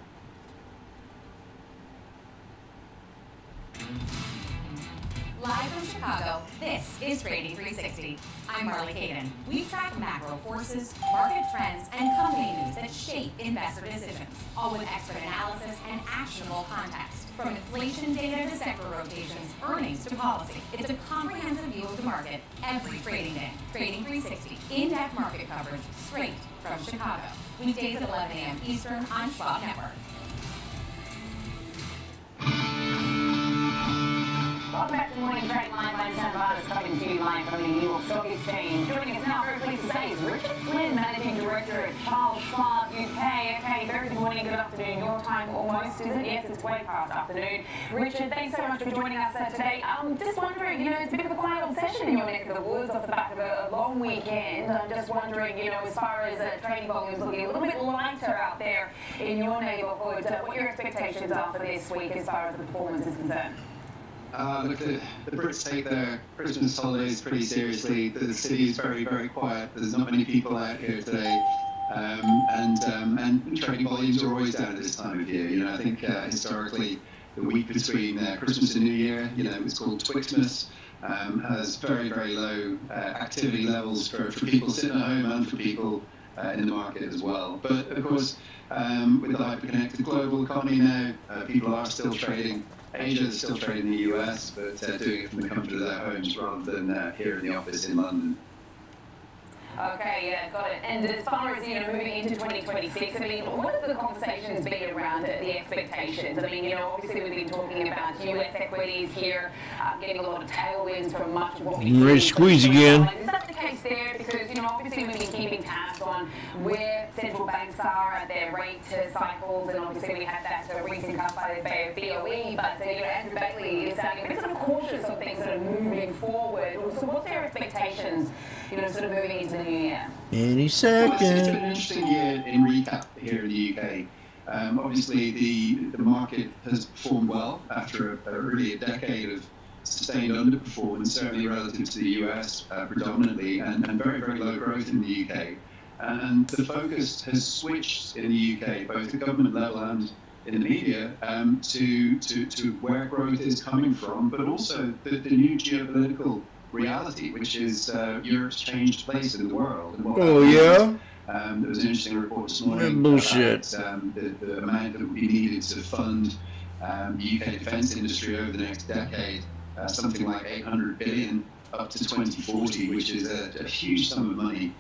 Live from Chicago, this is Trading 360. I'm Marley Caden. We track macro forces, market trends, and company news that shape investor decisions, all with expert analysis and actionable context. From inflation data to sector rotations, earnings to policy, it's a comprehensive view of the market every trading day. Trading 360, in-depth market coverage straight from Chicago. Weekdays at 11 a.m. Eastern on Schwab Network. Welcome back to Morning Trade Live. I'm Sam Barnes, coming to you live from the New York Stock Exchange. Joining us now, very pleased to say, is Richard Flynn, Managing Director at Charles Schwab UK. Okay, very good morning, good afternoon. Your time almost, is it? Yes, it's way past afternoon. Richard, thanks so much for joining us today. Just wondering, it's a bit of a quiet old session in your neck of the woods off the back of a long weekend. I'm just wondering, as far as trading volumes looking a little bit lighter out there in your neighborhood, what your expectations are for this week as far as the performance is concerned. Look, the Brits take their Christmas holidays pretty seriously. The city is very, very quiet. There's not many people out here today. And trading volumes are always down at this time of year. I think historically the week between Christmas and New Year, it's called Twixmas, has very, very low activity levels for people sitting at home and for people in the market as well. But of course, with the hyper-connected global economy now, people are still trading. Asia is still trading in the US, but doing it from the comfort of their homes rather than here in the office in London. Okay, yeah, got it. And as far as, moving into 2026, I mean, what have the conversations been around the expectations? I mean, obviously we've been talking about US equities here, getting a lot of tailwinds from much of what we Ready to squeeze again. Is that the case there? Because, obviously we've been keeping tabs on where central banks are at their rate cycles, and obviously we had that recent cut by the BOE, but, Andrew Bailey is sounding a bit sort of cautious on things that are moving forward. So what's their expectations, sort of moving into the new year? Any Well, second. it's been an interesting year in recap here in the UK. Obviously, the market has performed well after really a decade of sustained underperformance, certainly relative to the US predominantly, and very, very low growth in the UK. And the focus has switched in the UK, both at government level and in the media, to where growth is coming from, but also the new geopolitical reality, which is Europe's changed place in the world. And what Oh, that yeah? means. There was an interesting report this morning Bullshit. about the amount that would be needed to fund the UK defence industry over the next decade, something like 800 billion up to 2040, which is a huge sum of money,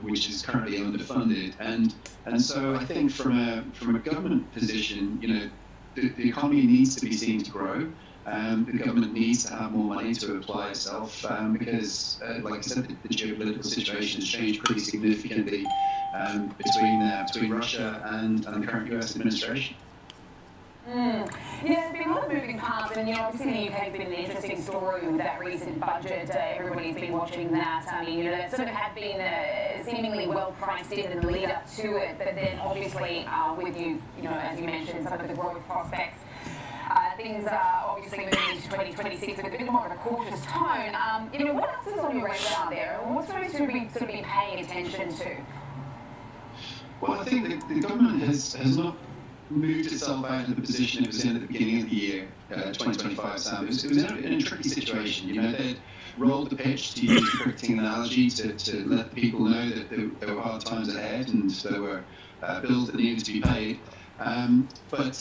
which is currently underfunded. And so I think from a government position, the economy needs to be seen to grow. The government needs to have more money to apply itself because, like I said, the geopolitical situation has changed pretty significantly between Russia and the current US administration. Yeah, there's been a lot of moving parts, and obviously the UK has been an interesting story with that recent budget. Everybody's been watching that. I mean, that sort of had been seemingly well priced in the lead up to it, but then obviously with as you mentioned, some of the growth prospects. Things are obviously moving into 2026 with a bit more of a cautious tone. What else is on your radar there? What should we sort of be paying attention to? Well, I think the government has not moved itself out of the position it was in at the beginning of the year, 2025, Sam. It was in a tricky situation. They'd rolled the pitch, to use a cricketing analogy, to let the people know that there were hard times ahead and there were bills that needed to be paid. But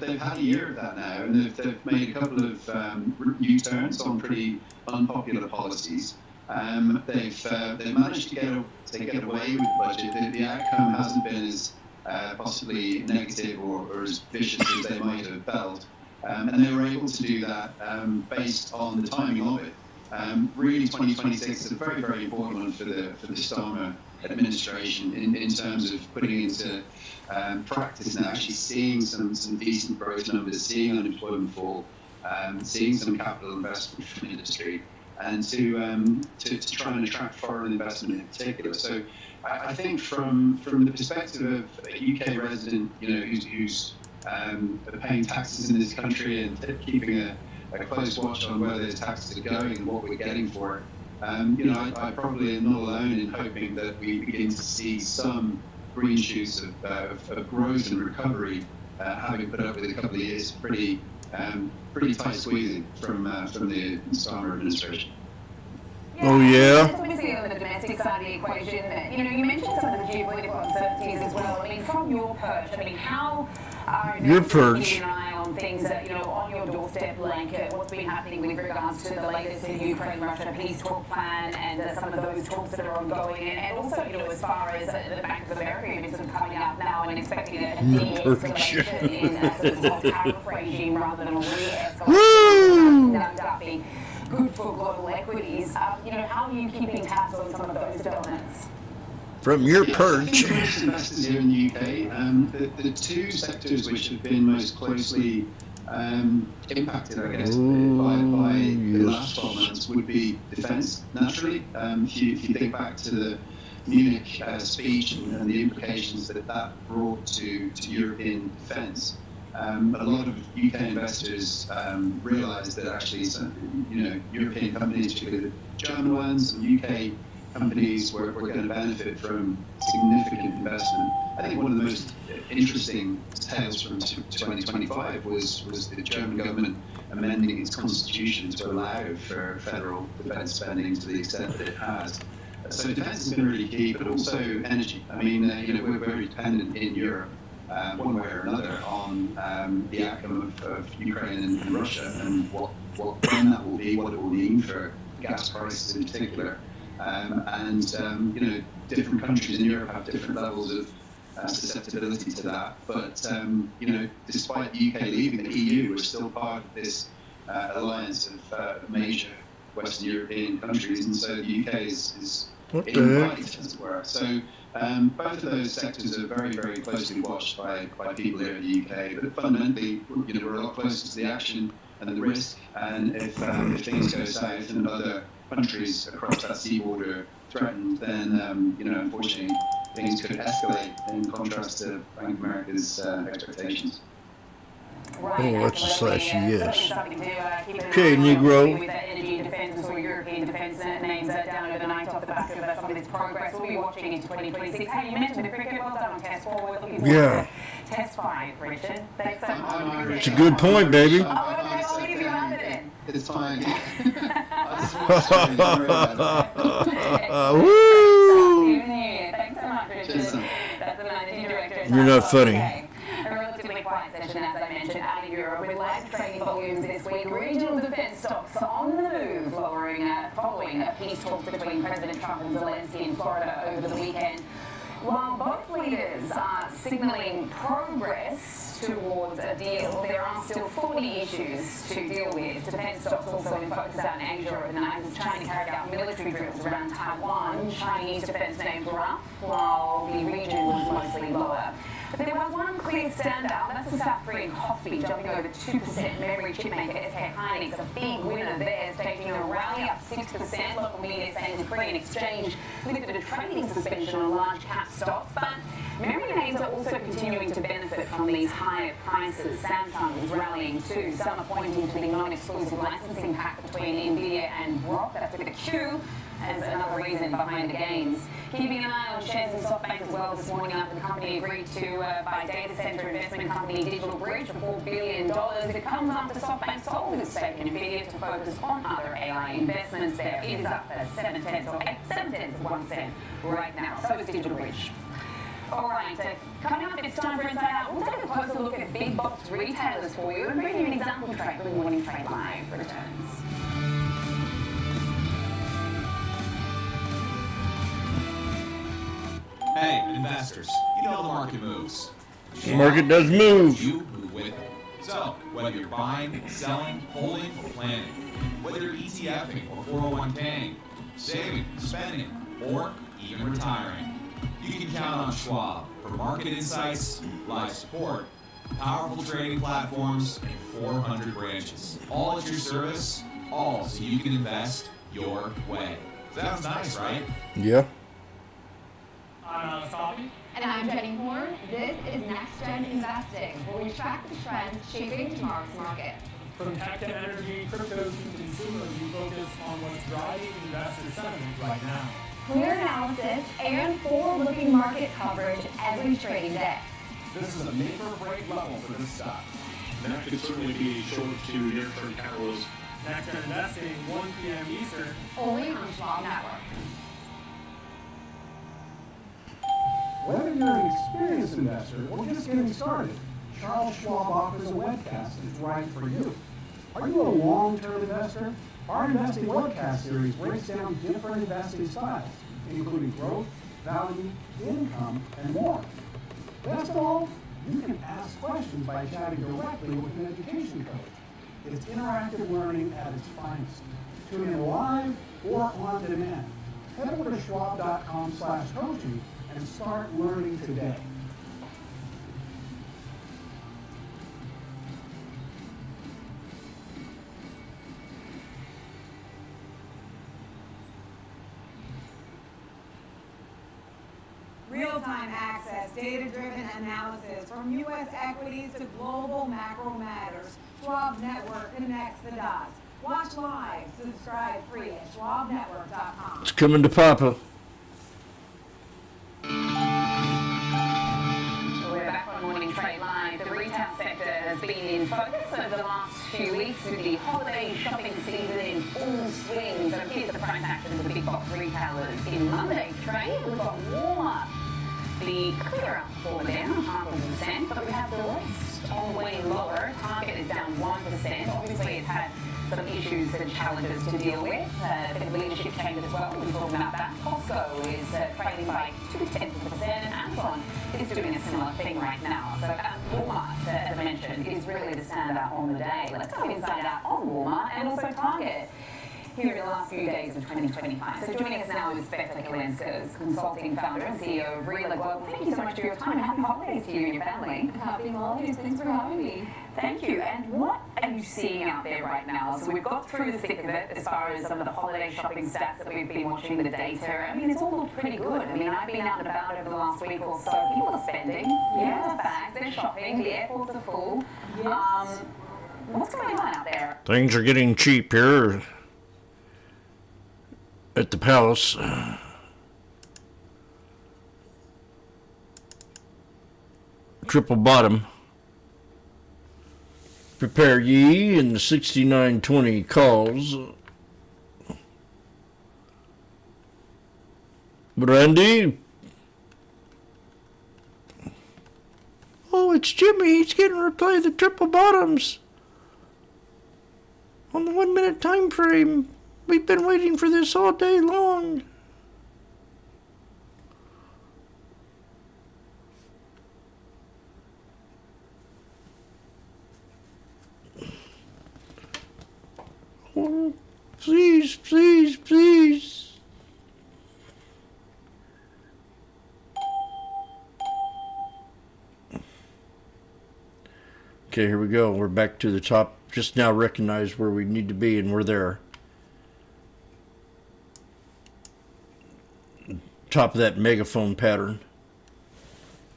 they've had a year of that now, and they've made a couple of U-turns on pretty unpopular policies. They've managed to get away with the budget. The outcome hasn't been as possibly negative or as vicious as they might have felt, and they were able to do that based on the timing of it. Really, 2026 is a very, very important one for the Starmer administration in terms of putting into practice and actually seeing some decent growth numbers, seeing unemployment fall, seeing some capital investment from industry, and to try and attract foreign investment in particular. So I think from the perspective of a UK resident, who's paying taxes in this country and keeping a close watch on where those taxes are going and what we're getting for it, I probably am not alone in hoping that we begin to see some green shoots of growth and recovery, having put up with a couple of years of pretty tight squeezing from the Starmer administration. Oh, yeah? Obviously on the domestic side of the equation, you mentioned some of the geopolitical uncertainties as well. I mean, from your perch, how are Your perch. keeping an eye on things that, on your doorstep, like what's been happening with regards to the latest Ukraine-Russia peace talk plan and some of those talks that are ongoing, and also, as far as the Bank of America is sort of coming out now and expecting a de-escalation in a sort of whole tariff regime rather than a re-escalation that would be good for global equities. How are you keeping tabs on some of those developments? From your perch. Investors here in the UK, the two sectors which have been most closely impacted, I guess, by the last 12 months would be defence, naturally. If you think back to the Munich speech and the implications that brought to European defence, a lot of UK investors realised that actually, European companies, particularly the German ones and UK companies, were going to benefit from significant investment. I think one of the most interesting tales from 2025 was the German government amending its constitution to allow for federal defence spending to the extent that it has. So defence has been really key, but also energy. I mean, we're very dependent in Europe, one way or another, on the outcome of Ukraine and Russia, and when that will be, what it will mean for gas prices in particular. Different countries in Europe have different levels of susceptibility to that. But despite the UK leaving the EU, we're still part of this alliance of major Western European countries, and so the UK is in fight, as it were. So both of those sectors are very, very closely watched by people here in the UK. But fundamentally, we're a lot closer to the action and the risk. And if things go south and other countries across that sea border threatened, then unfortunately things could escalate in contrast to Bank of America's expectations. Oh, that's a slash yes. Okay, Negro. With energy and defence or European defence names down overnight off the back of some of this progress. We'll be watching into 2026. Hey, you mentioned the cricket. Well done on Test 4. We're looking forward to Test 5, Richard. Thanks so much. It's a good point, baby. Oh, okay, I'll leave you under then. It's fine. Woo! Thanks so much, Richard. That's the managing director. You're not funny. A relatively quiet session, as I mentioned, out of Europe with lagged trading volumes this week. Regional defence stocks on the move, following a peace talks between President Trump and Zelensky in Florida over the weekend. While both leaders are signalling progress towards a deal, there are still 40 issues to deal with. Defence stocks also in focus out in Asia overnight, as China carried out military drills around Taiwan. Chinese defence names were up, while the region was mostly lower. But there was one clear standout, that's the South Korean coffee jumping over 2%. Memory chip maker SK Hynix, a big winner there, taking a rally up 6%. Local media saying the Korean exchange lifted a trading suspension on large cap stocks. But memory names are also continuing to benefit from these higher prices. Samsung is rallying too. Some are pointing to the non-exclusive licensing pact between Nvidia and Rock, that's with a Q, as another reason behind the gains. Keeping an eye on shares in SoftBank as well this morning after the company agreed to buy data center investment company DigitalBridge for $4 billion. It comes after SoftBank sold its stake in Nvidia to focus on other AI investments there. It is up at 0.7 right now. So is DigitalBridge. All right, coming up, it's time for Inside Out. We'll take a closer look at big box retailers for you and bring you an example trade for the Morning Trade Live returns. Hey, investors, you know the market moves. The market does move. You move with it. So, whether you're buying, selling, holding, or planning, whether you're ETFing or 401k'ing, saving, spending, or even retiring, you can count on Schwab for market insights, live support, powerful trading platforms, and 400 branches. All at your service, all so you can invest your way. Sounds nice, right? Yeah. I'm Tommy. And I'm Jenny Horn. This is Next Gen Investing, where we track the trends shaping tomorrow's market. From tech to energy, crypto to consumer, we focus on what's driving investor sentiment right now. Clear analysis and forward-looking market coverage every trading day. This is a make or break level for this stock. And that could certainly be short to near-term catalyst. Next Gen Investing, 1 p.m. Eastern. Only on Schwab Network. Whether you're an experienced investor or just getting started, Charles Schwab offers a webcast that's right for you. Are you a long-term investor? Our investing webcast series breaks down different investing styles, including growth, value, income, and more. Best of all, you can ask questions by chatting directly with an education coach. It's interactive learning at its finest. Tune in live or on demand. Head over to schwab.com/coaching and start learning today. Real-time access, data-driven analysis, from U.S. equities to global macro matters. Schwab Network connects the dots. Watch live, subscribe free at schwabnetwork.com. It's coming to Papa. We're back on Morning Trade Live. The retail sector has been in focus over the last few weeks with the holiday shopping season in full swing. So here's the price action of the big box retailers in Monday trade. We've got Walmart, the clear up for down 0.5%, but we have the rest on the way lower. Target is down 1%. Obviously, it's had some issues and challenges to deal with. A bit of leadership change as well. We're talking about that. Costco is trailing by 0.2%. Amazon is doing a similar thing right now. So Walmart, as I mentioned, is really the standout on the day. Let's go inside out on Walmart and also Target here in the last few days of 2025. So joining us now is Sveta Kalenskis, consulting founder and CEO of Real Global. Thank you so much for your time. Happy holidays to you and your family. Happy holidays. Thanks for having me. Thank you. And what are you seeing out there right now? So we've got through the thick of it as far as some of the holiday shopping stats that we've been watching, the data. I mean, it's all looked pretty good. I mean, I've been out and about over the last week or so. People are spending. Yes. Bags, they're shopping. The airports are full. Yes. What's going on out there? Things are getting cheap here at the palace. Triple bottom. Prepare ye in the 6920 calls. Brandy. Oh, it's Jimmy. He's getting to play the triple bottoms on the 1 minute time frame. We've been waiting for this all day long. Oh, please, please, please. Okay, here we go. We're back to the top. Just now recognize where we need to be, and we're there. Top of that megaphone pattern.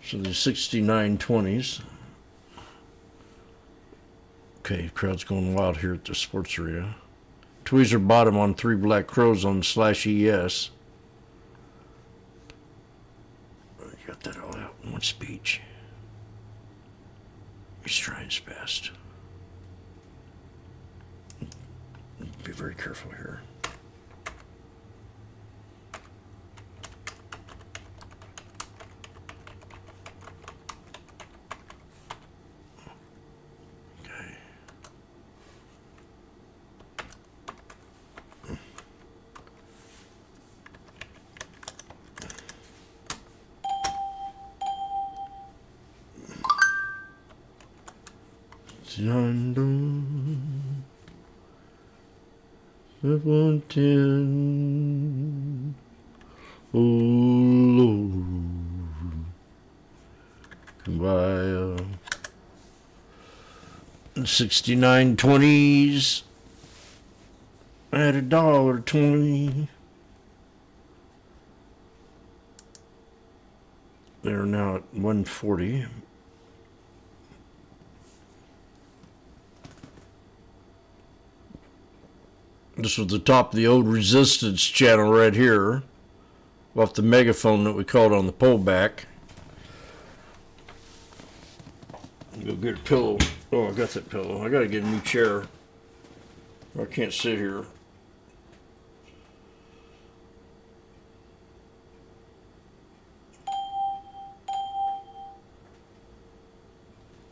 So the 6920s. Okay, crowd's going wild here at the sports arena. Tweezer bottom on 3 black crows on /ES. Got that all out in one speech. He's trying his best. Be very careful here. London 710. Oh Lord, come by 6920s at $1.20. They're now at 140. This was the top of the old resistance channel right here, off the megaphone that we called on the pullback. Go get a pillow. Oh, I got that pillow. I gotta get a new chair. I can't sit here.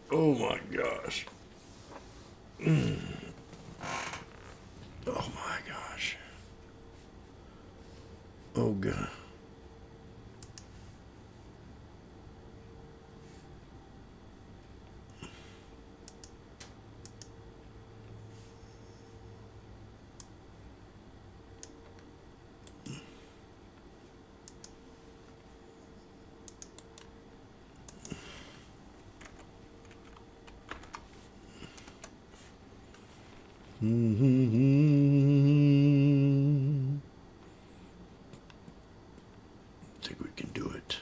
Oh my gosh. Oh my gosh. Oh God. I think we can do it.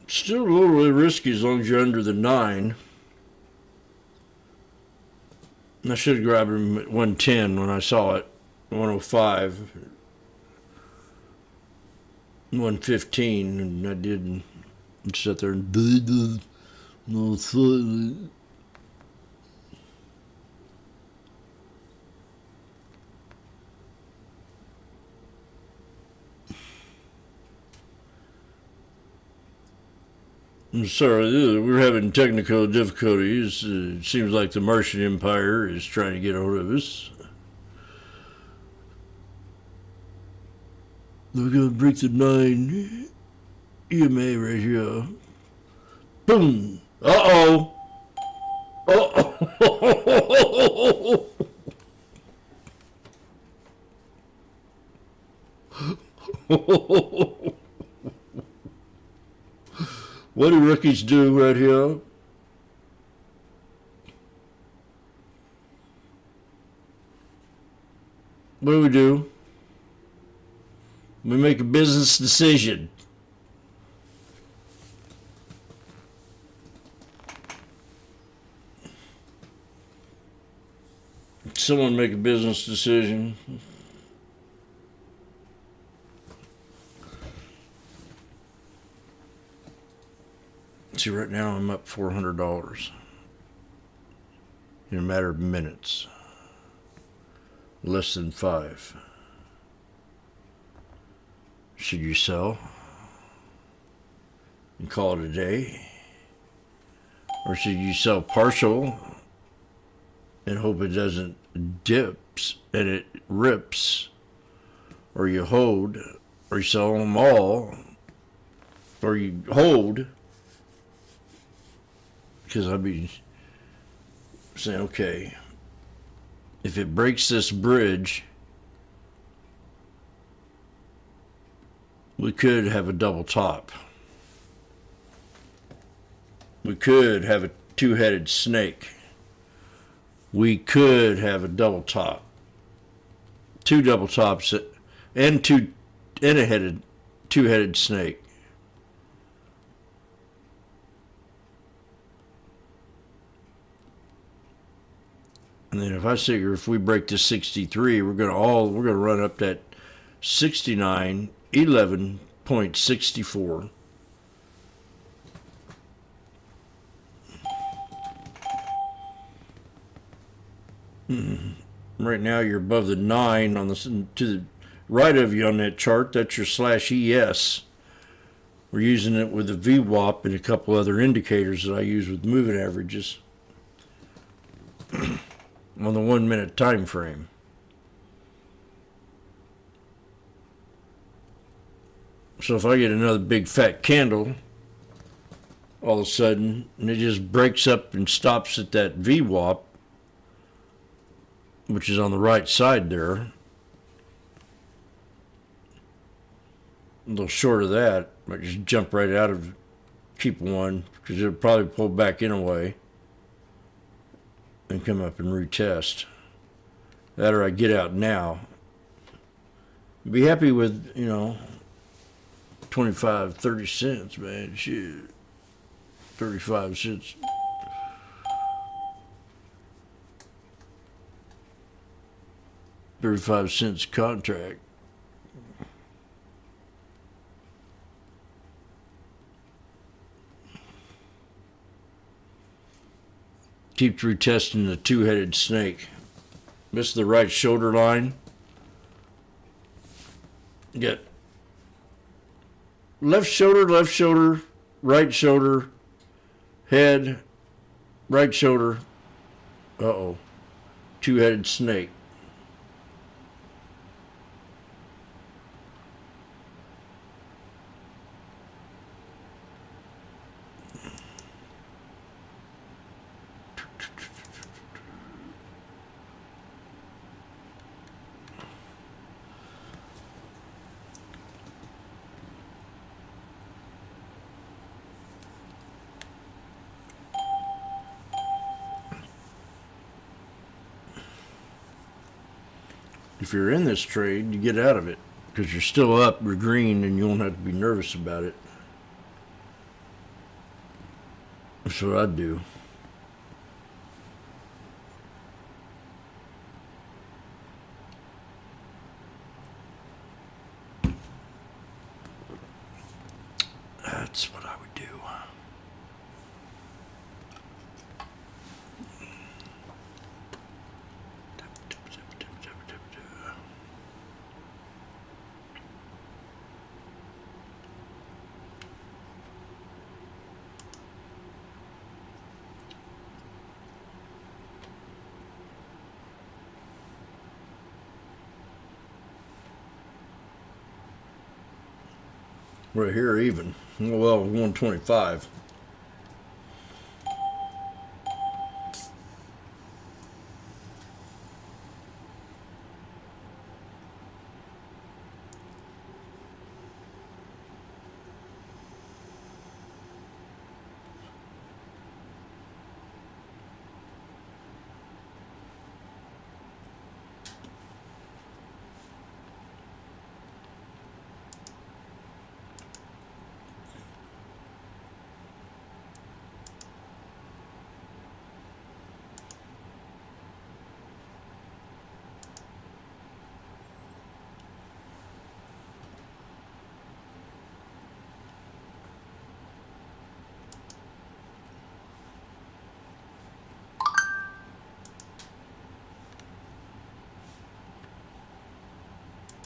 Still a little bit risky as long as you're under the 9. I should have grabbed him at 110 when I saw it. 105. 115, and I did sit there and no. I'm sorry, we're having technical difficulties. It seems like the Martian Empire is trying to get a hold of us. We're gonna break the 9 EMA right here. Boom! Uh-oh! Uh-oh! What do rookies do right here? What do? We make a business decision. Someone make a business decision. See, right now I'm up $400 in a matter of minutes. Less than 5. Should you sell and call it a day? Or should you sell partial and hope it doesn't dips and it rips? Or you hold, or you sell them all, or you hold, because I'd be saying, okay, if it breaks this bridge, we could have a double top. We could have a two-headed snake. We could have a double top. 2 double tops and a two-headed snake. And then if I figure if we break to 63, we're gonna run up that 69 11.64. Right now you're above the 9 on the to the right of you on that chart. That's your /ES. We're using it with the VWAP and a couple other indicators that I use with moving averages on the 1 minute time frame. So if I get another big fat candle all of a sudden and it just breaks up and stops at that VWAP, which is on the right side there, a little short of that, I just jump right out of keep one because it'll probably pull back in a way and come up and retest. That or I get out now. Be happy with, 25, 30 cents, man. Shit. 35 cents. $0.35 contract. Keeps retesting the two-headed snake. This is the right shoulder line. Get left shoulder, right shoulder, head, right shoulder. Uh-oh. Two-headed snake. If you're in this trade, you get out of it because you're still up, you're green, and you won't have to be nervous about it. That's what I'd do. do. Right here, even. Well, 125.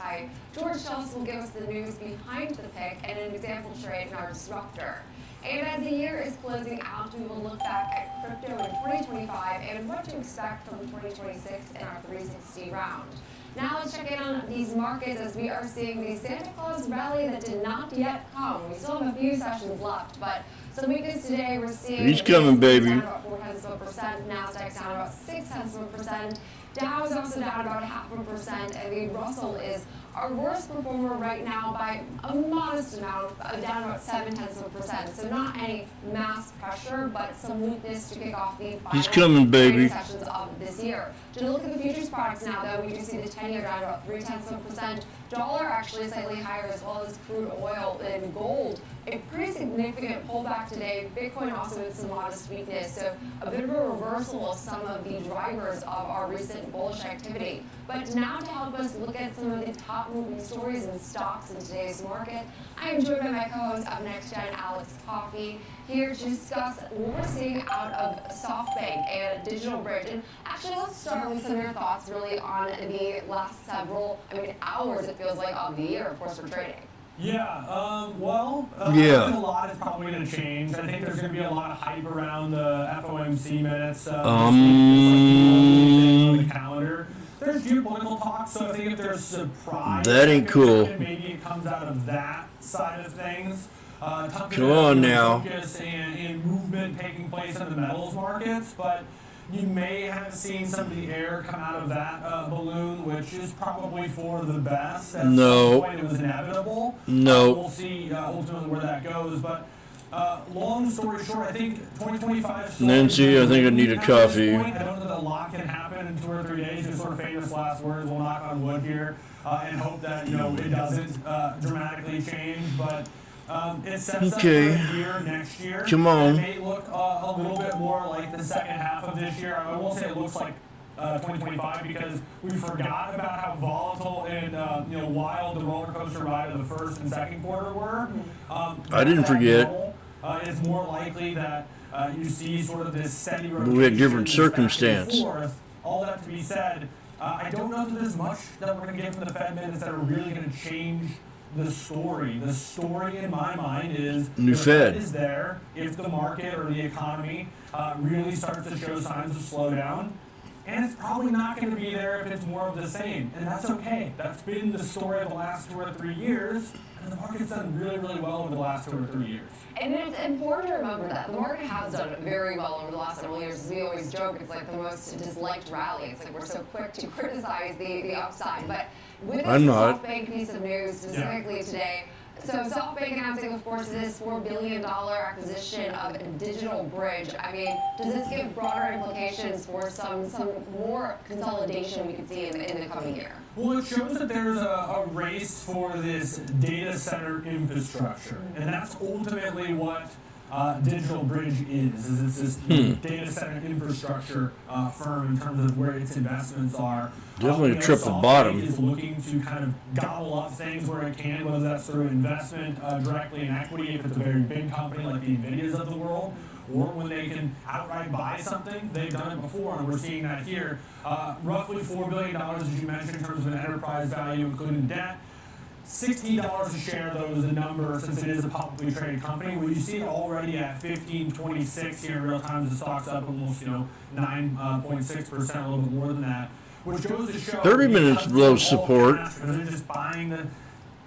Hi, George Schultz will give us the news behind the pick and an example trade in our disruptor. And as the year is closing out, we will look back at crypto in 2025 and what to expect from 2026 in our 360 round. Now let's check in on these markets as we are seeing the Santa Claus rally that did not yet come. We still have a few sessions left, but some weakness today. We're seeing He's coming, baby. down about 0.4%, Nasdaq's down about 0.6%. Dow is also down about 0.5%, and the Russell is our worst performer right now by a modest amount, down about 0.7%. So not any mass pressure, but some weakness to kick off the He's final coming, baby. sessions of this year. To look at the futures products now, though, we do see the 10-year down about 0.3%. Dollar actually slightly higher, as well as crude oil and gold. A pretty significant pullback today. Bitcoin also with some modest weakness, so a bit of a reversal of some of the drivers of our recent bullish activity. But now to help us look at some of the top moving stories and stocks in today's market, I am joined by my co-host of Next Gen, Alex Coffey, here to discuss what we're seeing out of SoftBank and Digital Bridge. And actually, let's start with some of your thoughts really on the last several, hours, it feels like, of the year, of course, for trading. Yeah, Yeah. I think a lot is probably going to change. I think there's going to be a lot of hype around the FOMC minutes. On the calendar. There's geopolitical talk, so I think if there's surprise, that ain't cool. Maybe it comes out of that side of things. Come on now. Focus and movement taking place in the metals markets, but you may have seen some of the air come out of that balloon, which is probably for the best. At some point, it was inevitable. We'll see ultimately where that goes. But long story short, I think 2025. Nancy, I think I need a coffee. I don't know that a lot can happen in 2 or 3 days. Just sort of famous last words. We'll knock on wood here and hope that it doesn't dramatically change. But it sets up for a year next year. Come on. It may look a little bit more like the second half of this year. I won't say it looks like 2025 because we forgot about how volatile and wild the roller coaster ride of the first and second quarter were. I didn't forget. It's more likely that you see sort of this steady rotation. We had different circumstance. All that to be said, I don't know that there's much that we're going to get from the Fed minutes that are really going to change the story. The story in my mind is New the Fed is there if the market or the economy really starts to show signs of slowdown. And it's probably not going to be there if it's more of the same. And that's okay. That's been the story of the last 2 or 3 years. And the market's done really, really well over the last 2 or 3 years. And it's important to remember that the market has done very well over the last several years. As we always joke, it's like the most disliked rally. It's like we're so quick to criticize the upside. But with this SoftBank piece of news specifically today, so SoftBank announcing, of course, this $4 billion acquisition of Digital Bridge. Does this give broader implications for some more consolidation we could see in the coming year? Well, it shows that there's a race for this data center infrastructure, and that's ultimately what Digital Bridge is it's this data center infrastructure firm in terms of where its investments are. Definitely a triple SoftBank bottom. is looking to kind of gobble up things where it can, whether that's through investment directly in equity, if it's a very big company like the NVIDIAs of the world, or when they can outright buy something. They've done it before, and we're seeing that here. Roughly $4 billion, as you mentioned, in terms of an enterprise value, including debt. $16 a share, though, is the number since it is a publicly traded company. Well, you see it already at $15.26 here in real time. The stock's up almost, 9.6%, a little bit more than that, which goes to show 30 minutes below support. They're just buying the.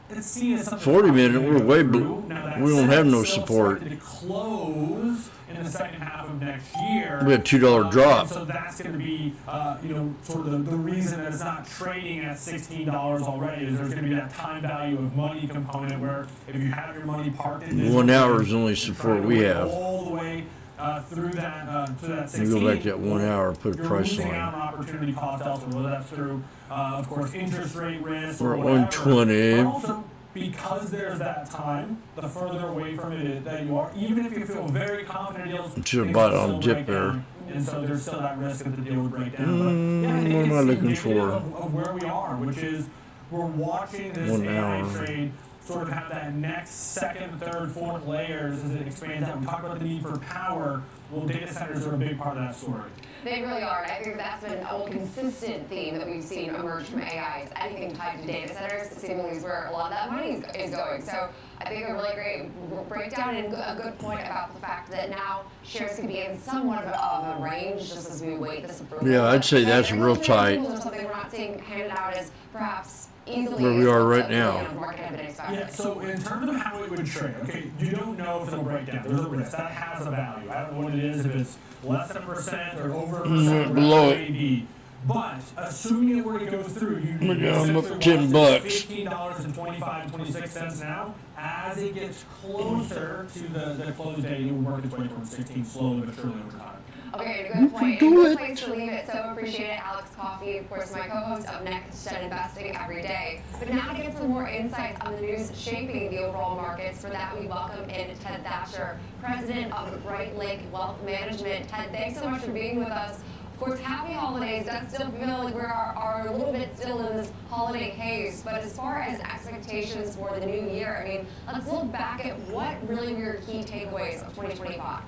It's seen as something 40 minute, we're way below. We don't have no support. To close in the second half of next year. We had a $2 drop. And so that's going to be, sort of the reason that it's not trading at $16 already is there's going to be that time value of money component where if you have your money parked in 1 hour is the only support we have. all the way through that to that 16. We go back to that 1 hour, put a price You're losing line. out on opportunity cost elsewhere, whether that's through, of course, interest rate risk We're or at whatever. 120. But also, because there's that time, the further away from it that you are, even if you feel very confident deals, Should have things bought will on still dip break there. down. And so there's still that risk that the deal would break down. But yeah, I think What am I it's looking indicative for? of where we are, which is we're watching this 1 AI hour. trade sort of have that next, second, third, fourth layers as it expands out. We talk about the need for power. Well, data centers are a big part of that story. They really are, and I think that's been a consistent theme that we've seen emerge from AI. Is anything tied to data centers seemingly is where a lot of that money is going. So I think a really great breakdown and a good point about the fact that now shares could be in somewhat of a range just as we wait this approval. Yeah, I'd say that's real tight. Or something we're not seeing handed out as perhaps easily Where we are right as now. the market had been expecting. Yeah, so in terms of how it would trade, okay, you don't know if it'll break down. There's a risk. That has a value. I don't know what it is, if it's less than a percent or over a percent, below whatever it. it may be. But assuming it were to go through, you I'm up essentially $10. watch this $15.25, 26 cents now. As it gets closer to the close date, it will work its way towards 16 slowly but surely over time. Okay, a good point. And a good place to leave it. So appreciate it, Alex Coffey, of course, my co-host of Next Gen Investing every day. But now to get some more insights on the news shaping the overall markets. For that, we welcome in Ted Thatcher, president of Bright Lake Wealth Management. Ted, thanks so much for being with us. Of course, happy holidays. Does still feel like we are a little bit still in this holiday haze. But as far as expectations for the new year, I mean, let's look back at what really were your key takeaways of 2025.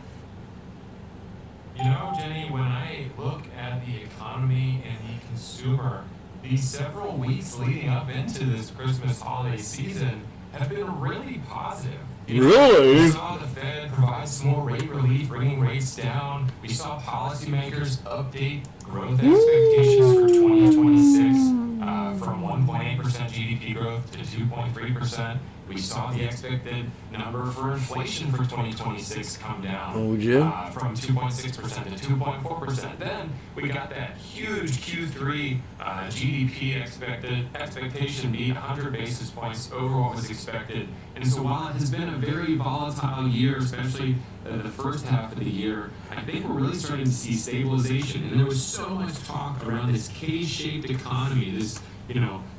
You know, Jenny, when I look at the economy and the consumer, these several weeks leading up into this Christmas holiday season have been really positive. Really? We saw the Fed provide some more rate relief, bringing rates down. We saw policymakers update growth expectations for 2026 from 1.8% GDP growth to 2.3%. We saw the expected number for inflation for 2026 come down from 2.6% to 2.4%. Then we got that huge Q3 GDP expectation beat 100 basis points over what was expected. And so while it has been a very volatile year, especially the first half of the year, I think we're really starting to see stabilization. And there was so much talk around this K-shaped economy, this,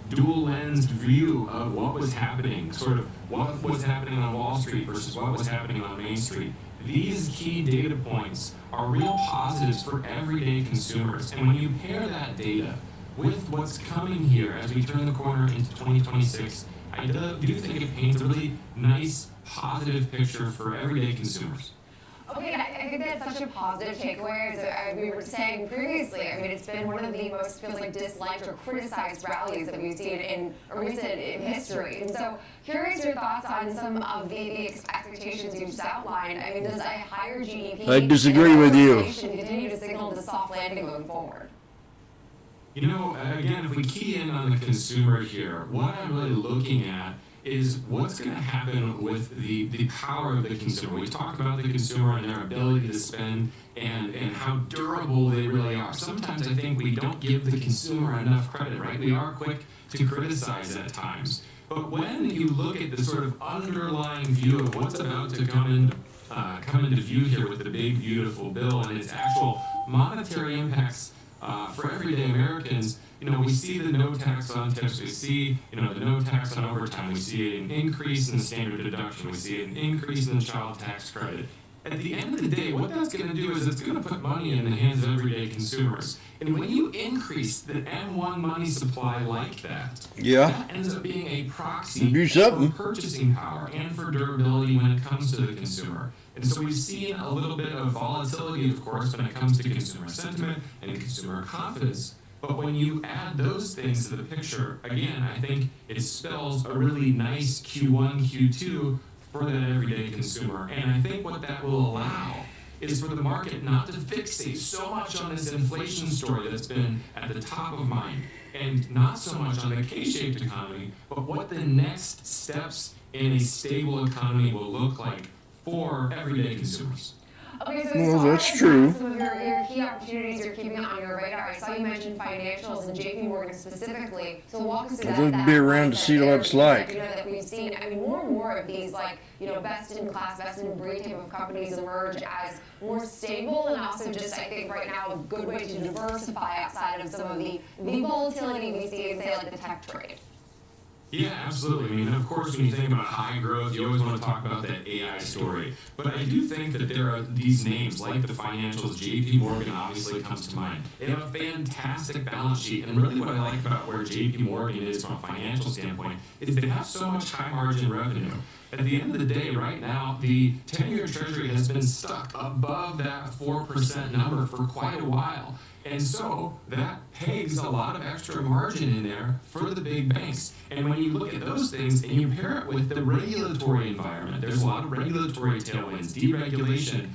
dual-lensed view of what was happening, sort of what was happening on Wall Street versus what was happening on Main Street. These key data points are real positives for everyday consumers. And when you pair that data with what's coming here as we turn the corner into 2026, I do think it paints a really nice, positive picture for everyday consumers. Okay, I think that's such a positive takeaway. As we were saying previously, I mean, it's been one of the most, feels like, disliked or criticized rallies that we've seen in recent history. And so, curious your thoughts on some of the expectations you just outlined. I mean, does a higher GDP I disagree with you. continue to signal the soft landing moving forward? Again, if we key in on the consumer here, what I'm really looking at is what's going to happen with the power of the consumer. We talk about the consumer and their ability to spend and how durable they really are. Sometimes I think we don't give the consumer enough credit, right? We are quick to criticize at times. But when you look at the sort of underlying view of what's about to come into view here with the big, beautiful bill and its actual monetary impacts for everyday Americans, we see the no tax on tips, we see, the no tax on overtime, we see an increase in the standard deduction, we see an increase in the child tax credit. at the end of the day, what that's going to do is it's going to put money in the hands of everyday consumers. And when you increase the M1 money supply like that, that ends up being a proxy for purchasing power and for durability when it comes to the consumer. And so we've seen a little bit of volatility, of course, when it comes to consumer sentiment and consumer confidence. But when you add those things to the picture, again, I think it spells a really nice Q1, Q2 for that everyday consumer. And I think what that will allow is for the market not to fixate so much on this inflation story that's been at the top of mind, and not so much on the K-shaped economy, but what the next steps in a stable economy will look like for everyday consumers. Okay, so Well, that's true. Some of your key opportunities you're keeping on your radar. I saw you mention financials and JP Morgan specifically. So walk us through I'd like to be around to see what it's like. You know, that we've seen, I mean, more and more of these, like, you know, best in class, best in breed type of companies emerge as more stable, and also just, I think right now, a good way to diversify outside of some of the volatility we see in, say, like the tech trade. Yeah, absolutely. I mean, of course, when you think about high growth, you always want to talk about that AI story. But I do think that there are these names, like the financials, JP Morgan obviously comes to mind. They have a fantastic balance sheet. And really what I like about where JP Morgan is from a financial standpoint is they have so much high margin revenue. At the end of the day, right now, the 10-year Treasury has been stuck above that 4% number for quite a while. And so that pegs a lot of extra margin in there for the big banks. And when you look at those things and you pair it with the regulatory environment, there's a lot of regulatory tailwinds. Deregulation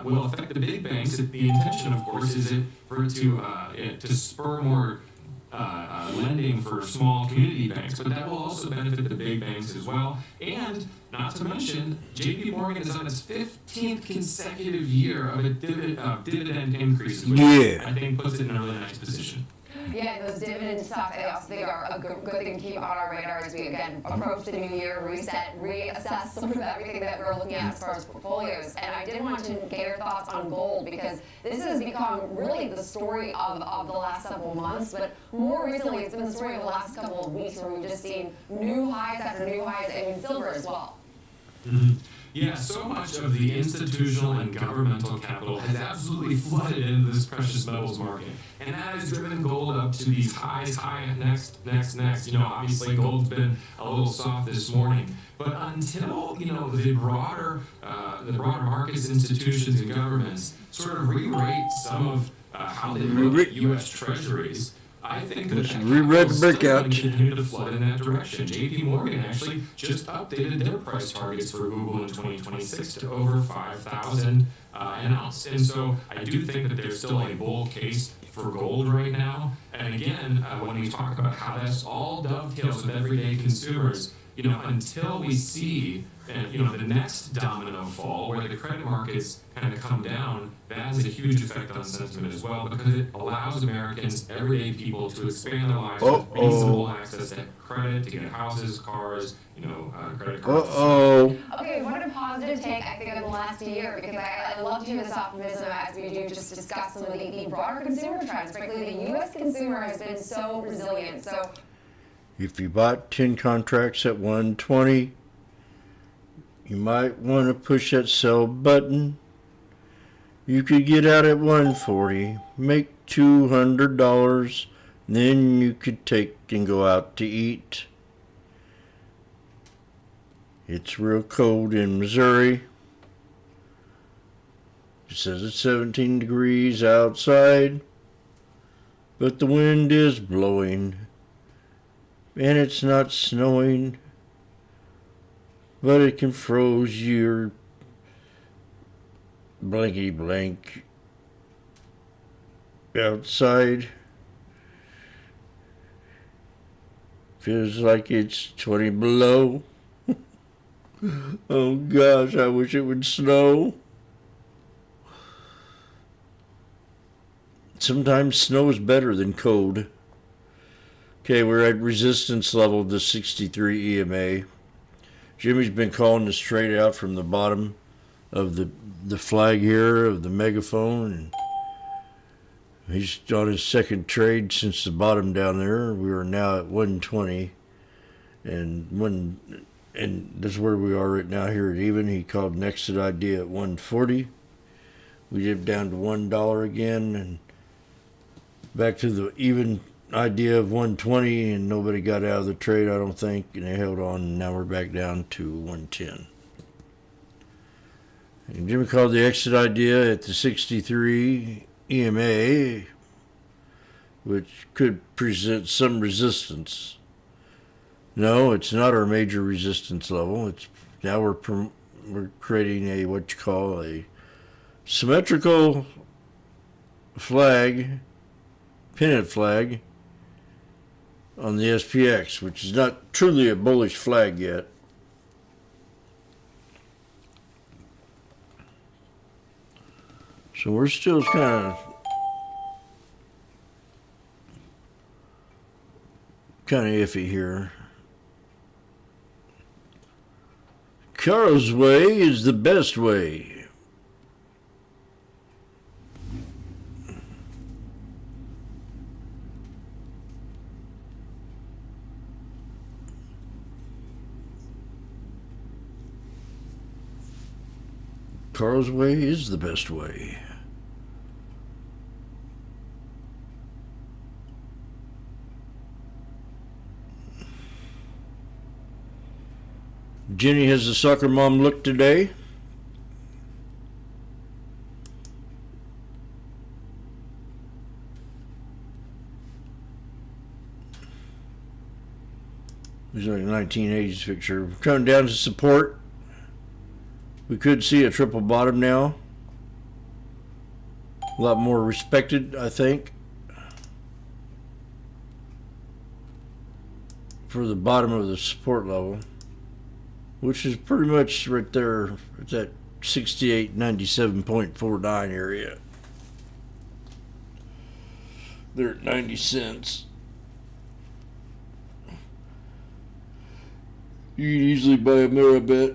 will affect the big banks. The intention, of course, is for it to spur more lending for small community banks, but that will also benefit the big banks as well. And not to mention, JP Morgan is on its 15th consecutive year of a dividend increases, which I think puts it in a really nice position. Yeah, those dividend stocks, I also think are a good thing to keep on our radar as we, again, approach the new year, reset, reassess sort of everything that we're looking at as far as portfolios. And I did want to get your thoughts on gold, because this has become really the story of the last several months, but more recently it's been the story of the last couple of weeks, where we've just seen new highs after new highs, and in silver as well. Mm-hmm. Yeah, so much of the institutional and governmental capital has absolutely flooded into this precious metals market. And that has driven gold up to these highs, next. You know, obviously gold's been a little soft this morning. But until, you know, the broader markets, institutions, and governments sort of re-rate some of how they look at U.S. treasuries, I think that capital is still going to continue to flood in that direction. JP Morgan actually just updated their price targets for Google in 2026 to over 5,000 an ounce. And so I do think that there's still a bull case for gold right now. And again, when we talk about how this all dovetails with everyday consumers, you know, until we see you know, the next domino fall where the credit markets kind of come down, that has a huge effect on sentiment as well, because it allows Americans, everyday people, to expand their lives with reasonable access to credit, to get houses, cars, you know, credit cards. Okay, what a positive take, I think, of the last year, because I love to hear this optimism as we do just discuss some of the broader consumer trends. Frankly, the U.S. consumer has been so resilient. So, if you bought 10 contracts at 120, you might want to push that sell button. You could get out at 140, make $200, then you could take and go out to eat. It's real cold in Missouri. It says it's 17 degrees outside, but the wind is blowing, and it's not snowing, but it can froze your blankety blank outside. Feels like it's 20 below. Oh gosh, I wish it would snow. Sometimes snow is better than cold. Okay, we're at resistance level to 63 EMA. Jimmy's been calling us straight out from the bottom of the flag here of the megaphone. And he's on his second trade since the bottom down there. We are now at 120. And and this is where we are right now here at even. He called an exit idea at 140. We dipped down to $1 again, and back to the even idea of 120, and nobody got out of the trade, I don't think, and they held on, and now we're back down to 110. And Jimmy called the exit idea at the 63 EMA, which could present some resistance. No, it's not our major resistance level. It's now we're creating a what you call a symmetrical flag, pennant flag on the SPX, which is not truly a bullish flag yet. So we're still kind of iffy here. Carl's way is the best way. Carl's way is the best way. Jenny has the soccer mom look today. It's like a 1980s picture. We're coming down to support. We could see a triple bottom now. A lot more respected, I think, for the bottom of the support level, which is pretty much right there at that 68.97.49 area. They're at 90 cents. You can easily buy a mirror bet.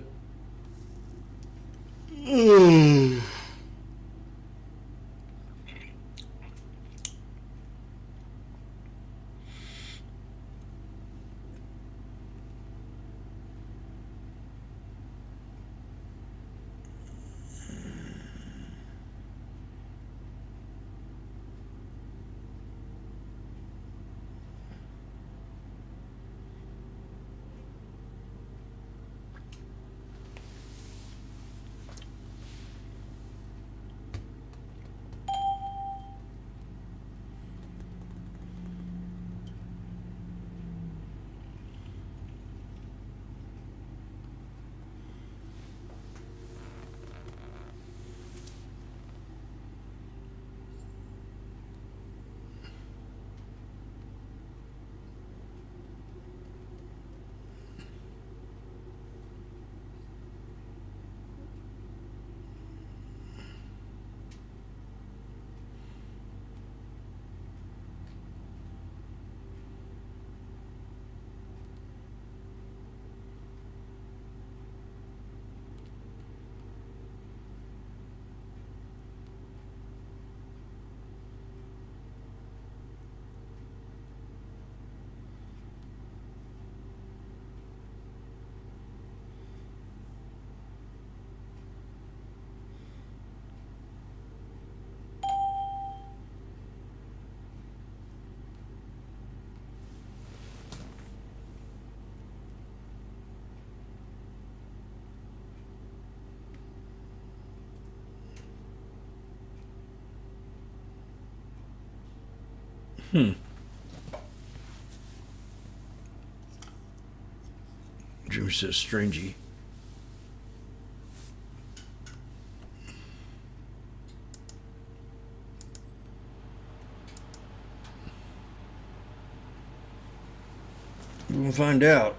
Jim says strangey. We'll find out.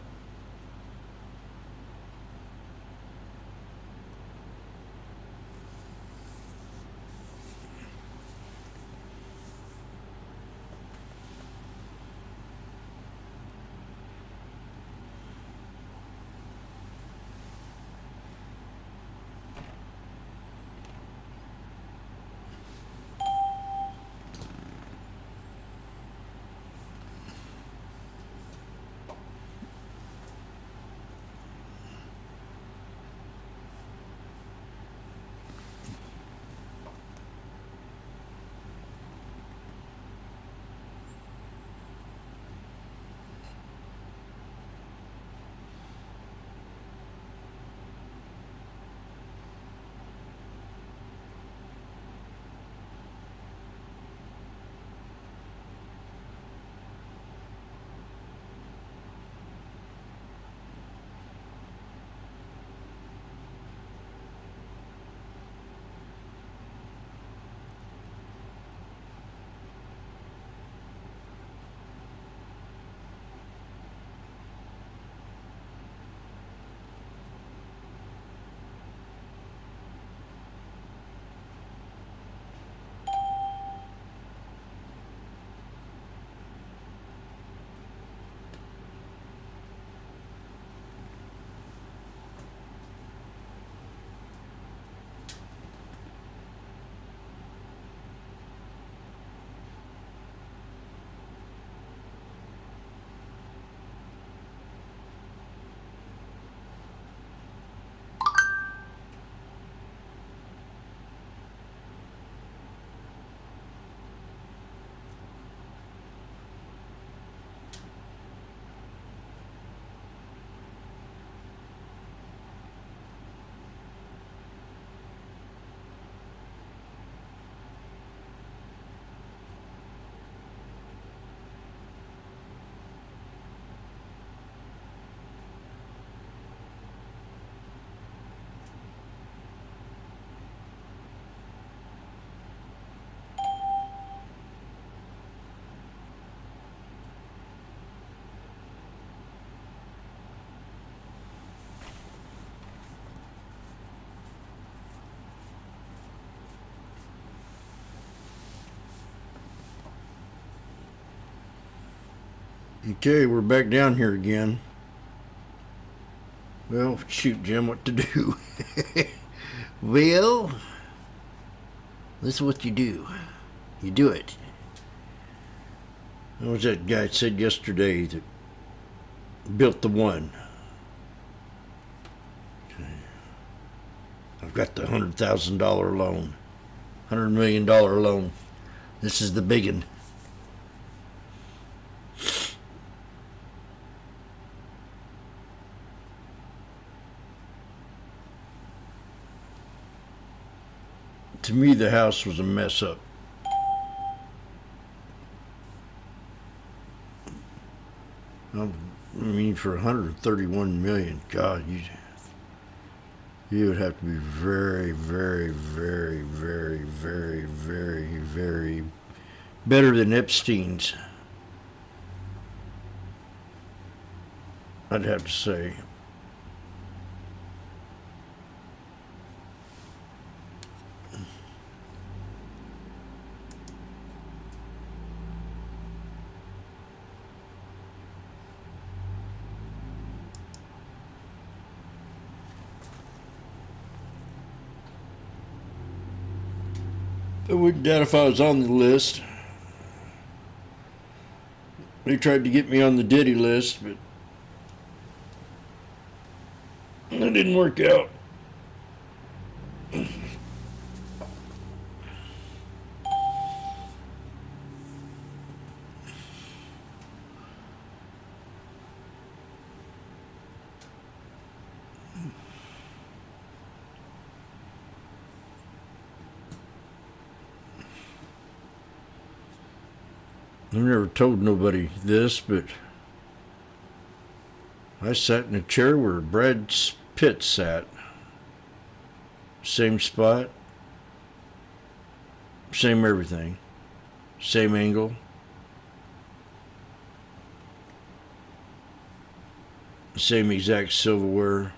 Okay, we're back down here again. Well, shoot, Jim, what to do? Well, this is what you do. You do it. What was that guy said yesterday that built the one? Okay. I've got the $100,000 loan. $100 million loan. This is the big one. To me, the house was a mess up. I mean, for 131 million, God, you would have to be very, very, very, very, very, very, very better than Epstein's. I'd have to say. I wouldn't doubt if I was on the list. They tried to get me on the Diddy list, but that didn't work out. I've never told nobody this, but I sat in a chair where Brad Pitt sat. Same spot, same everything, same angle. Same exact silverware.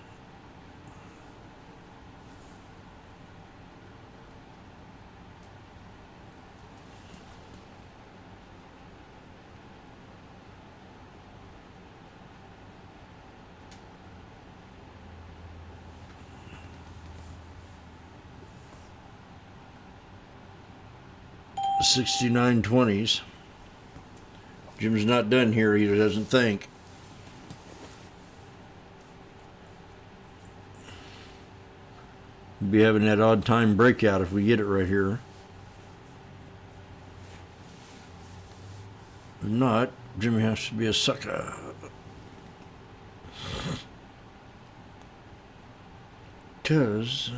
$69.20s. Jim's not done here, he doesn't think. We'll be having that odd time breakout if we get it right here. If not, Jimmy has to be a sucker. Because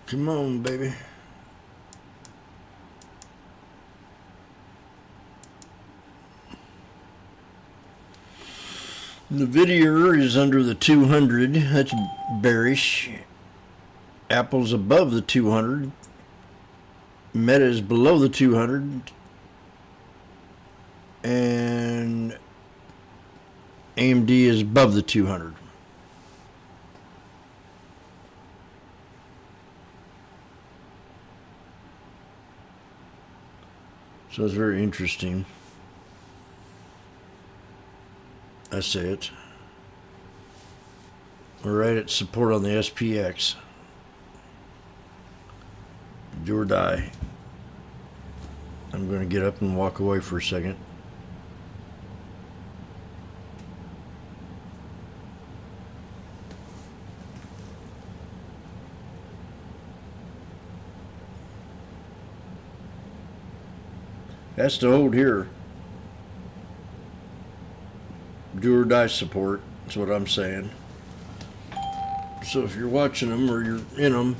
come on, baby. Nvidia is under the 200. That's bearish. Apple's above the 200. Meta is below the 200. And AMD is above the 200. So it's very interesting. I say it. We're right at support on the SPX. Do or die. I'm going to get up and walk away for a second. That's to hold here. Do or die support. That's what I'm saying. So if you're watching them or you're in them,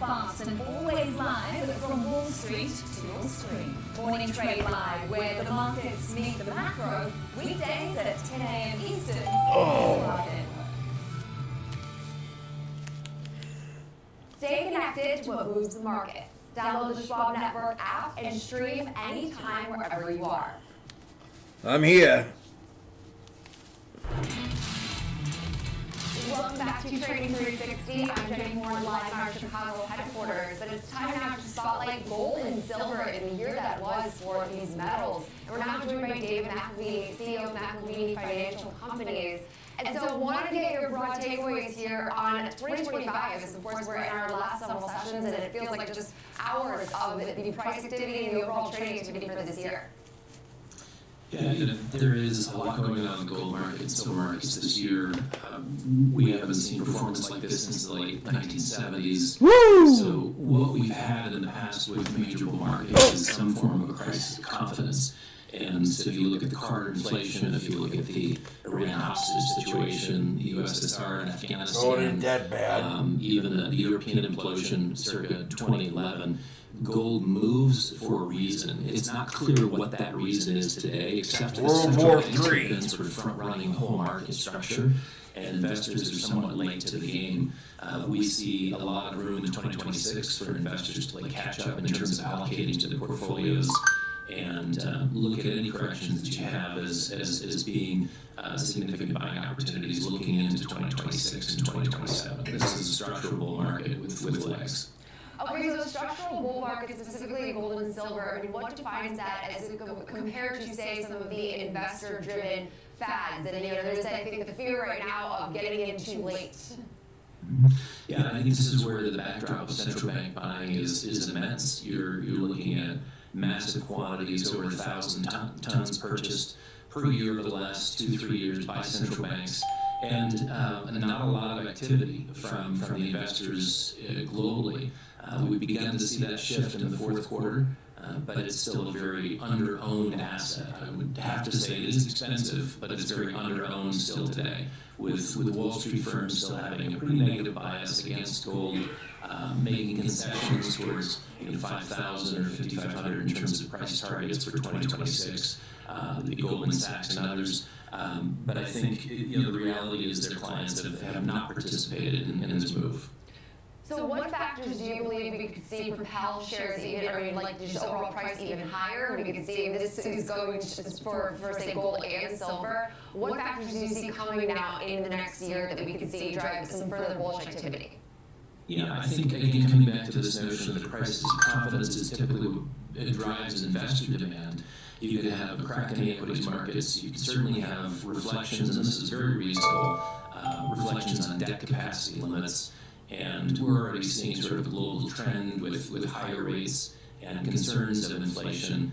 Fast and always live from Wall Street to your screen. Morning Trade Live, where the markets meet the macro, weekdays at 10 a.m. Eastern. Stay connected to what moves the markets. Download the Schwab Network app and stream anytime wherever you are. I'm here. Welcome back to Trading 360. I'm Jenny Moore, live in our Chicago headquarters. And it's time now to spotlight gold and silver in the year that was for these metals. And we're now joined by David McElveen, CEO of McElveen Financial Companies. And so I wanted to get your broad takeaways here on 2025. As of course, we're in our last several sessions, and it feels like just hours of the price activity and the overall trading activity for this year. Yeah, there is a lot going on in the gold market and silver markets this year. We haven't seen performance like this since the late 1970s. Woo! So what we've had in the past with major bull markets is some form of a crisis of confidence. And so if you look at the Carter inflation, if you look at the Iran hostage situation, the USSR and Afghanistan, it ain't that bad. Even the European implosion circa 2011, gold moves for a reason. It's not clear what that reason is today, except that central banks have been sort of front-running the whole market structure, and investors are somewhat late to the game. We see a lot of room in 2026 for investors to play catch-up in terms of allocating to the portfolios and look at any corrections that you have as being significant buying opportunities looking into 2026 and 2027. This is a structural bull market with legs. Okay, so the structural bull market, specifically gold and silver, I mean, what defines that as compared to, say, some of the investor-driven fads? And, there's, I think, the fear right now of getting in too late. Yeah, I think this is where the backdrop of central bank buying is immense. You're looking at massive quantities, over 1,000 tons purchased per year over the last 2-3 years by central banks, and not a lot of activity from the investors globally. We've begun to see that shift in the fourth quarter, but it's still a very under-owned asset. I would have to say it is expensive, but it's very under-owned still today, with Wall Street firms still having a pretty negative bias against gold, making concessions towards 5,000 or 5,500 in terms of price targets for 2026, the Goldman Sachs and others. But I think the reality is their clients have not participated in this move. So what factors do you believe we could see propel shares even, just overall price even higher? We could see this is going for say, gold and silver. What factors do you see coming now in the next year that we could see drive some further bullish activity? Yeah, I think, again, coming back to this notion that the crisis of confidence is typically what drives investor demand. You could have a crack in the equities markets. You could certainly have reflections, and this is very reasonable, reflections on debt capacity limits. And we're already seeing sort of a global trend with higher rates and concerns of inflation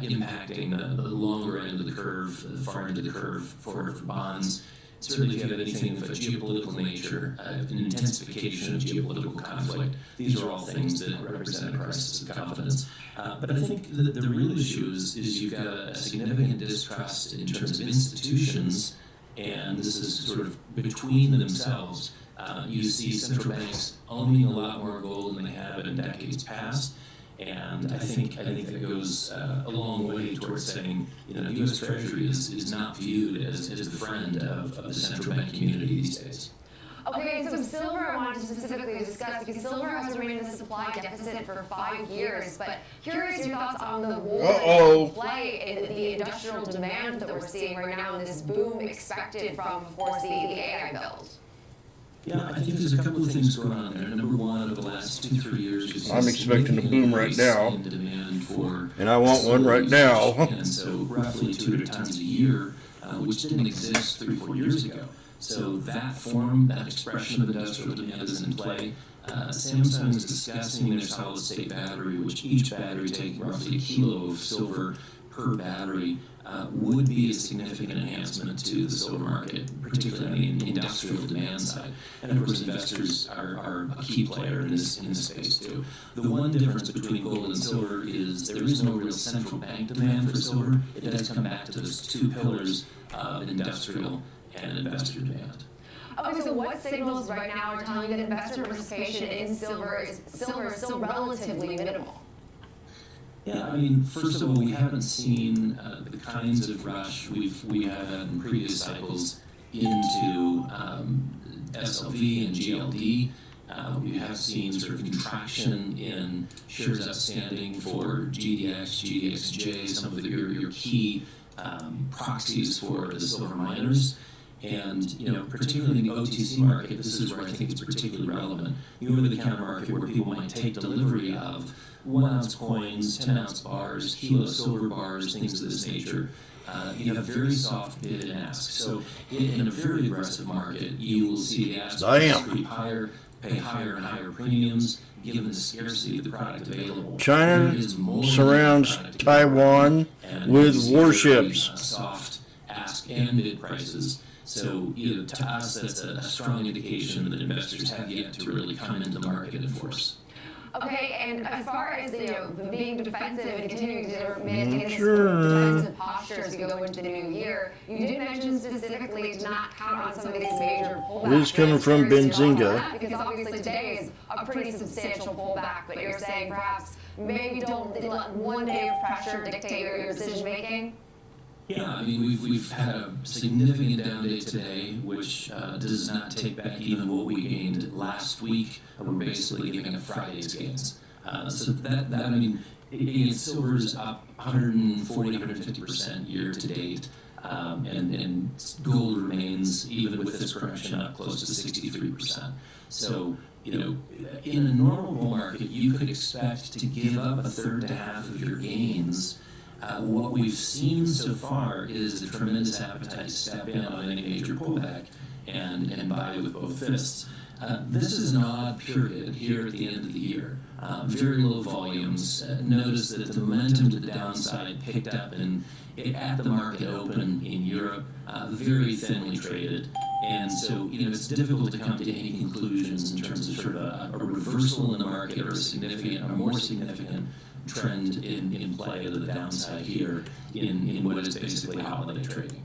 impacting the longer end of the curve, the far end of the curve for bonds. certainly if you have anything of a geopolitical nature, an intensification of geopolitical conflict, these are all things that represent a crisis of confidence. But I think the real issue is you've got a significant distrust in terms of institutions, and this is sort of between themselves. You see central banks owning a lot more gold than they have in decades past. And I think that goes a long way towards saying, the U.S. Treasury is not viewed as the friend of the central bank community these days. Okay, so silver I wanted to specifically discuss because silver has remained in a supply deficit for 5 years, but curious your thoughts on the role that play in the industrial demand that we're seeing right now and this boom expected from, of course, the AI build. Yeah, I think there's a couple of things going on there. Number one, over the last 2-3 years, I'm expecting a boom right now, demand for and I want one right now. And so roughly 200 tons a year, which didn't exist 3-4 years ago. So that form, that expression of industrial demand is in play. Samsung is discussing their solid-state battery, which each battery taking roughly 1 kilo of silver per battery would be a significant enhancement to the silver market, particularly on the industrial demand side. And of course, investors are a key player in this space too. The one difference between gold and silver is there is no real central bank demand for silver. It does come back to those two pillars of industrial and investor demand. Okay, so what signals right now are telling you that investor participation in silver is still relatively minimal? Yeah, I mean, first of all, we haven't seen the kinds of rush we have had in previous cycles into SLV and GLD. We have seen sort of contraction in shares outstanding for GDX, GDXJ, some of your key proxies for the silver miners. And, particularly in the OTC market, this is where I think it's particularly relevant. You go to the counter market where people might take delivery of 1-ounce coins, 10-ounce bars, kilo silver bars, things of this nature. You have very soft bid and ask. So in a very aggressive market, you will see the ask creep higher, pay higher and higher premiums, given the scarcity of the product available. China surrounds Taiwan with warships. Soft ask and bid prices. So, to us, that's a strong indication that investors have yet to really come into the market in force. Okay, and as far as being defensive and continuing to maintain this defensive posture as we go into the new year, you did mention specifically to not count on some of these major pullbacks. This is coming from Benzinga. Because obviously today is a pretty substantial pullback, but you're saying perhaps maybe don't let one day of pressure dictate your decision making? Yeah, I mean, we've had a significant down day today, which does not take back even what we gained last week. We're basically giving up Friday's gains. So that I mean, again, silver's up 140, 150% year to date, and gold remains, even with this correction, up close to 63%. So, in a normal bull market, you could expect to give up a third to half of your gains. What we've seen so far is a tremendous appetite to step in on any major pullback and buy with both fists. This is an odd period here at the end of the year. Very low volumes. Notice that the momentum to the downside picked up at the market open in Europe, very thinly traded. And so, it's difficult to come to any conclusions in terms of sort of a reversal in the market or a more significant trend in play to the downside here in what is basically holiday trading.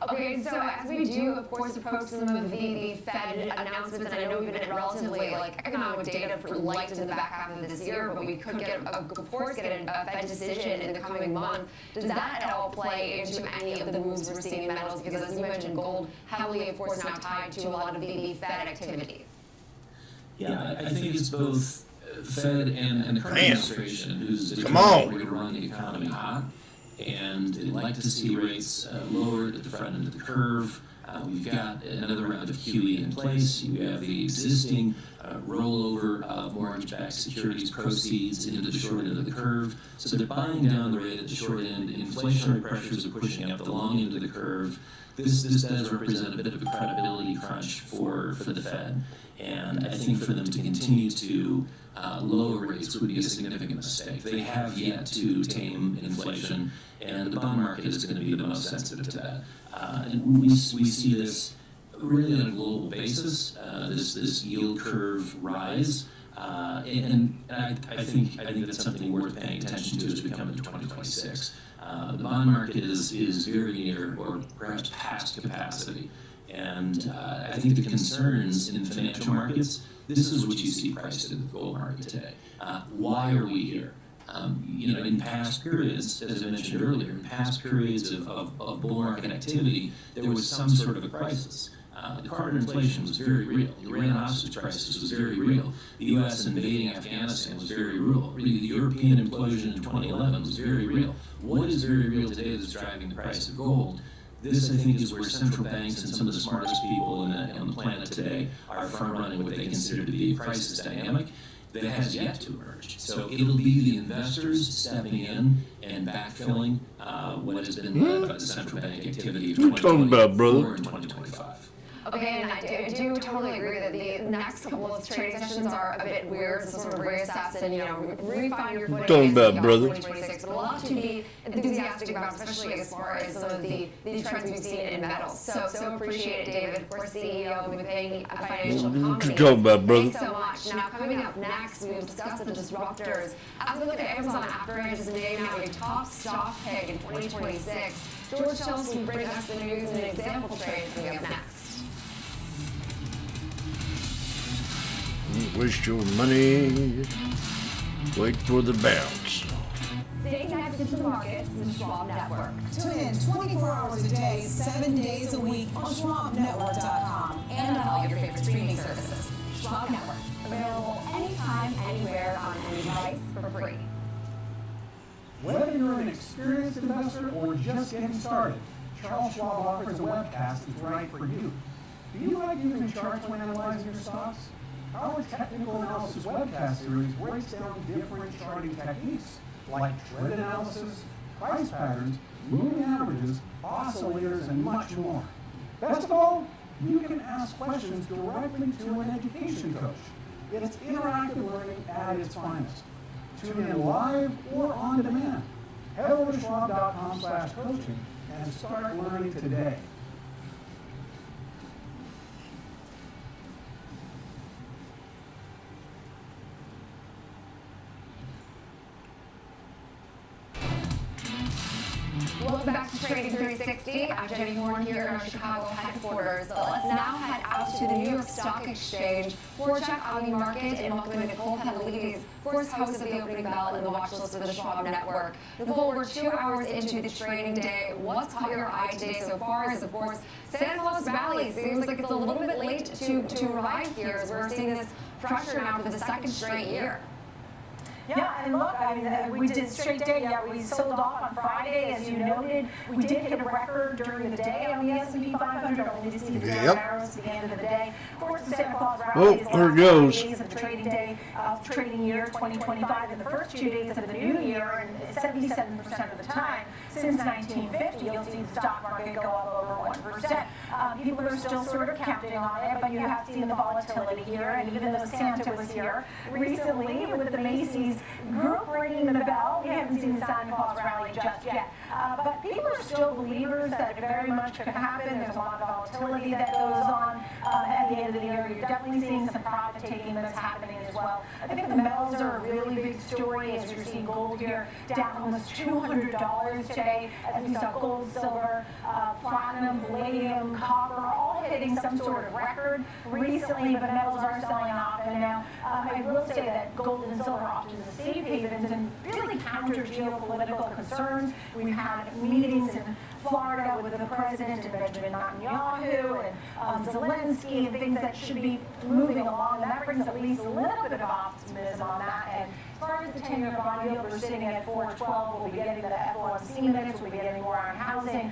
Okay, so as we do, of course, approach some of the Fed announcements, and I know we've been relatively economic data for light in the back half of this year, but we could get a Fed decision in the coming month. Does that at all play into any of the moves we're seeing in metals? Because as you mentioned, gold heavily, of course, now tied to a lot of the Fed activity. Yeah, I think it's both Fed and the current administration who's determined to run the economy hot, and they'd like to see rates lowered at the front end of the curve. We've got another round of QE in place. You have the existing rollover of mortgage-backed securities proceeds into the short end of the curve. So they're buying down the rate at the short end. Inflationary pressures are pushing up the long end of the curve. This does represent a bit of a credibility crunch for the Fed. And I think for them to continue to lower rates would be a significant mistake. They have yet to tame inflation, and the bond market is going to be the most sensitive to that. And we see this really on a global basis, this yield curve rise. And I think that's something worth paying attention to as we come into 2026. The bond market is very near or perhaps past capacity. And I think the concerns in the financial markets, this is what you see priced in the gold market today. Why are we here? In past periods, as I mentioned earlier, in past periods of bull market activity, there was some sort of a crisis. The Carter inflation was very real. The Iran hostage crisis was very real. The U.S. invading Afghanistan was very real. The European implosion in 2011 was very real. What is very real today that's driving the price of gold? This, I think, is where central banks and some of the smartest people on the planet today are front-running what they consider to be a crisis dynamic that has yet to emerge. So it'll be the investors stepping in and backfilling what has been led by the central bank activity of 2024 and 2025. Okay, and I do totally agree that the next couple of trading sessions are a bit weird to sort of reassess and, refine your footing as 2026. But a lot to be enthusiastic about, especially as far as some of the trends we've seen in metals. So appreciate it, David, of course, CEO of McVeigh Financial Company. Thanks so much. Now, coming up next, we'll discuss the disruptors. As we look at Amazon after it is named now a top stock pick in 2026. George Chelsea will bring us the news and an example trade coming up next. Waste your money. Wait for the bounce. Stay connected to the markets with Schwab Network. Tune in 24 hours a day, 7 days a week on SchwabNetwork.com and on all your favorite streaming services. Schwab Network, available anytime, anywhere, on any device for free. Whether you're an experienced investor or just getting started, Charles Schwab offers a webcast that's right for you. Do you like using charts when analyzing your stocks? Our technical analysis webcast series breaks down different charting techniques like trend analysis, price patterns, moving averages, oscillators, and much more. Best of all, you can ask questions directly to an education coach. It's interactive learning at its finest. Tune in live or on demand. Head over to schwab.com/coaching and start learning today. Welcome back to Trading 360. I'm Jenny Horn here in our Chicago headquarters. Let's now head out to the New York Stock Exchange for a check on the market and welcome in Nicole Pedalides, first host of the opening bell in the watch list of the Schwab Network. Nicole, we're 2 hours into the trading day. What's caught your eye today so far is, of course, Santa Claus Valley. Seems like it's a little bit late to arrive here as we're seeing this pressure now for the second straight year. Yeah, and look, I mean, we did straight day. Yeah, we sold off on Friday, as you noted. We did hit a record during the day on the S&P 500, only to see the arrows at the end of the day. Of course, the Santa Claus Rally is the last 5 days of the trading day, trading year 2025, and the first 2 days of the new year, and 77% of the time since 1950, you'll see the stock market go up over 1%. People are still sort of counting on it, but you have seen the volatility here, and even though Santa was here recently with the Macy's group ringing the bell, we haven't seen the Santa Claus Rally just yet. But people are still believers that it very much could happen. There's a lot of volatility that goes on at the end of the year. You're definitely seeing some profit taking that's happening as well. I think the metals are a really big story as you're seeing gold here down almost $200 today, as we saw gold, silver, platinum, palladium, copper, all hitting some sort of record recently, but metals are selling off. And now I will say that gold and silver are often the safe havens and really counter geopolitical concerns. We've had meetings in Florida with the president and Benjamin Netanyahu and Zelensky and things that should be moving along, and that brings at least a little bit of optimism on that. And as far as the 10-year bond yield, we're sitting at 4.12. We'll be getting the FOMC minutes. We'll be getting more on housing.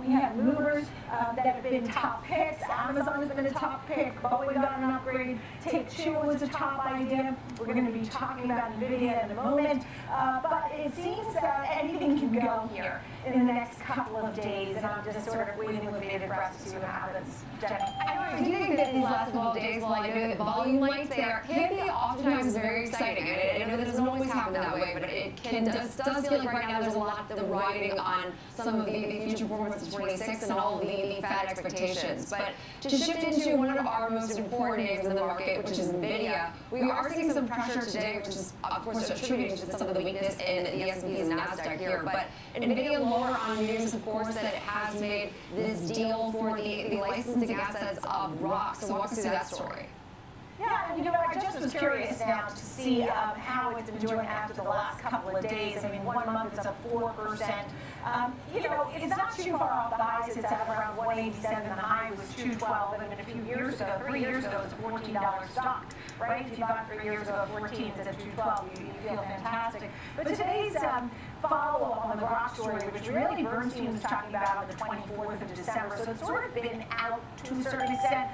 We have movers that have been top picks. Amazon has been a top pick. Boeing got an upgrade. Take-Two was a top idea. We're going to be talking about NVIDIA in a moment. But it seems that anything can go here in the next couple of days, and I'm just sort of waiting with bated breath to see what happens. Jenny? I do think that these last couple of days, while I know that volume lights, they can be oftentimes very exciting. I know that doesn't always happen that way, but does feel like right now there's a lot of the riding on some of the future performance of 26 and all of the Fed expectations. But to shift into one of our most important names in the market, which is NVIDIA, we are seeing some pressure today, which is of course attributing to some of the weakness in the S&P's and NASDAQ here. But NVIDIA lower on news, of course, that it has made this deal for the licensing assets of ROC. So walk us through that story. Yeah, you know, I just was curious now to see how it's been doing after the last couple of days. I mean, 1 month it's up 4%. You know, it's not too far off the highs. It's at around 187. The high was 212. I mean, a few years ago, 3 years ago, it was a $14 stock, right? If you bought 3 years ago at 14, it's at 212. You feel fantastic. But today's follow-up on the ROC story, which really Bernstein was talking about on the 24th of December, so it's sort of been out to a certain extent,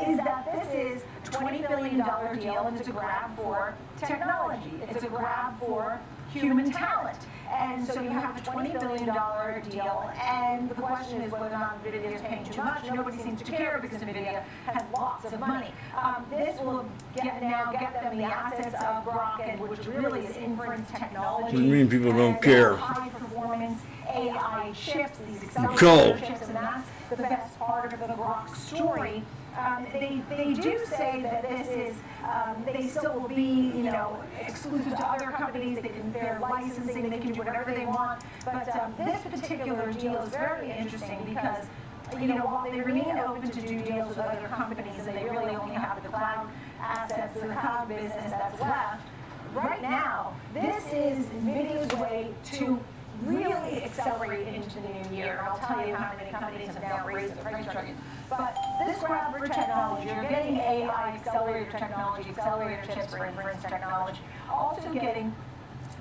is that this is $20 billion deal, and it's a grab for technology. It's a grab for human talent. And so you have a $20 billion deal, and the question is whether or not NVIDIA is paying too much. Nobody seems to care because NVIDIA has lots of money. This will get them the assets of ROC, which really is inference technology. What do you mean people don't care? High performance AI chips, these accelerator chips, and that's the best part of the ROC story. They do say that this is, they still will be, you know, exclusive to other companies. They're licensing, they can do whatever they want. But this particular deal is very interesting because, you know, while they remain open to do deals with other companies and they really only have the cloud assets, the cloud business that's left, right now, this is NVIDIA's way to really accelerate into the new year. And I'll tell you how many companies have now raised their price targets. But this grab for technology, you're getting AI accelerator technology, accelerator chips for inference technology, also getting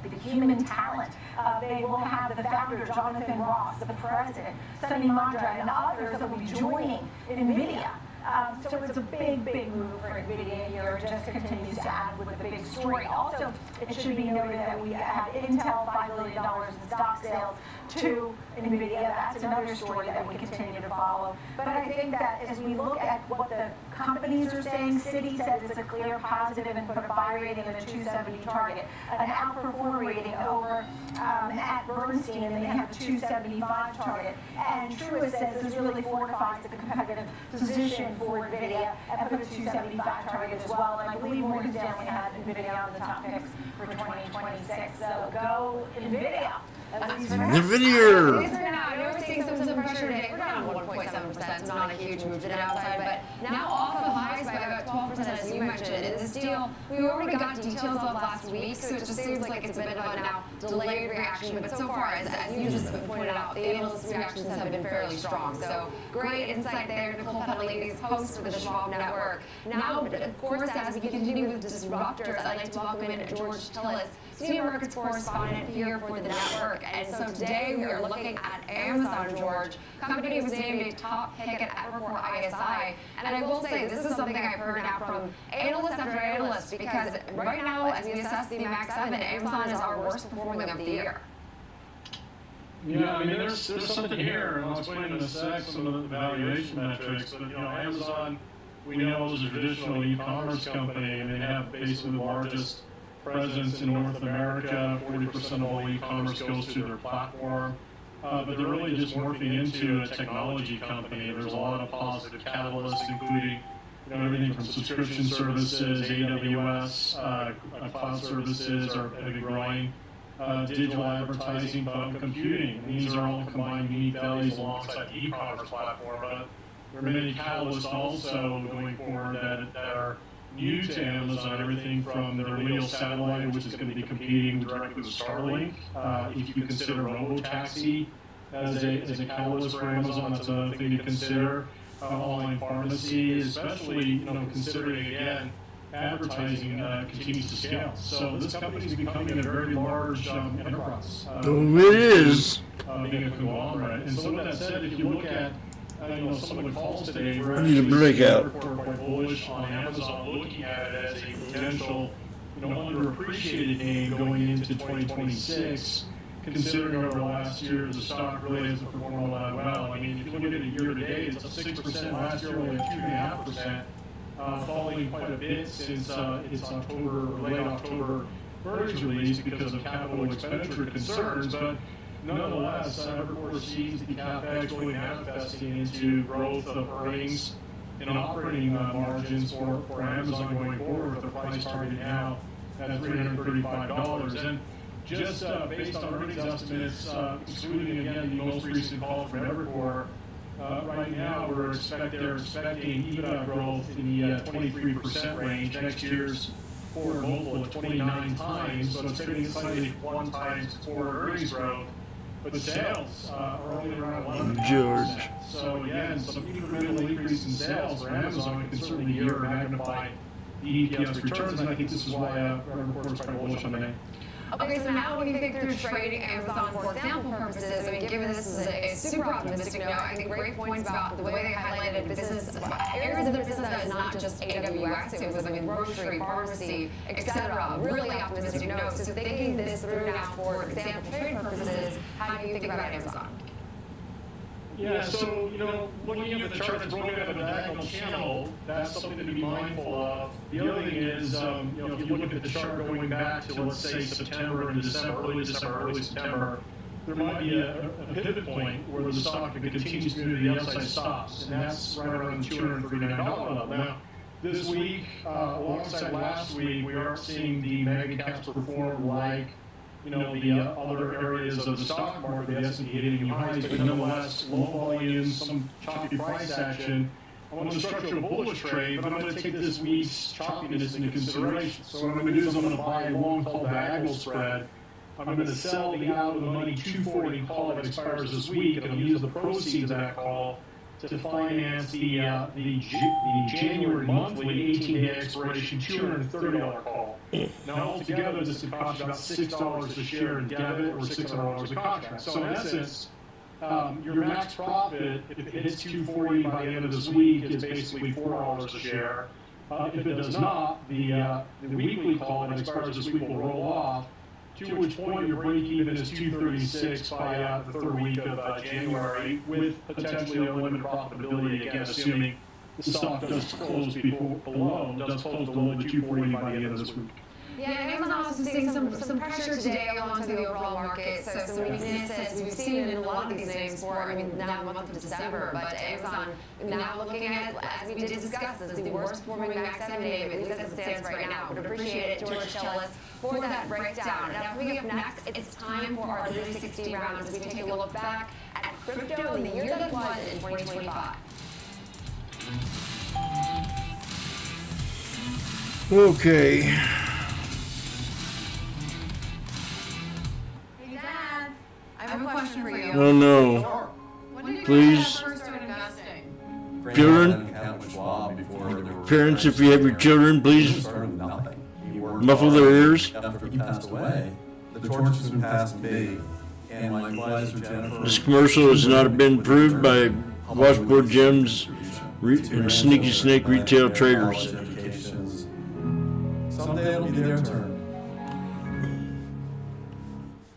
the human talent. They will have the founder, Jonathan Ross, the president, Sunny Mandra, and others that will be joining NVIDIA. So it's a big, big move for NVIDIA here. It just continues to add with the big story. Also, it should be noted that we had Intel $5 billion in stock sales to NVIDIA. That's another story that we continue to follow. But I think that as we look at what the companies are saying, Citi says it's a clear positive and put a buy rating and a 270 target, an outperform rating over at Bernstein, and they have a 275 target. And Truist says this really fortifies the competitive position for NVIDIA and put a 275 target as well. And I believe Morgan Stanley had NVIDIA on the top picks for 2026. So go NVIDIA. NVIDIA! These are now, we're seeing some pressure today. We're down 1.7%, not a huge move to the downside, but now off of highs by about 12%, as you mentioned. In this deal, we already got details of last week, so it just seems like it's a bit of a now delayed reaction. But so far, as you just pointed out, the analyst reactions have been fairly strong. So great insight there. Nicole Petalini's host for the Schwab Network. Now, of course, as we continue with disruptors, I'd like to welcome in George Tillis, senior markets correspondent here for the network. And so today we are looking at Amazon, George. Company was named a top pick at Evercore ISI. And I will say, this is something I've heard now from analyst after analyst, because right now, as we assess the Max 7, Amazon is our worst performing of the year. Yeah, I mean, there's something here, and I'll explain in a sec some of the valuation metrics. But, you know, Amazon, we know, is a traditional e-commerce company, and they have basically the largest presence in North America. 40% of all e-commerce goes through their platform. But they're really just morphing into a technology company. There's a lot of positive catalysts, including, you know, everything from subscription services, AWS, cloud services have been growing, digital advertising, cloud computing. These are all combined unique values alongside the e-commerce platform. But there are many catalysts also going forward that are new to Amazon, everything from their LEO satellite, which is going to be competing directly with Starlink. If you consider robotaxi as a catalyst for Amazon, that's another thing to consider. Online pharmacy, especially, you know, considering, again, advertising continues to scale. So this company is becoming a very large enterprise. It is. Being a conglomerate. And so with that said, if you look at you know, some of the calls today, we're need a breakout. Quite bullish on Amazon, looking at it as a potential, you know, underappreciated name going into 2026. Considering over the last year, the stock really hasn't performed all that well. I mean, if you look at it year to date, it's up 6%. Last year, only 2.5%, falling quite a bit since it's October, or late October earnings release because of capital expenditure concerns, but nonetheless, Evercore sees the CapEx really manifesting into growth of earnings and operating margins for Amazon going forward with the price target now at $335. And just based on earnings estimates, excluding again the most recent call from Evercore, right now they're expecting EBITDA growth in the 23% range. Next year's forward multiple at 29 times, so it's trading slightly 1 times forward earnings growth. But the sales are only around 11%. George. So again, some incremental increase in sales for Amazon can certainly year magnify the EPS returns, and I think this is why Evercore is quite bullish on the name. Okay, so now when you think through trading Amazon for example purposes, I mean, given this is a super optimistic note, I think great points about the way they highlighted business, areas of their business that is not just AWS, it was, I mean, grocery, pharmacy, etc. Really optimistic notes. So thinking this through now for example trade purposes, how do you think about Amazon? Yeah, so, looking at the chart that's broken up in a diagonal channel, that's something to be mindful of. The other thing is, if you look at the chart going back to, let's say, September and December, early September, there might be a pivot point where the stock continues to move to the upside stops, and that's right around the $239 level. Now, this week, alongside last week, we are seeing the mega caps perform like the other areas of the stock market, the S&P hitting new highs, but nonetheless, low volumes, some choppy price action. I want to structure a bullish trade, but I'm going to take this week's choppiness into consideration. So what I'm going to do is I'm going to buy a long call diagonal spread. I'm going to sell the out of the money 240 call that expires this week, and I'll use the proceeds of that call to finance the January monthly 18-day expiration $230 call. Now altogether, this would cost about $6 a share in debit or $600 a contract. So in essence, your max profit, if it hits 240 by the end of this week, is basically $4 a share. If it does not, the weekly call that expires this week will roll off, to which point your break even is 236 by the third week of January, with potentially unlimited profitability, again, assuming the stock does close below the 240 by the end of this week. Yeah, and Amazon also seeing some pressure today along the overall market. So some weakness, as we've seen in a lot of these names for, now the month of December. But Amazon now looking at, as we did discuss, as the worst performing Max 7 name, at least as it stands right now. Would appreciate it, George Chellis, for that breakdown. Now coming up next, it's time for our 360 round as we take a look back at crypto in the year that was in 2025. Okay. I have a question for you. Oh no. Please. Children? Parents, if you have your children, please muffle their ears. After he passed away, the torch has been passed big, and my advisor Jennifer. This commercial has not been approved by Washboardjim's and Sneaky Snake retail traders. Someday it'll be their turn.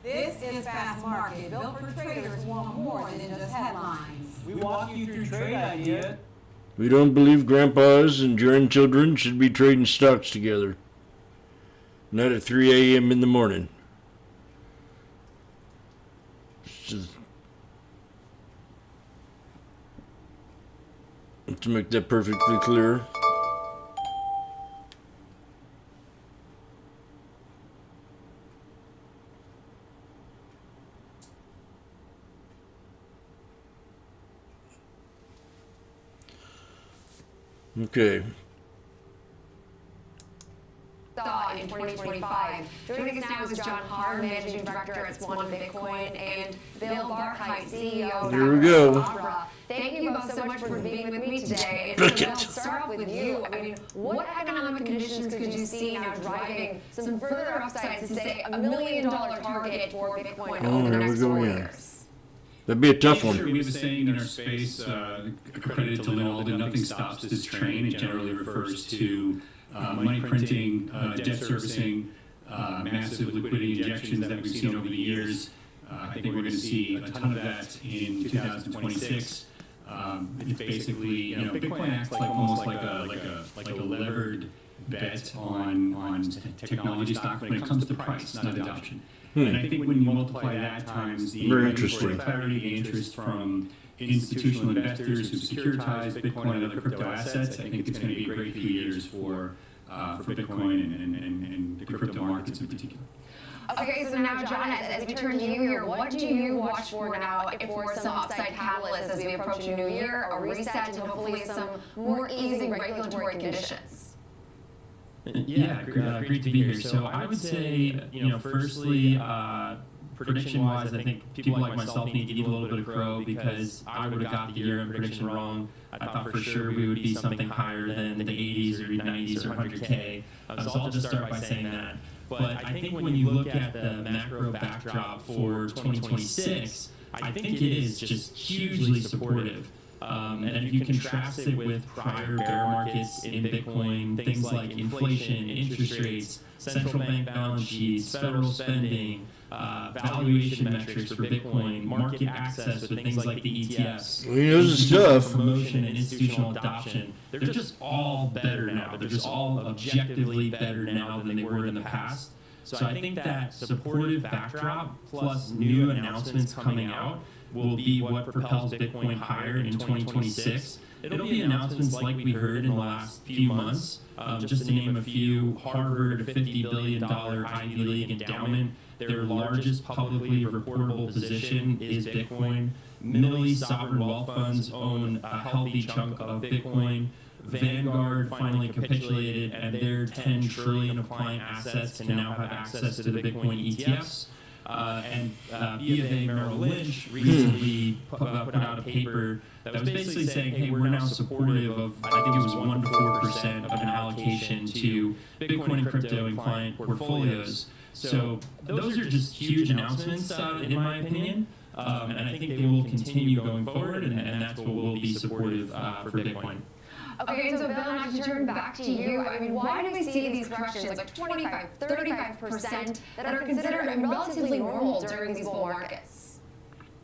This is Fast Market, built for traders who want more than just headlines. We walk you through trade ideas. We don't believe grandpas and grandchildren should be trading stocks together. Not at 3 a.m. in the morning. To make that perfectly clear. Okay. In 2025. Joining us now is John Haar, Managing Director at Swan Bitcoin, and Bill Barkheit, CEO of Here we go. Opera. Thank you both so much for being with me today. And Bill, start off with you. What economic conditions could you see now driving some further upsides to say $1 million target for Bitcoin over the next 4 years? That'd be a tough one. Sure, we have a saying in our space, accredited to Linolda, nothing stops this train. It generally refers to money printing, debt servicing, massive liquidity injections that we've seen over the years. I think we're going to see a ton of that in 2026. It's basically, Bitcoin acts like almost like a levered bet on technology stock when it comes to price, not adoption. And I think when you multiply that times the regulatory clarity, interest from institutional investors who securitize Bitcoin and other crypto assets, I think it's going to be a great few years for Bitcoin and the crypto markets in particular. Okay, so now, John, as we turn to you here, what do you watch for now for some upside catalysts as we approach a new year, a reset, and hopefully some more easing regulatory conditions? Yeah, great to be here. So I would say, firstly, prediction-wise, I think people like myself need to eat a little bit of crow because I would have got the year-end prediction wrong. I thought for sure we would be something higher than the 80s or 90s or 100K. So I'll just start by saying that. But I think when you look at the macro backdrop for 2026, I think it is just hugely supportive. And if you contrast it with prior bear markets in Bitcoin, things like inflation, interest rates, central bank balance sheets, federal spending, valuation metrics for Bitcoin, market access with things like the ETFs, we know the stuff. Promotion and institutional adoption, they're just all better now. They're just all objectively better now than they were in the past. So I think that supportive backdrop plus new announcements coming out will be what propels Bitcoin higher in 2026. It'll be announcements like we heard in the last few months. Just to name a few, Harvard, $50 billion Ivy League endowment. Their largest publicly reportable position is Bitcoin. Middle East sovereign wealth funds own a healthy chunk of Bitcoin. Vanguard finally capitulated, and their $10 trillion of client assets can now have access to the Bitcoin ETFs. And B of A Merrill Lynch recently put out a paper that was basically saying, hey, we're now supportive of, I think it was 1 to 4% of an allocation to Bitcoin and crypto in client portfolios. So those are just huge announcements, in my opinion. And I think they will continue going forward, and that's what will be supportive for Bitcoin. Okay, so Bill, now to turn back to you, I mean, why do we see these corrections, like 25, 35%, that are considered relatively normal during these bull markets?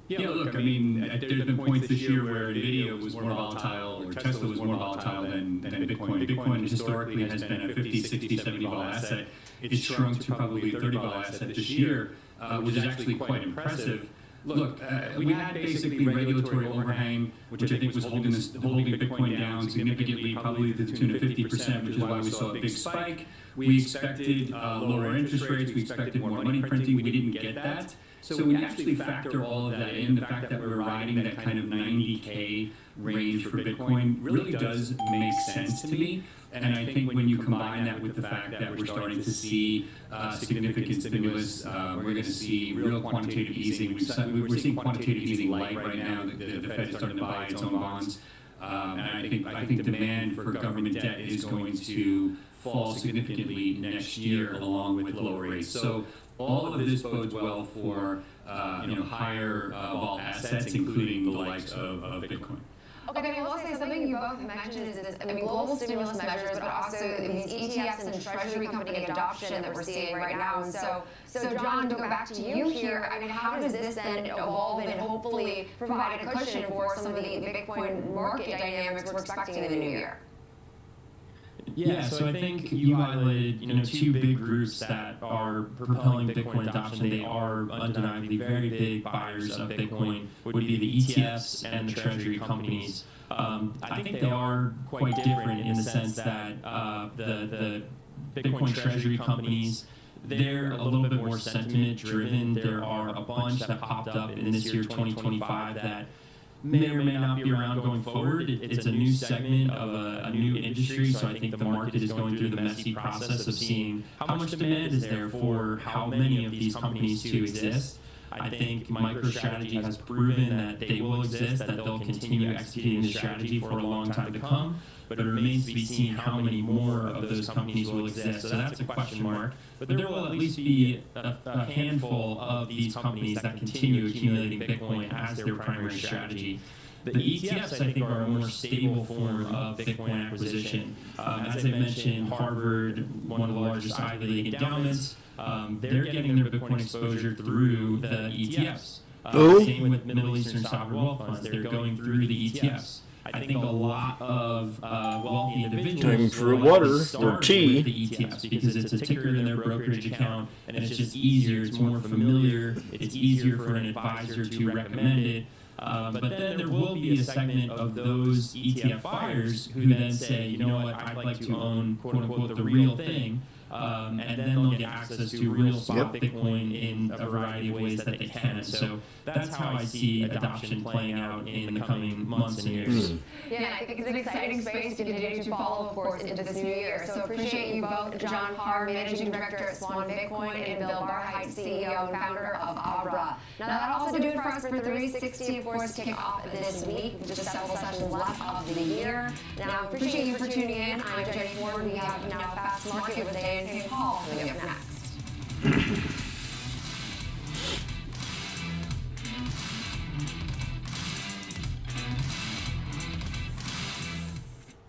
Yeah, look, I mean, there's been points this year where NVIDIA was more volatile or Tesla was more volatile than Bitcoin. Bitcoin historically has been a 50, 60, 70 vol asset. It's shrunk to probably a 30 vol asset this year, which is actually quite impressive. Look, we had basically regulatory overhang, which I think was holding Bitcoin down significantly, probably to the tune of 50%, which is why we saw a big spike. We expected lower interest rates. We expected more money printing. We didn't get that. So when you actually factor all of that in, the fact that we're riding that kind of 90K range for Bitcoin really does make sense to me. And I think when you combine that with the fact that we're starting to see significant stimulus, we're going to see real quantitative easing. We're seeing quantitative easing light right now. The Fed is starting to buy its own bonds. And I think demand for government debt is going to fall significantly next year along with lower rates. So all of this bodes well for higher vol assets, including the likes of Bitcoin. Okay, I will say something you both mentioned is this, I mean, global stimulus measures, but also these ETFs and treasury company adoption that we're seeing right now. And so John, to go back to you here, I mean, how does this then evolve and hopefully provide a cushion for some of the Bitcoin market dynamics we're expecting in the new year? Yeah, so I think you highlighted, two big groups that are propelling Bitcoin adoption. They are undeniably very big buyers of Bitcoin, would be the ETFs and the treasury companies. I think they are quite different in the sense that the Bitcoin treasury companies, they're a little bit more sentiment driven. There are a bunch that popped up in this year, 2025, that may or may not be around going forward. It's a new segment of a new industry, so I think the market is going through the messy process of seeing how much demand is there for how many of these companies to exist. I think MicroStrategy has proven that they will exist, that they'll continue executing the strategy for a long time to come, but it remains to be seen how many more of those companies will exist. So that's a question mark. But there will at least be a handful of these companies that continue accumulating Bitcoin as their primary strategy. The ETFs, I think, are a more stable form of Bitcoin acquisition. As I mentioned, Harvard, one of the largest Ivy League endowments, they're getting their Bitcoin exposure through the ETFs. Same with Middle Eastern sovereign wealth funds. They're going through the ETFs. I think a lot of wealthy individuals Time for will water likely or start tea. with the ETFs because it's a ticker in their brokerage account, and it's just easier, it's more familiar, it's easier for an advisor to recommend it. But then there will be a segment of those ETF buyers who then say, you know what, I'd like to own, quote unquote, the real thing. And then they'll get access to real spot Bitcoin in a variety of ways that they can. So that's how I see adoption playing out in the coming months and years. Yeah, I think it's an exciting space to continue to follow, of course, into this new year. So appreciate you both, John Parr, Managing Director at Swan Bitcoin, and Bill Barheit, CEO and founder of Abra. Now that'll also do it for us for 360, of course, kick off this week, just several sessions left of the year. Now, appreciate you for tuning in. I'm Jenny Ford. We have now Fast Market with Dave and Paul coming up next.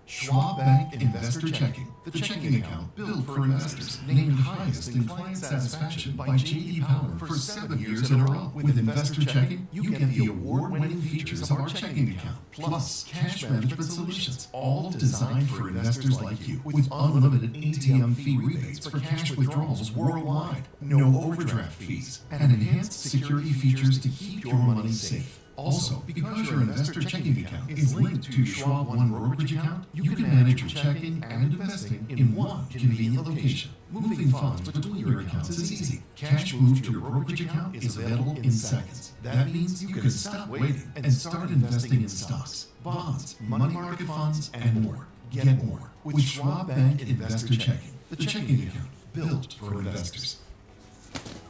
Schwab Bank Investor Checking, the checking account built for investors, named highest in client satisfaction by J.D. Power for 7 years in a row. With Investor Checking, you get the award-winning features of our checking account, plus cash management solutions, all designed for investors like you, with unlimited ATM fee rebates for cash withdrawals worldwide, no overdraft fees, and enhanced security features to keep your money safe. Also, because your investor checking account is linked to Schwab One brokerage account, you can manage your checking and investing in one convenient location. Moving funds between your accounts is easy. Cash moved to your brokerage account is available in seconds. That means you can stop waiting and start investing in stocks, bonds, money market funds, and more. Get more with Schwab Bank Investor Checking, the checking account built for investors.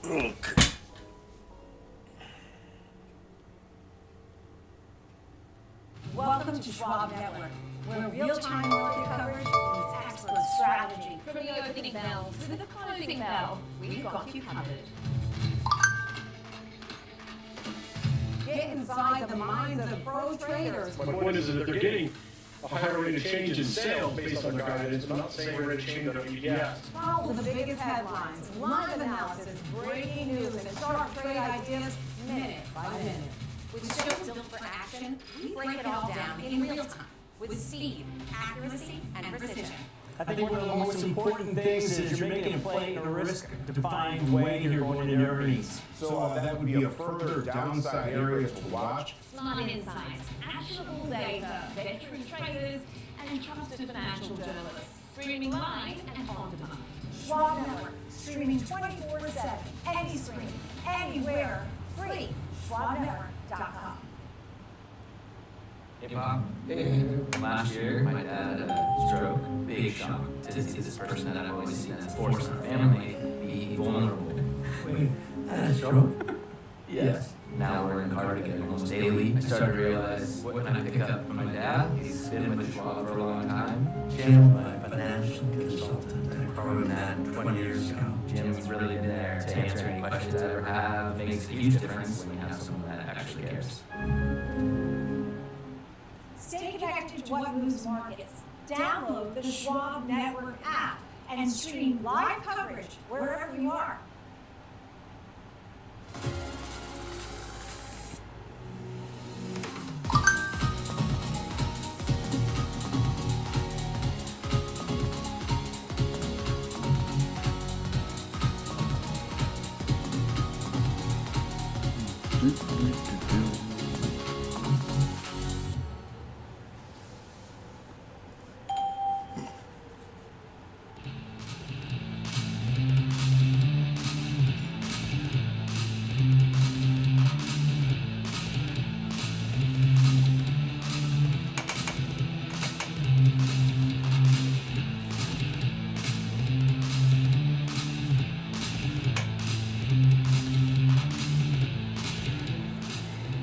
Okay. Welcome to Schwab Network, where real-time market coverage meets expert strategy. From the opening bell to the closing bell, we've got you covered. Get inside the minds of pro traders. My point is that they're getting a higher rate of change in sales based on their guidance, but not the same rate of change on ETFs. Follow the biggest headlines, live analysis, breaking news, and sharp trade ideas minute by minute. With shows built for action, we break it all down in real time with speed, accuracy, and precision. I think one of the most important things is you're making a play in a risk-defined way you're going into earnings. So that would be a further downside area to watch. Smart insights, actionable data, veteran traders, and trusted financial journalists. Streaming live and on demand. Schwab Network, streaming 24/7, any screen, anywhere, free. SchwabNetwork.com. Hey, Bob. Last year, my dad had a stroke. Big shock to see this person that I've always seen as a force in our family be vulnerable. Wait, had a stroke? Yes. Now we're in the car together almost daily. I started to realize what can I pick up from my dad. He's been with Schwab for a long time. Jim, my financial consultant, I programmed that 20 years ago. Jim's really been there to answer any questions I ever have. Makes a huge difference when you have someone that actually cares. Stay connected to what moves markets. Download the Schwab Network app and stream live coverage wherever you are.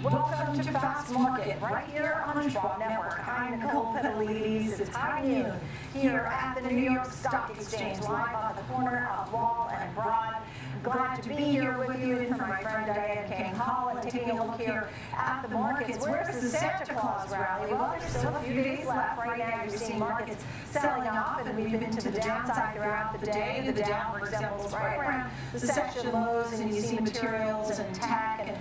Welcome to Fast Market, right here on Schwab Network. I'm Nicole Petalides. It's high noon here at the New York Stock Exchange, live on the corner of Wall and Broad. glad to be here with you and for my friend Diane King Hall and taking a look here at the markets. Where's the Santa Claus rally? Well, there's still a few days left. Right now you're seeing markets selling off, and we've been to the downside throughout the day. The Dow, for example, is right around the section lows, and you see materials and tech and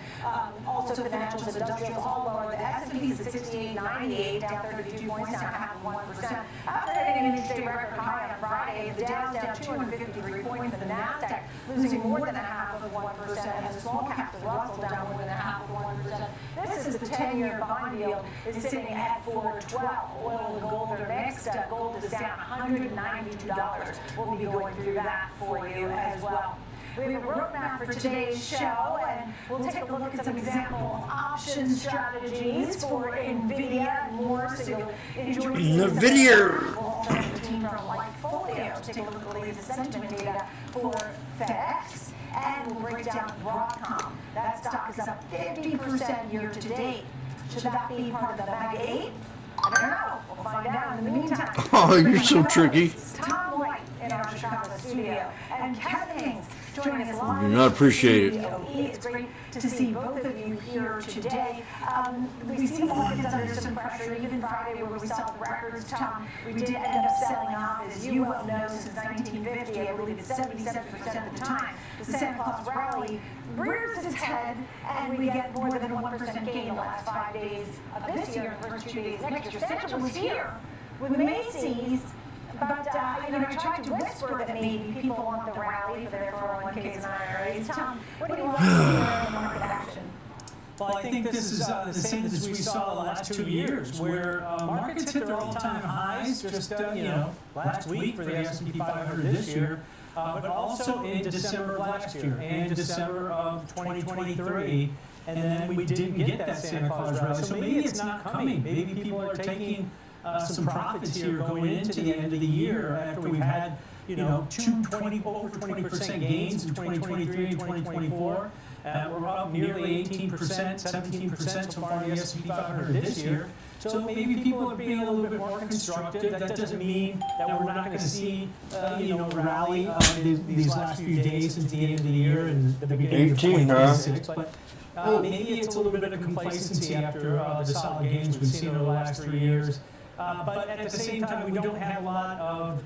also financials and industrials all lower. The S&P is at 68.98, down 32 points, down half of 1%. After hitting an intraday record high on Friday, the Dow's down 253 points, and the Nasdaq losing more than a half of 1%, and the small cap, the Russell, down more than a half of 1%. This is the 10-year bond yield is sitting at 4.12. Oil and gold are mixed. Gold is down $192. We'll be going through that for you as well. We have a roadmap for today's show, and we'll take a look at some example option strategies for NVIDIA and more, so you'll enjoy NVIDIA. We'll also have the team from Lightfolio to take a look at the latest sentiment data for FedEx, and we'll break down Broadcom. That stock is up 50% year to date. Should that be part of the Bag 8? I don't know. We'll find out in the meantime. Oh, you're so tricky. Tom White in our Chicago studio, and Kevin Haynes joining us live. Do not appreciate it. It's great to see both of you here today. We see markets under some pressure. Even Friday, where we saw the records, Tom, we did end up selling off, as you well know, since 1950. I believe it's 77% of the time. The Santa Claus rally rears its head, and we get more than 1% gain the last 5 days of this year, the first 2 days next year. Santa was here with Macy's. But, I tried to whisper that maybe people want the rally for their 401ks and IRAs. Tom, what do you want to see in market action? Well, I think this is the same as we saw the last 2 years, where markets hit their all-time highs just, last week for the S&P 500 this year, but also in December of last year and December of 2023. And then we didn't get that Santa Claus rally. So maybe it's not coming. Maybe people are taking some profits here going into the end of the year after we've had, over 20% gains in 2023 and 2024. We're up nearly 18%, 17% so far in the S&P 500 this year. So maybe people are being a little bit more constructive. That doesn't mean that we're not going to see, rally these last few days into the end of the year and the beginning of 2026. But maybe it's a little bit of complacency after the solid gains we've seen over the last 3 years. But at the same time, we don't have a lot of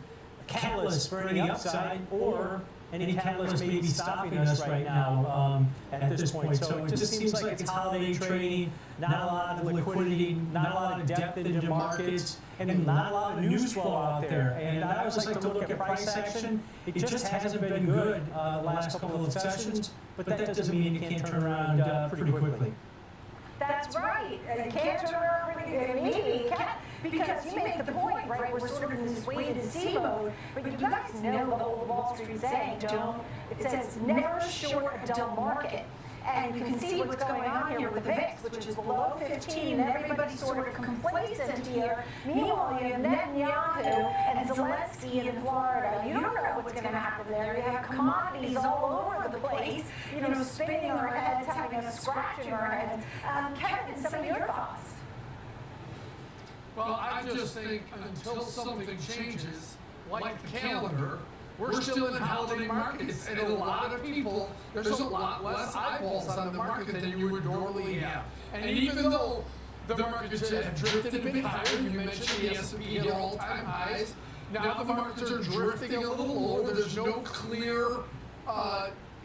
catalysts for any upside, or any catalyst may be stopping us right now at this point. So it just seems like it's holiday trading, not a lot of liquidity, not a lot of depth into markets, and not a lot of news flow out there. And I always like to look at price action. It just hasn't been good the last couple of sessions, but that doesn't mean it can't turn around pretty quickly. That's right. It can't turn around pretty quickly. Maybe it can't. Because you make the point, right? We're sort of in this wait-and-see mode. But you guys know the old Wall Street saying, it says never short a dull market. And you can see what's going on here with the VIX, which is below 15, and everybody's sort of complacent here. Meanwhile, you have Netanyahu and Zelensky in Florida. You don't know what's going to happen there. You have commodities all over the place, spinning our heads, having us scratching our heads. Kevin, some of your thoughts? Well, I just think until something changes, like the calendar, we're still in holiday markets, and a lot of people, there's a lot less eyeballs on the market than you would normally have. And even though the markets have drifted a bit higher, you mentioned the S&P at all-time highs, now the markets are drifting a little lower. There's no clear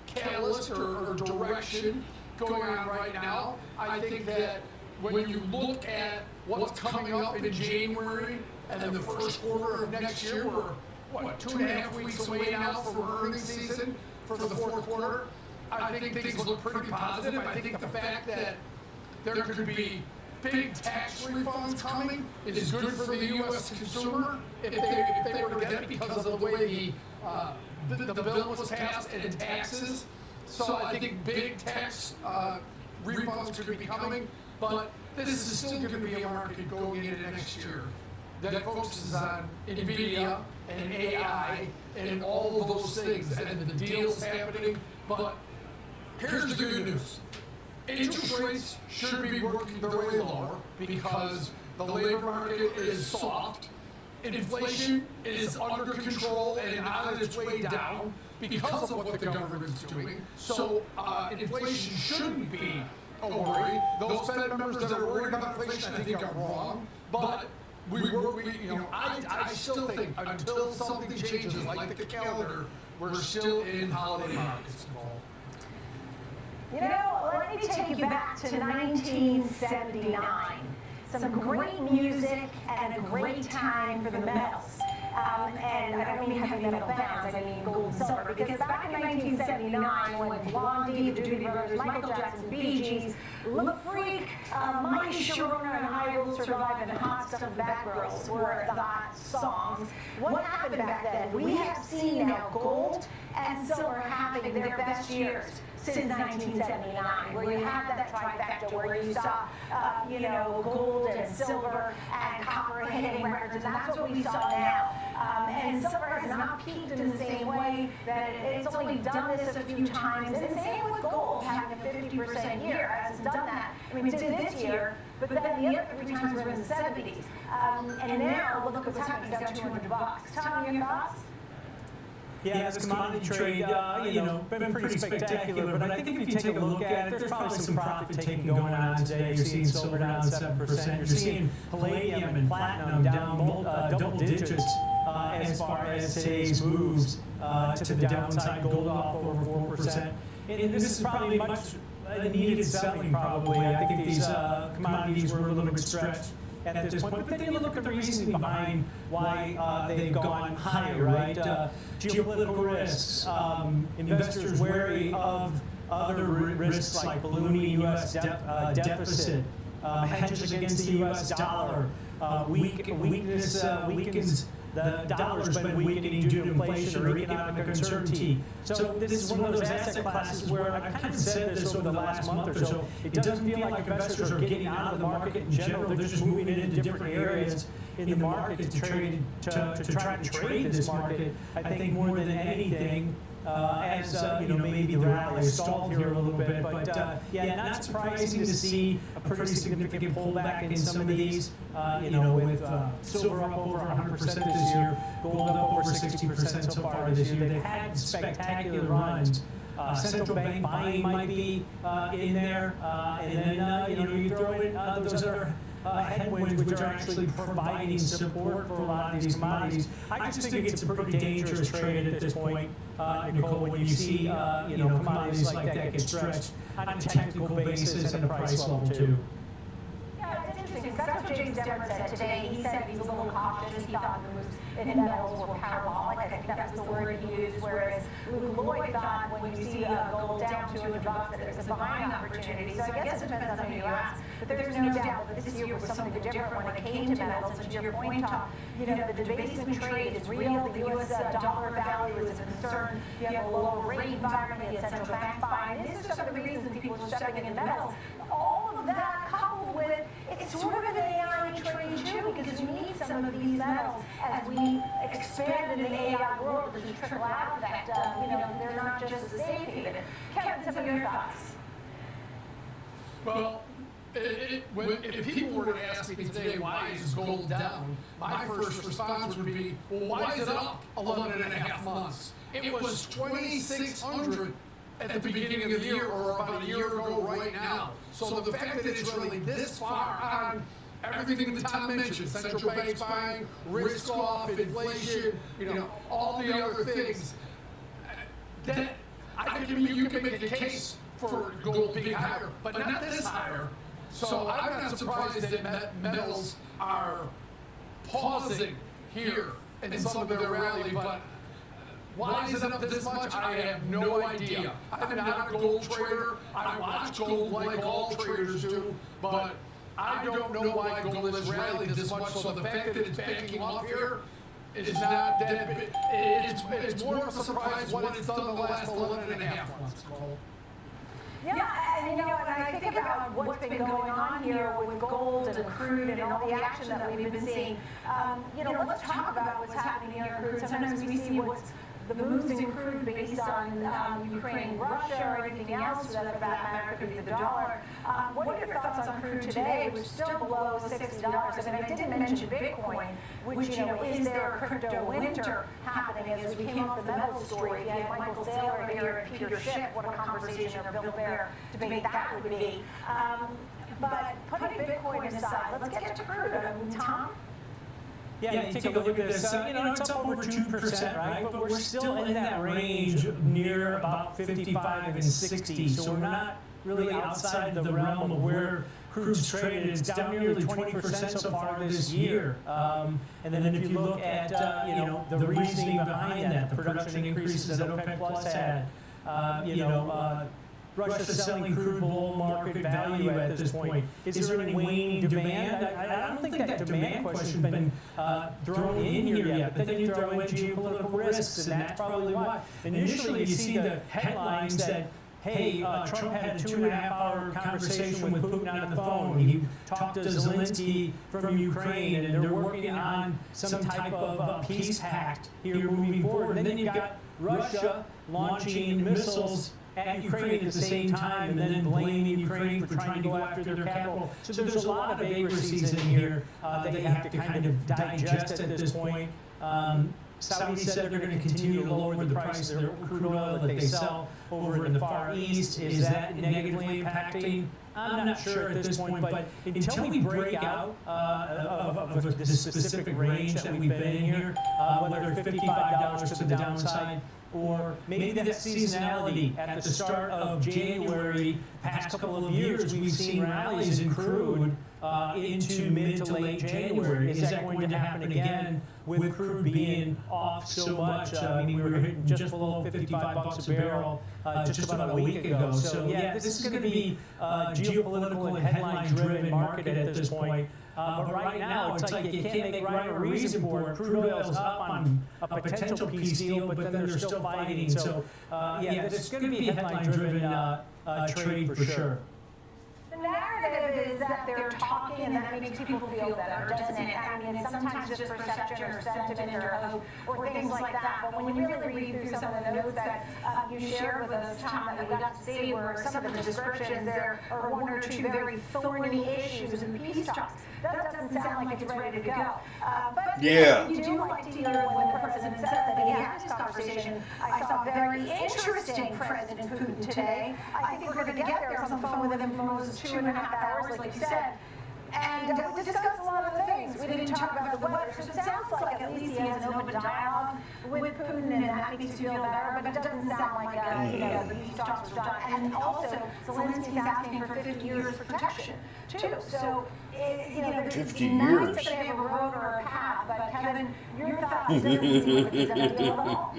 catalyst or direction going on right now. I think that when you look at what's coming up in January and then the first quarter of next year, we're, 2.5 weeks away now from earnings season for the fourth quarter. I think things look pretty positive. I think the fact that there could be big tax refunds coming is good for the U.S. consumer if they were to get it because of the way the bill was passed and taxes. So I think big tax refunds could be coming, but this is still going to be a market going into next year that focuses on NVIDIA and AI and all of those things and the deals happening. But here's the good news. Interest rates should be working their way lower because the labor market is soft. Inflation is under control and on its way down. because of what the government's doing. So inflation shouldn't be a worry. Those Fed members that are worried about inflation, I think, are wrong. But I still think until something changes, like the calendar, we're still in holiday markets. You know, let me take you back to 1979. Some great music and a great time for the metals. And I don't mean heavy metal bands, I mean gold and silver. Because back in 1979, when Blondie, the Doobie Brothers, Michael Jackson, Bee Gees, Le Freak, Mighty Sharona, and I Will Survive, and Hot Stuff and Bad Girls were the hot songs. What happened back then? We have seen now gold and silver having their best years since 1979, where you had that trifecta, where you saw, gold and silver and copper hitting records, and that's what we saw now. And silver has not peaked in the same way, that it's only done this a few times, and same with gold, having a 50% year, hasn't done that. I mean, it did this year, but then the other 3 times were in the 70s. And now, look what's happening, it's down $200. Tom, your thoughts? Yeah, this commodity trade, been pretty spectacular, but I think if you take a look at it, there's probably some profit taking going on today. You're seeing silver down 7%. You're seeing palladium and platinum down double digits as far as today's moves to the downside. Gold off over 4%. And this is probably much needed selling, probably. I think these commodities were a little bit stretched at this point, but then you look at the reasoning behind why they've gone higher, right? Geopolitical risks, investors wary of other risks like ballooning U.S. deficit, hedges against the U.S. dollar, weakness weakens. The dollar's been weakening due to inflation or economic uncertainty. So this is one of those asset classes where I've kind of said this over the last month or so. It doesn't feel like investors are getting out of the market in general. They're just moving into different areas in the market to try to trade this market. I think more than anything, as maybe the rally has stalled here a little bit, but not surprising to see a pretty significant pullback in some of these. With silver up over 100% this year, gold up over 60% so far this year. They've had spectacular runs. Central bank buying might be in there, and then you throw in those other headwinds, which are actually providing support for a lot of these commodities. I just think it's a pretty dangerous trade at this point, Nicole, when you see commodities like that get stretched on a technical basis and a price level too. Yeah, it's interesting. That's what James Demmer said today. He said he was a little cautious. He thought the moves in metals were parabolic. I think that was the word he used. Whereas Luke Lloyd thought when you see gold down $200 that there's a buying opportunity. So I guess it depends on who you ask. But there's no doubt that this year was something different when it came to metals. And to your point, Tom, the debasement trade is real. The U.S. dollar value is a concern. You have a lower rate environment. You have central bank buying. These are some of the reasons people are stepping into metals. All of that coupled with it's sort of an AI trade too, because you need some of these metals as we expand in the AI world to trickle out that they're not just a safe haven. Kevin, some of your thoughts. Well, if people were to ask me today, why is gold down, my first response would be, well, why is it up 11.5 months? It was 2,600 at the beginning of the year, or about a year ago right now. So the fact that it's really this far on everything that Tom mentioned, central banks buying, risk off, inflation, all the other things, that you can make a case for gold being higher, but not this higher. So I'm not surprised that metals are pausing here in some of their rally, but why is it up this much? I have no idea. I'm not a gold trader. I watch gold like all traders do, but I don't know why gold has rallied this much. So the fact that it's backing off here is not that big. It's more of a surprise what it's done the last 11.5 months, Cole. Yeah, and and I think about what's been going on here with gold and crude and all the action that we've been seeing. Let's talk about what's happening in crude. Sometimes we see what's the moves in crude based on Ukraine, Russia, or anything else for that matter, could be the dollar. What are your thoughts on crude today, which is still below $60? I mean, I didn't mention Bitcoin, which, is there a crypto winter happening as we came off the metals story? If you had Michael Saylor here and Peter Schiff, what a conversation or Bill Bear debate that would be. But putting Bitcoin aside, let's get to crude. Tom? Yeah, take a look at this. It's up over 2%, right? But we're still in that range near about 55 and 60. So we're not really outside the realm of where crude's traded. It's down nearly 20% so far this year. And then if you look at, the reasoning behind that, the production increases that OPEC Plus had, Russia's selling crude below market value at this point. Is there any waning demand? I don't think that demand question's been thrown in here yet, but then you throw in geopolitical risks, and that's probably why. Initially, you see the headlines that, hey, Trump had a 2.5-hour conversation with Putin on the phone. He talked to Zelensky from Ukraine, and they're working on some type of peace pact here moving forward. And then you've got Russia launching missiles at Ukraine at the same time, and then blaming Ukraine for trying to go after their capital. So there's a lot of vagaries in here that you have to kind of digest at this point. Saudi said they're going to continue to lower the price of their crude oil that they sell over in the Far East. Is that negatively impacting? I'm not sure at this point, but until we break out of the specific range that we've been in here, whether $55 to the downside, or maybe that seasonality at the start of January, past couple of years, we've seen rallies in crude into mid to late January. Is that going to happen again with crude being off so much? I mean, we were hitting just below $55 a barrel just about a week ago. So yeah, this is going to be a geopolitical and headline-driven market at this point. But right now, it's like you can't make rhyme or reason for it. Crude oil's up on a potential peace deal, but then they're still fighting. So yeah, this is going to be a headline-driven trade for sure. The narrative is that they're talking and that makes people feel better, doesn't it? I mean, it's sometimes just perception or sentiment or hope or things like that. But when you really read through some of the notes that you shared with us, Tom, that we got to see where some of the descriptions there are one or two very thorny issues in peace talks. That doesn't sound like it's ready to go. But you do like to hear when the president said that he had this conversation. I saw very interesting President Putin today. I think we're going to get there. I was on the phone with him for almost 2.5 hours, like you said. And we discussed a lot of the things. We didn't talk about the weather, because it sounds like at least he has an open dialogue with Putin, and that makes you feel better, but it doesn't sound like, the peace talks are done. And also, Zelensky's asking for 50 years protection, too. So, it's 50 nice years. that they have a road or a path, but Kevin, your thoughts, does it seem like it's a deal at all?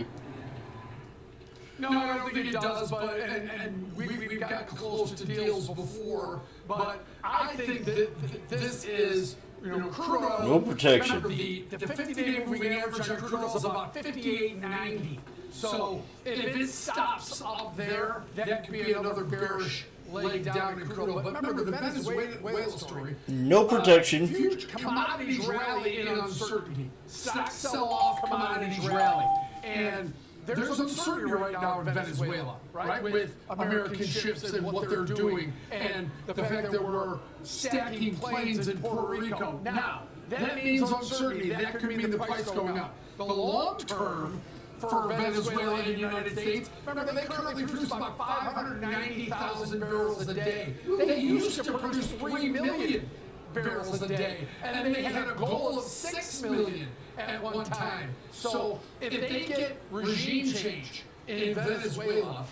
No, I don't think it does, but and we've got close to deals before, but I think that this is, crude oil. No protection. Remember, the 50-day moving average on crude oil is about 58.90. So if it stops up there, that could be another bearish leg down in crude oil. But remember the Venezuela story. No protection. Huge commodities rally in uncertainty. Stocks sell off, commodities rally, and there's uncertainty right now in Venezuela, right? With American ships and what they're doing, and the fact that we're stacking planes in Puerto Rico. Now, that means uncertainty. That could mean the price going up. The long term for Venezuela and the United States, remember, they currently produce about 590,000 barrels a day. They used to produce 3 million barrels a day, and they had a goal of 6 million at one time. So if they get regime change in Venezuela,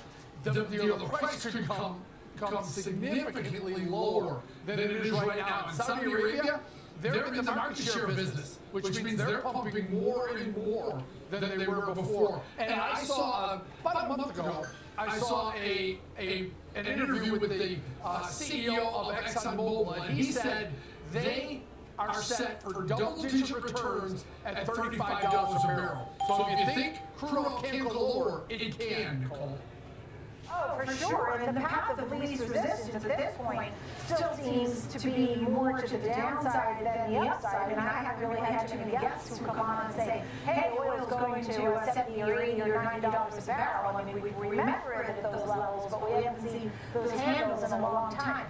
the price could come significantly lower than it is right now. In Saudi Arabia, they're in the market share business, which means they're pumping more and more than they were before. And I saw about a month ago, I saw an interview with the CEO of ExxonMobil, and he said they are set for double-digit returns at $35 a barrel. So if you think crude oil can go lower, it can, Nicole. Oh, for sure. And the path of least resistance at this point still seems to be more to the downside than the upside. And I haven't really had too many guests who come on and say, hey, oil's going to 70 or 80 or $90 a barrel. I mean, we remember it at those levels, but we haven't seen those handles in a long time.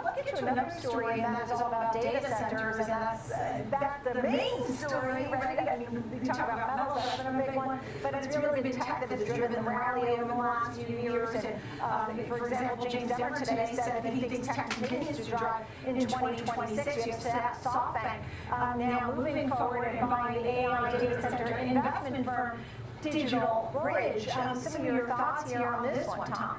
Let's get to another story, and that's all about data centers, and that's the main story, right? I mean, we talk about metals, that's been a big one, but it's really been tech that has driven the rally over the last few years. And for example, James Emmer today said that he thinks tech continues to drive into 2026. You have SoftBank now moving forward and buying the AI data center investment firm Digital Bridge. Some of your thoughts here on this one, Tom?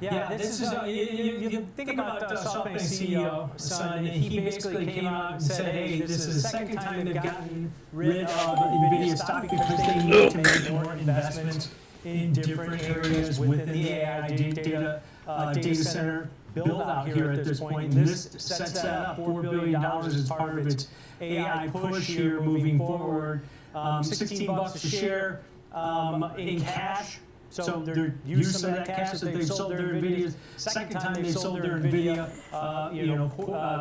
Yeah, this is, you think about SoftBank CEO, son, and he basically came out and said, hey, this is the second time they've gotten rid of NVIDIA stock because they need to make more investments in different areas within the AI data center build out here at this point. And this sets that up $4 billion as part of its AI push here moving forward. $16 a share in cash. So they're using some of that cash that they've sold their NVIDIA. Second time they've sold their NVIDIA,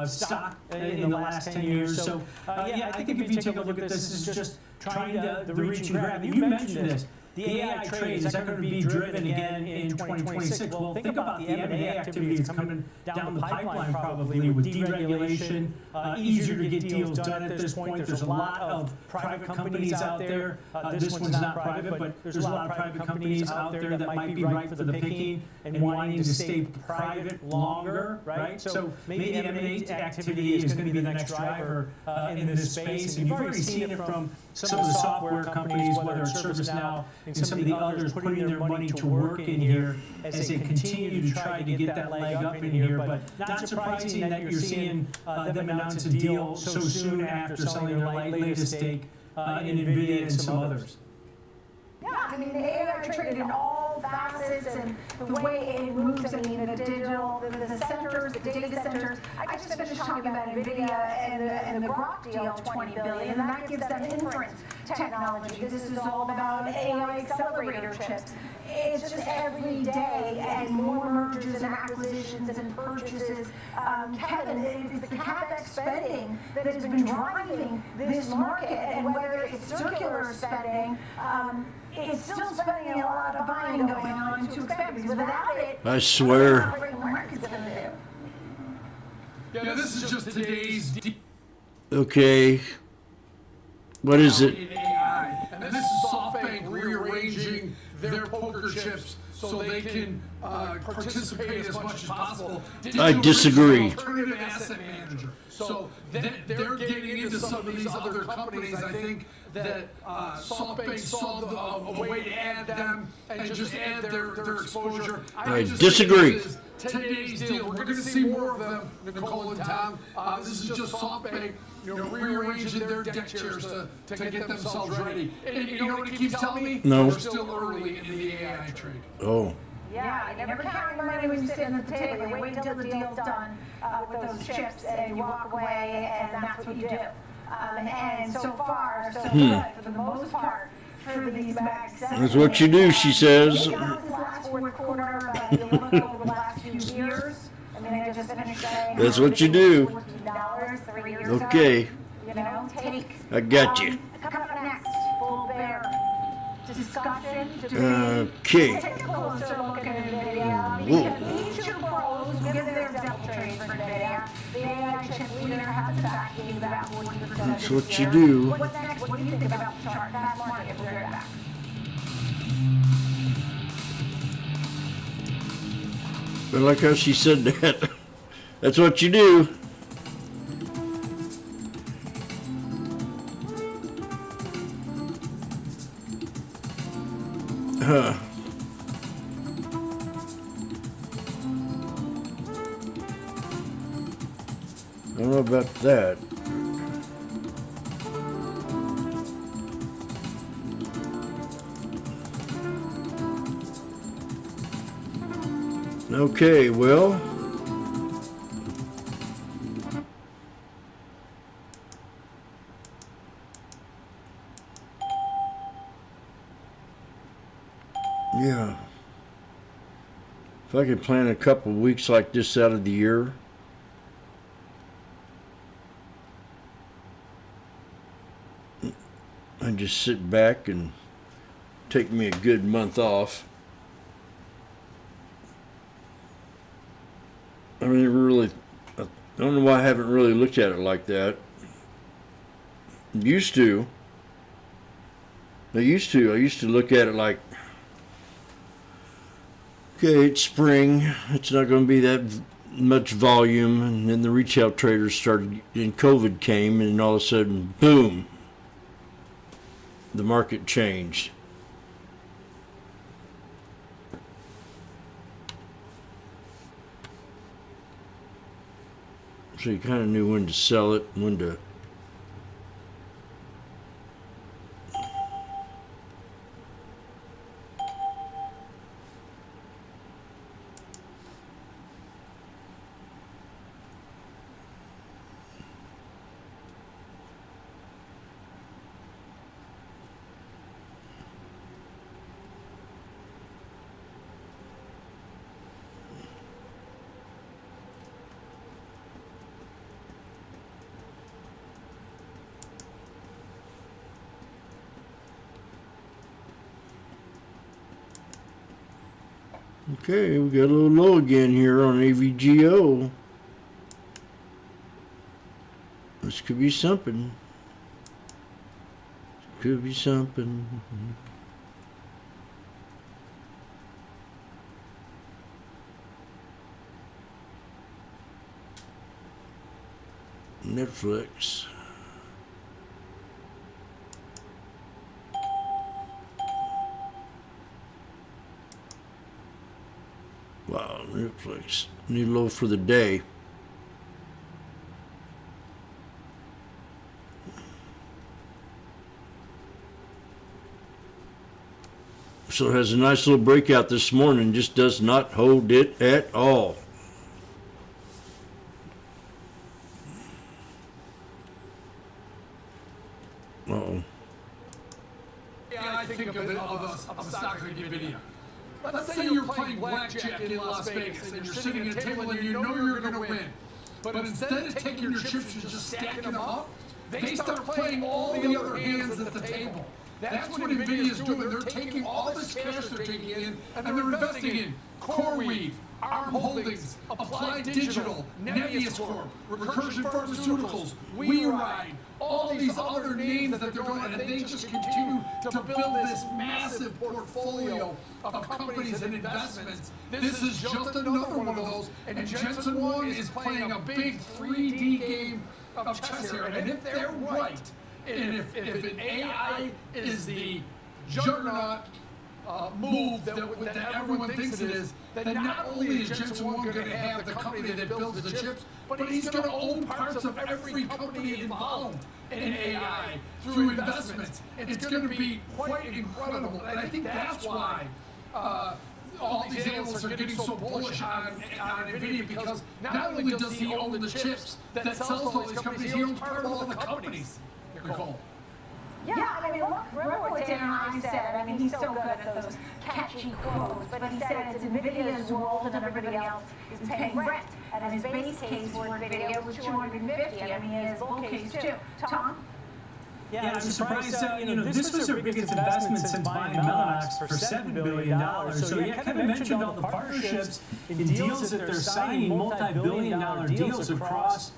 stock in the last 10 years. So yeah, I think if you take a look at this is just trying to reach and grab. And you mentioned this. The AI trade, is that going to be driven again in 2026? Well, think about the M&A activity that's coming down the pipeline probably with deregulation, easier to get deals done at this point. There's a lot of private companies out there. This one's not private, but there's a lot of private companies out there that might be ripe for the picking and wanting to stay private longer, right? So maybe M&A activity is going to be the next driver in this space. And you've already seen it from some of the software companies, whether it's ServiceNow and some of the others, putting their money to work in here as they continue to try to get that leg up in here. But not surprising that you're seeing them announce a deal so soon after selling their latest stake in NVIDIA and some others. Yeah, I mean, the AI trade in all facets and the way it moves, I mean, the digital, the centers, the data centers. I just finished talking about NVIDIA and the Grok deal, $20 billion, and that gives them inference technology. This is all about AI accelerator chips. It's just every day and more mergers and acquisitions and purchases. Kevin, it's the CapEx spending that has been driving this market, and whether it's circular spending, it's still spending a lot of buying going on to expand, because without it, I swear. Yeah, this is just today's Okay. What is it? AI, and this is SoftBank rearranging their poker chips so they can participate as much as possible. I disagree. Alternative asset manager. So they're getting into some of these other companies. I think that SoftBank saw a way to add them and just add their exposure. I disagree. Today's deal. We're going to see more of them, Nicole and Tom. This is just SoftBank, rearranging their deck chairs to get themselves ready. And you know what he keeps telling me? No. We're still early in the AI trade. Oh. Yeah, you never count your money when you sit at the table. You wait until the deal's done with those chips, and you walk away, and that's what you do. And so far, so good for the most part. For these bags. That's what you do, she says. Last fourth quarter, you look over the last few years. I mean, I just finished saying. That's what you do. $14 3 years Okay. ago. You know, take. I got you. Coming up next, full bear discussion. Okay. Take a closer look at NVIDIA. Because each of pros will give their devil trade for NVIDIA. The AI chip leader has backing about 40%. That's what you do. What's next? What do you think about the chart? Fast market. We'll be right back. I like how she said that. That's what you do. Huh. I don't know about that. Okay, well. Yeah. If I could plan a couple of weeks like this out of the year, I'd just sit back and take me a good month off. I mean, really, I don't know why I haven't really looked at it like that. Used to. I used to look at it like, okay, it's spring, it's not going to be that much volume, and then the retail traders started, and COVID came, and all of a sudden, boom, the market changed. So you kind of knew when to sell it, when to Okay, we got a little low again here on AVGO. This could be something. Could be something. Netflix. Wow, Netflix. New low for the day. So it has a nice little breakout this morning, just does not hold it at all. Uh-oh. Yeah, I think of a stock like NVIDIA. Let's say you're playing blackjack in Las Vegas and you're sitting at a table and you know you're going to win. But instead of taking your chips and just stacking them up, they start playing all the other hands at the table. That's what NVIDIA is doing. They're taking all this cash they're taking in and they're investing in CoreWeave, ARM Holdings, Applied Digital, Nebius Corp, Recursion Pharmaceuticals, WeRide, all these other names that they're going, and they just continue to build this massive portfolio of companies and investments. This is just another one of those, and Jensen Huang is playing a big 3D game of chess here, and if they're right, and if an AI is the juggernaut move that everyone thinks it is, then not only is Jensen Huang going to have the company that builds the chips, but he's going to own parts of every company involved in AI through investments. And it's going to be quite incredible. And I think that's why all these analysts are getting so bullish on NVIDIA, because not only does he own the chips that sells all these companies, he owns part of all the companies. Nicole. Yeah, I mean, look, remember what Dan Ryan said. I mean, he's so good at those catchy quotes, but he said it's NVIDIA's world and everybody else is paying rent. And his base case for NVIDIA was 250. I mean, he has bull case too. Tom? Yeah, I'm surprised, this was their biggest investment since buying Mellanox for $7 billion. So yeah, Kevin mentioned all the partnerships and deals that they're signing, multi-billion-dollar deals across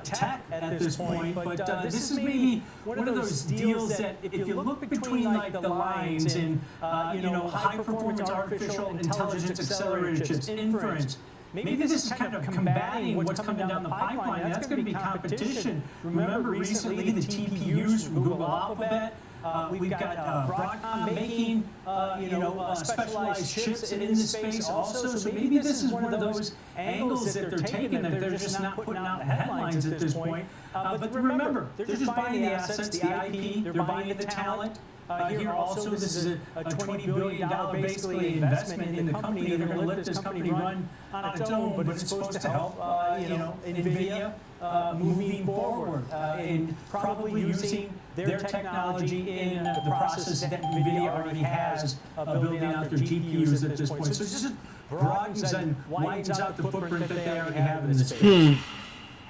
tech at this point, but this is maybe one of those deals that, if you look between like the lines and high-performance artificial intelligence accelerated chips, inference, maybe this is kind of combating what's coming down the pipeline. That's going to be competition. Remember recently the TPUs from Google Alphabet. We've got Broadcom making, specialized chips in this space also. So maybe this is one of those angles that they're taking, that they're just not putting out the headlines at this point. But remember, they're just buying the assets, the IP, they're buying the talent. Here also, this is a $20 billion basically investment in the company. They're going to let this company run on its own, but it's supposed to help, NVIDIA moving forward and probably using their technology in the process that NVIDIA already has building out their GPUs at this point. So it just broadens and widens out the footprint that they already have in this space.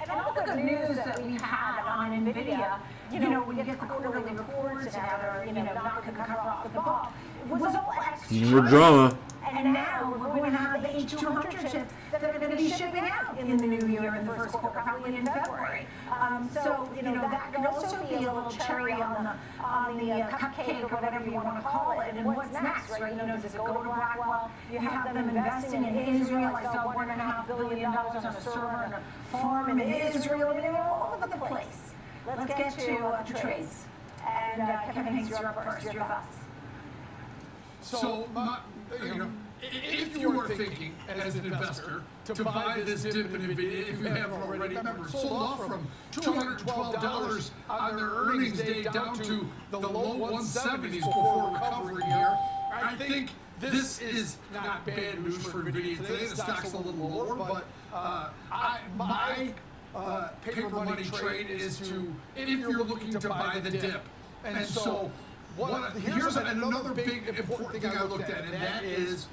And all the good news that we've had on NVIDIA, when you get the quarterly reports together, not to cover off the ball, was all extra. More drama. And now we're going to have the H200 chips that are going to be shipping out in the new year in the first quarter, probably in February. So, that could also be a little cherry on the cupcake or whatever you want to call it. And what's next, right? Does it go to Blackwell? You have them investing in Israel. I saw $1.5 billion on a server and a farm in Israel. They're all over the place. Let's get to trades. And Kevin Hanks, you're up first. Your thoughts? So, if you were thinking as an investor to buy this dip in NVIDIA, if you haven't already, remember, it sold off from $212 on their earnings day down to the low 170s before recovery here. I think this is not bad news for NVIDIA today. The stock's a little lower, but my paper money trade is to, if you're looking to buy the dip. And so, here's another big important thing I looked at, and that is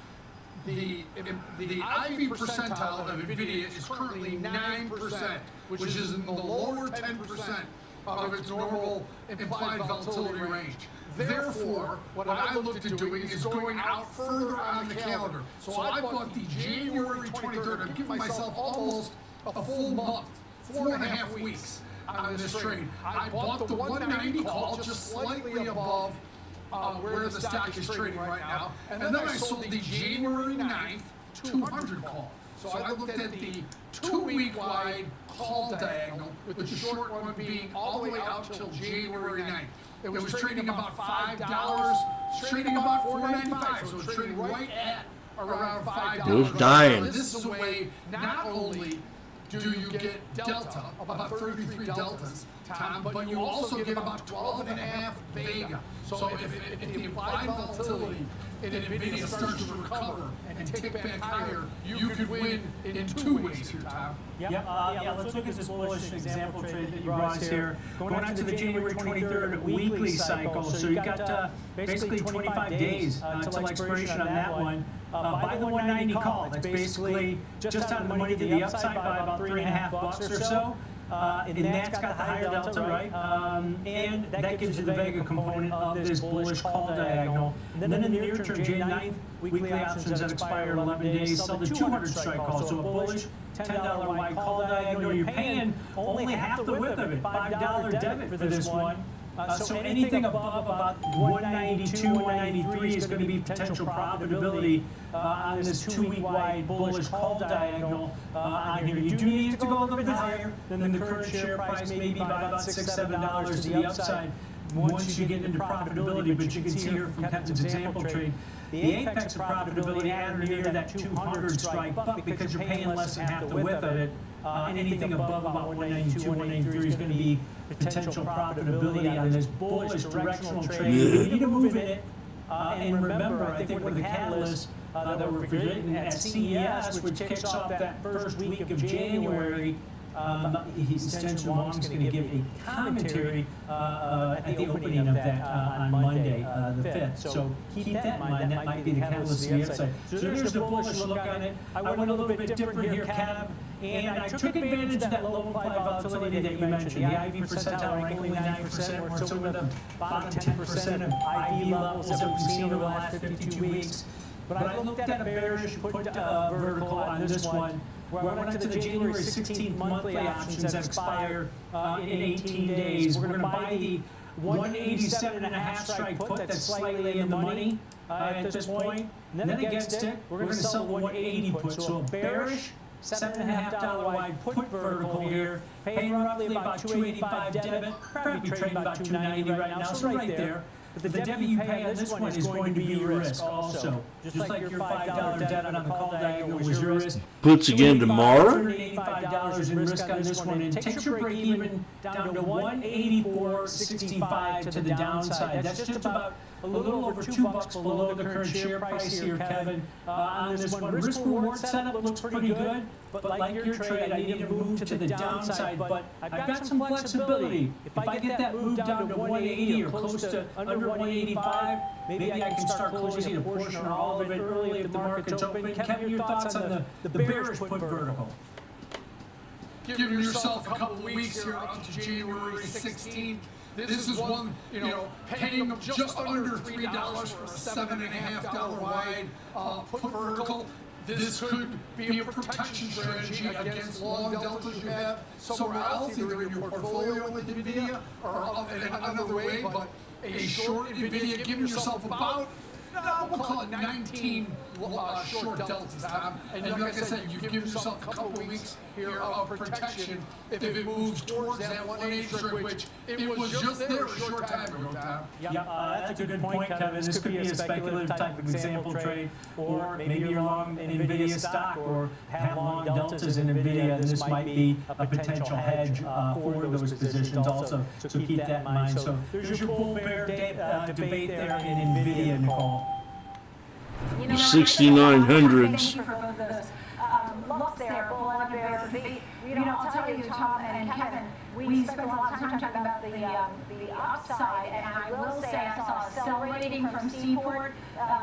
the IV percentile of NVIDIA is currently 9%, which is in the lower 10% of its normal implied volatility range. Therefore, what I looked at doing is going out further on the calendar. So I bought the January 23rd. I'm giving myself almost a full month, 4.5 weeks on this trade. I bought the 190 call just slightly above where the stock is trading right now. And then I sold the January 9th 200 call. So I looked at the 2-week wide call diagonal, with the short one being all the way out till January 9th. It was trading about $5, trading about $4.95, so it's trading right at around $5. It was dying. This is a way not only do you get delta, about 33 deltas, Tom, but you also get about 12.5 vega. So if the implied volatility in NVIDIA starts to recover and take back higher, you could win in 2 ways here, Tom. Let's look at this bullish example trade that you brought us here. Going on to the January 23rd weekly cycle. So you've got basically 25 days till expiration on that one. Buy the 190 call. That's basically just on the money to the upside by about $3.50 or so. And that's got the higher delta, right? And that gives you the Vega component of this bullish call diagonal. And then in the near term, Jan 9th, weekly options that expire in 11 days, sell the 200 strike call. So a bullish $10 wide call diagonal. You're paying only half the width of it, $5 debit for this one. So anything above about 192, 193 is going to be potential profitability on this 2-week wide bullish call diagonal on here. You do need it to go a little bit higher than the current share price, maybe by about $6, $7 to the upside once you get into profitability. But you can see here from Kevin's example trade, the apex of profitability at or near that 200 strike, but because you're paying less than half the width of it, anything above about 192, 193 is going to be potential profitability on this bullish directional trade. You need to move in it. And remember, I think one of the catalysts that were written at CES, which kicks off that first week of January, Essential Wong's going to give a commentary at the opening of that on Monday, the 5th. So keep that in mind. That might be the catalyst to the upside. So there's the bullish look on it. I went a little bit different here, Cav, and I took advantage of that low implied volatility that you mentioned. The IV percentile rank only 9%. We're still with the bottom 10% of IV levels that we've seen over the last 52 weeks. But I looked at a bearish put vertical on this one, where I went into the January 16th monthly options that expire in 18 days. We're going to buy the 187.5 strike put that's slightly in the money at this point. And then against it, we're going to sell the 180 put. So a bearish $7.50 wide put vertical here, paying roughly about $285 debit, probably trading about $290 right now, so right there. but the debt you pay on this one is going to be your risk also. Just like your $5 debt on the call diagonal was your risk. Puts again tomorrow? $185 in risk on this one, and it takes your break even down to 184.65 to the downside. That's just about a little over $2 below the current share price here, Kevin. On this one, risk reward setup looks pretty good, but like your trade, I need to move to the downside. But I've got some flexibility. If I get that move down to 180 or close to under 185, maybe I can start closing a portion or all of it early if the market's open. Kevin, your thoughts on the bearish put vertical? Giving yourself a couple of weeks here up to January 16th. This is one, paying just under $3 for a $7.5 wide put vertical. This could be a protection strategy against long deltas you have somewhere else, either in your portfolio with NVIDIA or in another way, but a short NVIDIA, giving yourself about, we'll call it 19 short deltas, Tom. And like I said, you give yourself a couple of weeks here of protection if it moves towards that 180 strike, which it was just there a short time ago, Tom. That's a good point, Kevin. This could be a speculative type of example trade, or maybe you're long an NVIDIA stock or have long deltas in NVIDIA, and this might be a potential hedge for those positions also. So keep that in mind. So there's your bull-bear debate there in NVIDIA, Nicole. 6900s. Look there, bull and a bear debate. I'll tell you, Tom and Kevin, we spent a lot of time talking about the upside, and I will say I saw a sell rating from Seaport.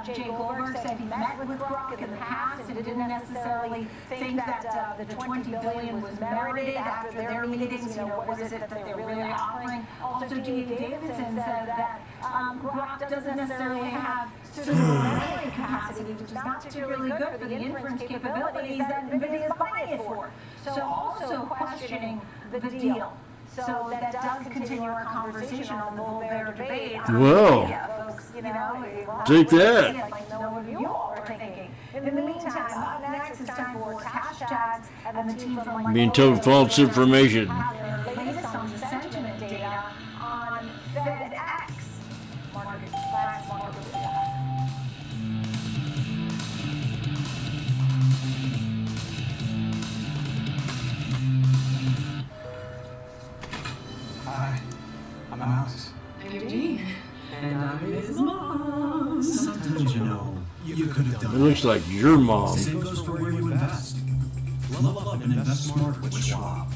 Jay Goldberg said he met with Grok in the past and didn't necessarily think that the $20 billion was merited after their meetings. What is it that they're really offering? Also, D.A. Davidson said that Grok doesn't necessarily have suitable memory capacity, which is not particularly good for the inference capabilities that NVIDIA is buying it for. So also questioning the deal. So that does continue our conversation on the bull-bear debate. Well, Folks, take that. Like know what you all are thinking. In the meantime, up next is time for Cash Tags and the team from Being told false information. latest on the sentiment data on FedEx. Market data. Hi, I'm Alex. I'm Eugene. And I'm his mom. Sometimes you could have done It looks like your mom. Same goes for where you invest. Level up and invest smart with Schwab.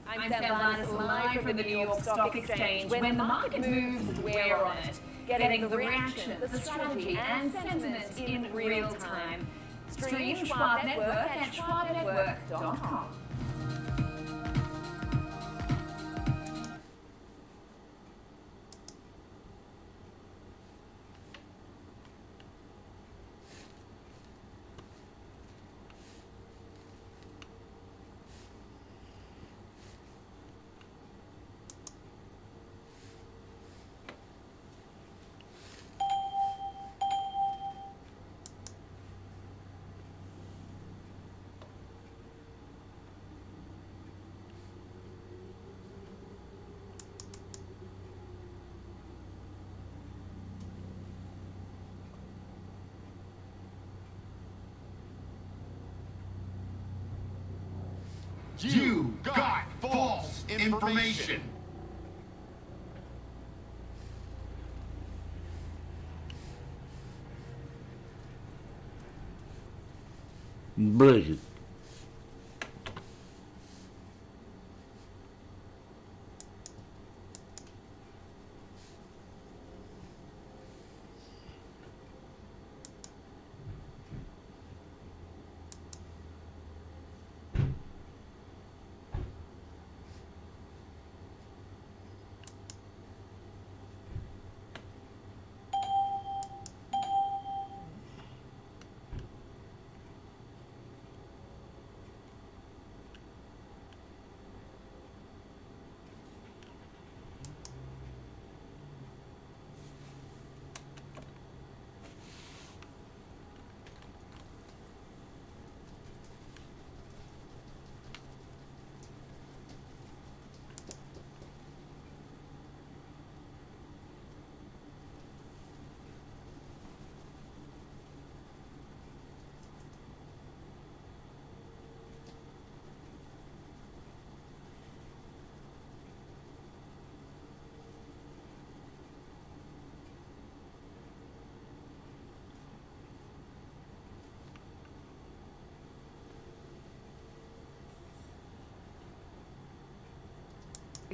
I'm Sam Gladys, live from the New York Stock Exchange. When the market moves, we're on it. Getting the reaction, the strategy, and sentiment in real time. Stream Schwab Network at schwabnetwork.com. You got false information. Break it.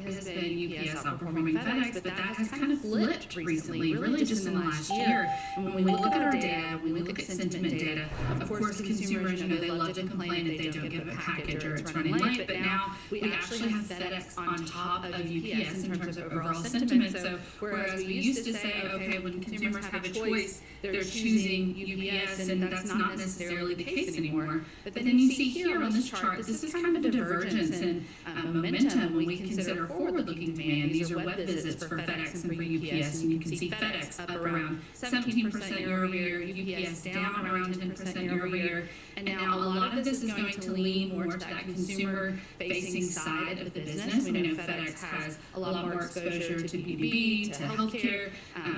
has been UPS outperforming FedEx, but that has kind of flipped recently, really just in the last year. When we look at our data, we look at sentiment data, of course consumers, they love to complain that they don't get a package or it's running late, but now we actually have FedEx on top of UPS in terms of overall sentiment. So whereas we used to say, okay, when consumers have a choice, they're choosing UPS, and that's not necessarily the case anymore. But then you see here on this chart, this is kind of a divergence in momentum when we consider forward-looking demand. These are web visits for FedEx and for UPS, and you can see FedEx up around 17% year over year, UPS down around 10% year over year. And now a lot of this is going to lean more to that consumer-facing side of the business. We know FedEx has a lot more exposure to B2B, to healthcare,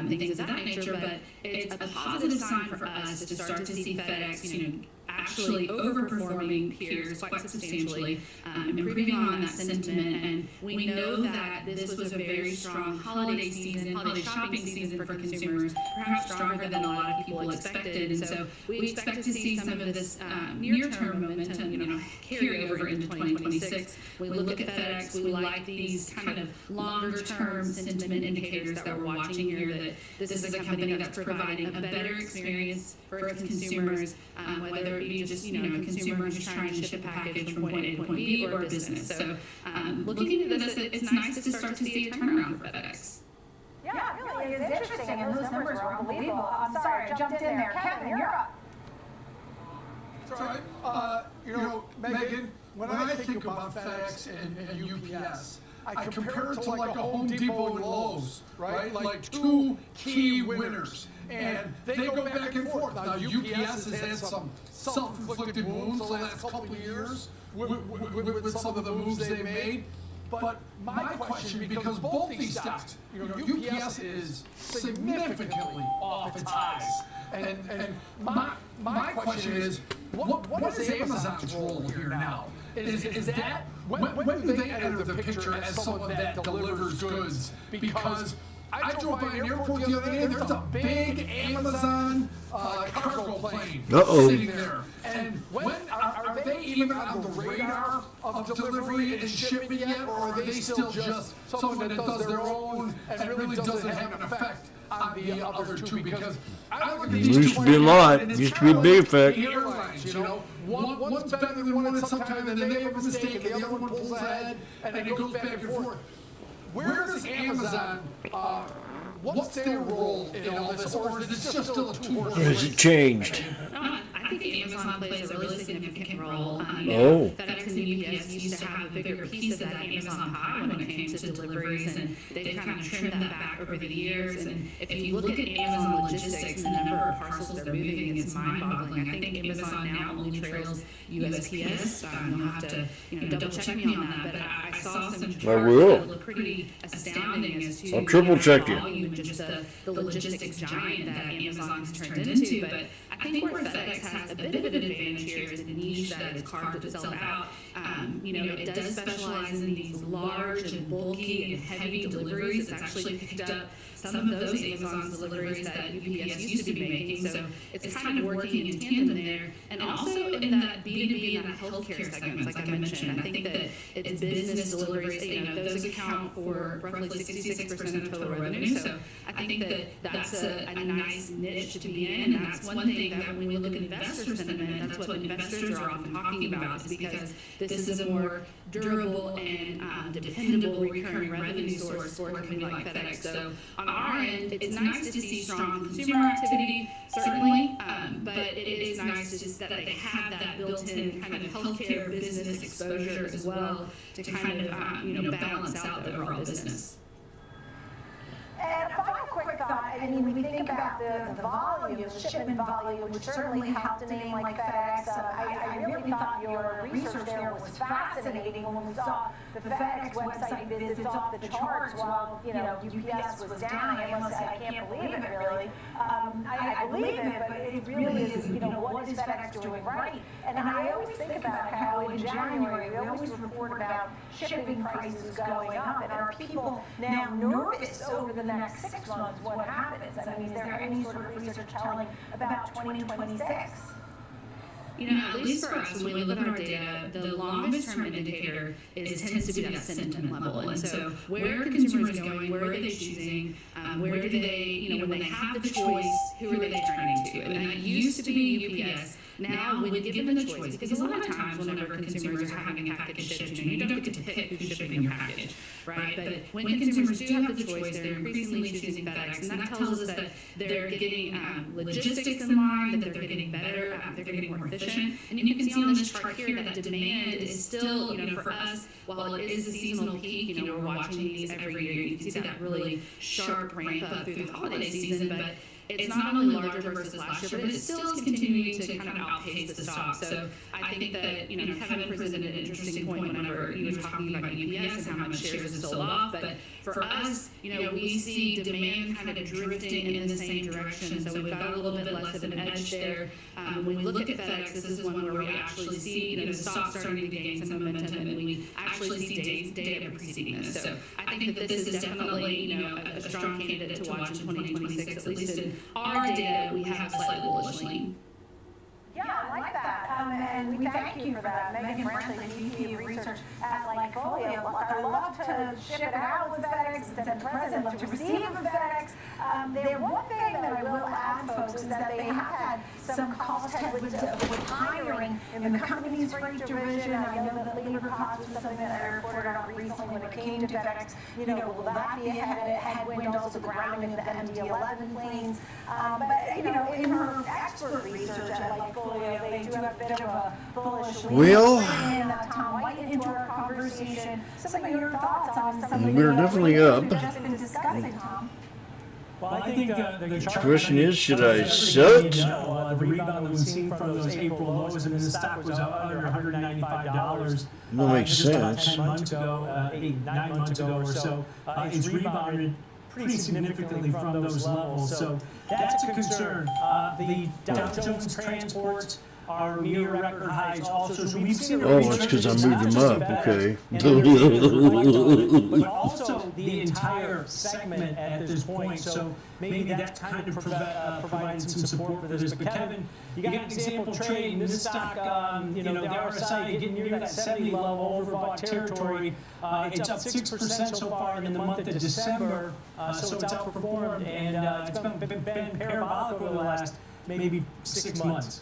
things of that nature, but it's a positive sign for us to start to see FedEx, actually overperforming peers quite substantially, improving on that sentiment. And we know that this was a very strong holiday season, holiday shopping season for consumers, perhaps stronger than a lot of people expected. And so we expect to see some of this near-term momentum, carry over into 2026. We look at FedEx, we like these kind of longer-term sentiment indicators that we're watching here, that this is a company that's providing a better experience for its consumers, whether it be just, a consumer who's trying to ship a package from point A to point B or a business. So looking at this, it's nice to start to see a turnaround for FedEx. Yeah, it really is interesting, and those numbers were unbelievable. I'm sorry, I jumped in there. Kevin, you're up. That's right. Megan, when I think about FedEx and UPS, I compare it to like a Home Depot and Lowe's, right? Like two key winners. And they go back and forth. Now, UPS has had some self-inflicted wounds the last couple of years with some of the moves they made. But my question, because both these stocks, UPS is significantly off its highs. And my question is, what is Amazon's role here now? Is that, when do they enter the picture as someone that delivers goods? Because I drove by an airport the other day, and there's a big Amazon cargo plane sitting there. And when are they even on the radar of delivery and shipment yet, or are they still just someone that does their own and really doesn't have an effect on the other two? Because I look at these two. Used to be a lot. Used to be a big effect. Airlines, one's better than one at some time, and then they have a mistake, and the other one pulls ahead, and it goes back and forth. Where does Amazon, what's their role in all this, or is it just still a two-horse race? Has it changed? I think Amazon plays a really significant role. FedEx and UPS used to have a bigger piece of that Amazon pie when it came to deliveries, and they've kind of trimmed that back over the years. And if you look at Amazon logistics, the number of parcels they're moving, it's mind-boggling. I think Amazon now only trails USPS. You'll have to double check me on that, but I saw some charts that look pretty astounding as to I'll triple check you. volume and just the logistics giant that Amazon has turned into. But I think where FedEx has a bit of an advantage here is the niche that it's carved itself out. It does specialize in these large and bulky and heavy deliveries. It's actually picked up some of those Amazon's deliveries that UPS used to be making. So it's kind of working in tandem there. And also in that B2B and that healthcare segments, like I mentioned, I think that it's business deliveries, those account for roughly 66% of total revenue. So I think that that's a nice niche to be in. And that's one thing that when we look at investor sentiment, that's what investors are often talking about, is because this is a more durable and dependable recurring revenue source for a company like FedEx. So on our end, it's nice to see strong consumer activity, certainly, but it is nice that they have that built-in kind of healthcare business exposure as well to kind of balance out the overall business. And a final quick thought, when we think about the volume, the shipment volume, which certainly helped a name like FedEx, I really thought your research there was fascinating when we saw the FedEx website visits off the charts while, UPS was down. I can't believe it, really. I believe it, but it really is, what is FedEx doing right? And I always think about how in January, we always report about shipping prices going up, and are people now nervous over the next 6 months what happens? Is there any sort of research telling about 2026? You know, at least for us, when we look at our data, the longest term indicator tends to be that sentiment level. And so where are consumers going? Where are they choosing? Where do they, you know, when they have the choice, who are they turning to? And that used to be UPS. Now, when given the choice, because a lot of times whenever consumers are having a package shipped, you don't get to pick who's shipping your package, right? But when consumers do have the choice, they're increasingly choosing FedEx, and that tells us that they're getting logistics in line, that they're getting better, they're getting more efficient. And you can see on this chart here that demand is still, you know, for us, while it is a seasonal peak, you know, we're watching these every year, you can see that really sharp ramp up through the holiday season, but it's not only larger versus last year, but it still is continuing to kind of outpace the stock. So I think that, you know, Kevin presented an interesting point whenever you were talking about UPS and how much shares is sold off. But for us, you know, we see demand kind of drifting in the same direction. So we've got a little bit less of an edge there. When we look at FedEx, this is one where we actually see, you know, the stock starting to gain some momentum, and we actually see data preceding this. So I think that this is definitely, you know, a strong candidate to watch in 2026, at least in our data. We have a slightly bullish lean. Yeah, I like that. And we thank you for that. Megan Brantley, VP of Research at Lightfolio. I love to ship it out with FedEx and send present, love to receive with FedEx. The one thing that I will add, folks, is that they have had some cost headwinds with hiring in the company's freight division. I know that labor costs was something that I reported on recently when it came to FedEx. You know, will that be a headwind? Also, the grounding of the MD-11 planes. But, you know, in her expert research at Lightfolio, they do have a bit of a bullish lean. Well, And Tom White into our conversation. Some of your thoughts on some of we're definitely up. we've just been discussing, Tom. Well, I think the Question is, should I sell it? The rebound that we've seen from those April lows, and the stock was up under $195. That makes just about sense. 10 months ago, 9 months ago or so. It's rebounded pretty significantly from those levels. So that's a concern. The Dow Jones transports are near record highs also. So we've seen Oh, that's because I moved them up. Okay. but also the entire segment at this point. So maybe that's kind of providing some support for this. But Kevin, you got an example trade in this stock. You know, the RSI getting near that 70 level, overbought territory. It's up 6% so far in the month of December. So it's outperformed, and it's been parabolic over the last maybe 6 months.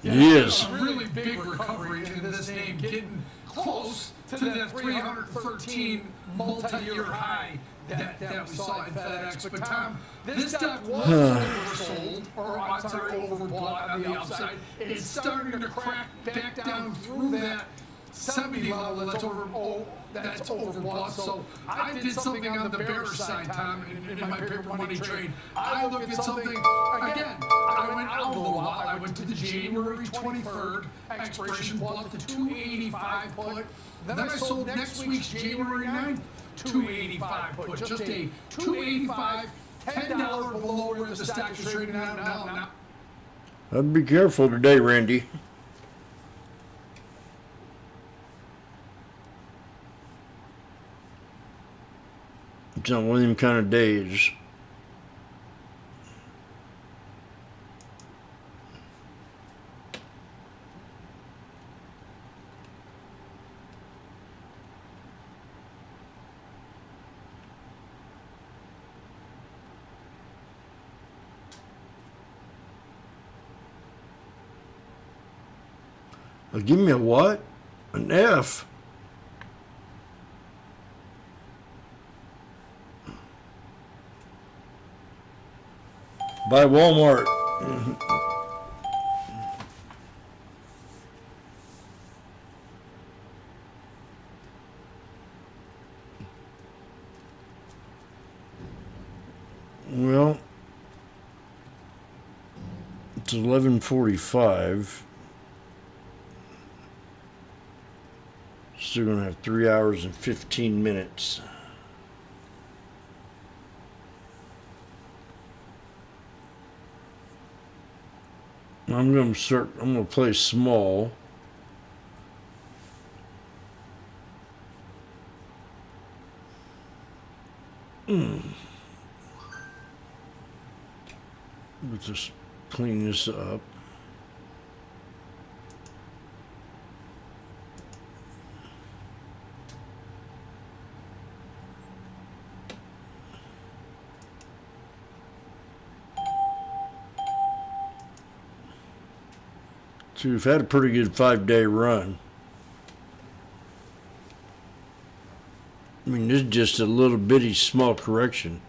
Yes. A really big recovery in this name, getting close to that 313 multi-year high that we saw in FedEx. But Tom, this stock was oversold, or I'm sorry, overbought on the upside. It's starting to crack back down through that 70 level that's overbought. So I did something on the bearish side, Tom, in my paper money trade. I looked at something, again, I went out a little while. I went to the January 23rd expiration, bought the 285 put. Then I sold next week's January 9th 285 put. Just a 285, $10 below where the stock is trading out now. I'd be careful today, Randy. It's not one of them kind of days. Give me a what? An F. By Walmart. Well, it's 11:45. Still gonna have 3 hours and 15 minutes. I'm gonna play small. Let's just clean this up. So we've had a pretty good 5-day run. I mean, this is just a little bitty small correction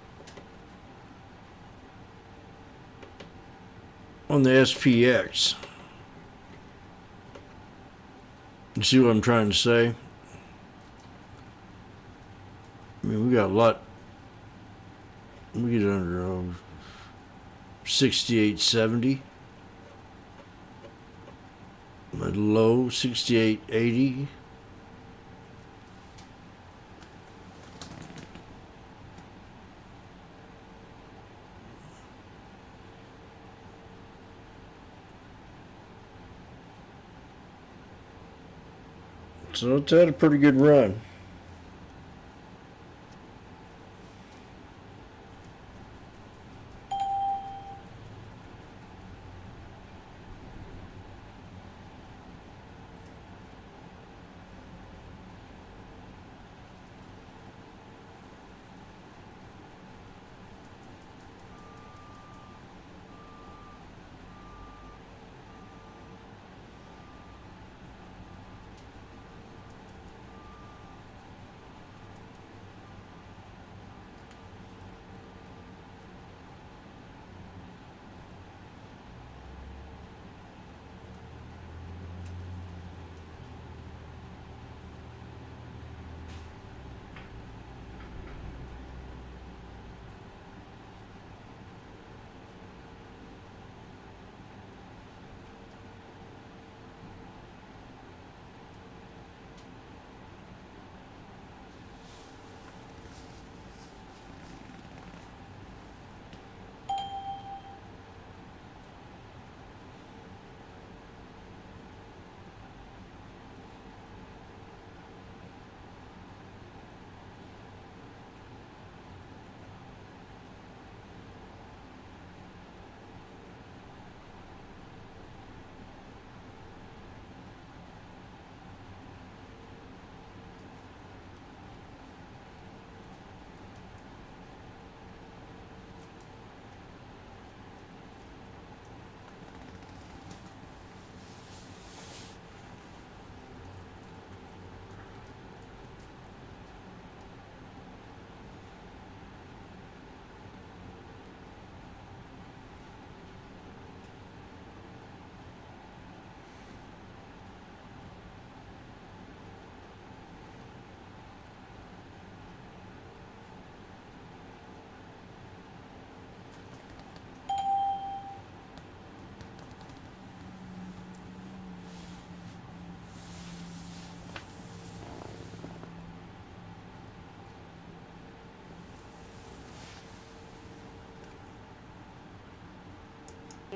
on the SPX. You see what I'm trying to say? I mean, we got a lot. We get under 68.70. A low 68.80. So it's had a pretty good run.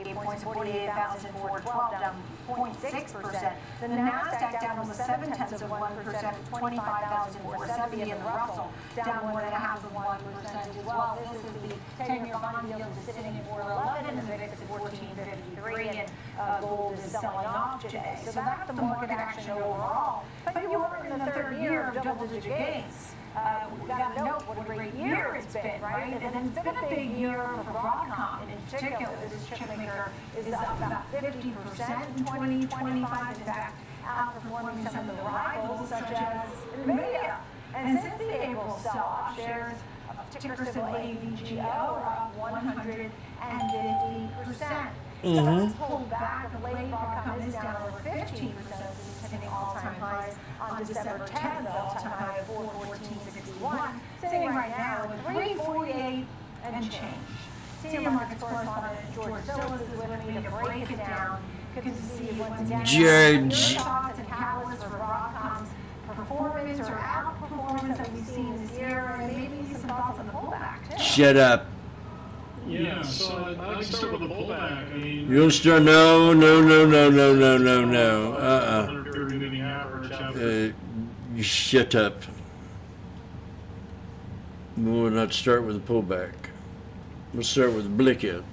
Points, 48,412, down 0.6%. The NASDAQ down almost 0.7%, 25,470, and the Russell down 1.5% as well. This is the 10-year bond yield is sitting at 4.11, and the VIX at 14.53, and gold is selling off today. So that's the market action overall. But you are in the third year of double-digit gains. We've got to note what a great year it's been, right? And it's been a big year for Broadcom in particular. This chipmaker is up about 50% in 2025. In fact, outperforming some of the rivals such as NVIDIA. And since the April sell-off, shares of ticker symbol AVGO are up 150%. So it's pulled back of late. Broadcom is down over 15% since hitting all-time highs on December 10th, the all-time high of 414.61, sitting right now at 348 and change. Senior markets correspondent George Sillis is with me to break it down. Good to see you once again. George. Your thoughts and catalysts for Broadcom's performance or outperformance that we've seen this year, and maybe some thoughts on the pullback too. Shut up. Yeah, so I can start with the pullback. I mean, You don't start. No. You shut up. We will not start with a pullback. We'll start with a blackout.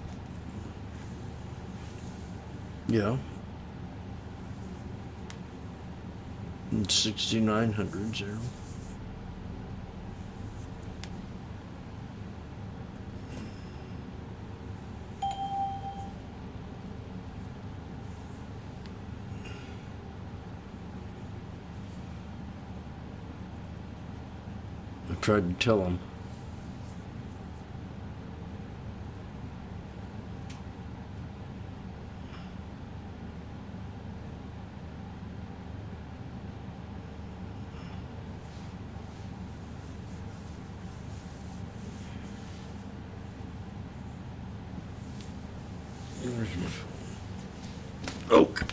Yeah. 6,900 there. tried to tell them. Where's my oak?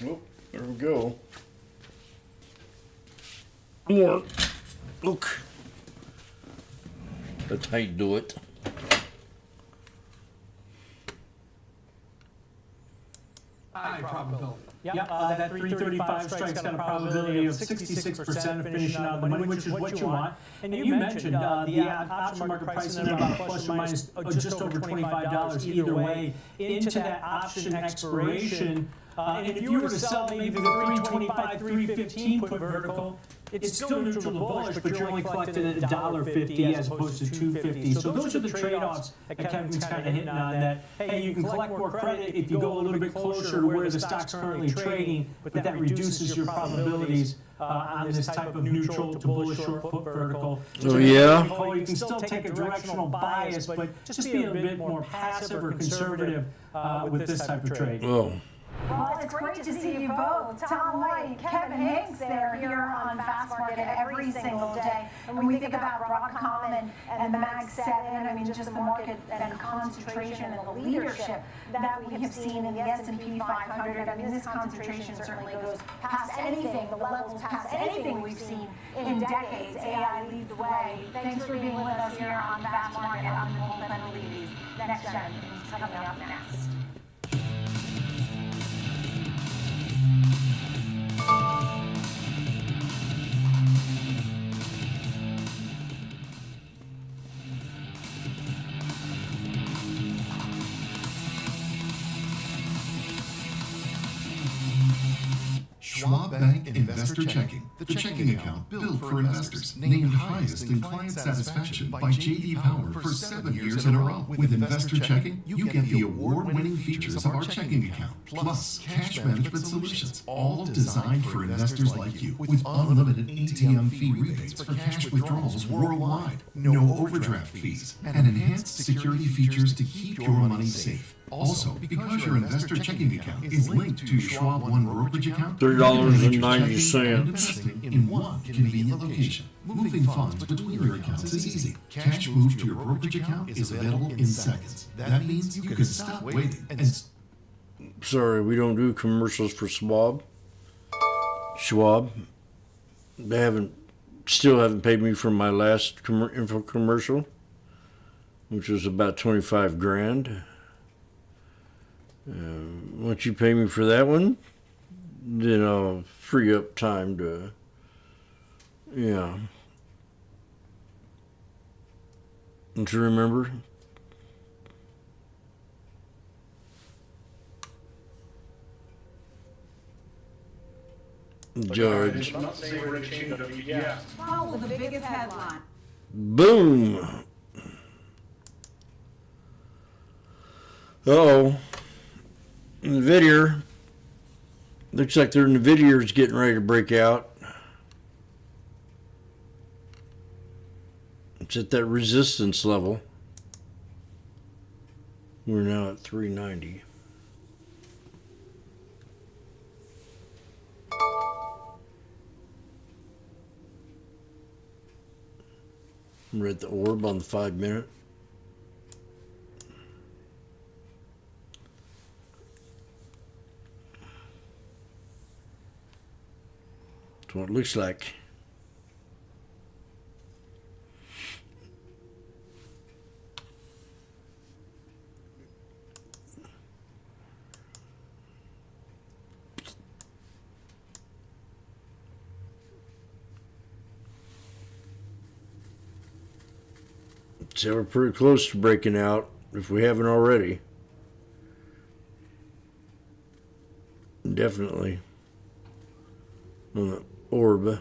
Oh, there we go. More. Look. That's how you do it. High probability. Yep, that 335 strike's got a probability of 66% of finishing out the money, which is what you want. And you mentioned the option market pricing at about plus or minus just over $25 either way into that option expiration. And if you were to sell maybe the 325, 315 put vertical, it's still neutral to bullish, but you're only collecting at $1.50 as opposed to $2.50. So those are the trade-offs that Kevin's kind of hitting on, that, hey, you can collect more credit if you go a little bit closer to where the stock's currently trading, but that reduces your probabilities on this type of neutral to bullish short put vertical. Oh, yeah? You can still take a directional bias, but just be a bit more passive or conservative with this type of trade. Oh. Well, it's great to see you both. Tom White, Kevin Hanks there here on Fast Market every single day. And when we think about Broadcom and the Mag 7, I mean, just the market and concentration and the leadership that we have seen in the S&P 500. I mean, this concentration certainly goes past anything, the levels past anything we've seen in decades. AI leads the way. Thanks for being with us here on Fast Market. I'm Nicole Benavides. Next Gen is coming up next. Schwab Bank Investor Checking, the checking account built for investors, named highest in client satisfaction by J.D. Power for 7 years in a row. With Investor Checking, you get the award-winning features of our checking account, plus cash management solutions, all designed for investors like you, with unlimited ATM fee rebates for cash withdrawals worldwide, no overdraft fees, and enhanced security features to keep your money safe. Also, because your investor checking account is linked to Schwab One brokerage account, $3.90. In one convenient location. Moving funds between your accounts is easy. Cash moved to your brokerage account is available in seconds. That means you can stop waiting and... Sorry, we don't do commercials for Schwab. They still haven't paid me for my last info commercial, which was about 25 grand. Once you pay me for that one, then I'll free up time to, Don't you remember? Judge. Follow the biggest headline. Boom. Uh-oh. NVIDIA. Looks like their NVIDIA is getting ready to break out. It's at that resistance level. We're now at 390. We're at the orb on the 5 minute. That's what it looks like. So we're pretty close to breaking out, if we haven't already. Definitely. On the orb.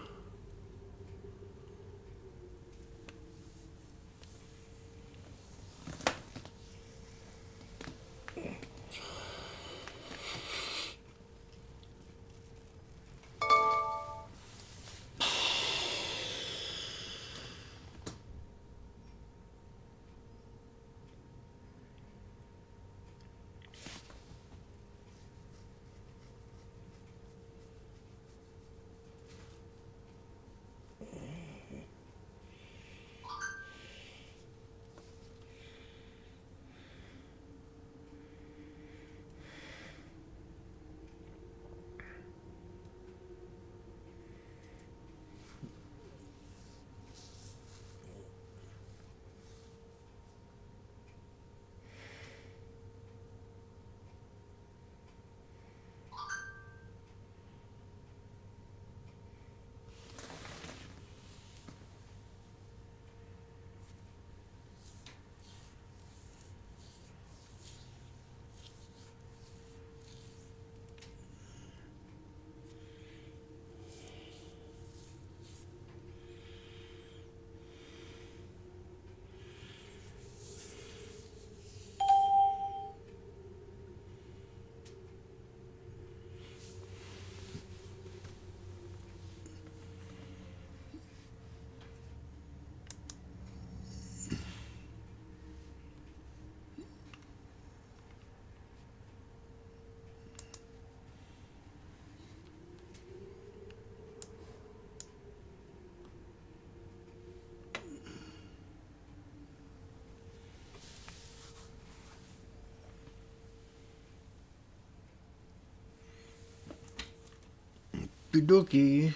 Dookie.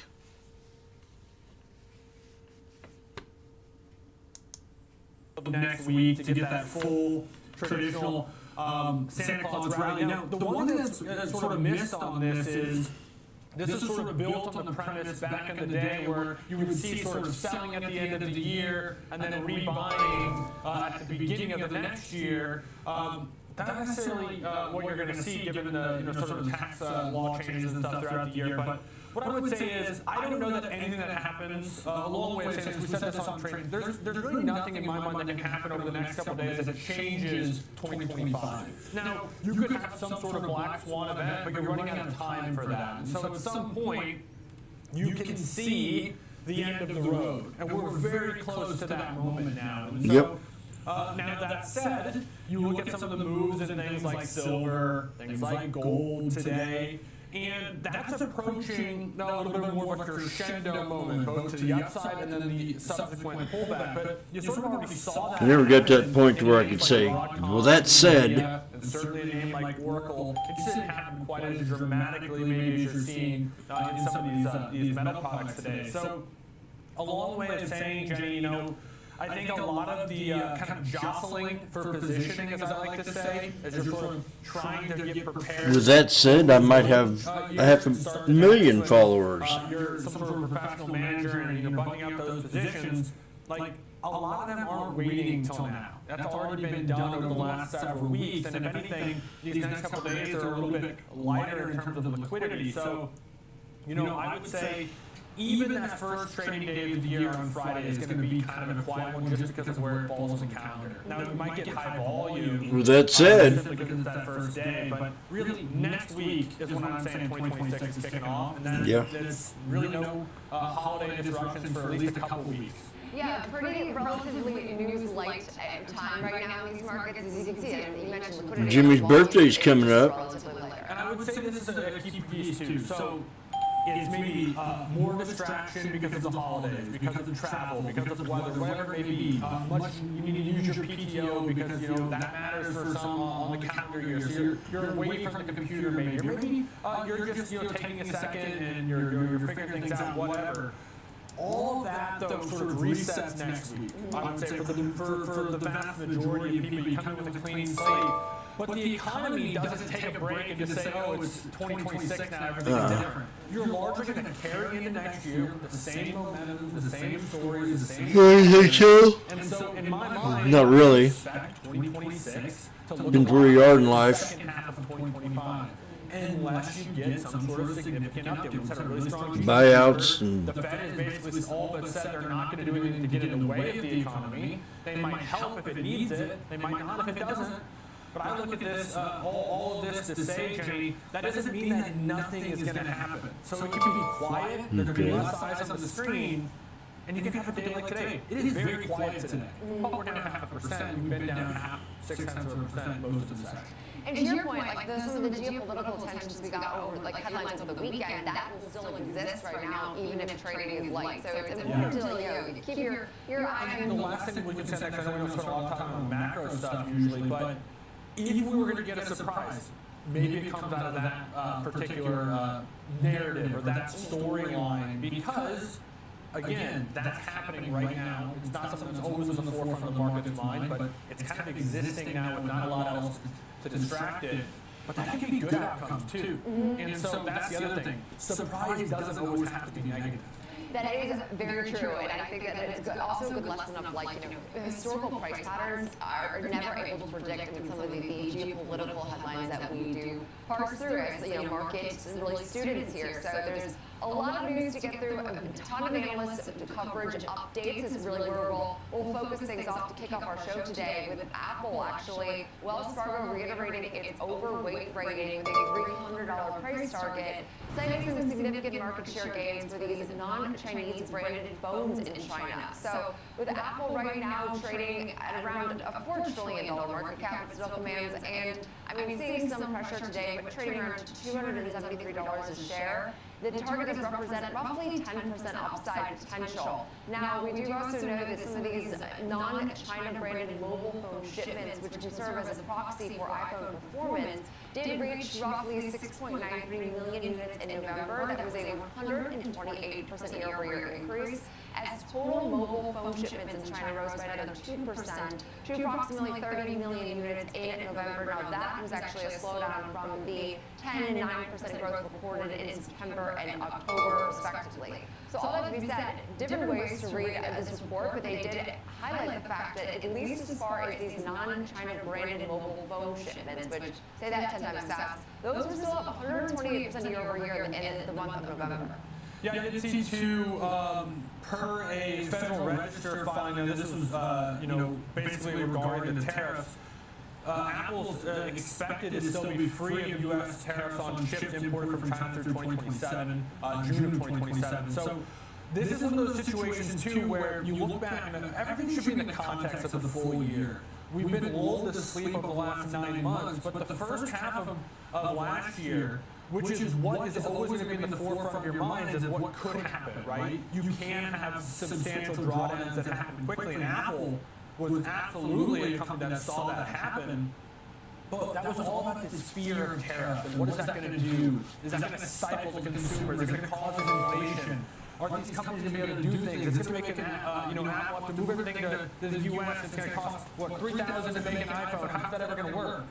Next week to get that full traditional Santa Claus rally. Now, the one thing that's sort of missed on this is sort of built on the premise back in the day where you would see sort of selling at the end of the year and then rebuying at the beginning of the next year. Not necessarily what you're going to see given the sort of tax law changes and stuff throughout the year, but what I would say is I don't know that anything that happens, a long way of saying this, we said this on training, there's really nothing in my mind that can happen over the next couple of days that changes 2025. Now, you could have some sort of black swan event, but you're running out of time for that. And so at some point, you can see the end of the road, and we're very close to that moment now. And so, now that said, you look at some of the moves in things like silver, things like gold today, and that's approaching a little bit more of a crescendo moment, both to the upside and then the subsequent pullback. But you sort of already saw that. I never got to that point where I could say, well, that said. And certainly a name like Oracle, it just didn't happen quite as dramatically maybe as you're seeing in some of these metal products today. So a long way of saying, Jenny, I think a lot of the kind of jostling for positioning, as I like to say, as you're sort of trying to get prepared. With that said, I might have 500,000 followers. You're some sort of professional manager and you're buttoning up those positions. Like, a lot of them aren't waiting until now. That's already been done over the last several weeks. And if anything, these next couple of days are a little bit lighter in terms of liquidity. So, I would say, even that first trading day of the year on Friday is going to be kind of a quiet one just because of where it falls in the calendar. Now, you might get high volume. With that said, simply because it's that first day, but really next week is when I'm saying 2026 is kicking off, and then there's really no holiday disruptions for at least a couple weeks. Yeah, pretty relatively news-light time right now in these markets, as you can see. And you mentioned liquidity. Jimmy's birthday's coming up. And I would say this is a key piece too. So it's maybe more distraction because of the holidays, because of the travel, because of the weather, whatever it may be. You need to use your PTO because that matters for some on the calendar year. So you're away from the computer maybe, or maybe you're just taking a second and you're figuring things out, whatever. All of that, though, sort of resets next week. I would say for the vast majority of people, you come in with a clean slate. But the economy doesn't take a break and just say, oh, it's 2026 now, everything's different. You're largely going to carry into next year with the same momentum, the same stories, the same... And so, in my mind, not really. 2026 to look Depends where you are in life. second half of 2025. Unless you get some sort of significant update. We've had a really strong Buyouts and... The Fed is basically all but said they're not going to do anything to get in the way of the economy. They might help if it needs it. They might not if it doesn't. But I look at this, all of this to say, Jenny, that doesn't mean that nothing is going to happen. So it can be quiet, there can be less eyes on the screen, and you can have a day like today. It is very quiet today. But we're down 0.5%. We've been down 0.6% most of the session. And to your point, some of the geopolitical tensions we got over, headlines over the weekend, that will still exist right now, even if trading is light. So it's important to keep your eye on the last thing we can say, because I know we don't spend a lot of time on macro stuff usually, but if we were going to get a surprise, maybe it comes out of that particular narrative or that storyline, because, again, that's happening right now. It's not something that's always on the forefront of the market's mind, but it's kind of existing now with not a lot else to distract it. But that can be good outcomes too. And so that's the other thing. Surprise doesn't always have to be negative. That is very true, and I think that it's also a good lesson of historical price patterns are never able to predict in some of the geopolitical headlines that we do parse through as markets and really students here. So there's a lot of news to get through, a ton of analysts coverage, updates is really where we'll focus things off to kick off our show today with Apple actually. Wells Fargo reiterating its overweight rating with a $300 price target, citing some significant market share gains for these non-Chinese branded phones in China. So with Apple right now trading at around a $4 trillion market cap, it still commands, and seeing some pressure today, but trading around $273 a share. the target does represent roughly 10% upside potential. Now, we do also know that some of these non-China branded mobile phone shipments, which can serve as a proxy for iPhone performance, did reach roughly 6.93 million units in November. That was a 128% year-over-year increase, as total mobile phone shipments in China rose by another 2% to approximately 30 million units in November. Now, that was actually a slowdown from the 10 and 9% growth recorded in September and October, respectively. So all that to be said, different ways to read this report, but they did highlight the fact that at least as far as these non-China branded mobile phone shipments, which say that 10 times fast, those were still up 128% year-over-year in the month of November. Yeah, I did see too, per a Federal Register filing, this was, basically regarding the tariffs. Apple's expected to still be free of U.S. tariffs on chips imported from China through 2027, June of 2027. So this is one of those situations too where you look back and everything should be in the context of the full year. We've been lulled to sleep over the last 9 months, but the first half of last year, which is what is always going to be in the forefront of your minds, is what could happen, right? You can have substantial drawdowns that happen quickly, and Apple was absolutely a company that saw that happen. But that was all about this fear of tariff, and what is that going to do? Is that going to stifle the consumers? Is it going to cause inflation? Are these companies going to be able to do things? It's going to make Apple have to move everything to the U.S. It's going to cost, what, $3,000 to make an iPhone. How's that ever going to work?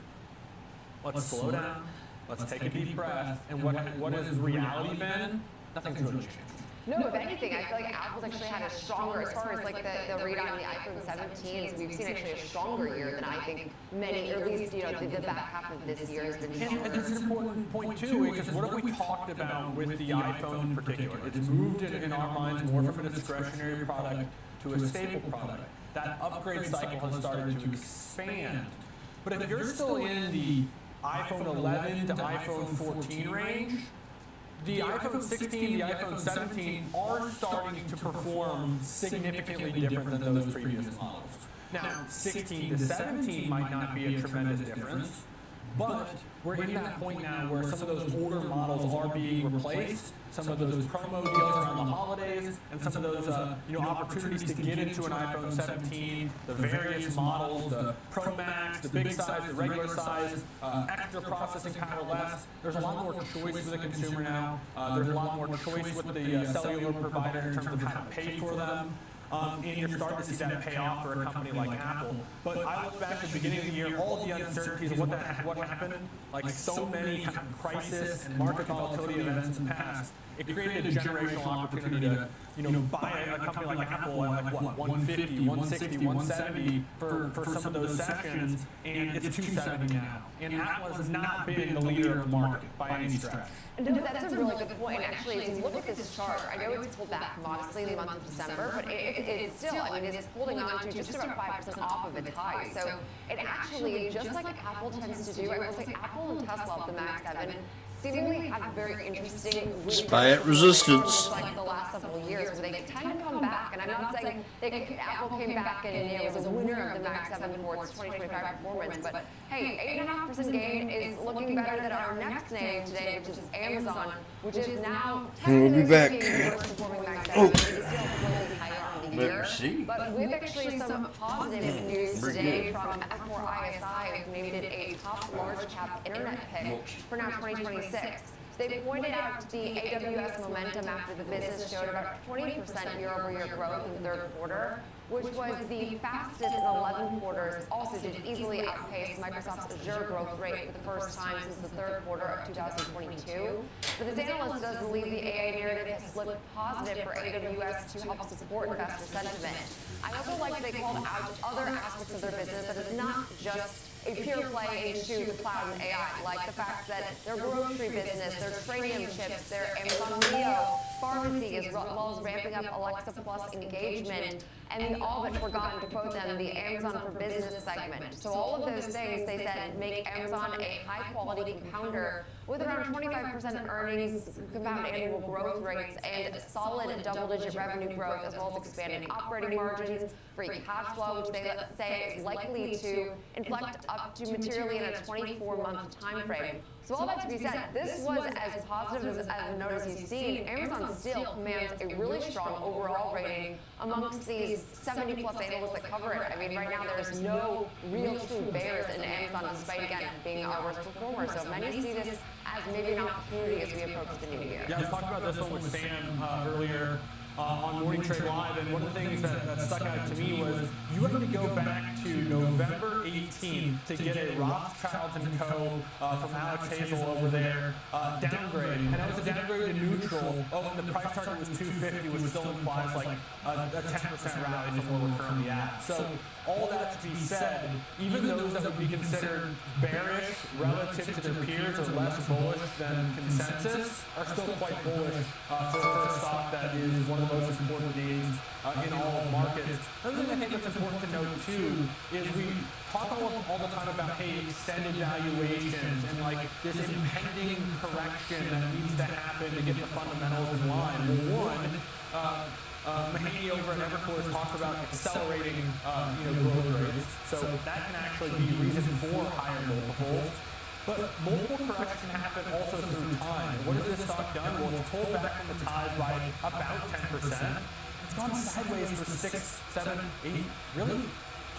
Let's slow down. Let's take a deep breath. And what has reality been? Nothing's really changed. No, if anything, I feel like Apple's actually had a stronger, as far as like the read on the iPhone 17s, we've seen actually a stronger year than I think many, or at least, the back half of this year has been stronger. And it's an important point too, because what have we talked about with the iPhone in particular? It's moved in our minds more from a discretionary product to a staple product. That upgrade cycle has started to expand. But if you're still in the iPhone 11 to iPhone 14 range, the iPhone 16, the iPhone 17 are starting to perform significantly different than those previous models. Now, 16 to 17 might not be a tremendous difference, but we're in that point now where some of those older models are being replaced, some of those promo deals around the holidays, and some of those opportunities to get into an iPhone 17, the various models, the Pro Max, the big size, the regular size, extra processing power less. There's a lot more choice for the consumer now. There's a lot more choice with the cellular provider in terms of how to pay for them. And you're starting to see that pay off for a company like Apple. But I look back at the beginning of the year, all the uncertainties of what happened, like so many kind of crisis and market volatility events in the past, it created a generational opportunity to buy a company like Apple at like what, 150, 160, 170 for some of those sessions, and it's 270 now. And Apple has not been the leader of the market by any stretch. No, that's a really good point. Actually, if you look at this chart, I know it's pulled back modestly in the month of December, but it's still, it's holding on to just about 5% off of its high. So it actually, just like Apple tends to do, I will say Apple and Tesla, the Max 7, seemingly have very interesting spy at resistance. Like the last several years, where they tend to come back, and I'm not saying Apple came back and it was a winner of the Max 7 for its 2025 performance, but hey, 8.5% gain is looking better than our next name today, which is Amazon, which is now We'll be back. the worst performing Max 7. It is still slightly higher on the year. Let's see. But we have actually some positive news today from F4 ISI, who named it a top large cap internet pick for now 2026. They pointed out the AWS momentum after the business showed about 20% year-over-year growth in the third quarter, which was the fastest in 11 quarters. Also did easily outpace Microsoft's Azure growth rate for the first time since the third quarter of 2022. But this analyst does believe the AI narrative has flipped positive for AWS to help support investor sentiment. I also like that they called out other aspects of their business that is not just a pure play into the cloud and AI, like the fact that their grocery business, their Trainium chips, their Amazon Leo pharmacy, as well as ramping up Alexa Plus engagement, and all but forgotten to quote them, the Amazon for Business segment. So all of those things, they said, make Amazon a high-quality compounder with around 25% earnings, compound annual growth rates, and solid double-digit revenue growth, as well as expanding operating margins, free cash flow, which they say is likely to inflect up to materially in a 24-month time frame. So all that to be said, this was as positive as a note as you've seen. Amazon still commands a really strong overall rating amongst these 70 plus analysts that cover it. I mean, right now there's no real true bears in Amazon, despite again being our worst performer. So many see this as maybe an opportunity as we approach the new year. Yeah, I was talking about this one with Sam earlier on Morning Trade Live, and one of the things that stuck out to me was you had to go back to November 18th to get a Rothschild & Co. From Alex Hazel over there downgrade, and that was a downgrade to neutral. Oh, and the price target was 250, which still implies like a 10% rally from where we're currently at. So all that to be said, even those that would be considered bearish relative to their peers or less bullish than consensus are still quite bullish for a stock that is one of the most important names in all markets. Another thing I think that's important to note too is we talk all the time about, hey, extended valuations and like this impending correction that needs to happen to get the fundamentals in line. Well, one, Mahaney over at Evercore talks about accelerating growth rates, so that can actually be reason for higher multiples. But multiple correction happen also through time. What has this stock done? Well, it's pulled back from its highs by about 10%. It's gone sideways for 6, 7, 8, really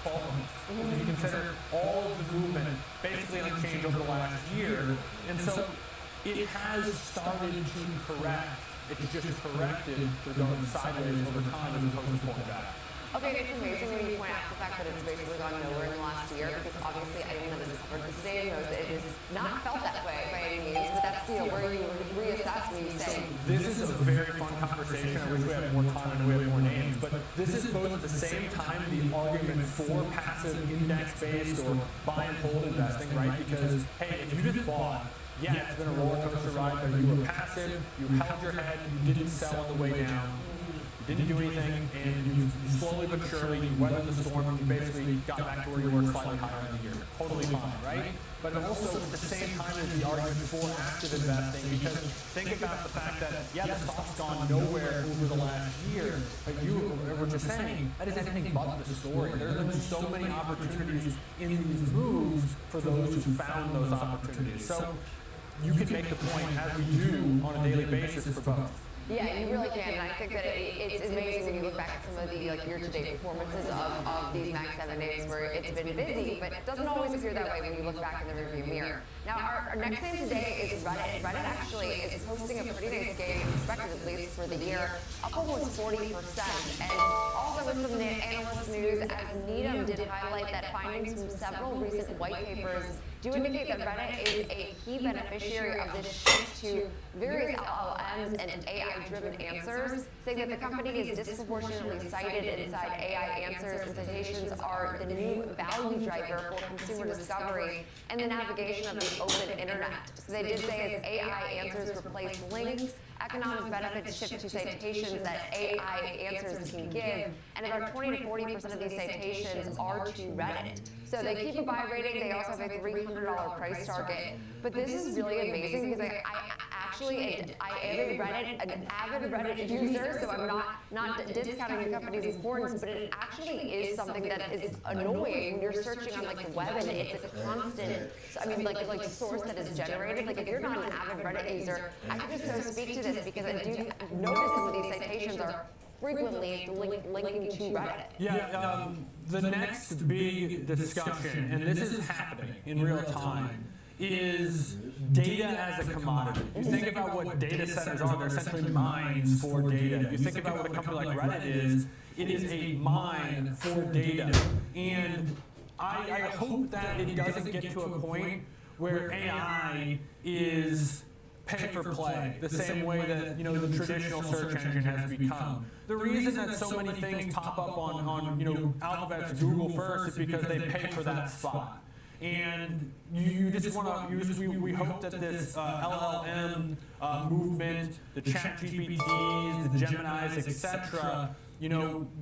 12 months. If you consider all of the movement basically unchanged over the last year. And so it has started to correct. It's just corrected through going sideways over time as opposed to pulling back. Okay, it's amazing when you point out the fact that it's basically gone nowhere in the last year, because obviously anyone that has covered this today knows that it has not felt that way by any means, but that's where you reassess when you say. This is a very fun conversation. I wish we had more time and we had more names, but this is both at the same time the argument for passive index-based or buy and hold investing, right? Because, hey, if you just bought, yeah, it's been a roller coaster ride, but you were passive, you held your head, you didn't sell on the way down. Didn't do anything, and you slowly but surely weathered the storm, and you basically got back to where you were slightly higher in the year. Totally fine, right? But also at the same time is the argument for active investing, because think about the fact that, yeah, the stock's gone nowhere over the last year, but you were just saying, that is anything but the story. There have been so many opportunities in these moves for those who found those opportunities. So you can make the point, as we do on a daily basis, for both. Yeah, you really can, and I think that it's amazing when you look back at some of the year-to-date performances of these next 7 days where it's been busy, but it doesn't always appear that way when you look back in the rearview mirror. Now, our next name today is Reddit. Reddit actually is posting a pretty nice gain, expected at least for the year, up almost 40%. And also with some analyst news, as Needham did highlight that findings from several recent white papers do indicate that Reddit is a key beneficiary of this shift to various LLMs and AI-driven answers, saying that the company is disproportionately cited inside AI answers, and citations are the new value driver for consumer discovery and the navigation of the open internet. So they did say as AI answers replace links, economic benefits shift to citations that AI answers can give, and about 20 to 40% of these citations are to Reddit. So they keep a buy rating, they also have a $300 price target. But this is really amazing because I am an avid Reddit user, so I'm not discounting the company's importance, but it actually is something that is annoying when you're searching on the web and it's a constant, like source that is generated. Like if you're not an avid Reddit user, I can just so speak to this because I do notice some of these citations are frequently linking to Reddit. Yeah, the next big discussion, and this is happening in real time, is data as a commodity. You think about what data centers are, they're essentially mines for data. You think about what a company like Reddit is, it is a mine for data. And I hope that it doesn't get to a point where AI is pay for play, the same way that the traditional search engine has become. The reason that so many things pop up on Alphabet's Google first is because they pay for that spot. And you just want to, we hope that this LLM movement, the ChatGPTs, the Geminis, etc.,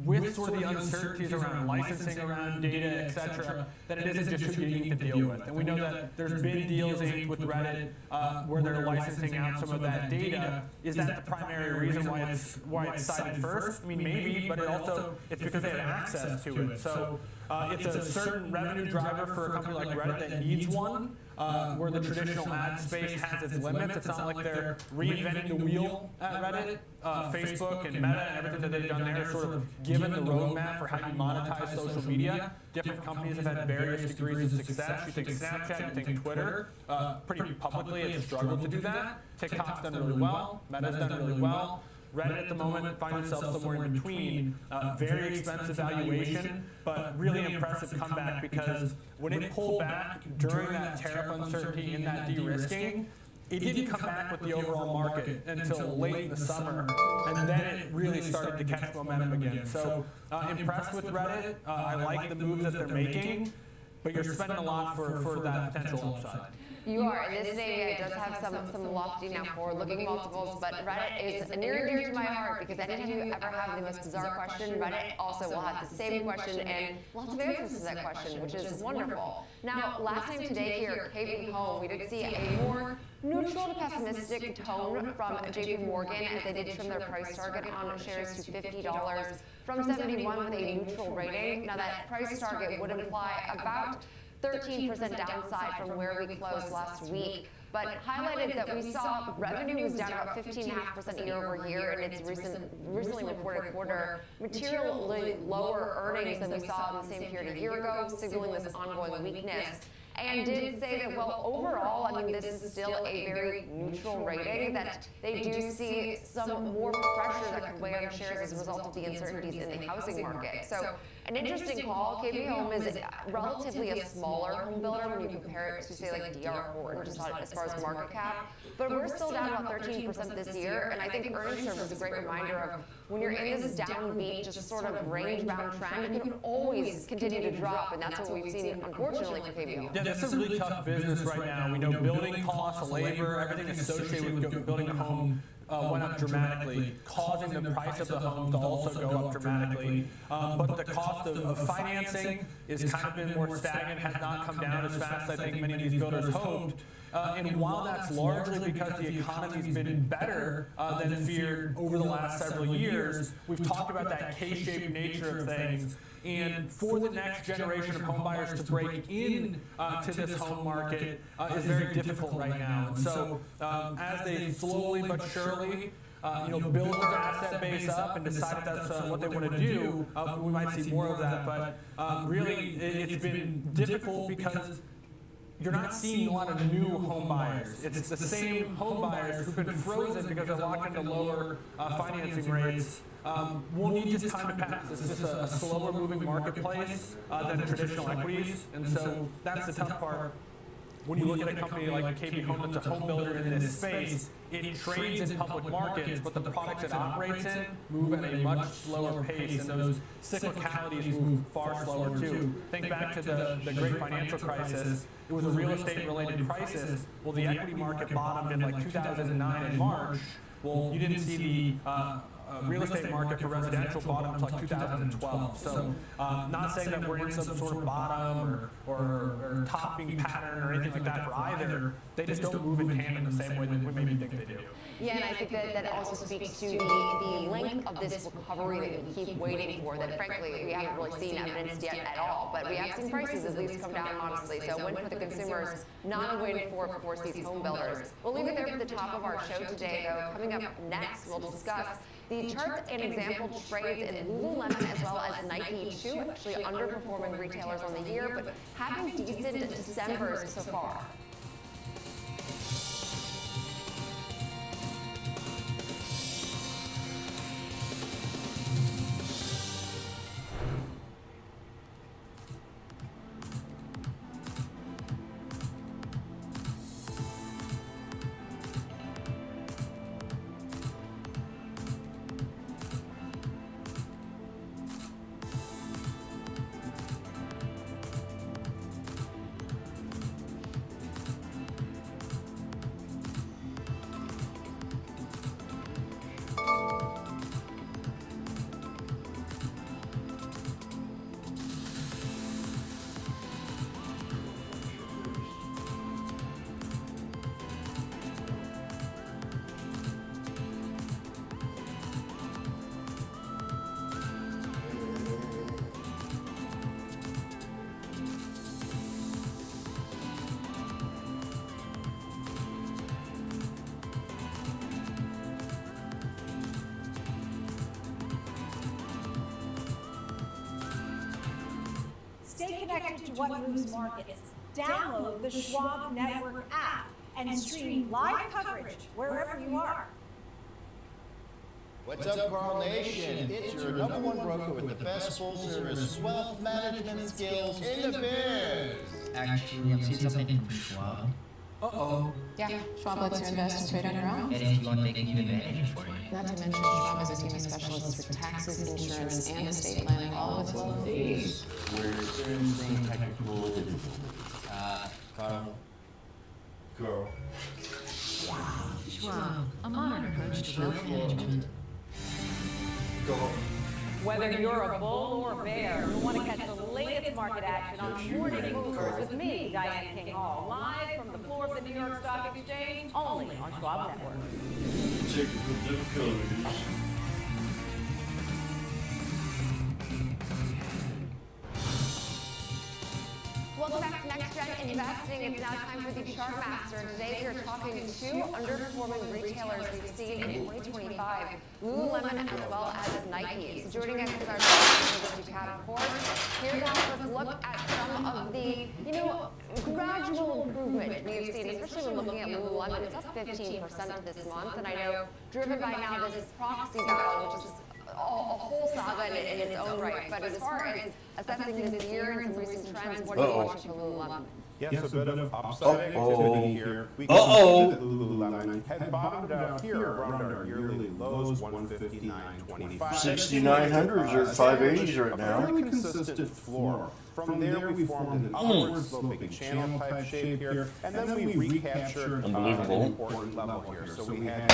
with sort of the uncertainties around licensing around data, etc., that it isn't just too unique to deal with. And we know that there's been deals inked with Reddit where they're licensing out some of that data. Is that the primary reason why it's cited first? I mean, maybe, but it's because they have access to it. So it's a certain revenue driver for a company like Reddit that needs one. where the traditional ad space has its limits. It's not like they're reinventing the wheel at Reddit. Facebook and Meta and everything that they've done there, sort of given the roadmap for how you monetize social media. Different companies have had various degrees of success. You think Snapchat, you think Twitter, pretty publicly has struggled to do that. TikTok's done really well. Meta's done really well. Reddit at the moment finds itself somewhere in between. Very expensive valuation, but really impressive comeback because when it pulled back during that tariff uncertainty and that de-risking, it didn't come back with the overall market until late in the summer, and then it really started to catch momentum again. So impressed with Reddit. I like the moves that they're making, but you're spending a lot for that potential upside. You are, and this data does have some lofty now forward-looking multiples, but Reddit is near and dear to my heart because anytime you ever have the most bizarre question, Reddit also will have the same question and lots of answers to that question, which is wonderful. Now, last time today here at KB Home, we did see a more neutral to pessimistic tone from JP Morgan as they did trim their price target on shares to $50 from 71 with a neutral rating. Now, that price target would imply about 13% downside from where we closed last week, but highlighted that we saw revenue was down about 15.5% year over year in its recently reported quarter, materially lower earnings than we saw in the same period a year ago, signaling this ongoing weakness. And did say that, well, overall, I mean, this is still a very neutral rating, that they do see some more pressure that could weigh on shares as a result of the uncertainties in the housing market. So an interesting call. KB Home is relatively a smaller home builder when you compare it to, say, like DR Horton, just as far as market cap. But we're still down about 13% this year, and I think earnings serve as a great reminder of when you're in this downbeat, just sort of range-bound trend, you can always continue to drop, and that's what we've seen, unfortunately, for KB Home. Yeah, that's a really tough business right now. We know building costs, labor, everything associated with building a home went up dramatically, causing the price of the home to also go up dramatically. But the cost of financing is kind of been more stagnant, has not come down as fast as I think many of these builders hoped. And while that's largely because the economy's been better than feared over the last several years, we've talked about that K-shaped nature of things. And for the next generation of home buyers to break in to this home market is very difficult right now. And so as they slowly but surely build their asset base up and decide that's what they want to do, we might see more of that. But really, it's been difficult because you're not seeing a lot of new home buyers. It's the same home buyers who've been frozen because they're locked into lower financing rates. Will need just time to pass. It's just a slower moving marketplace than traditional equities, and so that's the tough part. When you look at a company like KB Home that's a home builder in this space, it trades in public markets, but the products it operates in move at a much slower pace, and those cyclicalities move far slower too. Think back to the great financial crisis. It was a real estate-related crisis. Well, the equity market bottomed in like 2009 in March. Well, you didn't see the real estate market for residential bottom until like 2012. So not saying that we're in some sort of bottom or topping pattern or anything like that for either. They just don't move in tandem the same way that we maybe think they do. Yeah, and I think that also speaks to the length of this recovery that we keep waiting for, that frankly we haven't really seen evidence yet at all. But we have seen prices at least come down modestly. So win for the consumers, not a win for, of course, these home builders. We'll leave it there for the top of our show today, though. Coming up next, we'll discuss the charts and example trades in Lululemon as well as Nike, two actually underperforming retailers on the year, but having decent Decembers so far. Stay connected to what moves markets. Download the Schwab Network app and stream live coverage wherever you are. What's up, Carl Nation? It's your #1 broker with the best full-service wealth management skills in the biz. Actually, I'm seeing something from Schwab. Uh-oh. Yeah, Schwab lets you invest and trade on your own. And if you want, they can give advantage for you. Not to mention, Schwab has a team of specialists for taxes, insurance, and estate planning, all with low fees. We're experiencing technical difficulties. Carl. Schwab, a modern approach to wealth management. Whether you're a bull or a bear, you want to catch the latest market action on Morning Movers with me, Diane King Hall, live from the floor of the New York Stock Exchange, only on Schwab Network. Technical difficulties. Welcome back to Next Gen Investing. It's now time for the Chart Master. Today we are talking to two underperforming retailers we've seen in 2025, Lululemon as well as Nike. So joining us is our strategy chat, of course. Here to help us look at some of the, gradual improvement we have seen, especially when looking at Lululemon. It's up 15% this month, and I know driven by now this proxy battle, which is a whole saga in its own right. But as far as assessing this year and some recent trends, what are you watching for Lululemon? Yes, a bit of upside activity here. We can see that Lululemon had bottomed out here around our yearly lows, 159.25. 6,900s or 580s right now. Fairly consistent floor. From there, we formed an upward sloping channel type shape here, and then we recaptured an important level here. So we had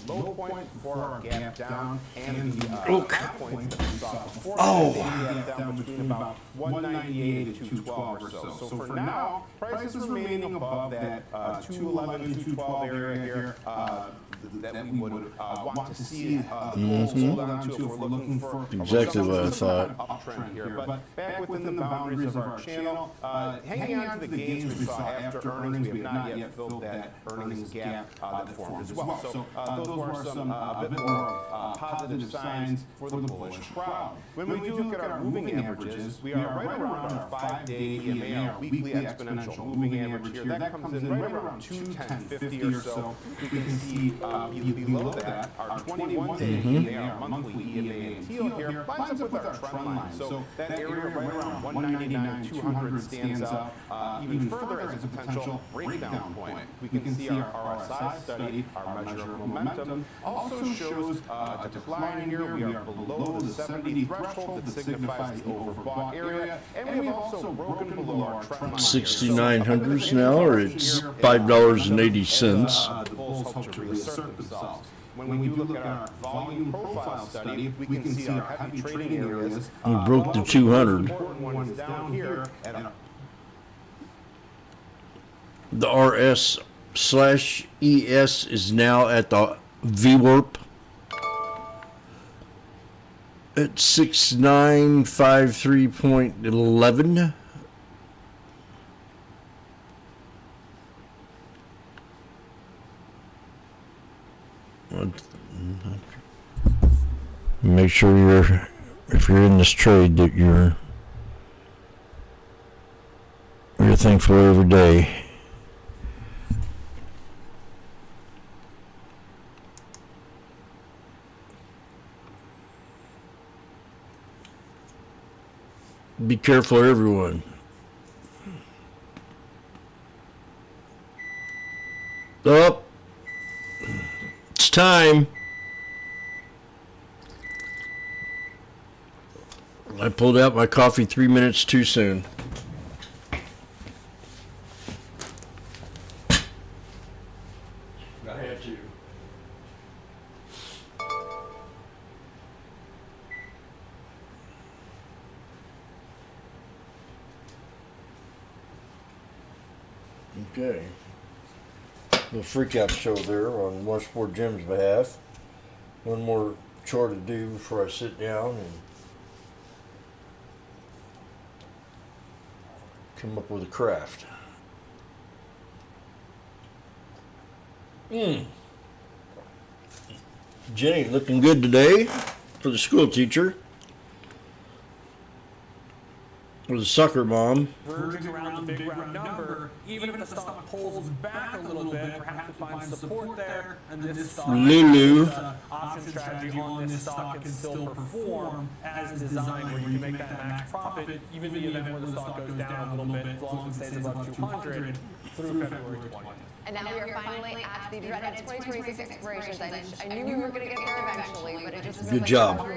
the low point before our gap down and the high point that we saw before the gap down between about 198 to 212 or so. So for now, prices remaining above that 211, 212 area here that we would want to see the bulls hold on to if we're looking for exactly what I thought. Uptrend here. But back within the boundaries of our channel, hanging on to the gains we saw after earnings, we have not yet filled that earnings gap that formed as well. So those were some a bit more positive signs for the bullish crowd. When we do look at our moving averages, we are right around our 5-day EMA, our weekly exponential moving average here. That comes in right around 210.50 or so. We can see below that, our 21-day EMA, our monthly EMA in teal here, lines up with our trend line. So that area right around 199, 200 stands out even further as a potential breakdown point. We can see our RSI study, our measure of momentum, also shows a decline here. We are below the 70 threshold that signifies the overbought area, and we have also broken below our trend line. 6,900s now, or it's $5.80. The bulls hope to reassert themselves. When we do look at our volume profile study, we can see our heavy trading areas. We broke the 200. One is down here at The RS/ES is now at the VWARP at 6953.11. Make sure if you're in this trade, that you're thankful every day. Be careful, everyone. Up. It's time. I pulled out my coffee 3 minutes too soon. I had to. Okay. The freak-out show there on Washboardjim's behalf. One more chore to do before I sit down and come up with a craft. Jenny looking good today for the school teacher. Was a sucker mom. Verging around the big round number, even if the stock pulls back a little bit, perhaps to find support there, and this stock, Lulu. option strategy on this stock can still perform as designed, where you can make that max profit, even in the event where the stock goes down a little bit, as long as it stays above 200 through February 20th. And now we are finally at the dreaded 2026 expirations. I knew we were going to get there eventually, but it just feels Good like job.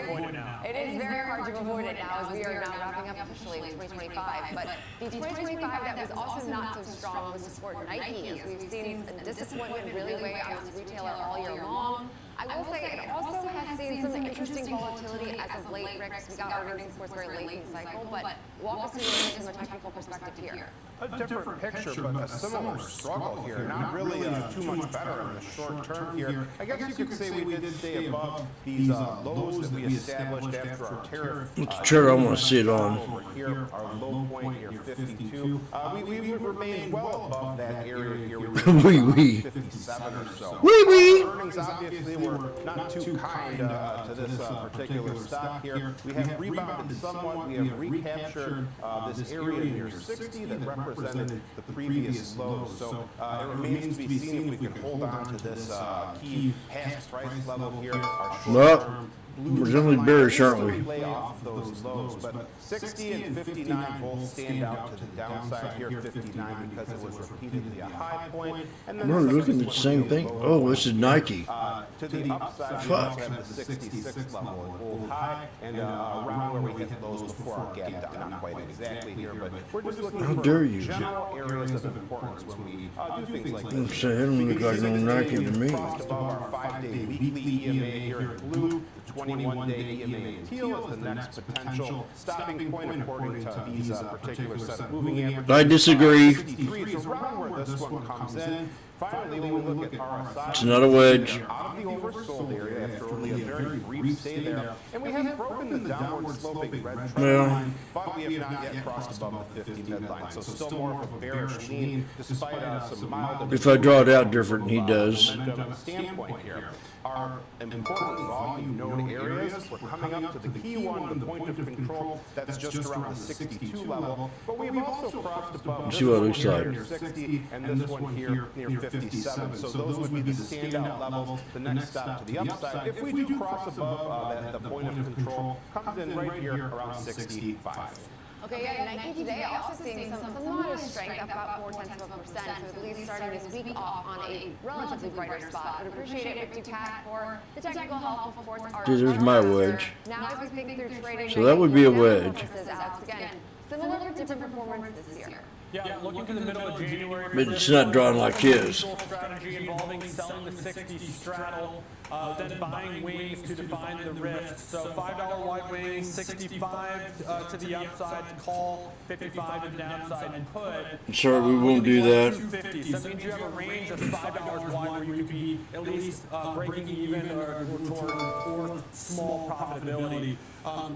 It is very hard to avoid it now, as we are now wrapping up officially 2025. But the 2025 that was also not so strong was support Nike, as we've seen a disappointment really weigh on this retailer all year long. I will say it also has seen some interesting volatility as of late. Rick, we got our earnings, of course, very late in the cycle, but walk us through this from a technical perspective here. A different picture, but a similar struggle here. Not really too much better in the short term here. I guess you could say we did stay above these lows that we established after our tariff. What's the chart I want to sit on? Over here, our low point here, 52. We remained well above that area here. Wee. 57 or so. Wee. Earnings obviously were not too kind to this particular stock here. We have rebounded somewhat. We have recaptured this area near 60 that represented the previous lows. So it remains to be seen if we can hold on to this key past price level here. Our short-term we're definitely bearish, aren't we? Play off those lows, but 60 and 59 both stand out to the downside here. 59 because it was repeatedly a high point, and then We're looking at the same thing. Oh, this is Nike. To the upside, we also have the 66 level, an old high, and around where we hit lows before our gap down. Not quite exactly here, but we're just looking How for dare you? general areas of importance when we do things like I'm this. saying, it don't look like no Nike to me. Crossed above our 5-day weekly EMA here in blue. The 21-day EMA in teal is the next potential stopping point according to these particular set of moving averages. I disagree. 63 is around where this one comes in. Finally, when we look at RSI, It's not a wedge. out of the oversold area after only a very brief stay there, and we have broken the downward sloping red trend line, but we have not yet crossed above the 50 midline, so still more of a bearish lean despite some mild. If I draw it out different, he does. Momentum standpoint here. Our important volume known areas, we're coming up to the key one, the point of control, that's just around the 62 level, but we've also crossed above See what it looks like. near 60 and this one here near 57. So those would be the standout levels. The next stop to the upside, if we do cross above the point of control, comes in right here around 65. Okay, yeah, Nike today also seeing some modest strength, up about 0.4%, so at least starting this week off on a relatively brighter spot. Would appreciate it if you cat for the technical help, of course. Dude, there's my wedge. Now as we think through trading, So that would be a wedge. Alex, again, similar but different performance this year. Yeah, looking to the middle of January. But it's not drawn like his. Strategy involving selling the 60 straddle, then buying wings to define the risk. So $5 wide wings, 65 to the upside call, 55 to the downside and put. I'm sorry, we won't do that. 250. So that means you have a range of $5 wide where you could be at least breaking even or small profitability.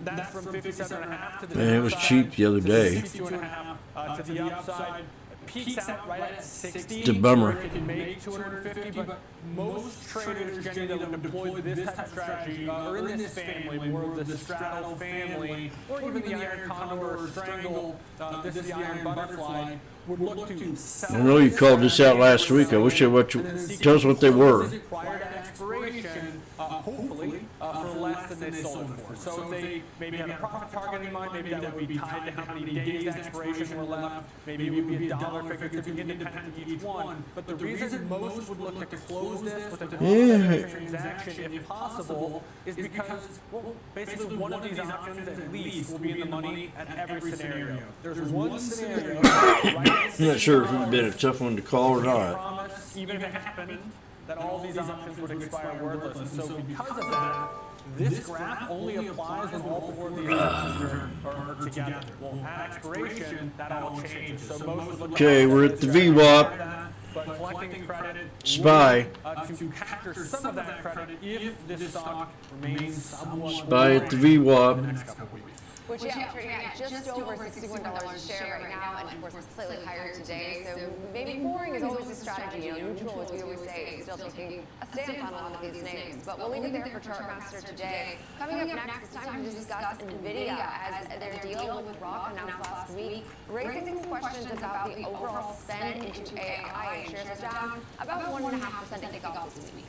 That's from 57.5 to the downside. Man, it was cheap the other day. 62.5 to the upside. Peaks out right at 60. It's a bummer. Where it can make 250, but most traders generally don't deploy this type of strategy, or in this family, more of the straddle family, or even the iron condor or strangle, this is the iron butterfly, would look to sell. I know you called this out last week. I wish I would tell us what they were. Required at expiration, hopefully, for less than they sold for. So if they maybe have a profit target in mind, maybe that would be tied to how many days expiration were left. Maybe it would be a dollar figure to be independent of each one. But the reason most would look to close this with a deposit transaction, if possible, is because, well, basically one of these options at least will be in the money at every scenario. There's one scenario. I'm not sure if it would be a tough one to call or not. Promise, even if it happened, that all these options would expire worthless. And so because of that, this graph only applies when all four of these options are together. Well, at expiration, that all changes. So most would look Okay, we're at the VWAP. but collecting credit SPY. To capture some of that credit if this stock remains somewhat SPY at the VWAP. in the next couple of weeks. which trading at just over $61 a share right now, and of course it's slightly higher today. So maybe boring is always a strategy. Neutral, as we always say, is still taking a stance on a lot of these names. But we'll leave it there for Chartmaster today. Coming up next, it's time to discuss NVIDIA as their deal with Rock announced last week, raising some questions about the overall spend into AI. Shares are down about 1.5% to kick off this week.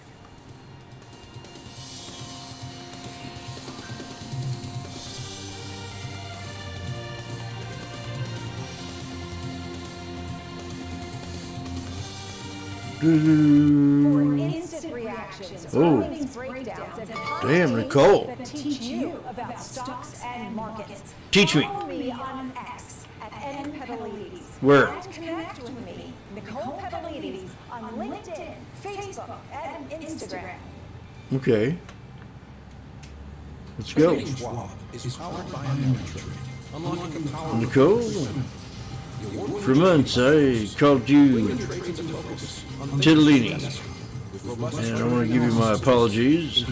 For instant reactions, earnings breakdowns, and damn, Nicole. that teach you about stocks and markets. Teach me. Follow me on X at @NPetalides. Where? And connect with me, Nicole Petalides, on LinkedIn, Facebook, and Instagram. Okay. Let's go. Schwab is powered by Ameritrade. Unlocking the power Nicole, for months I called you Tiddlini, and I want to give you my apologies.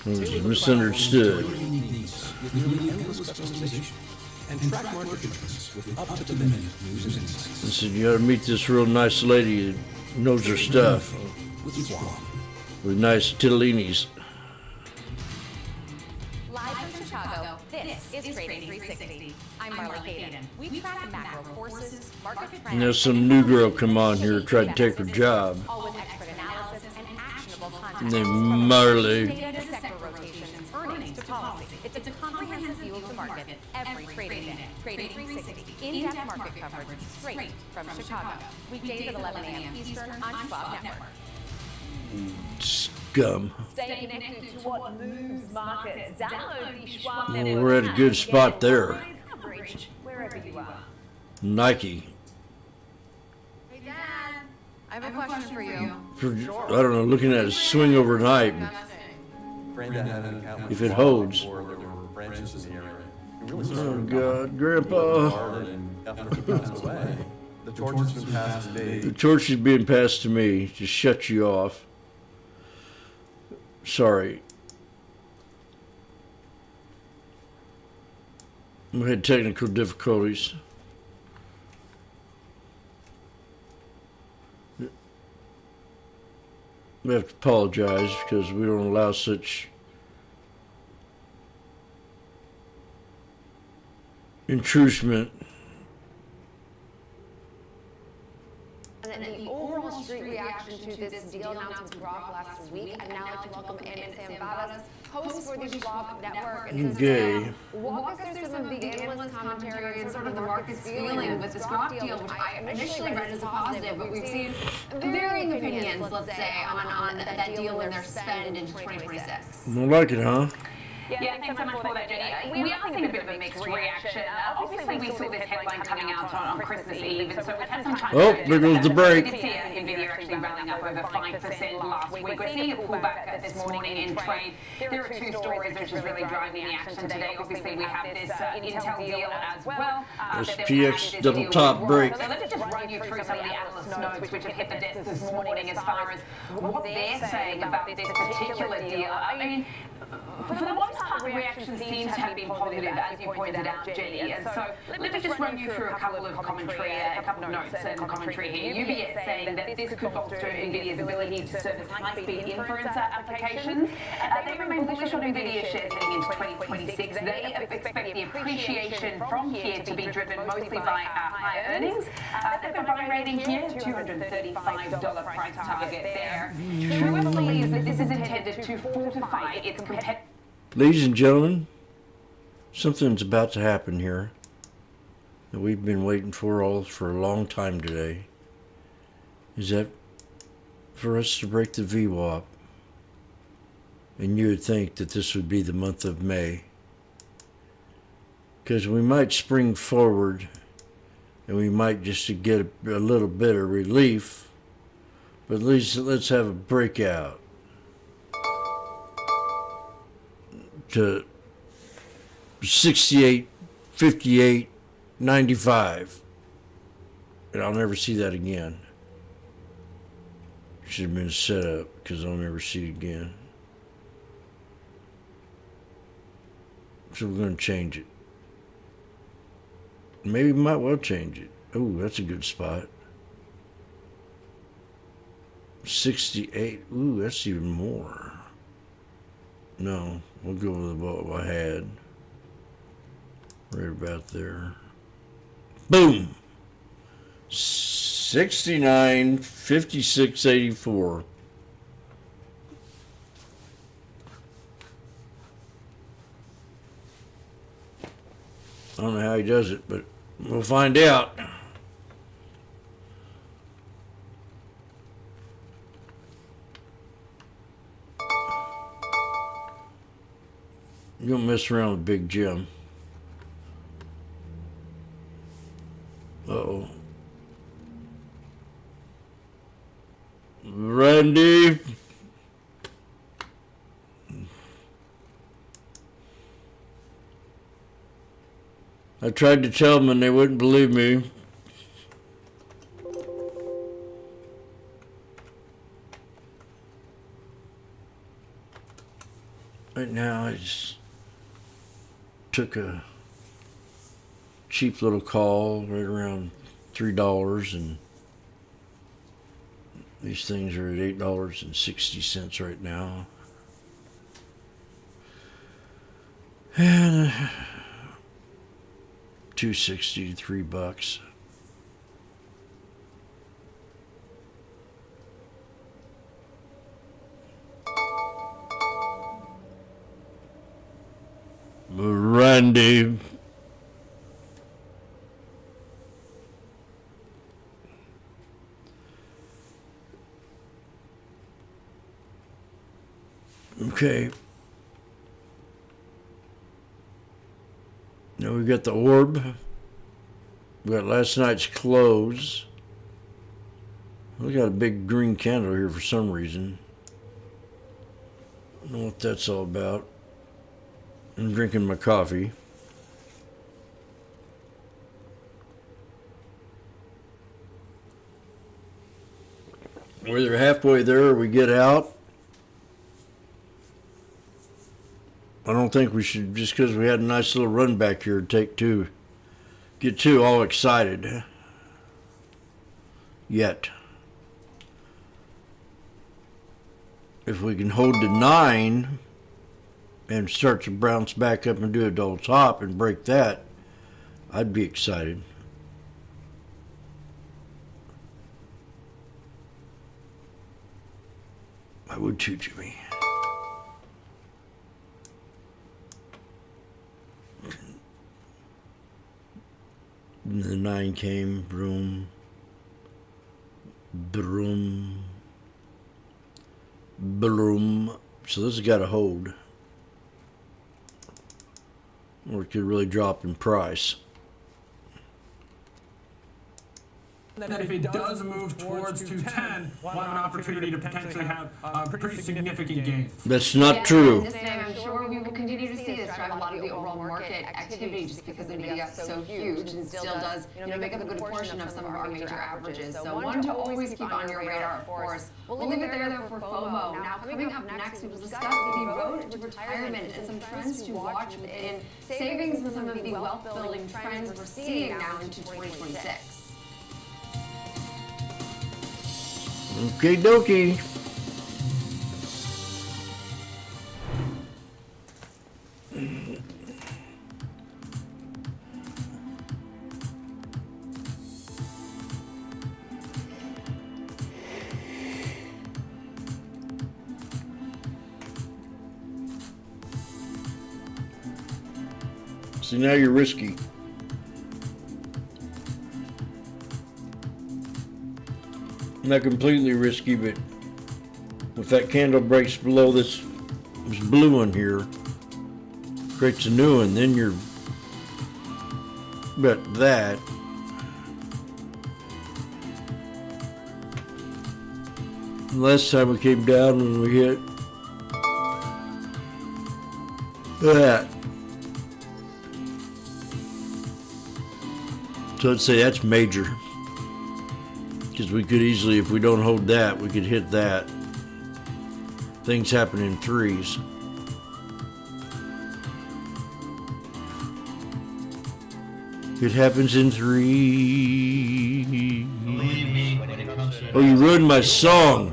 I was misunderstood. And track market trends with up-to-the-minute news and insights. I said, you ought to meet this real nice lady that knows her stuff, with nice Tiddlinis. Live from Chicago, this is Trading 360. I'm Marla Caden. We track macro forces, market trends, Now some new girl come on here tried to take her job. all with expert analysis and actionable content. Named Marley. Data to sector rotations, earnings to policy. It's a comprehensive view of the market every trading day. Trading 360, in-depth market coverage straight from Chicago. Weekdays at 11 a.m. Eastern on Schwab Network. Scum. Stay connected to what moves markets. Download the Schwab Well, Network we're at a app good and spot get there. live coverage wherever you are. Nike. Hey, Dad, I have a question for you. For, I don't know, looking at a swing overnight, Granddad had an account if with it Schwab holds. before there were branches in the area. He really Oh started God, Grandpa. and after he passed away, the torch has been passed to me. The torch is being passed to me to shut you off. Sorry. We had technical difficulties. We have to apologize because we don't allow such intrusion. And then the overall street reaction to this deal announced with Rock last week, I'd now like to welcome Anna Sambadas, host for the Schwab Network. And so, Okay. Sam, walk us through some of the analyst commentary and sort of the market's feeling with this Rock deal, which I initially read as a positive, but we've seen varying opinions, let's say, on that deal and their spend in 2026. Don't like it, huh? Yeah, thanks so much for that, Jenny. We are seeing a bit of a mixed reaction. Obviously, we saw this headline coming out on Christmas Eve, and so we've had some time Oh, there goes the break. This year, NVIDIA actually rallying up over 5% last week. We're seeing a pullback this morning in trade. There are two stories which is really driving the action today. Obviously, we have this Intel deal as well. SPX double top break. So let me just run you through some of the analyst notes which have hit the desk this morning as far as what they're saying about this particular deal. I mean, for the most part, the reaction seems to have been positive, as you pointed out, Jenny. And so let me just run you through a couple of commentary, a couple of notes and commentary here. UBS saying that this could bolster NVIDIA's ability to service high-speed inference applications. They remain bullish on NVIDIA shares heading into 2026. They expect the appreciation from here to be driven mostly by higher earnings. They've got a buy rating here, $235 price target there. Truist believes that this is intended to fortify its competitive. Ladies and gentlemen, something's about to happen here that we've been waiting for a long time today. Is that for us to break the VWAP? And you would think that this would be the month of May. Because we might spring forward and we might just to get a little bit of relief, but at least let's have a breakout to 68, 58, 95. And I'll never see that again. Should have been a setup because I'll never see it again. So we're going to change it. Maybe we might well change it. Oh, that's a good spot. 68. Ooh, that's even more. No, we'll go with what I had. Right about there. Boom! 69, 56, 84. I don't know how he does it, but we'll find out. You don't mess around with Big Jim. Uh-oh. Randy. I tried to tell them and they wouldn't believe me. Right now I just took a cheap little call right around $3, and these things are at $8.60 right now. And $2.60 to $3. Randy. Okay. Now we got the orb. We got last night's close. We got a big green candle here for some reason. I don't know what that's all about. I'm drinking my coffee. We're either halfway there or we get out. I don't think we should, just because we had a nice little run back here, get too all excited yet. If we can hold to 9 and start to bounce back up and do a double top and break that, I'd be excited. I would too, Jimmy. And the 9 came, broom, broom, broom. So this has got to hold, or it could really drop in price. That if it does move towards 210, we'll have an opportunity to potentially have pretty significant gains. That's not true. I'm sure we will continue to see this drive a lot of the overall market activity just because the media is so huge and still does make up a good portion of some of our major averages. So one to always keep on your radar, of course. We'll leave it there though for FOMO. Now coming up next, we will discuss the road to retirement and some trends to watch in savings and some of the wealth building trends we're seeing now into 2026. Okay, dokie. So now you're risky. Not completely risky, but if that candle breaks below this blue one here, creates a new one, then you're got that. Last time we came down when we hit that. So I'd say that's major. Because we could easily, if we don't hold that, we could hit that. Things happen in threes. It happens in 3. Believe me, when it comes to Oh, you ruined my song,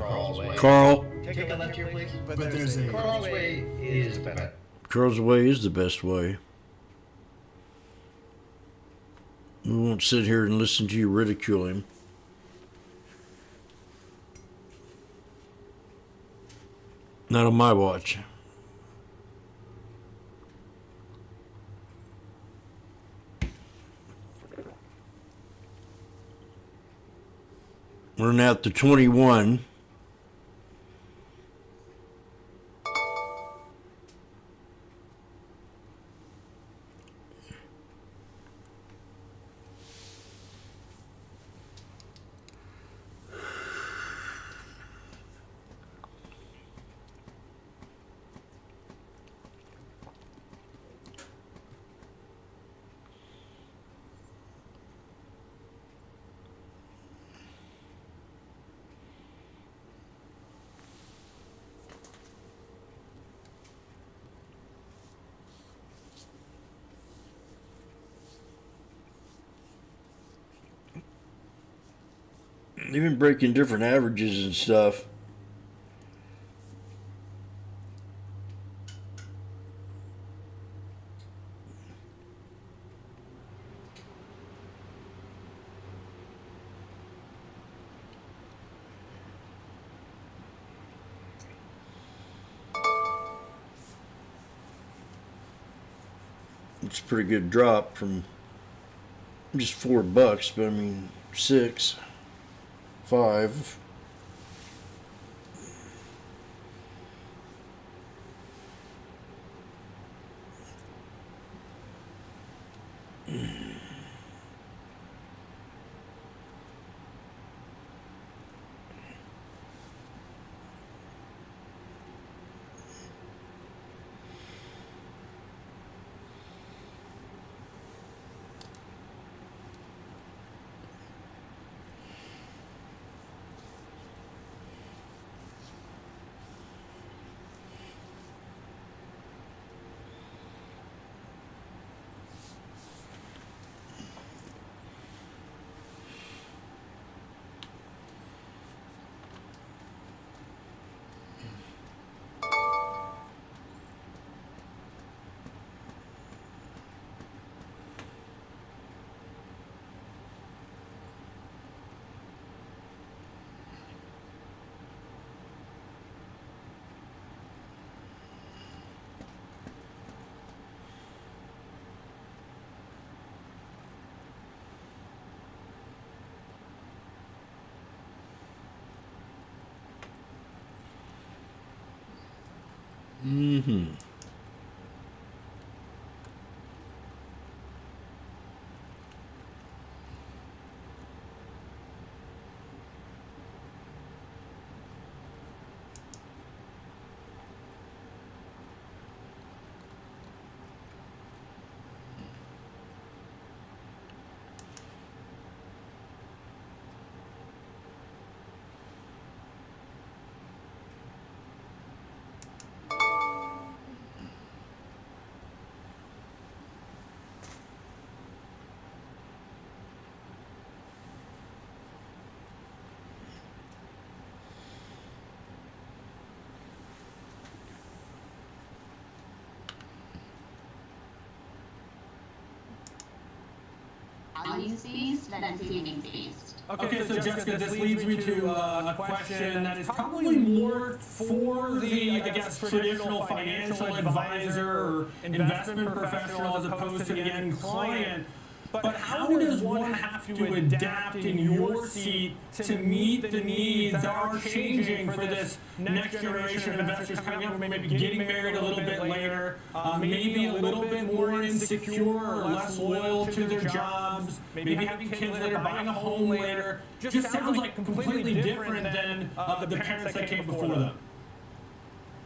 Carl. Take a left here, please. But there's a Carl's way is better. Carl's way is the best way. We won't sit here and listen to you ridicule him. Not on my watch. We're now at the 21. They've been breaking different averages and stuff. It's a pretty good drop from just $4, but I mean 6, 5. Mm-hmm. Values based than savings based. Okay, so Jessica, this leads me to a question that is probably more for the, I guess, traditional financial advisor or investment professional as opposed to the end client. But how does one have to adapt in your seat to meet the needs that are changing for this next generation of investors coming up, maybe getting married a little bit later, maybe a little bit more insecure or less loyal to their jobs, maybe having kids later, buying a home later? Just sounds like completely different than the parents that came before them.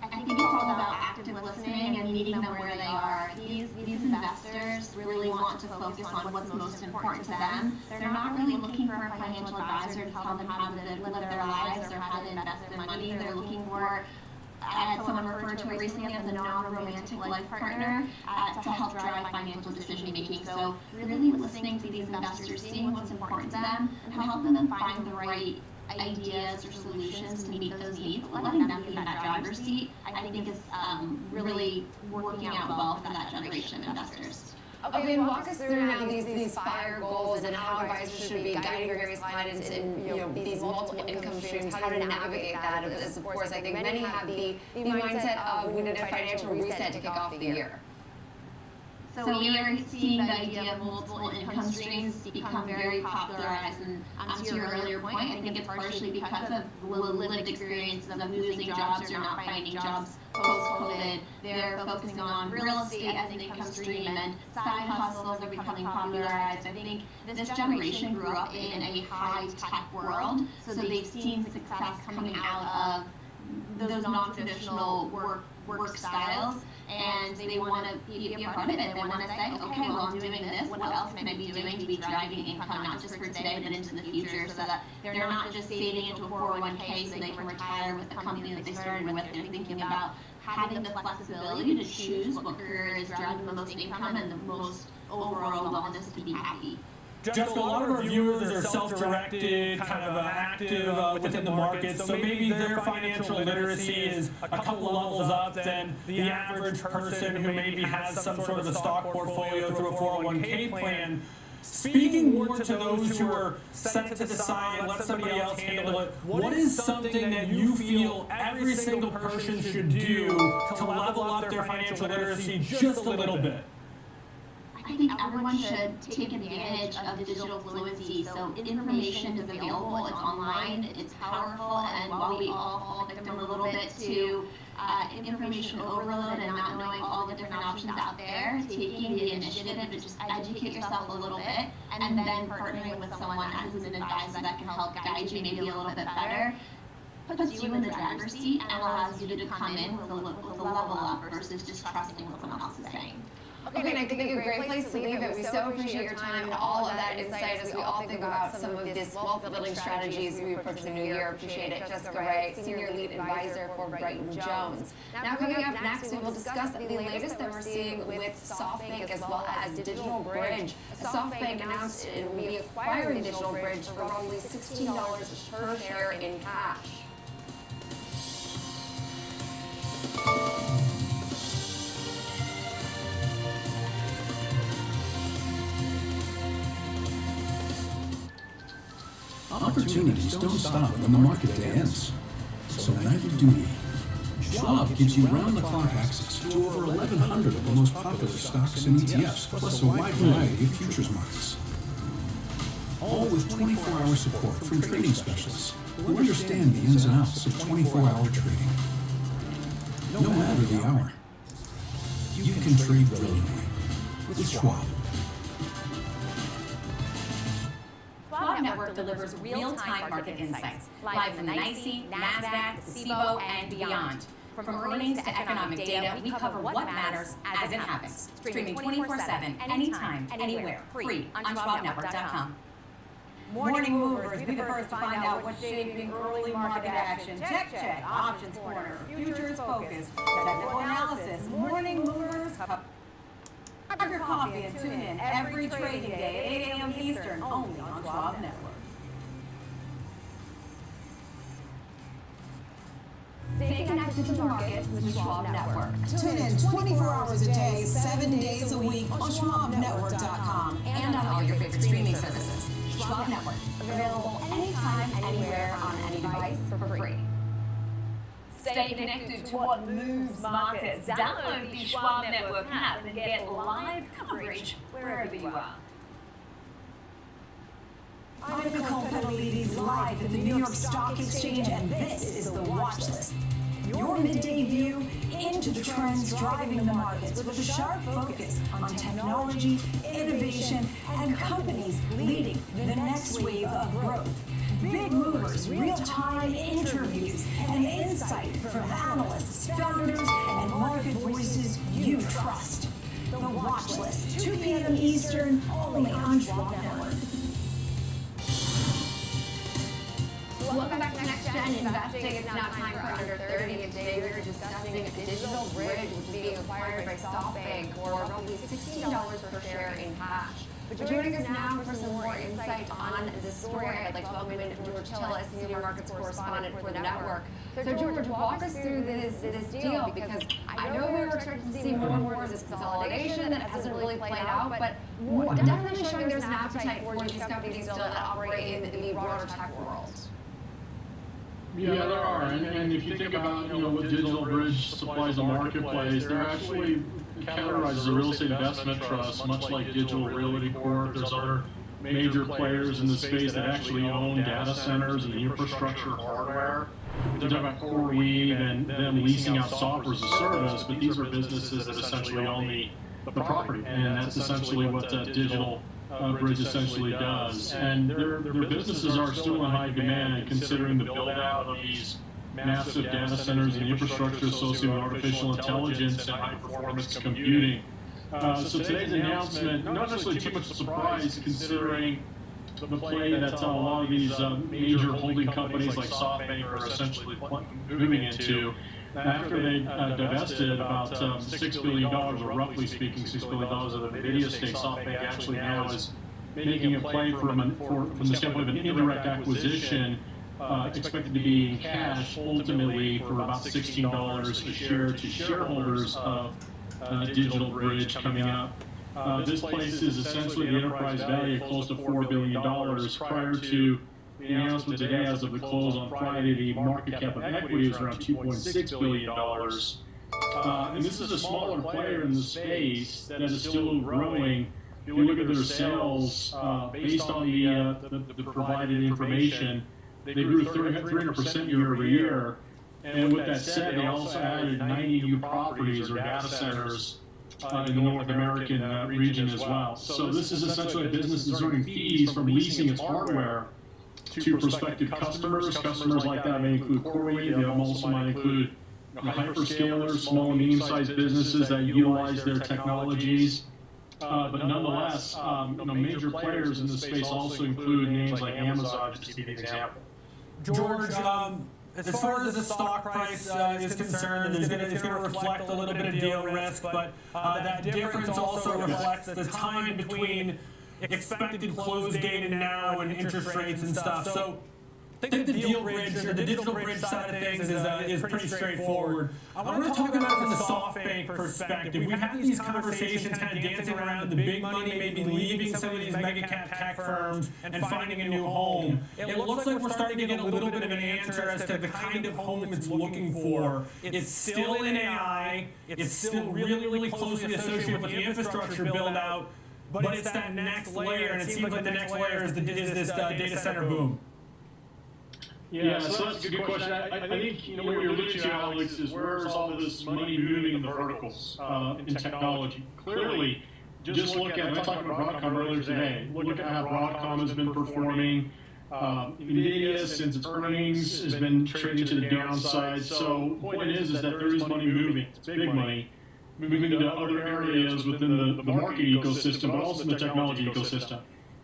I think it's all about active listening and meeting them where they are. These investors really want to focus on what's most important to them. They're not really looking for a financial advisor to tell them how to live their lives or how to invest their money. They're looking for, as someone referred to it recently, as a non-romantic life partner to help drive financial decision making. So So really listening to these investors, seeing what's important to them, and helping them find the right ideas or solutions to meet those needs, letting them be in that driver's seat, I think is really working out well for that generation of investors. Okay, and walk us through now these FIRE goals and how advisors should be guiding various clients in these multiple income streams, how to navigate that. As of course, I think many have the mindset of we need a financial reset to kick off the year. So we are seeing the idea of multiple income streams become very popularized, and to your earlier point, I think it's partially because of the lived experiences of losing jobs or not finding jobs post-COVID. They're focusing on real estate as an income stream, and side hustles are becoming popularized. I think this generation grew up in a high-tech world, so they've seen success coming out of those non-traditional work styles, and they want to be a part of it. They want to say, okay, well, I'm doing this. What else can I be doing to be driving income, not just for today, but into the future, so that they're not just saving into a 401k so they can retire with the company that they started with. They're thinking about having the flexibility to choose what career is driving the most income and the most overall wellness to be happy. Jessica, a lot of our viewers are self-directed, kind of active within the market, so maybe their financial literacy is a couple of levels up than the average person who maybe has some sort of a stock portfolio through a 401k plan. Speaking more to those who are set to decide and let somebody else handle it, what is something that you feel every single person should do to level up their financial literacy just a little bit? I think everyone should take advantage of digital fluency. So information is available, it's online, it's powerful, and while we all fall victim a little bit to information overload and not knowing all the different options out there, taking the initiative to just educate yourself a little bit, and then partnering with someone who's an advisor that can help guide you maybe a little bit better, puts you in the driver's seat and allows you to come in with a level up versus just trusting what someone else is saying. Okay, and I think a great place to leave it. We so appreciate your time and all of that insight as we all think about some of these wealth-building strategies we approach the new year. Appreciate it. Jessica Wright, Senior Lead Advisor for Brighton Jones. Now coming up next, we will discuss the latest that we're seeing with SoftBank as well as Digital Bridge. SoftBank announced it will be acquiring Digital Bridge for roughly $16 per share in cash. Opportunities don't stop when the market day ends, so neither do we. Schwab gives you round-the-clock access to over 1,100 of the most popular stocks and ETFs, plus a wide variety of futures markets. All with 24-hour support from trading specialists who understand the ins and outs of 24-hour trading. No matter the hour, you can trade brilliantly with Schwab. Schwab Network delivers real-time market insights, live from the NYSE, NASDAQ, CBOE, and beyond. From earnings to economic data, we cover what matters as it happens. Streaming 24/7, anytime, anywhere, free on SchwabNetwork.com. Morning Movers, be the first to find out what's shaping early market action. Tech Check, Options Corner, Futures Focus, Technical Analysis. Morning Movers, grab your coffee and tune in every trading day at 8 a.m. Eastern, only on Schwab Network. Stay connected to the markets with the Schwab Network. Tune in 24 hours a day, 7 days a week on SchwabNetwork.com and on all your favorite streaming services. Schwab Network, available anytime, anywhere, on any device for free. Stay connected to what moves markets. Download the Schwab Network app and get live coverage wherever you are. I'm Nicole Petalides, live at the New York Stock Exchange, and this is the Watch List. Your midday view into the trends driving the markets with a sharp focus on technology, innovation, and companies leading the next wave of growth. Big movers, real-time interviews, and insight from analysts, founders, and market voices you trust. The Watch List, 2 p.m. Eastern, only on Schwab Network. Welcome back to the next extent, investing is now time for under 30. And today we are discussing Digital Bridge, which is being acquired by SoftBank for roughly $16 per share in cash. But joining us now for some more insight on this story, I'd like to welcome in George Tillis, Senior Markets Correspondent for the network. So George, walk us through this deal, because I know we were expecting to see more and more of this consolidation that hasn't really played out, but definitely showing there's an appetite for these companies still that operate in the broader tech world. Yeah, there are, and if you think about what Digital Bridge supplies the marketplace, they're actually categorized as a real estate investment trust, much like Digital Realty Corp. There's other major players in the space that actually own data centers and the infrastructure hardware. We're talking about CoreWeave and them leasing out software as a service, but these are businesses that essentially own the property, and that's essentially what Digital Bridge essentially does. And their businesses are still in high demand, considering the build-out of these massive data centers and the infrastructure associated with artificial intelligence and high-performance computing. So today's announcement, not necessarily too much surprise, considering the play that a lot of these major holding companies like SoftBank are essentially moving into. After they divested about $6 billion, or roughly speaking, $6 billion of the NVIDIA stake, SoftBank actually now is making a play from the standpoint of an indirect acquisition, expected to be in cash ultimately for about $16 a share to shareholders of Digital Bridge coming up. This places essentially the enterprise value close to $4 billion. Prior to the announcement today, as of the close on Friday, the market cap of equity is around $2.6 billion. And this is a smaller player in the space that is still growing. If you look at their sales, based on the provided information, they grew 300% year over year. And with that said, they also added 90 new properties or data centers in the North American region as well. So this is essentially a business that's earning fees from leasing its hardware to prospective customers. Customers like that may include CoreWeave. They also might include hyperscalers, small and medium-sized businesses that utilize their technologies. But nonetheless, major players in the space also include names like Amazon, just to give you an example. George, as far as the stock price is concerned, it's going to reflect a little bit of deal risk, but that difference also reflects the time between expected close date and now and interest rates and stuff. So I think the deal bridge, or the Digital Bridge side of things is pretty straightforward. I want to talk about it from the SoftBank perspective. We've had these conversations kind of dancing around the big money maybe leaving some of these mega cap tech firms and finding a new home. It looks like we're starting to get a little bit of an answer as to the kind of home it's looking for. It's still in AI. It's still really, really closely associated with the infrastructure build out, but it's that next layer, and it seems like the next layer is this data center boom. Yeah, so that's a good question. I think what you're alluding to, Alex, is where's all this money moving in the verticals in technology? Clearly, just look at, I talked about Broadcom earlier today. Look at how Broadcom has been performing. NVIDIA, since its earnings, has been trading to the downside. So the point is that there is money moving. It's big money moving into other areas within the market ecosystem, but also the technology ecosystem.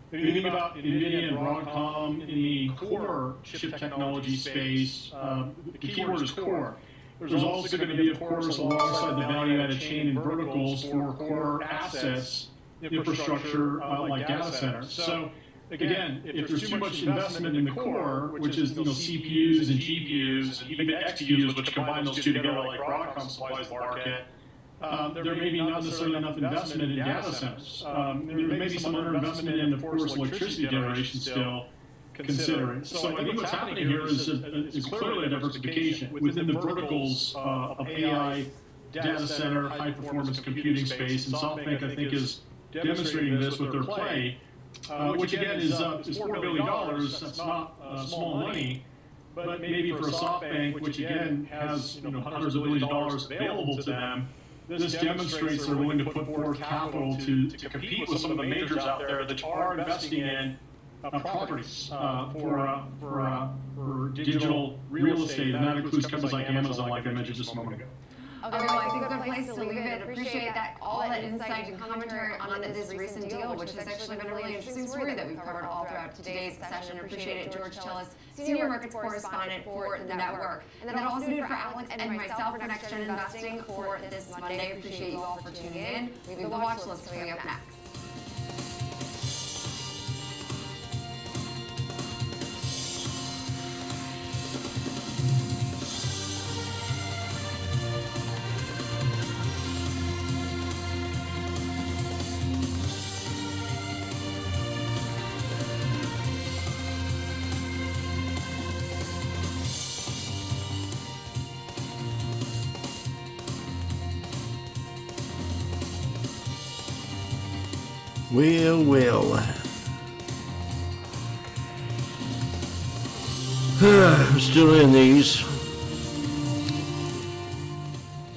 If you think about NVIDIA and Broadcom in the core chip technology space, the keyword is core. There's also going to be, of course, alongside the value-added chain and verticals for core assets, infrastructure like data centers. So again, if there's too much investment in the core, which is CPUs and GPUs and even XPUs, which combine those two together like Broadcom supplies the market, there may be not necessarily enough investment in data centers. There may be some underinvestment in, of course, electricity generation still considering. So I think what's happening here is clearly a diversification within the verticals of AI, data center, high-performance computing space, and SoftBank, I think, is demonstrating this with their play, which again is $4 billion. That's not small money. But maybe for a SoftBank, which again has hundreds of billions of dollars available to them, this demonstrates they're willing to put forth capital to compete with some of the majors out there that are investing in properties for digital real estate, and that includes companies like Amazon, like I mentioned just a moment ago. Okay, well, I think a good place to leave it. Appreciate that, all that insight and commentary on this recent deal, which has actually been a really interesting story that we've covered all throughout today's session. Appreciate it, George Tillis, Senior Markets Correspondent for the network. And then also do it for Alex and myself for Next Gen Investing for this Monday. Appreciate you all for tuning in. We have the watch list coming up next. Well. I'm still in these.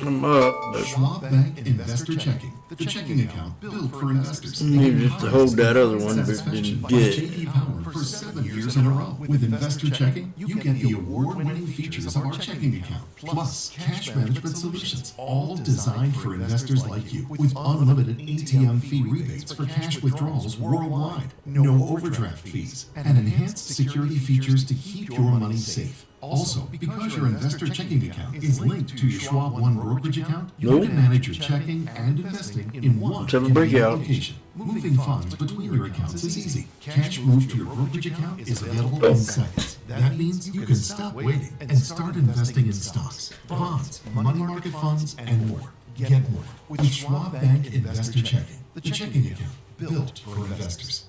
I'm up, but Schwab Bank Investor Checking, the checking account built for investors. needed to hold that other one, but didn't get it. JD Power for 7 years in a row. With Investor Checking, you get the award-winning features of our checking account, plus cash management solutions, all designed for investors like you, with unlimited ATM fee rebates for cash withdrawals worldwide, no overdraft fees, and enhanced security features to keep your money safe. Also, because your investor checking account is linked to your Schwab One brokerage account, you can manage your checking and investing in one Let's have a breakout. location. Moving funds between your accounts is easy. Cash moved to your brokerage account is available in seconds. That means you can stop waiting and start investing in stocks, bonds, money market funds, and more. Get more with Schwab Bank Investor Checking, the checking account built for investors.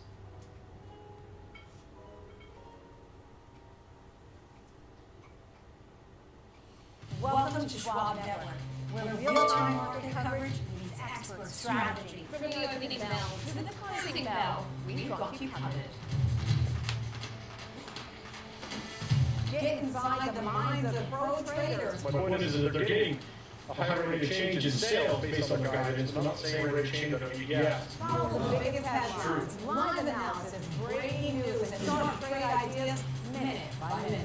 Welcome to Schwab Network, where real-time market coverage meets expert strategy. From the opening bell to the closing bell, we've got you covered. Get inside the minds of pro traders. My point is that they're getting a higher rate of change in sales based on the guidance, but not the same rate of change that we get. Follow the biggest headlines, live analysis, breaking news, and sharp trade ideas minute by minute.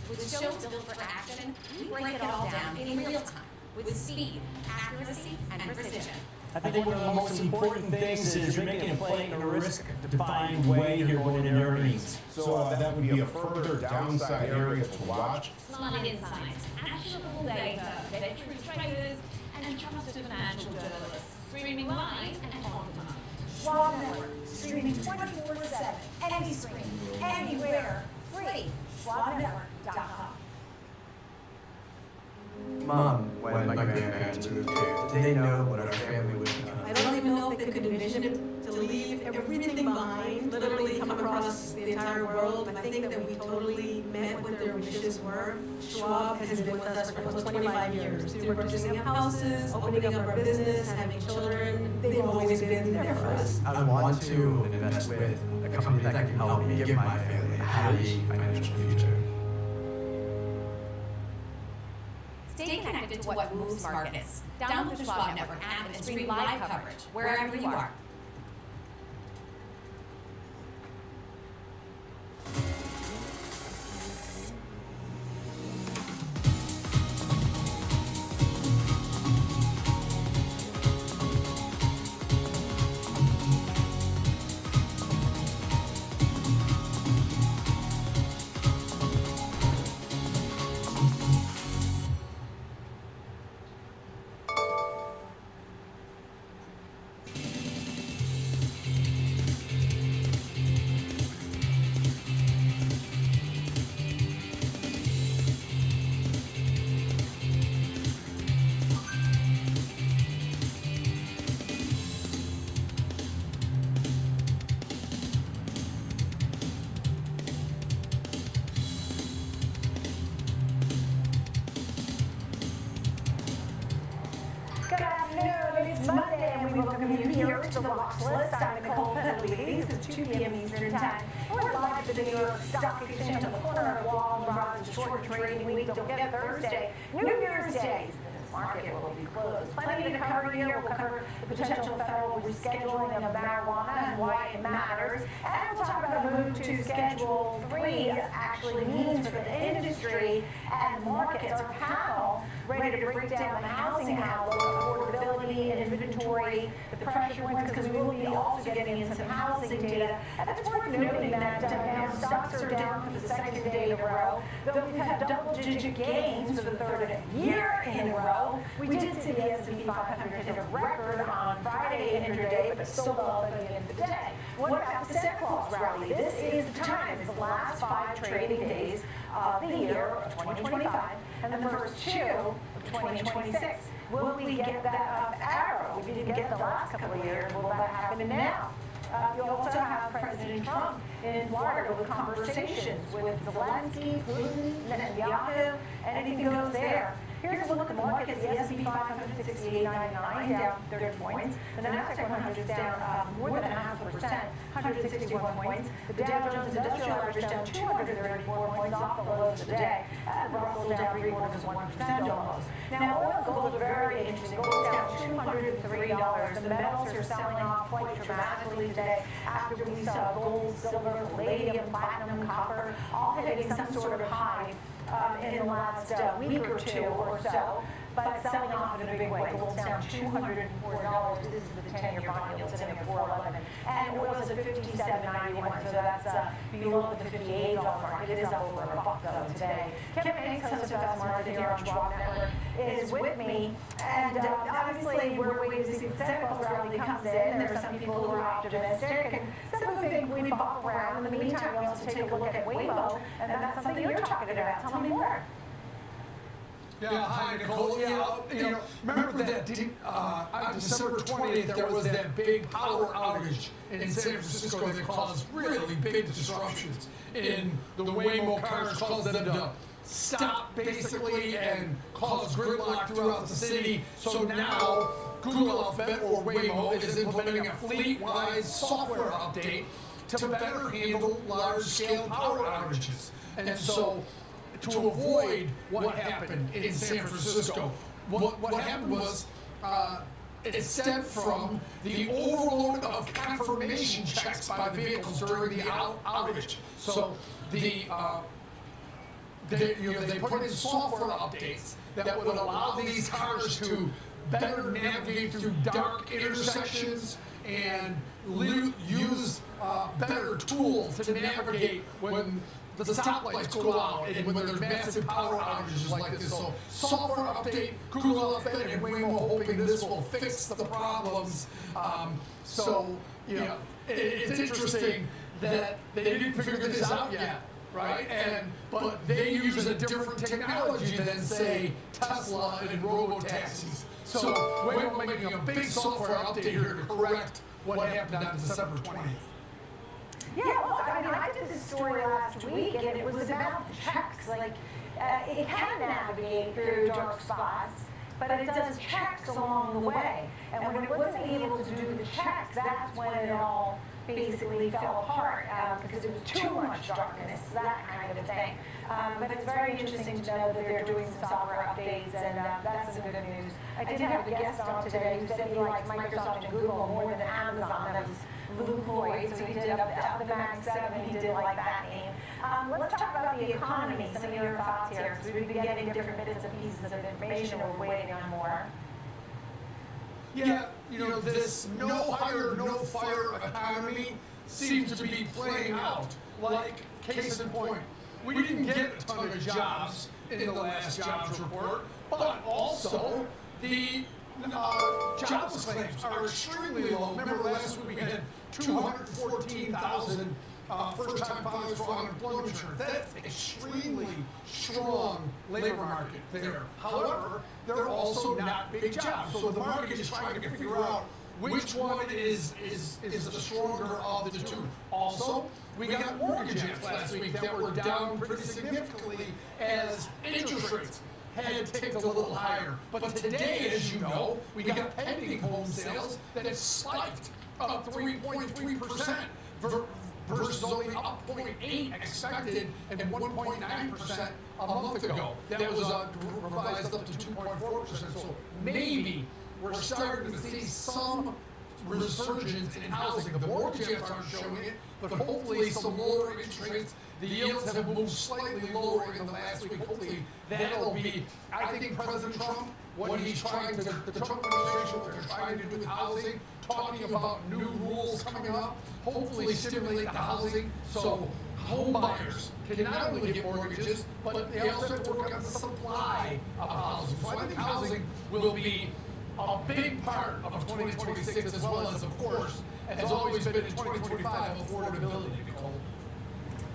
With shows built for action, we break it all down in real time with speed, accuracy, and precision. I think one of the most important things is you're making a play in a risk-defined way here going into earnings. So that would be a further downside area to watch. Smart insights, actionable data, veteran traders, and trusted financial journalists. Streaming live and on demand. Schwab Network, streaming 24/7, any screen, anywhere, free. SchwabNetwork.com. Mom, when my grandparents moved here, did they know what our family would become? I don't even know if they could envision it, to leave everything behind, literally come across the entire world. I think that we totally met what their wishes were. Schwab has been with us for almost 25 years. Through purchasing houses, opening up our business, having children, they've always been there for us. I want to invest with a company that can help me give my family a happy financial future. Stay connected to what moves markets. Download the Schwab Network app and stream live coverage wherever you are. Good afternoon, it's Monday, and we welcome you here to the Watch List. I'm Nicole Penalty. It's 2 p.m. Eastern Time. We're live at the New York Stock Exchange on the corner of Wall and Bronze, short trading week. Don't forget Thursday, New Year's Day, market will be closed. Plenty to cover here. We'll cover the potential federal rescheduling of marijuana and why it matters. And we'll talk about a move to Schedule 3 actually means for the industry and markets. Our panel ready to break down the housing outlook, affordability and inventory, the pressure points, because we will be also getting in some housing data. And it's worth noting that now stocks are down for the second day in a row, though we've had double-digit gains for the third year in a row. We did see the S&P 500 hit a record on Friday intraday, but still low at the end of the day. What about the Santa Claus rally? This is the time. It's the last 5 trading days of the year of 2025 and the first 2 of 2026. Will we get that arrow? We didn't get the last couple of years. Will that happen now? You also have President Trump in Florida with conversations with Zelensky, Putin, Netanyahu. Anything goes there. Here's a look at the markets. The S&P 500 68.99 down 30 points. The Nasdaq 100 is down more than 0.5%, 161 points. The Dow Jones Industrial Average down 234 points off the lows of the day. And Russell down 0.75% almost. Now, oil and gold are very interesting. Gold's down $203. The metals are selling off quite dramatically today after we saw gold, silver, palladium, platinum, copper, all hitting some sort of high in the last week or 2 or so, but selling off in a big way. Gold's down $204. This is the 10-year bond yield sitting at 4.11, and oil's at 57.91. So that's below the $58 mark. It is up over $1 though today. Kim Hanks, host of Fast Market here on Schwab Network, is with me, and obviously we're waiting to see the Santa Claus rally comes in. There are some people who are optimistic, and some who think we bop around. In the meantime, we also take a look at Waymo, and that's something you're talking about. Tell me more. Yeah, hi Nicole. Yeah, remember that on December 20th there was that big power outage in San Francisco that caused really big disruptions in the Waymo cars, caused them to stop basically and cause gridlock throughout the city. So now Google Alphabet or Waymo is implementing a fleet-wide software update to better handle large-scale power outages. And so to avoid what happened in San Francisco. What happened was it stemmed from the overload of confirmation checks by the vehicles during the outage. So they put in software updates that would allow these cars to better navigate through dark intersections and use better tools to navigate when the stoplights go out and when there's massive power outages like this. So software update, Google Alphabet and Waymo hoping this will fix the problems. It's interesting that they didn't figure this out yet, right? But they use a different technology than, say, Tesla and robo-taxis. So Waymo making a big software update here to correct what happened on December 20th. Yeah, look, I did this story last week, and it was about the checks. Like, it can navigate through dark spots, but it does checks along the way. And when it wasn't able to do the checks, that's when it all basically fell apart, because it was too much darkness, that kind of thing. But it's very interesting to know that they're doing some software updates, and that's some good news. I did have a guest on today who said he likes Microsoft and Google more than Amazon. That was Luke Lloyd, so he did up the Max 7, he did like that name. Let's talk about the economy, some of your thoughts here, because we've been getting different bits and pieces of information, we're waiting on more. Yeah, this no hire, no fire economy seems to be playing out. Like, case in point, we didn't get a ton of jobs in the last jobs report, but also the jobless claims are extremely low. Remember last week we had 214,000 first-time filers for unemployment insurance. That's extremely strong labor market there. However, they're also not big jobs. So the market is trying to figure out which one is the stronger of the two. Also, we got mortgage rates last week that were down pretty significantly as interest rates had ticked a little higher. But today, as you know, we got pending home sales that have spiked up 3.3% versus only up 0.8 expected and 1.9% a month ago. That was revised up to 2.4%. So maybe we're starting to see some resurgence in housing. The mortgage rates aren't showing it, but hopefully some lower interest rates. The yields have moved slightly lower in the last week. Hopefully that'll be, I think President Trump, what he's trying to, the Trump administration, what they're trying to do with housing, talking about new rules coming up, hopefully stimulate the housing so home buyers can not only get mortgages, but they also have to work on the supply of housing. So I think housing will be a big part of 2026 as well as, of course, has always been in 2025, affordability, Nicole.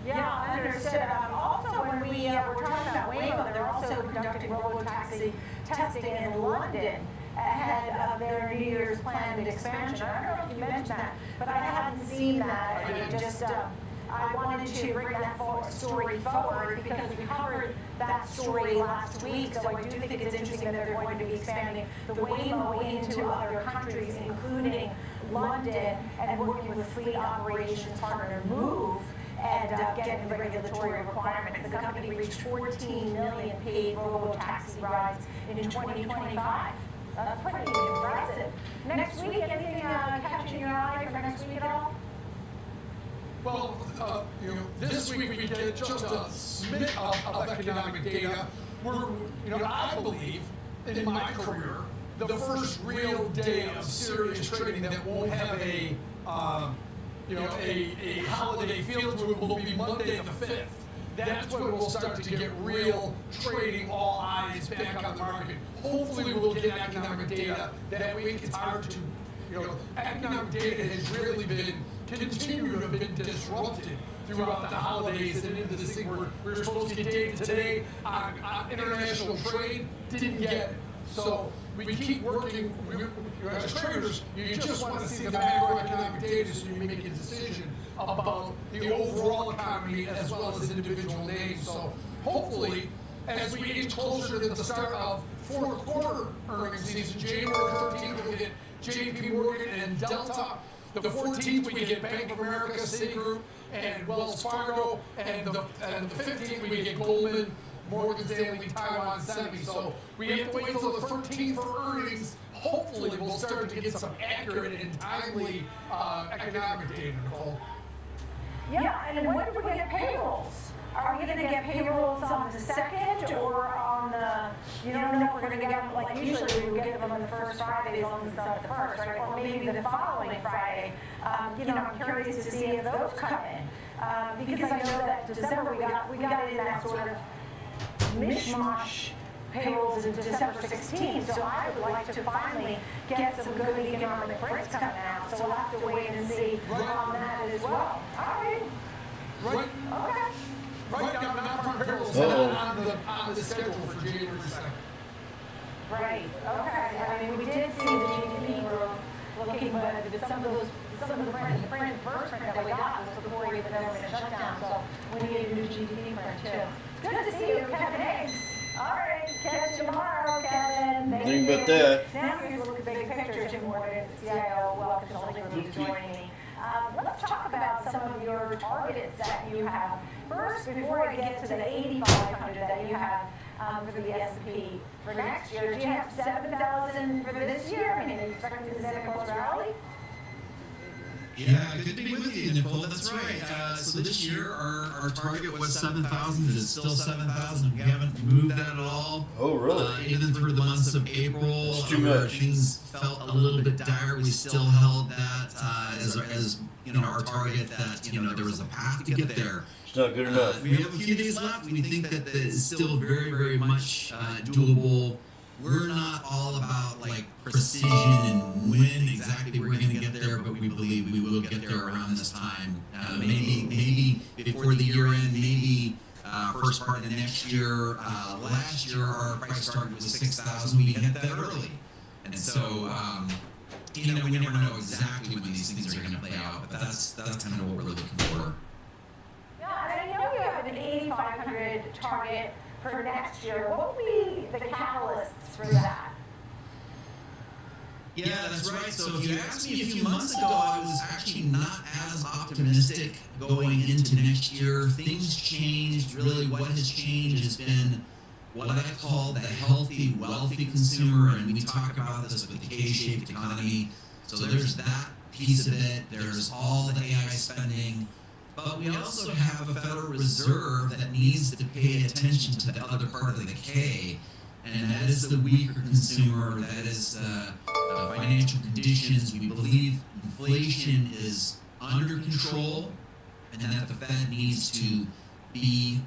Yeah, understood. Also, when we were talking about Waymo, they're also conducting robo-taxi testing in London ahead of their New Year's planned expansion. I don't know if you mentioned that, but I hadn't seen that. And just, I wanted to bring that story forward because we covered that story last week. So I do think it's interesting that they're going to be expanding the Waymo into other countries, including London, and working with fleet operations partner Move. And getting the regulatory requirements. The company reached 14 million paid robo-taxi rides in 2025. That's pretty impressive. Next week, anything catching your eye for next week at all? Well, this week we get just a smidge of economic data. I believe in my career, the first real day of serious trading that won't have a holiday feel to it will be Monday the 5th. That's when we'll start to get real trading, all eyes back on the market. Hopefully we'll get economic data that week. It's hard to, economic data has really been, continued to have been disrupted throughout the holidays and into this thing where we were supposed to get data today on international trade, didn't get it. So we keep working, as traders, you just want to see the macroeconomic data so you make a decision about the overall economy as well as individual names. So hopefully, as we get closer to the start of fourth quarter earnings season, January 13th, we'll get JP Morgan and Delta. The 14th, we get Bank of America, Citigroup, and Wells Fargo. And the 15th, we get Goldman, Morgan Stanley, Taiwan Semi. So we have to wait until the 13th for earnings. Hopefully, we'll start to get some accurate and timely economic data, Nicole. Yeah, and when do we get payrolls? Are we going to get payrolls on the 2nd or on the, you don't know if we're going to get them, like usually we would get them on the first Friday as long as it's not the first, right? Or maybe the following Friday. I'm curious to see if those come in. Because I know that December we got in that sort of mishmash payrolls in December 16th, so I would like to finally get some good economic prints coming out. So we'll have to wait and see on that as well. All right. Right. Okay. Right now, non-farm payrolls on the schedule for January 2nd. Right. Okay. I mean, we did see the GDP growth looking good, but some of the first print that we got was before the government shutdown, so we needed a new GDP print too. It's good to see you, Kevin Higgs. All right, catch you tomorrow, Kevin. Think about that. Now here's a look at the big picture. Jim Morgan, CIO, Wealth Consulting Group, is joining me. Let's talk about some of your targets that you have. First, before I get to the 8,500 that you have for the S&P for next year, do you have 7,000 for this year? I mean, are you expecting to set a close rally? Yeah, good to be with you, Nicole. That's right. So this year, our target was 7,000. It's still 7,000. We haven't moved that at all. Oh, really? Even through the months of April, too much. Things felt a little bit dire. We still held that as our target. That there was a path to get there. It's not good enough. We have a few days left. We think that it's still very, very much doable. We're not all about precision and when exactly we're going to get there, but we believe we will get there around this time. Maybe before the year end, maybe first part of the next year. Last year, our price target was 6,000. We hit that early, and so we never know exactly when these things are going to play out. But that's kind of what we're looking for. Yeah, I know you have an 8,500 target for next year. What will be the catalysts for that? Yeah, that's right. So if you asked me a few months ago, I was actually not as optimistic going into next year. Things changed. Really, what has changed has been what I call the healthy, wealthy consumer, and we talk about this with the K-shaped economy. So there's that piece of it. There's all the AI spending. But we also have a Federal Reserve that needs to pay attention to the other part of the K, and that is the weaker consumer, that is financial conditions. We believe inflation is under control, and that the Fed needs to be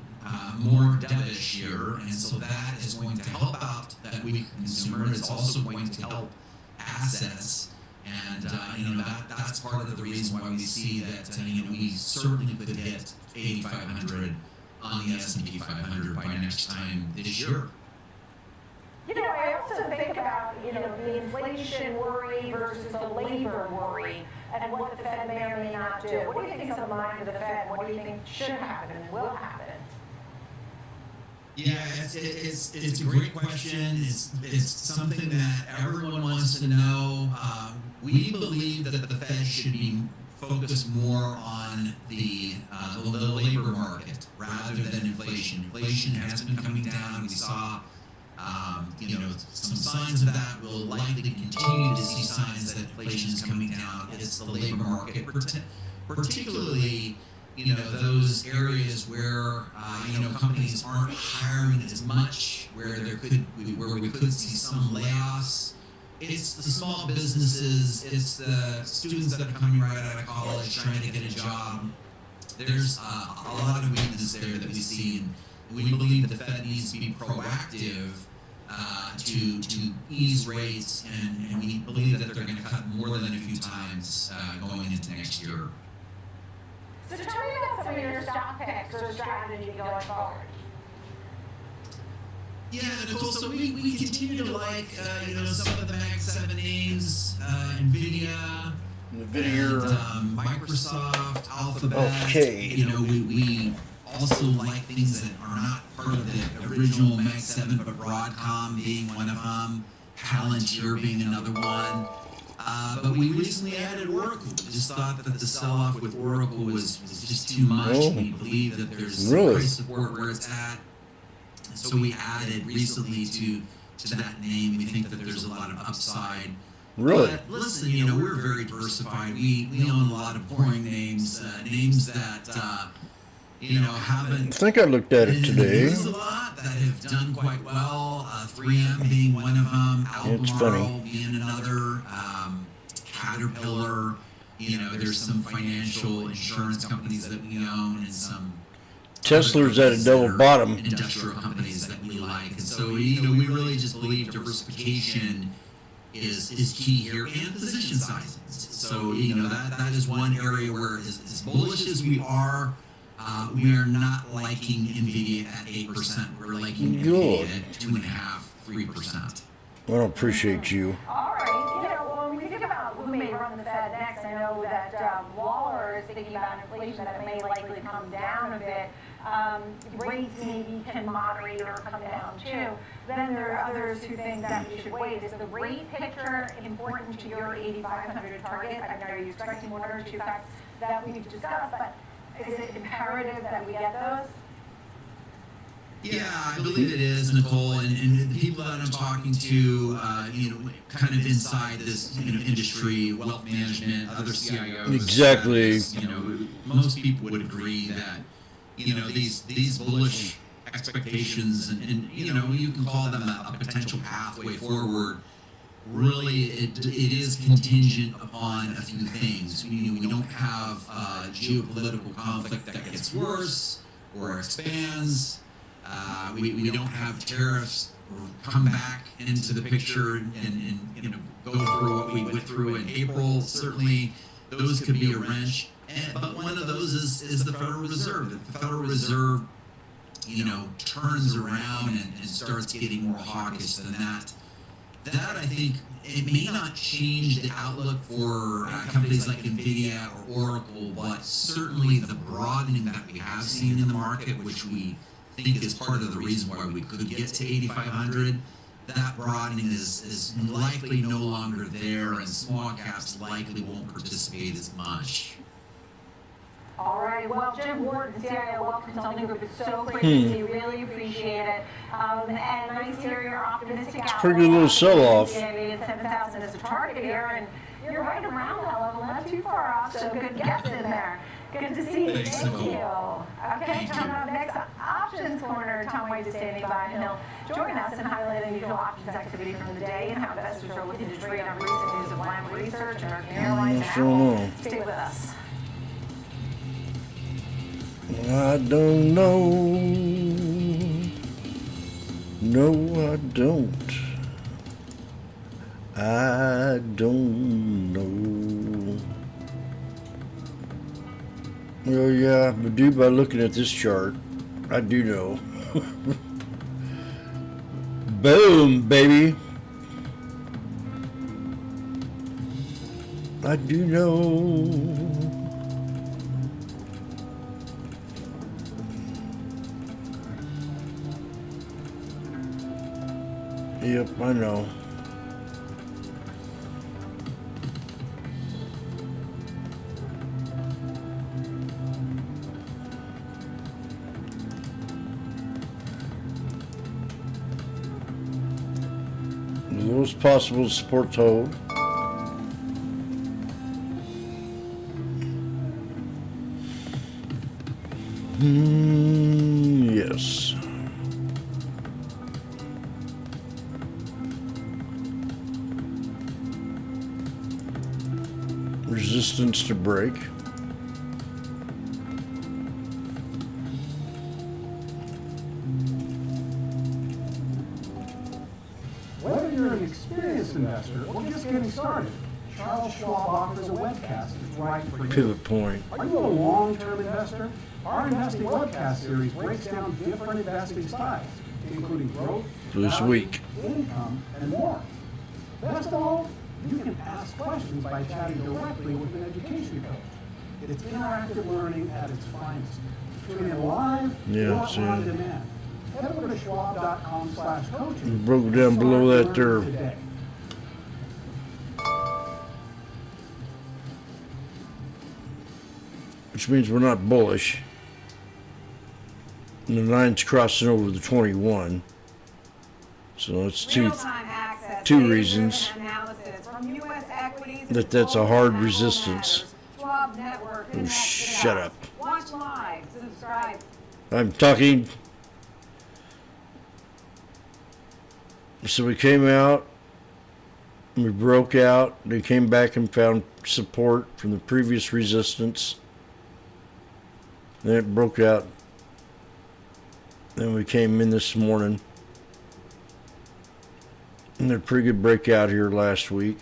more dovish here, and so that is going to help out that weaker consumer. It's also going to help assets, and that's part of the reason why we see that we certainly could hit 8,500 on the S&P 500 by next time this year. I also think about, the inflation worry versus the labor worry and what the Fed may or may not do. What do you think is on the mind of the Fed? What do you think should happen and will happen? Yeah, it's a great question. It's something that everyone wants to know. We believe that the Fed should be focused more on the labor market rather than inflation. Inflation has been coming down. We saw some signs of that. We'll likely continue to see signs that inflation is coming down. It's the labor market, particularly those areas where companies aren't hiring as much, where we could see some layoffs. It's the small businesses. It's the students that are coming right out of college trying to get a job. There's a lot of weakness there that we see, and we believe the Fed needs to be proactive to ease rates, and we believe that they're going to cut more than a few times going into next year. So tell me about some of your stock picks or strategy going forward. Yeah, Nicole, so we continue to like, some of the Mag 7 names, NVIDIA, and, Microsoft, Alphabet. Okay. We also like things that are not part of the original Mag 7, but Broadcom being one of them, Palantir being another one. But we recently added Oracle. We just thought that the sell-off with Oracle was just too much. Oh. We believe that there's Really? price support where it's at. So we added recently to that name. We think that there's a lot of upside. Really? But listen, we're very diversified. We own a lot of boring names, names that haven't. I think I looked at it today. There's a lot that have done quite well. 3M being one of them. It's funny. Albemarle being another. Caterpillar. There's some financial insurance companies that we own, and some Tesla's at a double bottom. Industrial companies that we like, and so we really just believe diversification is key here, and position sizes. So that is one area where, as bullish as we are not liking NVIDIA at 8%. We're liking NVIDIA at 2.5%, 3%. I don't appreciate you. All right. When we think about who may run the Fed next, I know that Waller is thinking about inflation, that it may likely come down a bit. Rates maybe can moderate or come down too. Then there are others who think that we should wait. Is the rate picture important to your 8,500 target? I mean, are you expecting one or two facts that we've discussed, but is it imperative that we get those? Yeah, I believe it is, Nicole, and the people that I'm talking to, kind of inside this, industry, wealth management, other CIOs. Exactly. Most people would agree that, these bullish expectations, and you can call them a potential pathway forward. Really, it is contingent upon a few things. We don't have geopolitical conflict that gets worse or expands. We don't have tariffs come back into the picture and go through what we went through in April. Certainly, those could be a wrench. But one of those is the Federal Reserve. If the Federal Reserve, turns around and starts getting more hawkish than that, I think it may not change the outlook for companies like NVIDIA or Oracle, but certainly the broadening that we have seen in the market, which we think is part of the reason why we could get to 8,500, that broadening is likely no longer there, and small caps likely won't participate as much. All right, well, Jim Ward, the CIO Wealth Consulting Group, it's so great to see, really appreciate it. And nice to hear you're optimistic out. Pretty good little sell-off. 7,000 is a target here, and you're right around that level, not too far off, so good guess in there. Good to see you. Thanks, Thank Nicole. you. Okay, coming up next, Options Corner. Tom White is standing by, and he'll join us and highlight unusual options activity from the day and how investors are looking to trade on recent news of Lamb Research, American Airlines, and Apple. Stay with us. I don't know. No, I don't. I don't know. Well, yeah, but do by looking at this chart, I do know. Boom, baby. I do know. Yep, I know. The lowest possible support hold. Yes. Resistance to break. Whether you're an experienced investor or just getting started, Charles Schwab offers a webcast that's right for you. Pivot point. Are you a long-term investor? Our investing webcast series breaks down different investing styles, including growth, This value, week. income, and more. Best of all, you can ask questions by chatting directly with an education coach. It's interactive learning at its finest. Tune in live Yeah, or see. on demand. Head over to schwab.com/coaching. Broke down below that there. Today. Which means we're not bullish. And the line's crossing over the 21. So that's two reasons that that's a hard resistance. Oh, shut up. Watch live, subscribe. I'm talking. So we came out, we broke out, they came back and found support from the previous resistance. Then it broke out. Then we came in this morning. And a pretty good breakout here last week.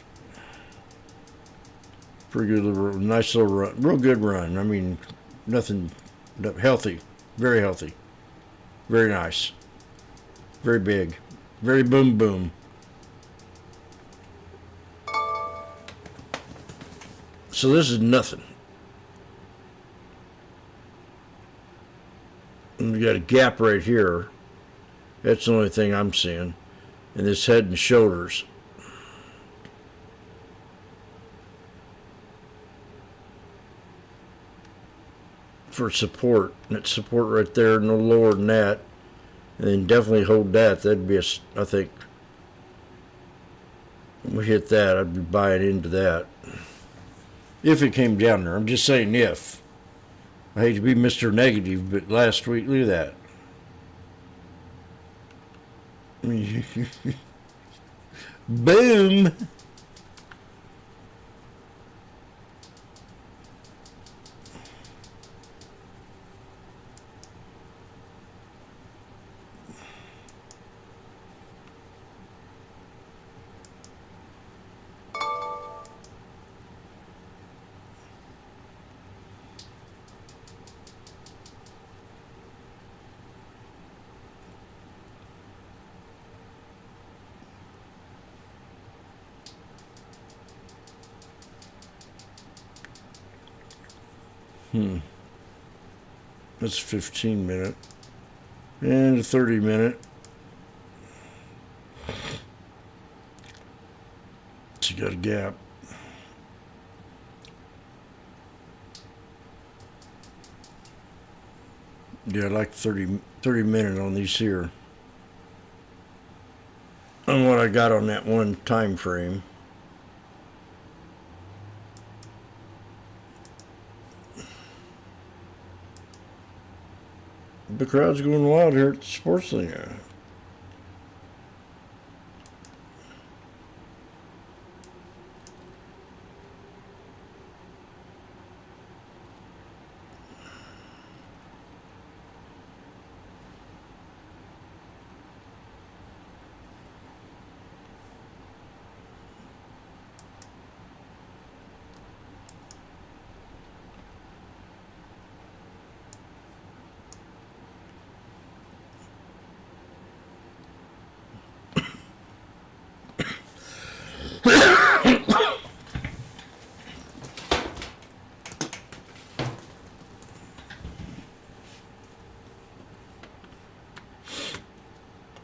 Pretty good little, nice little run, real good run. I mean, nothing, healthy, very healthy, very nice, very big, very boom boom. So this is nothing. And we got a gap right here. That's the only thing I'm seeing. And this head and shoulders. For support. And it's support right there, no lower than that. And then definitely hold that. That'd be I think, when we hit that, I'd be buying into that. If it came down there. I'm just saying if. I hate to be Mr. Negative, but last week, look at that. Boom. That's 15 minute and a 30 minute. got a gap. Yeah, I like 30 minute on these here. On what I got on that one time frame. The crowd's going wild here at the sports thing.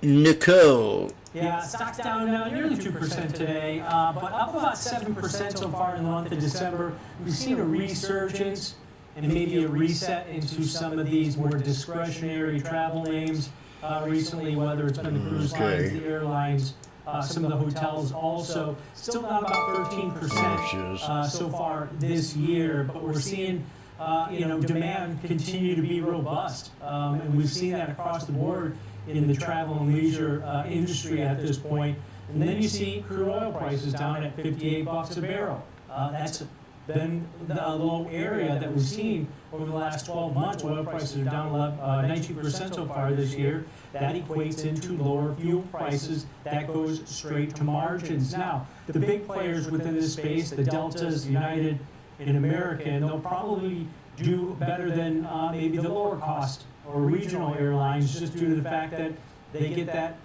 Nicole. Yeah, stock's down nearly 2% today, but up about 7% so far in the month of December. We've seen a resurgence and maybe a reset into some of these more discretionary travel names recently, whether it's been the cruise lines, the airlines, some of the hotels also. Still down about 13% so far this year, but we're seeing demand continue to be robust, and we've seen that across the board in the travel and leisure industry at this point. And then you see crude oil prices down at $58 a barrel. That's been the low area that we've seen over the last 12 months. Oil prices are down 19% so far this year. That equates into lower fuel prices. That goes straight to margins. Now, the big players within this space, the Deltas, United, and American, they'll probably do better than maybe the lower cost or regional airlines, just due to the fact that they get that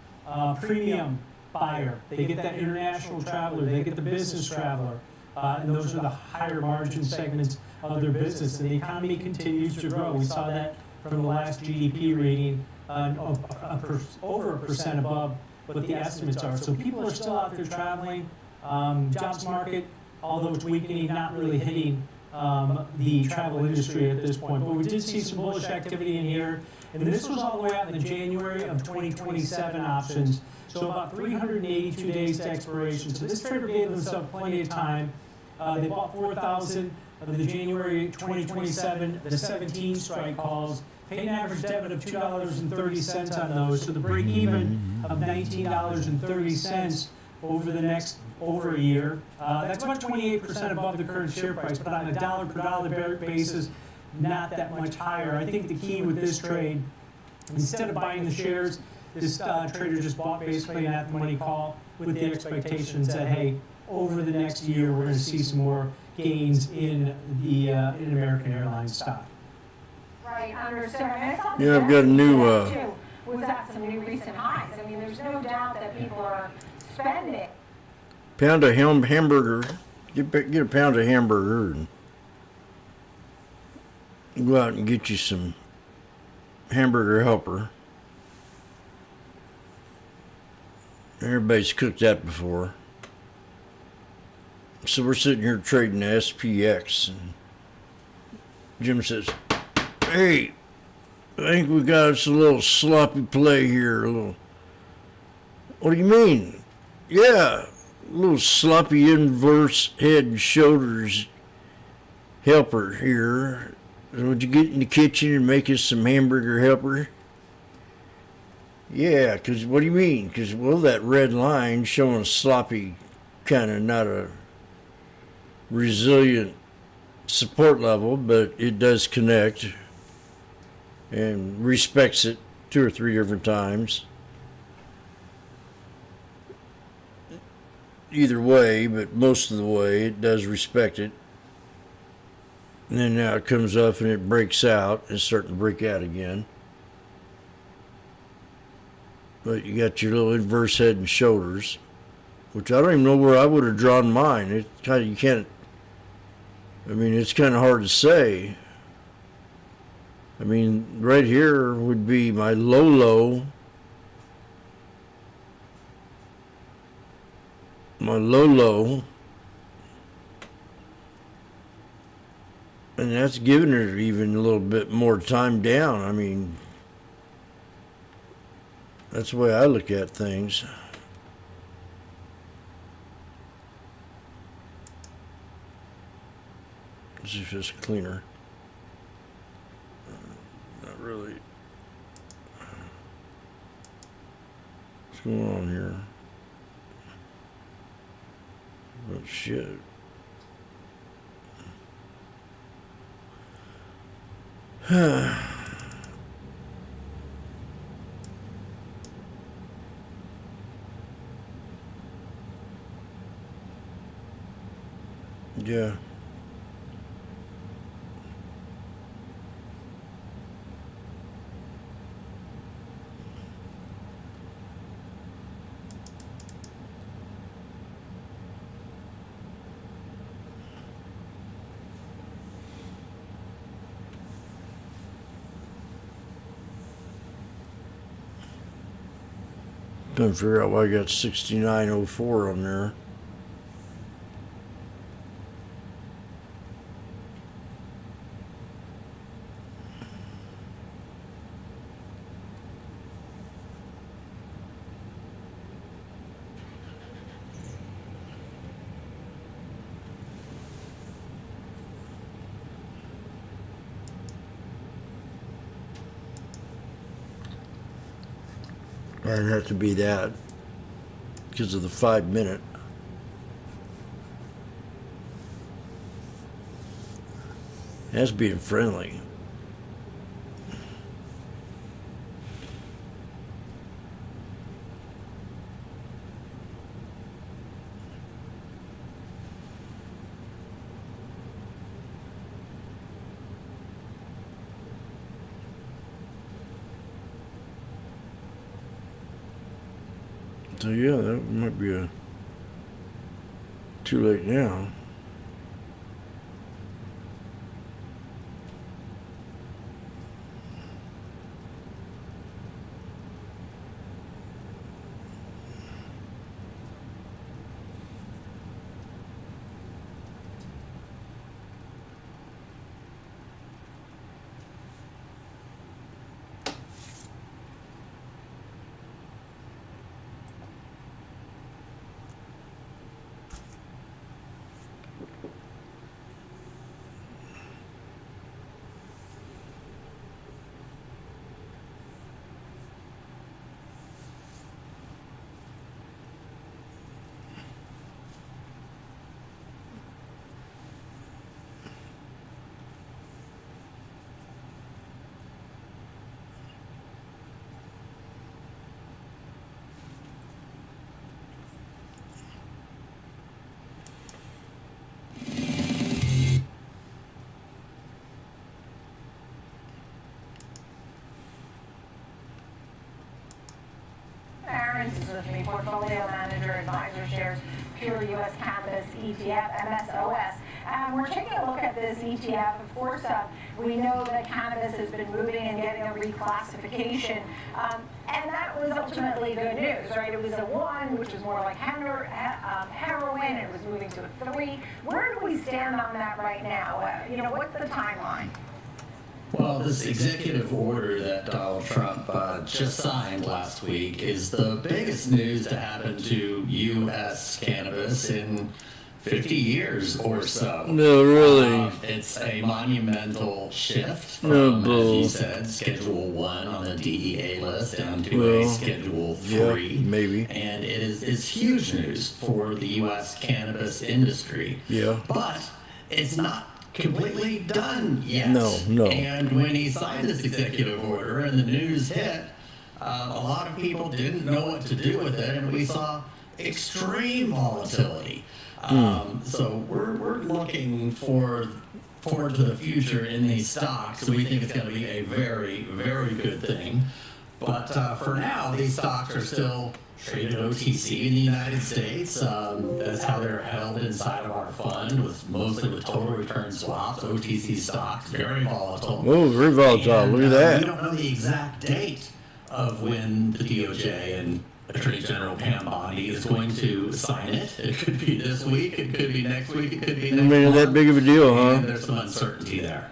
premium buyer, they get that international traveler, they get the business traveler, and those are the higher margin segments of their business, and the economy continues to grow. We saw that from the last GDP reading, over 1% above what the estimates are. So people are still out there traveling. Jobs market, although it's weakening, not really hitting the travel industry at this point. But we did see some bullish activity in here, and this was all the way out in the January of 2027 options, so about 382 days to expiration. So this trader gave themselves plenty of time. They bought 4,000 of the January 2027, the 17 strike calls, paid an average debit of $2.30 on those, so the break even of $19.30 over a year. That's about 28% above the current share price, but on a dollar per dollar basis, not that much higher. I think the key with this trade, instead of buying the shares, this trader just bought basically an at-the-money call with the expectations that, hey, over the next year, we're going to see some more gains in the in American Airlines stock. Right, understood. And Yeah, I've got a new. Was at some new recent highs. I mean, there's no doubt that people are spending. Pound of hamburger. Get a pound of hamburger and go out and get you some hamburger helper. Everybody's cooked that before. So we're sitting here trading SPX, and Jim says, "Hey, I think we got us a little sloppy play here. A little." What do you mean? Yeah, a little sloppy inverse head and shoulders helper here. Would you get in the kitchen and make us some hamburger helper? Yeah, because what do you mean? Because, well, that red line showing sloppy, kind of not a resilient support level, but it does connect and respects it 2 or 3 different times. Either way, but most of the way, it does respect it. And then now it comes up and it breaks out. It's starting to break out again. But you got your little inverse head and shoulders, which I don't even know where I would have drawn mine. It kind of, you can't, I mean, it's kind of hard to say. I mean, right here would be my low. My low And that's giving her even a little bit more time down. I mean, that's the way I look at things. This is just cleaner. Not really. What's going on here? Oh, shit. Yeah. Trying to figure out why I got 6904 on there. It'd have to be that because of the 5 minute. That's being friendly. So yeah, that might be too late now. This is with me, Portfolio Manager, Advisor Shares, Pure U.S. Cannabis ETF, MSOS. We're taking a look at this ETF. Of course, we know that cannabis has been moving and getting a reclassification, and that was ultimately good news, right? It was a 1, which is more like heroin, and it was moving to a 3. Where do we stand on that right now? What's the timeline? Well, this executive order that Donald Trump just signed last week is the biggest news to happen to U.S. cannabis in 50 years or so. No, really. It's a monumental shift from, as you said, Schedule 1 on the DEA list down to a Schedule 3. Yeah, maybe. And it's huge news for the U.S. cannabis industry. Yeah. But it's not completely done yet. No. And when he signed this executive order and the news hit, a lot of people didn't know what to do with it, and we saw extreme volatility. So we're looking forward to the future in these stocks. We think it's going to be a very, very good thing. But for now, these stocks are still traded OTC in the United States. That's how they're held inside of our fund, mostly with total return swaps, OTC stocks, very volatile. Oh, very volatile. And, look at that. We don't know the exact date of when the DOJ and Attorney General Pam Bondi is going to sign it. It could be this week, it could be next week, it could be next I mean, month. that big of a deal, huh? And there's some uncertainty there.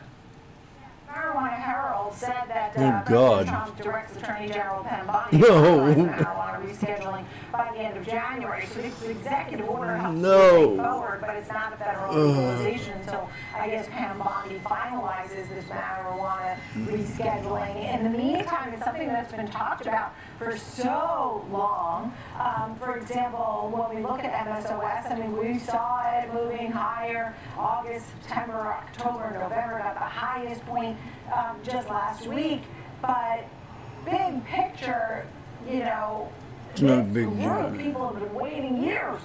Marijuana Herald said that Oh, God. Trump directs Attorney General Pam Bondi No. to finalize marijuana rescheduling by the end of January. So this executive order helps No. move forward, but it's not a federal legalization until, I guess, Pam Bondi finalizes this marijuana rescheduling. In the meantime, it's something that's been talked about for so long. For example, when we look at MSOS, I mean, we saw it moving higher August, September, October, November, at the highest point just last week. But big picture, you know, It's not a this big group, deal. people have been waiting years.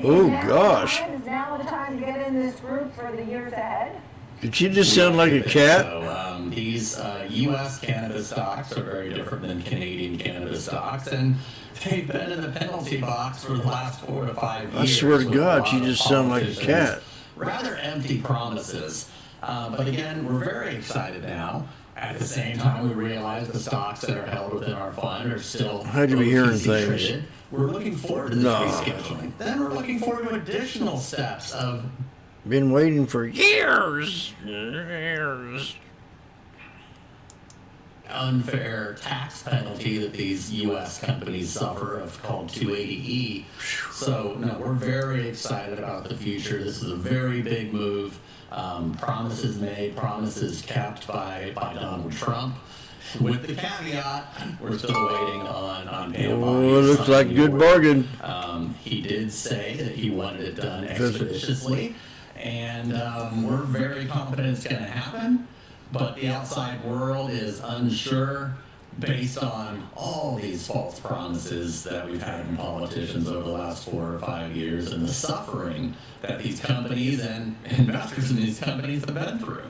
Oh, gosh. Is now the time to get in this group for the years ahead? Did she just sound like a cat? So these U.S. cannabis stocks are very different than Canadian cannabis stocks, and they've been in the penalty box for the last 4 to 5 years. I swear to with God, a lot she of just sounded like a politicians. cat. Rather empty promises. But again, we're very excited now. At the same time, we realize the stocks that are held within our fund are still How'd you be hearing OTC things? traded. We're looking forward to this No. rescheduling. Then we're looking forward to additional steps of Been waiting for years. Years. unfair tax penalty that these U.S. companies suffer of called 280E. So, no, we're very excited about the future. This is a very big move. Promises made, promises kept by Donald Trump. With the caveat, we're still waiting on Pam Bondi Oh, it to looks sign like the good order. bargain. He did say that he wanted it done expeditiously, and we're very confident it's going to happen. But the outside world is unsure based on all these false promises that we've had from politicians over the last 4 or 5 years and the suffering that these companies and investors in these companies have been through.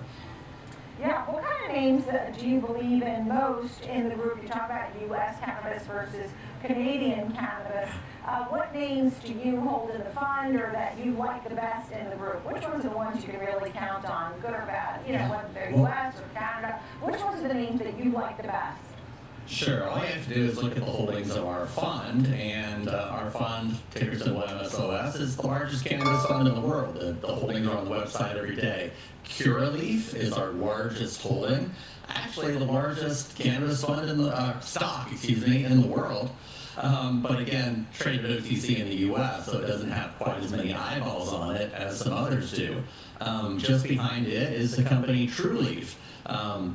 Yeah, what kind of names do you believe in most in the group? You talk about U.S. cannabis versus Canadian cannabis. What names do you hold in the fund or that you like the best in the group? Which ones are the ones you can really count on, good or bad? You know, whether they're U.S. or Canada. Which ones are the names that you like the best? Sure. All you have to do is look at the holdings of our fund, and our fund, ticker symbol MSOS, is the largest cannabis fund in the world. The holdings are on the website every day. Curaleaf is our largest holding, actually the largest cannabis fund in the stock, in the world. But again, traded OTC in the U.S., so it doesn't have quite as many eyeballs on it as some others do. Just behind it is the company TrueLeaf.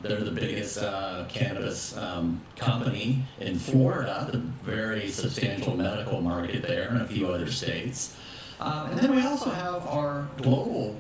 They're the biggest cannabis company in Florida, the very substantial medical market there, and a few other states. And then we also have our global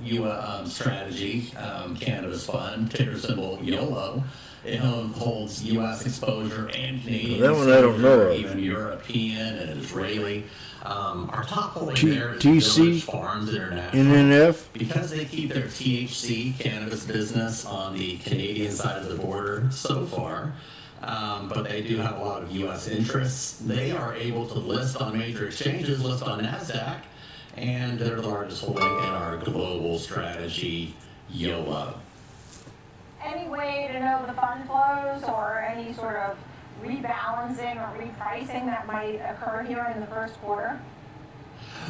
strategy cannabis fund, ticker symbol YOLO. It holds U.S. exposure and Canadian That one I don't know of. even European and Israeli. Our top holding there is TC? Village Farms International. NNF? Because they keep their THC cannabis business on the Canadian side of the border so far, but they do have a lot of U.S. interests. They are able to list on major exchanges, list on NASDAQ, and they're the largest holding in our global strategy, YOLO. Any way to know the fund flows or any sort of rebalancing or repricing that might occur here in the first quarter?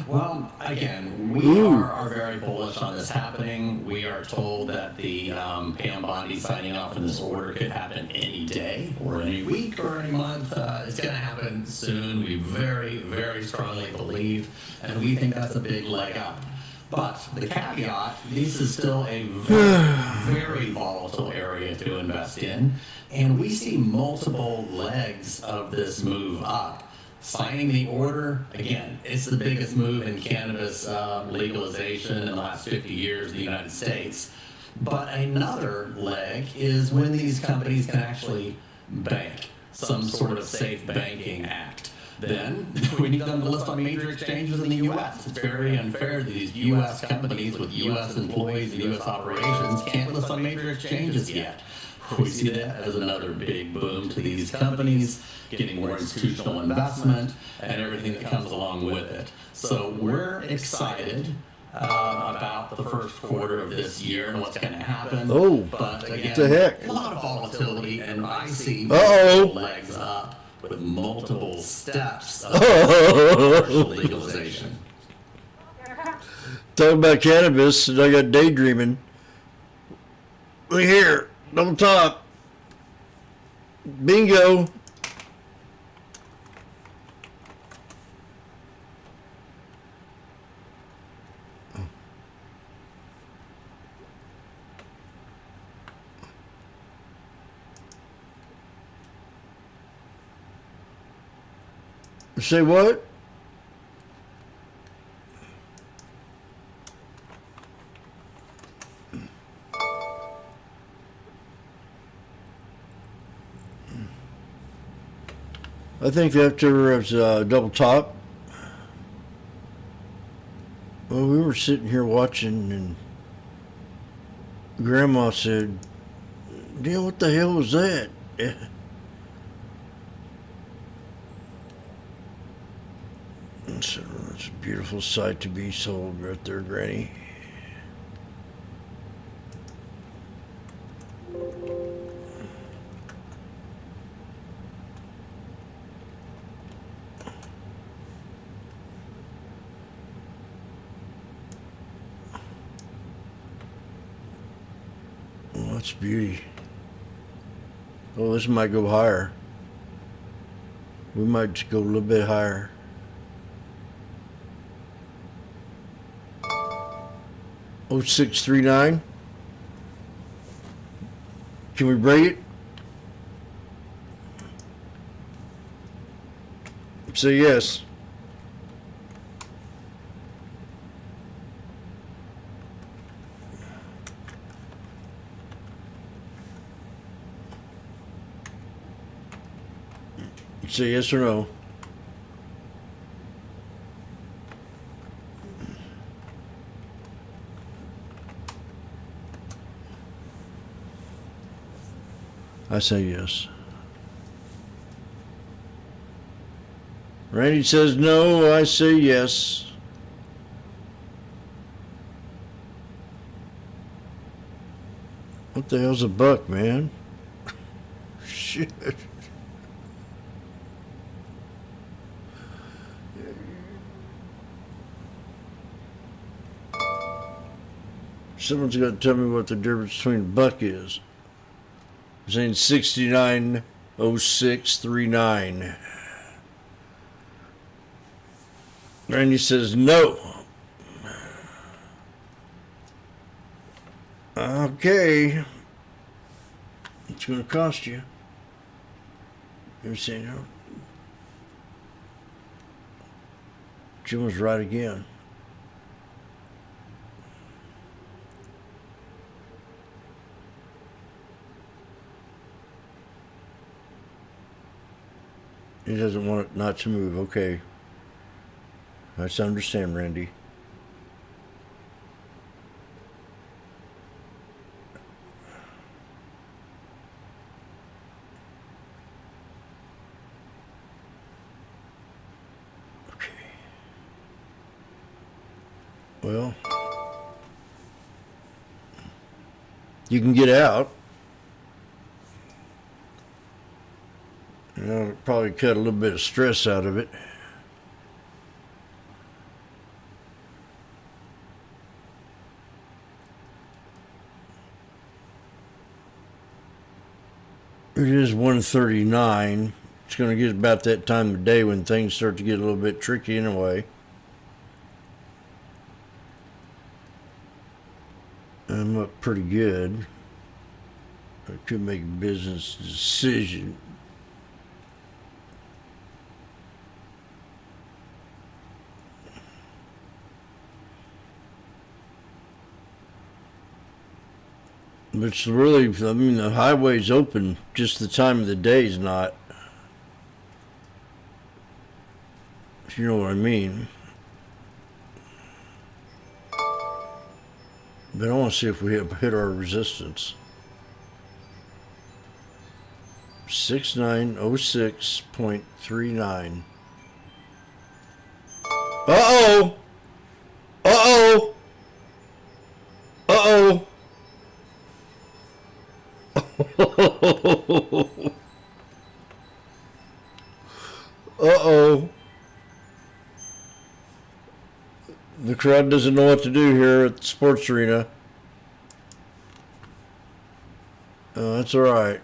Well, again, we are very bullish on this happening. We are told that the Pam Bondi signing off in this order could happen any day or any week or any month. It's going to happen soon. We very, very strongly believe, and we think that's a big leg up. But the caveat, this is still a very, very volatile area to invest in, and we see multiple legs of this move up. Signing the order, again, it's the biggest move in cannabis legalization in the last 50 years in the United States. But another leg is when these companies can actually bank, some sort of safe banking act. Then we need them to list on major exchanges in the U.S. It's very unfair that these U.S. companies with U.S. employees and U.S. operations can't list on major exchanges yet. We see that as another big boom to these companies, getting more institutional investment and everything that comes along with it. So we're excited about the first quarter of this year and what's going to happen. Oh, but again, what the heck? a lot of volatility, and I see Uh-oh. legs up with multiple steps of partial legalization. Talking about cannabis, and I got daydreaming. Look here, double top. Bingo. Say what? I think after it was double top. Well, we were sitting here watching, and Grandma said, "Damn, what the hell was that?" So it's a beautiful sight to be sold right there, Granny. Well, that's beauty. Oh, this might go higher. We might just go a little bit higher. 0639. Can we break it? Say yes. Say yes or no. I say yes. Randy says no, I say yes. What the hell's a buck, man? Shit. Someone's got to tell me what the difference between a buck is. I'm saying 690639. Randy says no. Okay. It's going to cost you. You're saying no. Jim was right again. He doesn't want it not to move. Okay. I understand, Randy. Okay. Well, you can get out. It'll probably cut a little bit of stress out of it. It is 1:39. It's going to get about that time of day when things start to get a little bit tricky anyway. I'm up pretty good. I could make a business decision. But it's really, I mean, the highway's open, just the time of the day is not. If you know what I mean. But I want to see if we have hit our resistance. 6906.39. Uh-oh! Uh-oh! Uh-oh! Uh-oh. The crowd doesn't know what to do here at the sports arena. Oh, that's all right.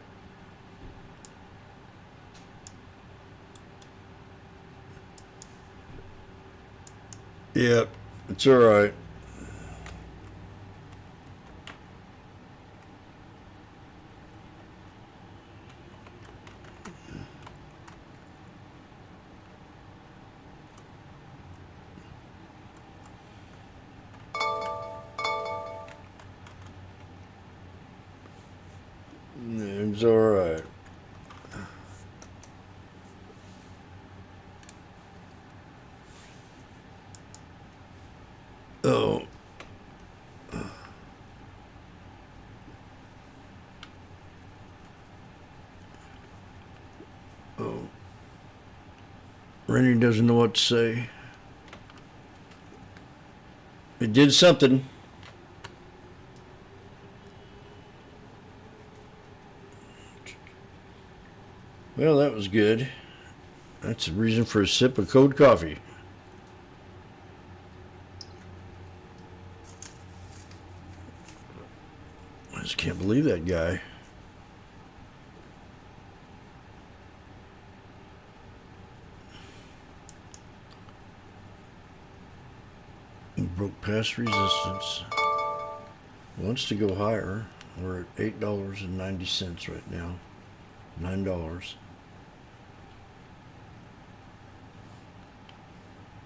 Yep, it's all right. It's all right. Oh. Oh. Rennie doesn't know what to say. It did something. Well, that was good. That's a reason for a sip of cold coffee. I just can't believe that guy. He broke past resistance. Wants to go higher. We're at $8.90 right now. $9.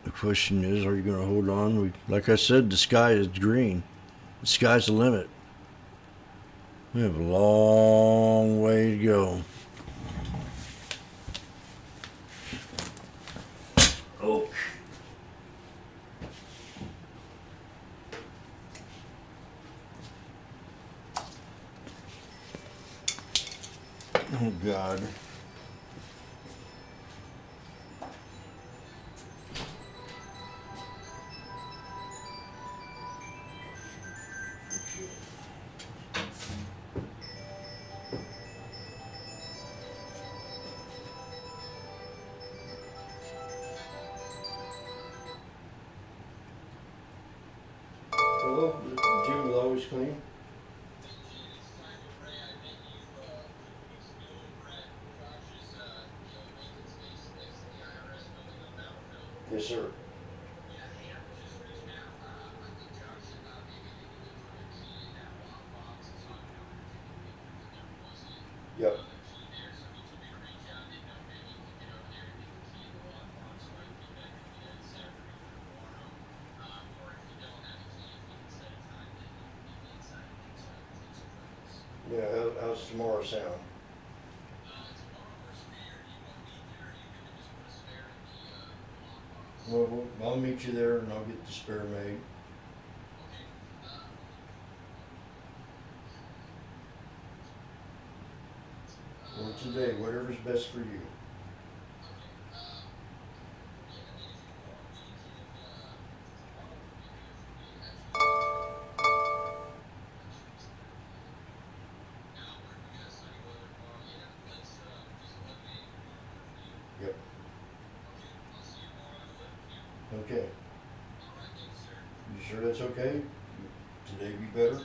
The question is, are you going to hold on? Like I said, the sky is green. The sky's the limit. We have a long way to go. Oh. Oh, God. Hello, Jim is always clean. Yes, sir. Yep. Yeah, how's tomorrow sound? Well, I'll meet you there and I'll get the spare made. Or today, whatever's best for you. Yep. Okay. You sure that's okay? Today be better? Okay.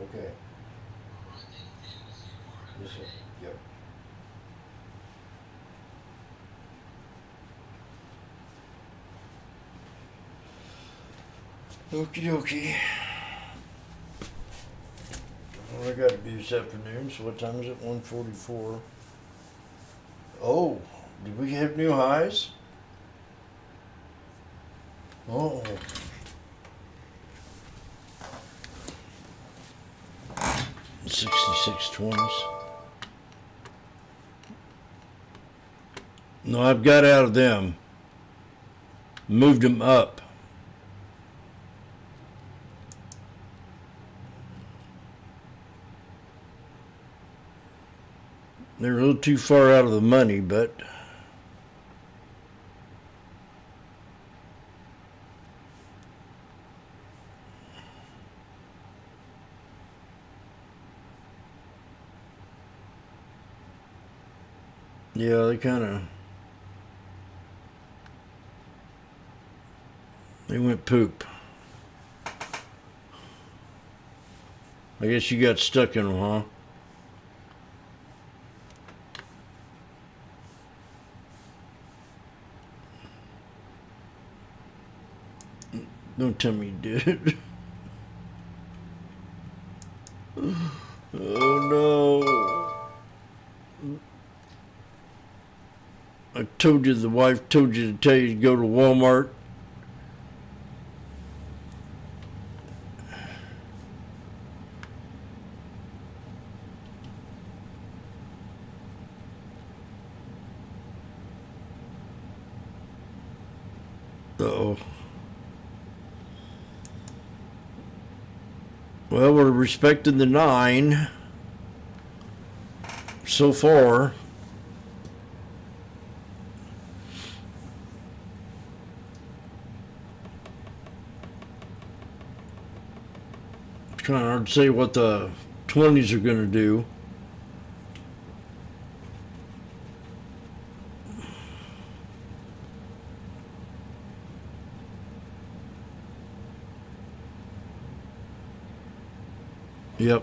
Okay. Yes, sir. Yep. Okie dokie. Well, I got to do this afternoon, so what time is it? 1:44. Oh, did we have new highs? Oh. $66.20s. No, I've got out of them. Moved them up. They're a little too far out of the money, but Yeah, they kind of. They went poop. I guess you got stuck in them, huh? Don't tell me you did. Oh no. I told you, the wife told you to tell you to go to Walmart. Uh-oh. Well, we're respecting the 9 so far. It's kind of hard to say what the 20s are going to do. Yep,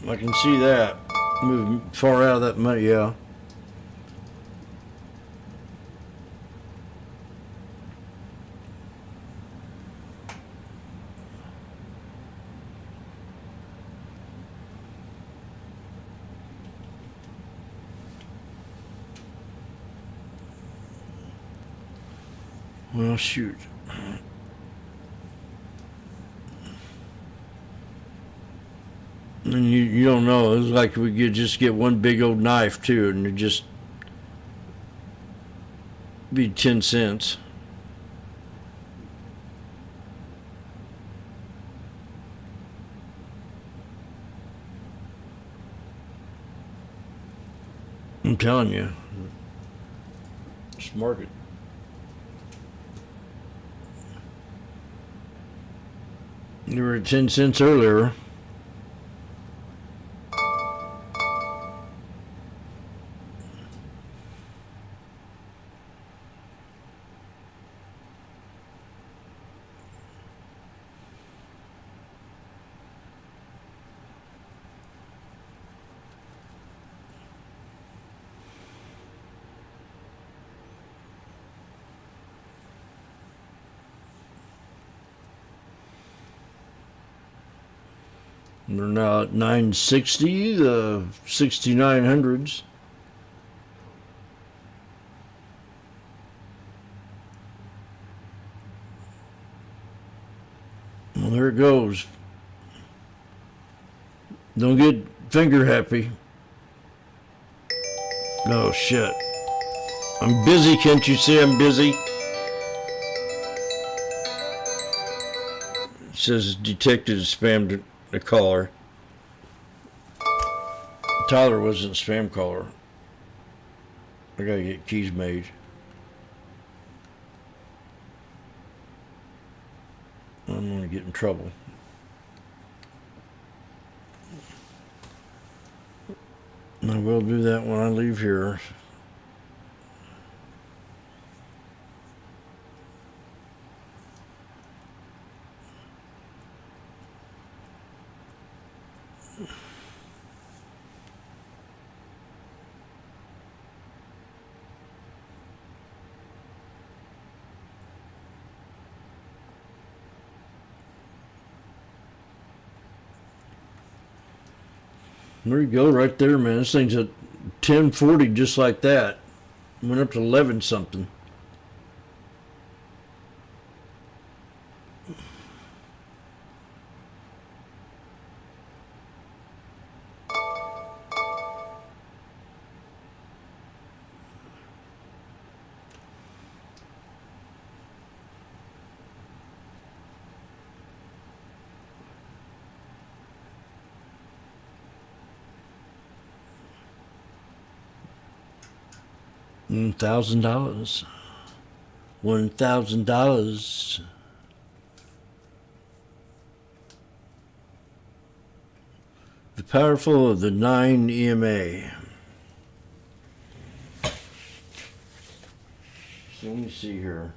I can see that. Moving far out of that money, yeah. Well, shoot. And you don't know. It's like we could just get one big old knife too, and it'd just be 10 cents. I'm telling you, this market. You were at 10 cents earlier. We're now at 960, the 6900s. Well, there it goes. Don't get finger happy. Oh, shit. I'm busy, can't you see I'm busy? It says detected spammed the caller. Tyler wasn't a spam caller. I gotta get keys made. I'm gonna get in trouble. I will do that when I leave here. There you go, right there, man. This thing's at 1040 just like that. Went up to 11 something. $1,000. $1,000. The powerful of the 9 EMA. Let me see here.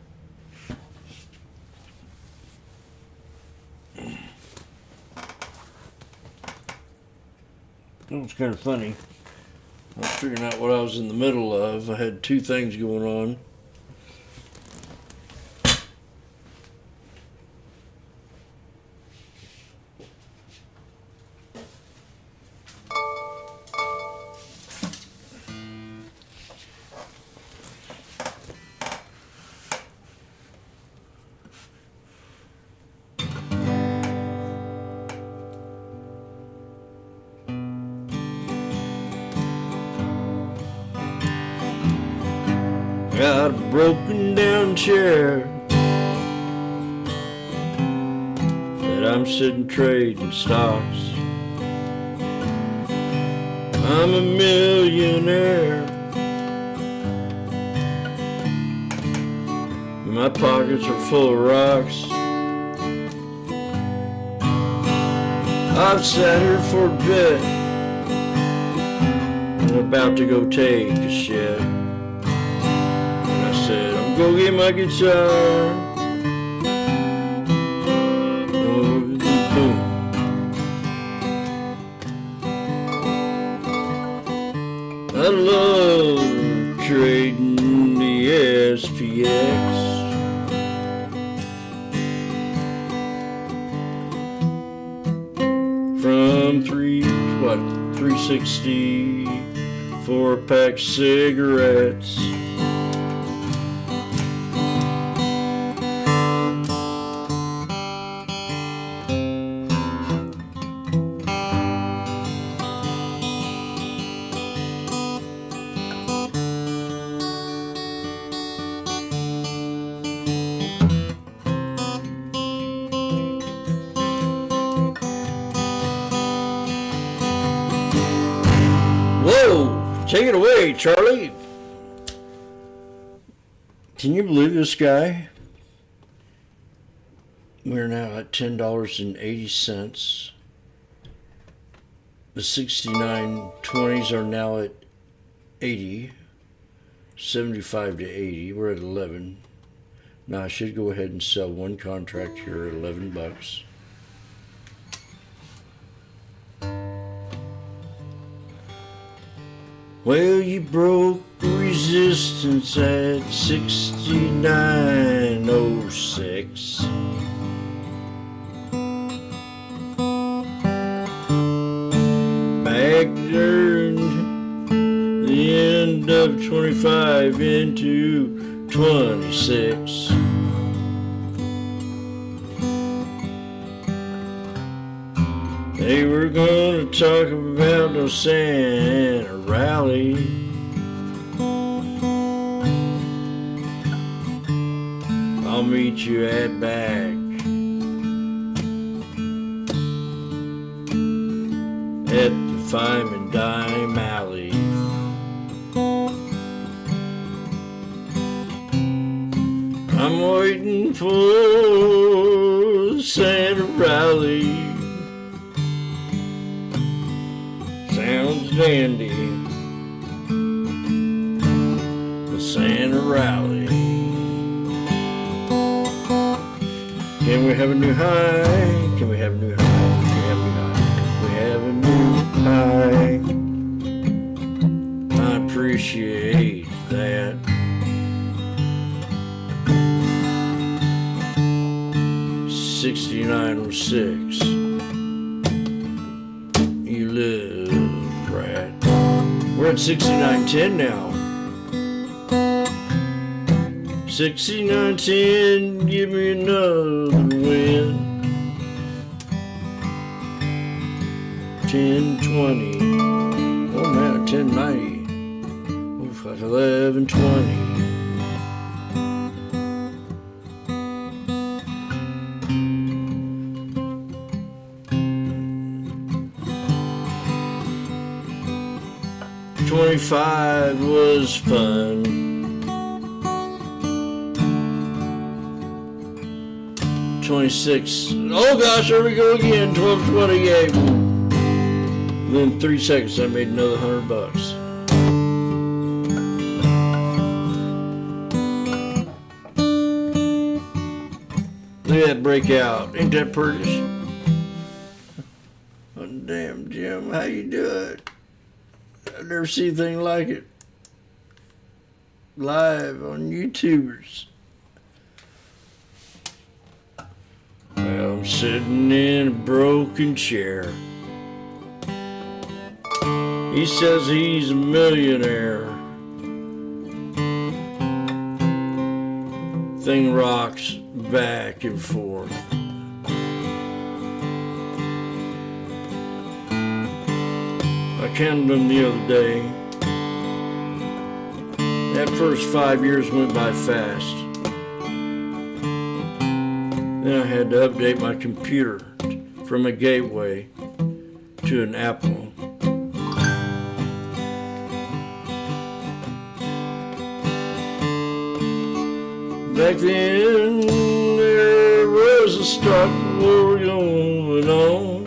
It was kind of funny. I was figuring out what I was in the middle of. I had two things going on. Got a broken down chair that I'm sitting trading stocks. I'm a millionaire. My pockets are full of rocks. I've sat here for a bit. I'm about to go take a shit. I'm gonna get my guitar. Boom. I love trading the SPX. From 360 for a pack of cigarettes. Whoa! Take it away, Charlie. Can you believe this guy? We're now at $10.80. The 69.20s are now at 80. 75 to 80. We're at 11. Now I should go ahead and sell one contract here at 11 bucks. Well, you broke resistance at 69.06. Backburned the end of 25 into 26. They were gonna talk about the Santa rally. I'll meet you at back at the Fime and Dime Alley. I'm waiting for Santa rally. Sounds dandy. The Santa rally. Can we have a new high? Can we have a new high? Can we have a new high? We have a new high. I appreciate that. $69.06. You little brat. We're at $69.10 now. $69.10, give me another win. $10.20. Oh man, $10.90. Looks like $11.20. $25 was fun. $26. Oh gosh, here we go again. $12.28. Within 3 seconds, I made another $100. Look at that breakout. Ain't that pretty? Oh, damn, Jim, how you do it? I've never seen anything like it. Live on YouTubers. Well, I'm sitting in a broken chair. He says he's a millionaire. Thing rocks back and forth. I counted them the other day. That first 5 years went by fast. Then I had to update my computer from a Gateway to an Apple. Back then, there was a stock war going on.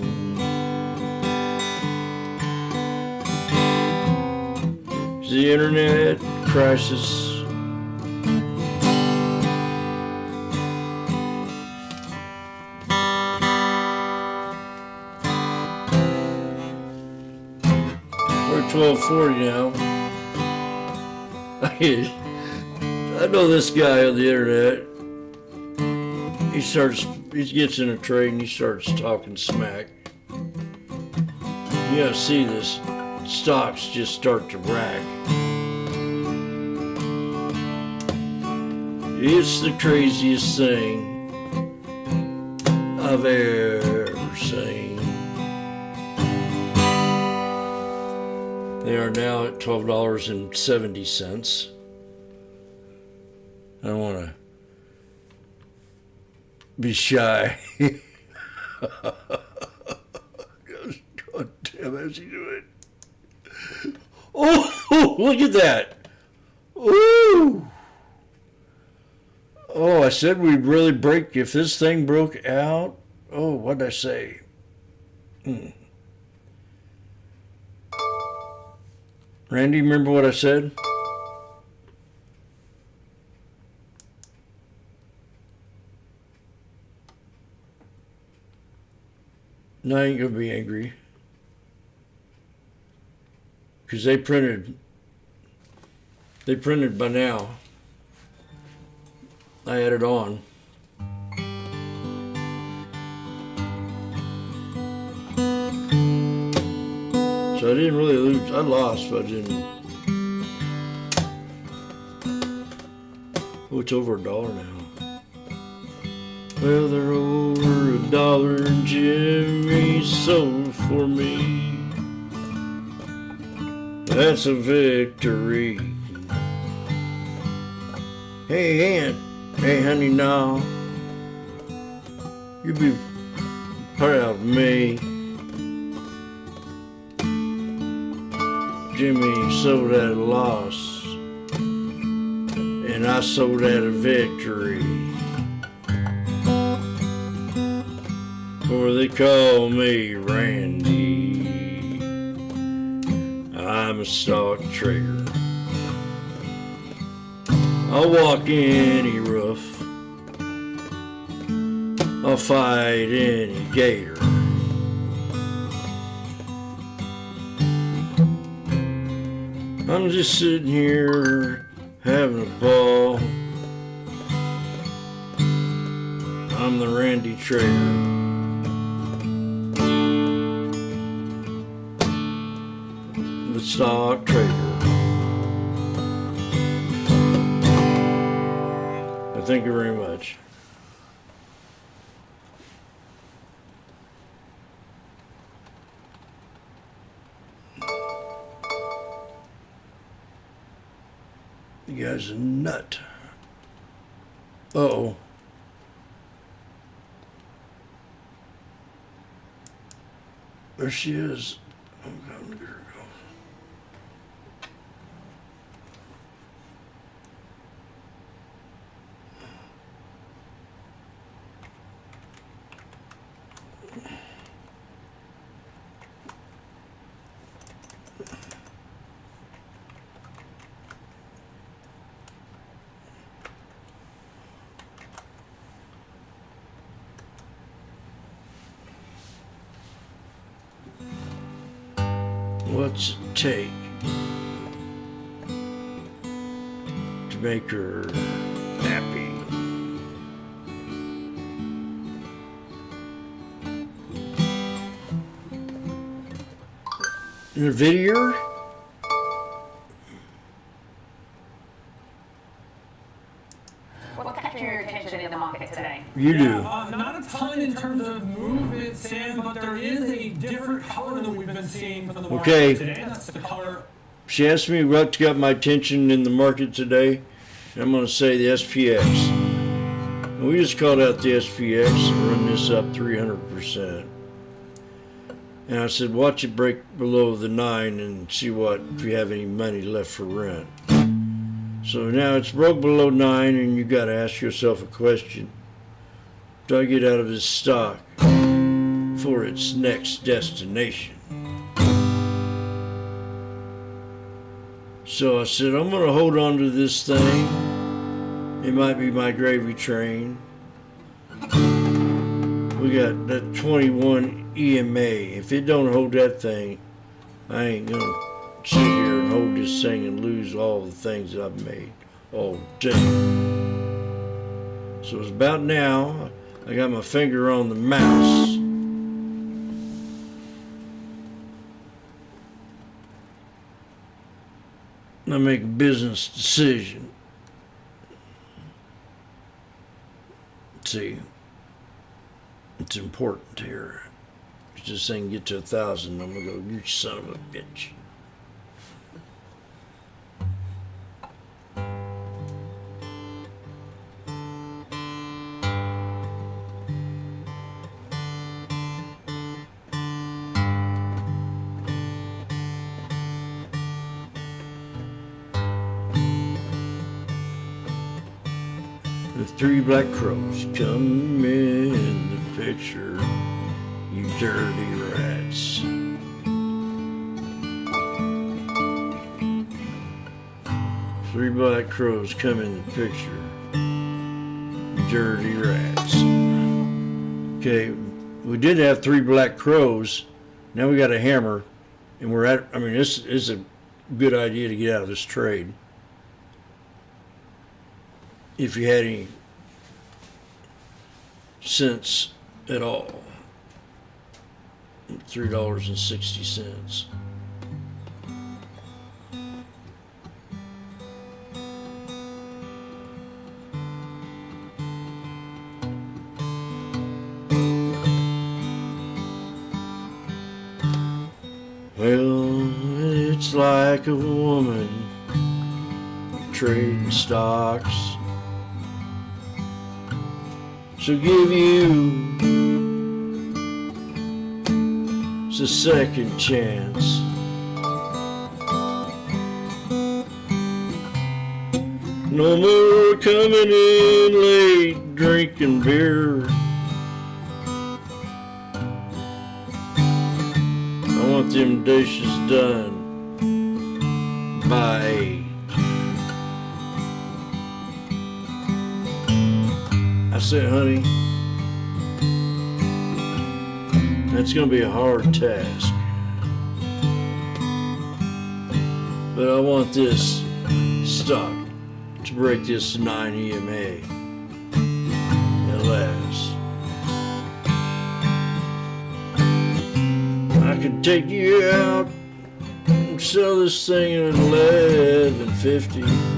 The internet crisis. We're 12:40 now. I know this guy on the internet. He gets in a trade and he starts talking smack. You gotta see this. Stocks just start to rack. It's the craziest thing I've ever seen. They are now at $12.70. I don't want to be shy. God damn, how's he doing? Oh, look at that. Ooh. Oh, I said we'd really break if this thing broke out. Oh, what'd I say? Randy, remember what I said? No, I ain't gonna be angry. Because they printed by now. I had it on. So I didn't really lose. I lost, but I didn't. Oh, it's over $1 now. Well, they're over $1 and Jimmy sold for me. That's a victory. Hey, Aunt. Hey, honey, now. You be proud of me. Jimmy sold at a loss, and I sold at a victory. Or they call me Randy. I'm a stock trader. I'll walk any roof. I'll fight any gator. I'm just sitting here having a ball. I'm the Randy Trader. The stock trader. Thank you very much. You guy's a nut. Uh-oh. There she is. Oh, God, look at her go. what's it take to make her happy? In a video? What's catching your attention in the market today? You do. Not a ton in terms of movement, Sam, but there is a different color than we've been seeing from the market Okay. today. That's the color. She asked me what got my attention in the market today, and I'm going to say the SPX. And we just called out the SPX and run this up 300%. And I said, watch it break below the 9 and see if you have any money left for rent. So now it's broke below 9, and you got to ask yourself a question. Do I get out of this stock for its next destination? So I said, I'm going to hold on to this thing. It might be my gravy train. We got that 21 EMA. If it don't hold that thing, I ain't going to sit here and hold this thing and lose all the things that I've made all day. So it's about now. I got my finger on the mouse. And I make a business decision. See, it's important here. If this thing get to 1,000, I'm gonna go, you son of a bitch. The 3 black crows come in the picture, you dirty rats. 3 black crows come in the picture, you dirty rats. Okay, we did have 3 black crows. Now we got a hammer, and we're at, I mean, this is a good idea to get out of this trade. If you had any sense at all. $3.60. Well, it's like a woman trading stocks. She'll give you a second chance. No more coming in late drinking beer. I want them dishes done by 8. I said, honey, that's going to be a hard task. But I want this stock to break this 9 EMA at last. I could take you out and sell this thing at $11.50.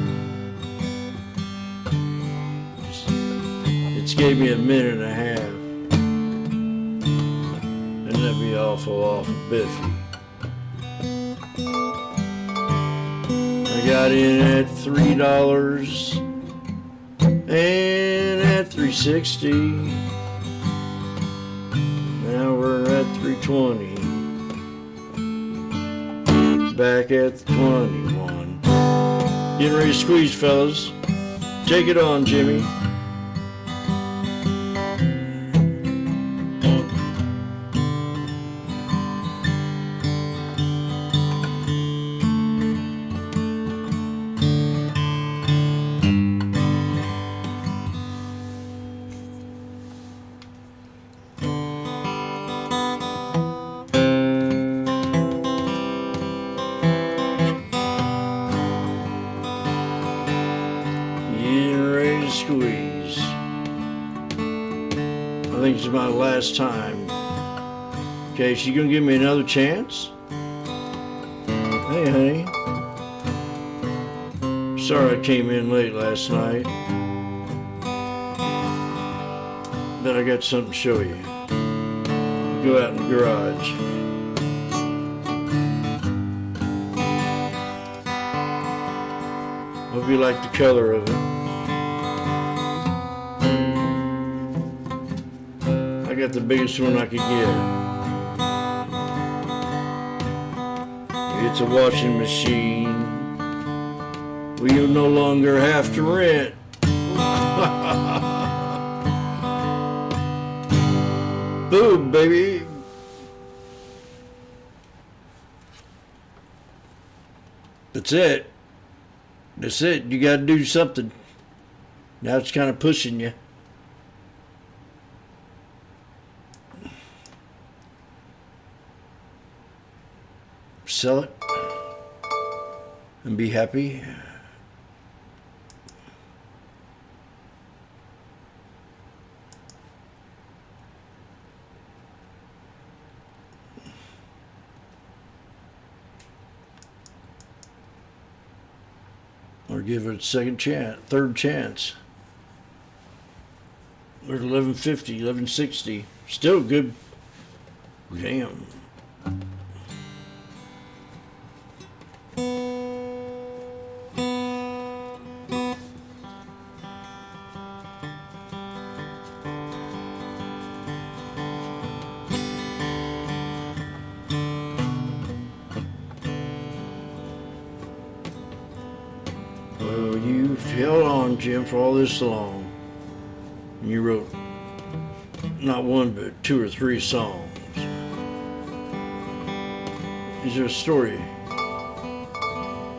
It's gave me a minute and a half. And that'd be awful biffy. I got in at $3 and at $3.60. Now we're at $3.20. Back at the 21. Getting ready to squeeze, fellas. Take it on, Jimmy. to squeeze. I think it's my last time. Okay, she gonna give me another chance? Hey, honey. Sorry I came in late last night. But I got something to show you. Go out in the garage. Hope you like the color of it. I got the biggest one I could get. It's a washing machine we no longer have to rent. Boom, baby. That's it. That's it. You got to do something. Now it's kind of pushing you. Sell it and be happy. Or give it a second chance, third chance. We're at 1150, 1160. Still good. Damn. Well, you've held on, Jim, for all this long. And you wrote not one, but 2 or 3 songs. Is there a story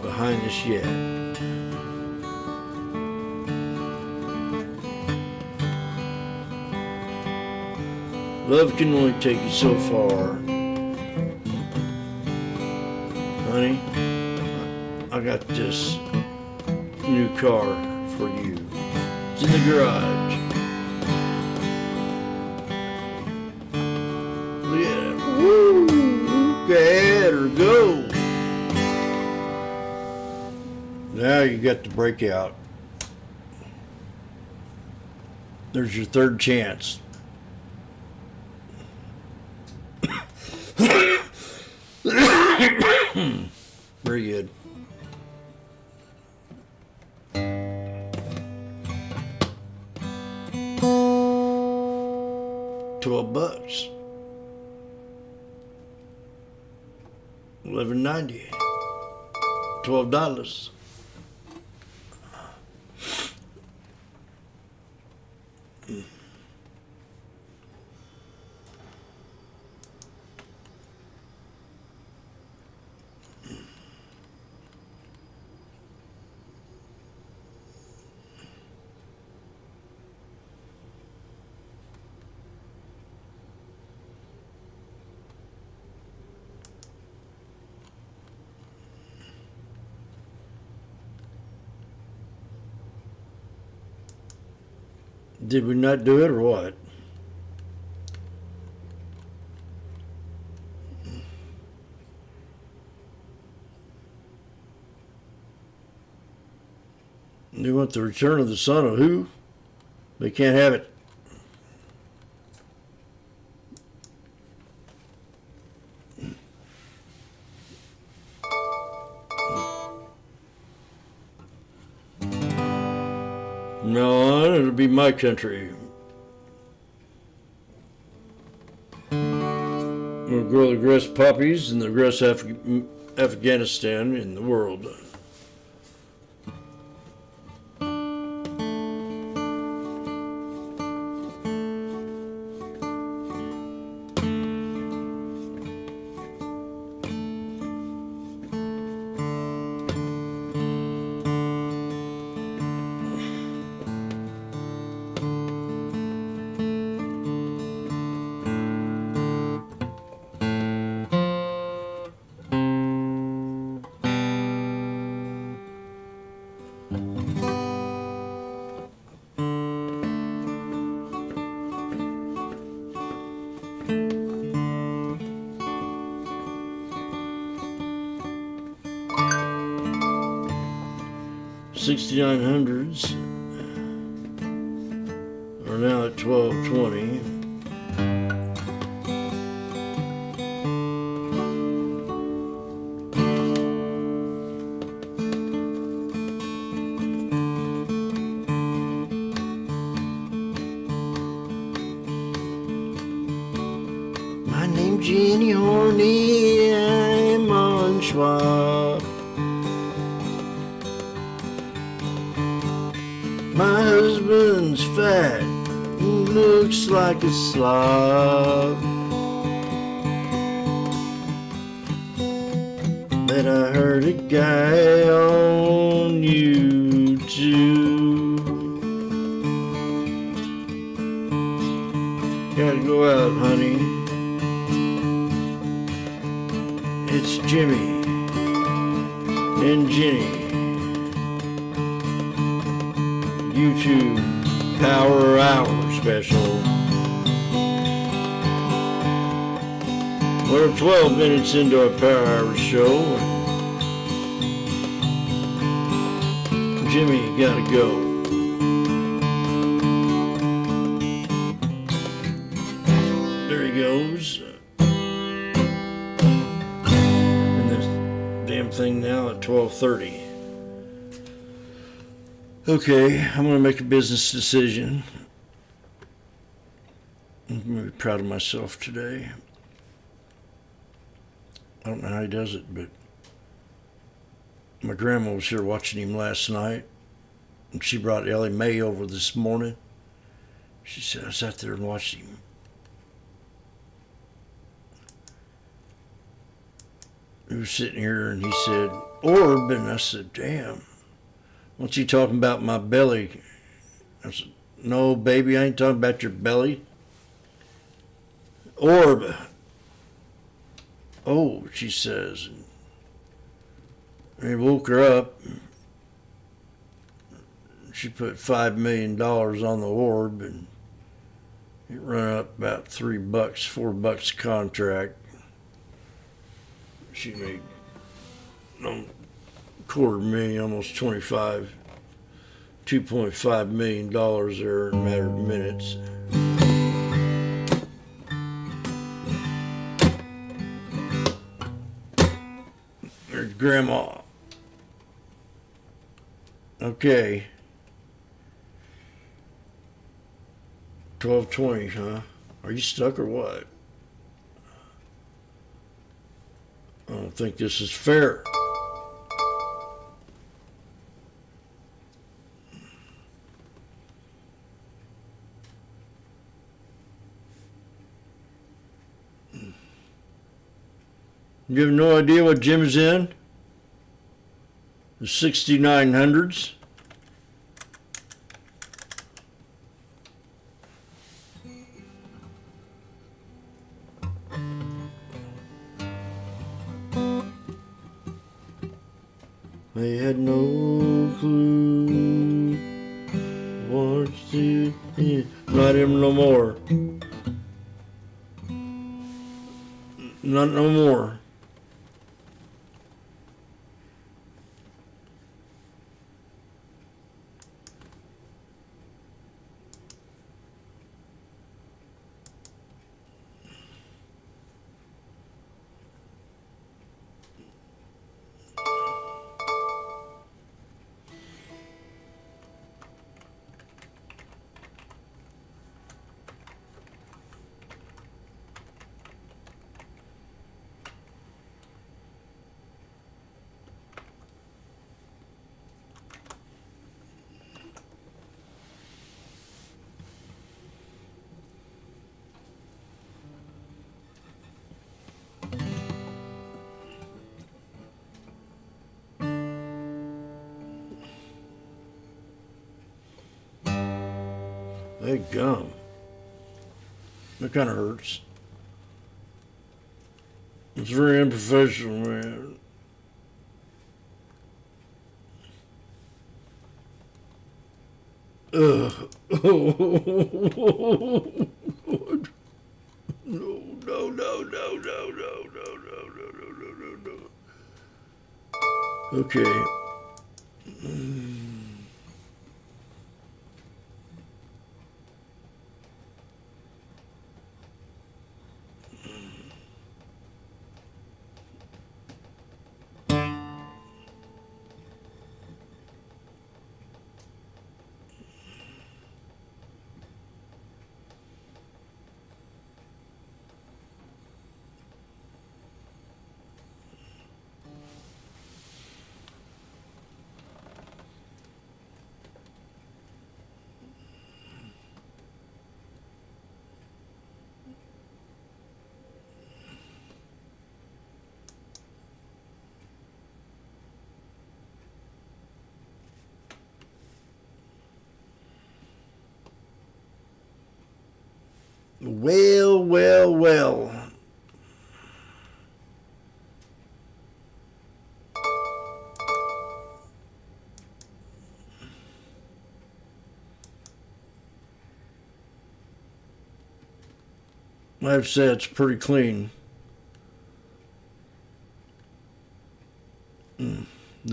behind this yet? Love can only take you so far. Honey, I got this new car for you. It's in the garage. Look at it. Woo! Go ahead or go. Now you got the breakout. There's your third chance. Very good. $12. $11.90. $12. Did we not do it or what? They want the return of the son of who? They can't have it. No, it'll be my country. We'll grow the best poppies and the best Afghanistan in the world. 6900s are now at $12.20. My name's Jenny Horney, I'm on Schwab. My husband's fat, looks like a slob. But I heard a guy on YouTube. Gotta go out, honey. It's Jimmy and Jenny. YouTube Power Hour special. We're 12 minutes into our Power Hour show. Jimmy, you gotta go. There he goes. And this damn thing now at 12:30. Okay, I'm going to make a business decision. I'm going to be proud of myself today. I don't know how he does it, but my grandma was here watching him last night, and she brought Ellie Mae over this morning. She said, I sat there and watched him. He was sitting here, and he said, Orb, and I said, damn. What's he talking about my belly? I said, no, baby, I ain't talking about your belly. Orb. Oh, she says. And he woke her up. She put $5 million on the orb, and it run up about $3, $4 contract. She made $250,000, almost $2.5 million there in a matter of minutes. There's Grandma. Okay. 12:20, huh? Are you stuck or what? I don't think this is fair. You have no idea what Jim is in? The 6900s? They had no clue what to do. Not him no more. Not no more. Hey, gum. That kind of hurts. It's very unprofessional, man. Ugh. No, no, no, no, no, no, no, no, no, no, no. Okay. Well, well, well. I have to say it's pretty clean.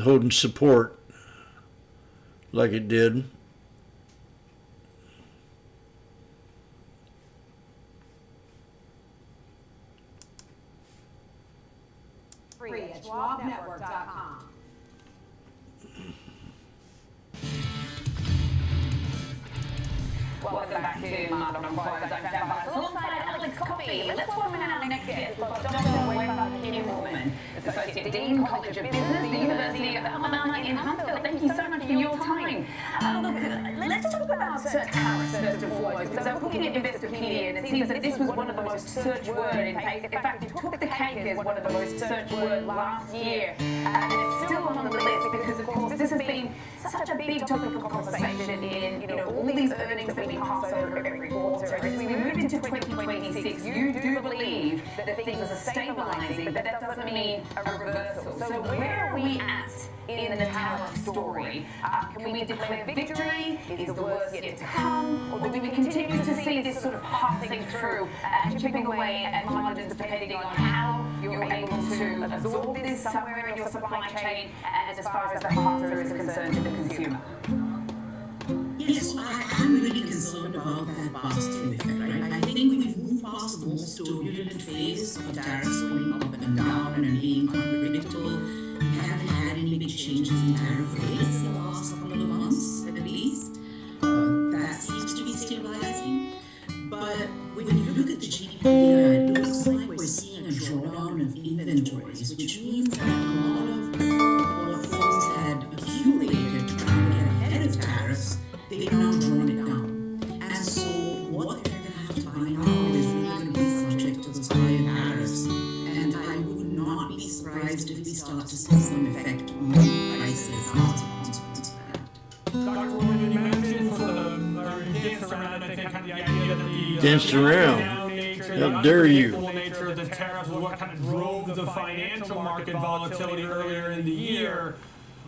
Holding support like it did. Free at SchwabNetwork.com. Welcome back to Market on Fire. I'm Sam Biles alongside Alex Coffey. Let's welcome in our next guest. We've got Dr. Wayne Kim, Associate Dean, College of Business, the University of Alabama in Huntsville. Thank you so much for your time. Look, let's talk about tariffs first and foremost, because I'm looking at Investopedia and it seems that this was one of the most searched words. In fact, it took the cake as one of the most searched words last year. And it's still on the list because, of course, this has been such a big topic of conversation in, all these earnings that we pass over every quarter. As we move into 2026, you do believe that things are stabilizing, but that doesn't mean a reversal. So where are we at in the tariff story? Can we declare victory? Is the worst yet to come? Or do we continue to see this sort of passing through and chipping away at margins depending on how you're able to absorb this somewhere in your supply chain and as far as the pass-through is concerned to the consumer? Yes, I'm really concerned about that pass-through effect, right? I think we've moved past the most turbulent phase of tariffs going up and down and being unpredictable. We haven't had any big changes in tariff rates in the last couple of months, at least. That seems to be stabilizing. But when you look at the GDP data, it looks like we're seeing a drawdown of inventories, which means that a lot of what firms had accumulated trying to get ahead of tariffs, they've now drawn it down. And so what they're going to have to buy now is really going to be subject to those higher tariffs. And I would not be surprised if we start to see some effect on prices as a consequence of that. Dr. Rowan, you mentioned dance around, I think, kind of the idea that the danced around. How dare you? The nature of the tariffs was what kind of drove the financial market volatility earlier in the year.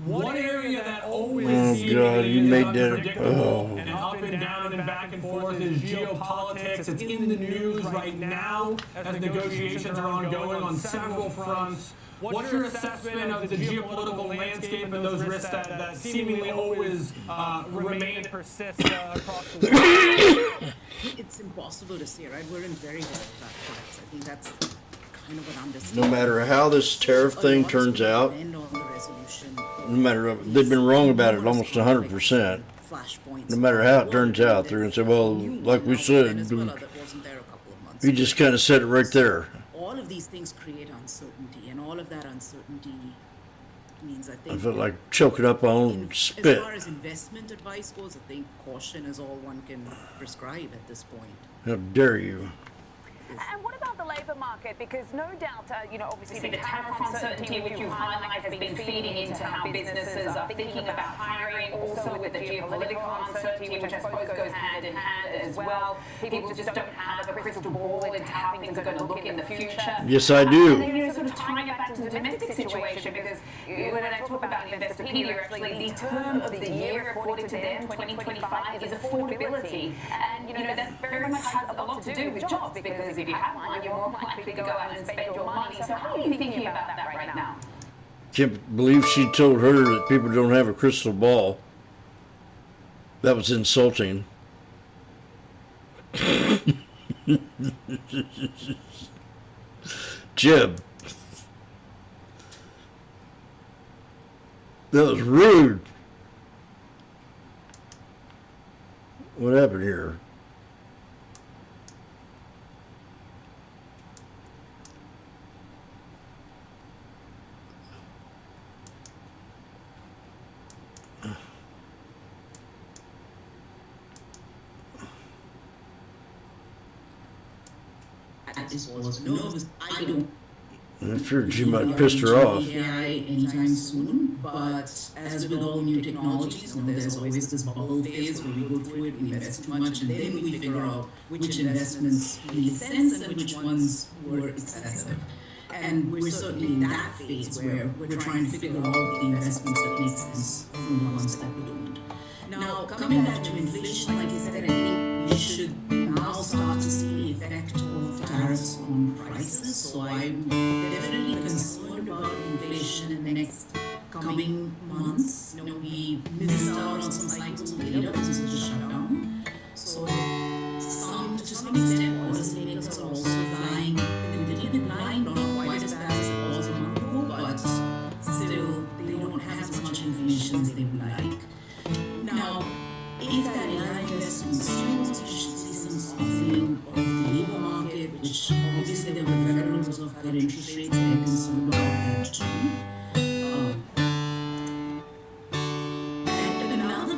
One area that always you made that. And up and down and back and forth is geopolitics. It's in the news right now as negotiations are ongoing on several fronts. What's your assessment of the geopolitical landscape and those risks that seemingly always remain and persist across the world? It's impossible to say, right? We're in very volatile times. I think that's kind of what I'm just. No matter how this tariff thing turns out, no matter, they've been wrong about it almost 100%. No matter how it turns out, they're going to say, well, like we said, you just kind of said it right there. All of these things create uncertainty, and all of that uncertainty means, I think, I feel like choking up on spit. As far as investment advice goes, I think caution is all one can prescribe at this point. How dare you? And what about the labour market? Because no doubt, obviously the tariff uncertainty which you highlight has been feeding into how businesses are thinking about hiring, also with the geopolitical uncertainty, which I suppose goes hand in hand as well. People just don't have a crystal ball into how things are going to look in the future. Yes, I do. And then, sort of tying it back to the domestic situation, because when I talk about Investopedia, actually the term of the year, according to them, 2025, is affordability. And, that very much has a lot to do with jobs, because if you have one, you're more likely to go out and spend your money. So how are you thinking about that right now? Can't believe she told her that people don't have a crystal ball. That was insulting. Jib. That was rude. What happened here? This was nervous. I don't I feared she might pissed her off. AI anytime soon, but as with all new technologies, there's always this bubble phase where we go through it, we invest too much, and then we figure out which investments made sense and which ones were excessive. And we're certainly in that phase where we're trying to figure out the investments that make sense from the ones that don't. Now, coming back to inflation, like I said, I think we should now start to see the effect of tariffs on prices. So I'm definitely concerned about inflation in the next coming months. We missed out on some cycles of data because of the shutdown. So to some extent, policymakers are also flying a little bit blind, not quite as bad as it was a month ago, but still they don't have as much information as they would like. Now, if that AI investment slows, we should see some softening of the labor market, which obviously the Federal Reserve cut interest rates, they're concerned about that too. And another,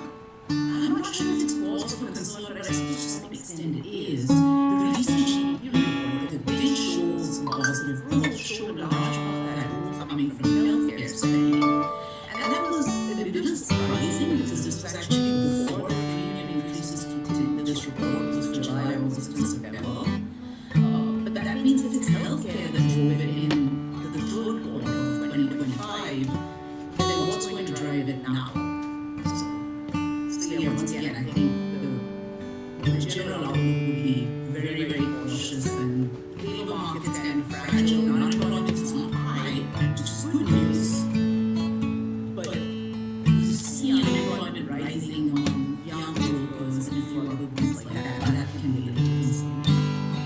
I'm not sure if it's cause for concern, but I suppose to some extent it is. The recent GDP report that did show some positive growth showed a large part of that growth coming from healthcare spending. And that was a little surprising because this was actually before the premium increases kicked in. This report was for July, August, and September. But that means if it's healthcare that drove it in the third quarter of 2025, then what's going to drive it now? So yeah, once again, I think the general outlook will be very, very cautious, and labor markets can be fragile. Unemployment is not high, which is good news. But you see unemployment rising on young workers and a few other groups like that. That can be a little concerned.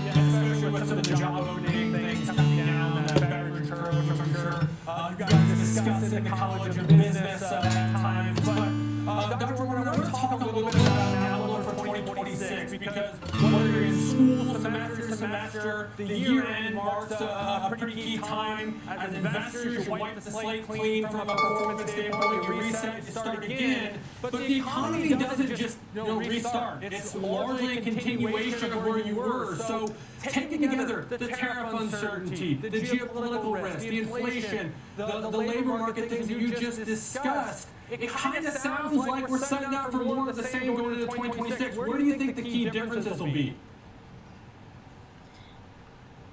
Yeah, especially with some of the job opening things coming down, that beverage return, which I'm sure you guys discussed in the College of Business at times. But Dr. Warren, I want to talk a little bit about an outlook for 2026, because whether you're in school, semester to semester, the year-end marks a pretty key time. As investors, you wipe the slate clean from a performance standpoint, you reset, you start again. But the economy doesn't just restart. It's largely a continuation of where you were. So taking together the tariff uncertainty, the geopolitical risk, the inflation, the labor market things that you just discussed, it kind of sounds like we're setting up for more of the same going into 2026. Where do you think the key differences will be?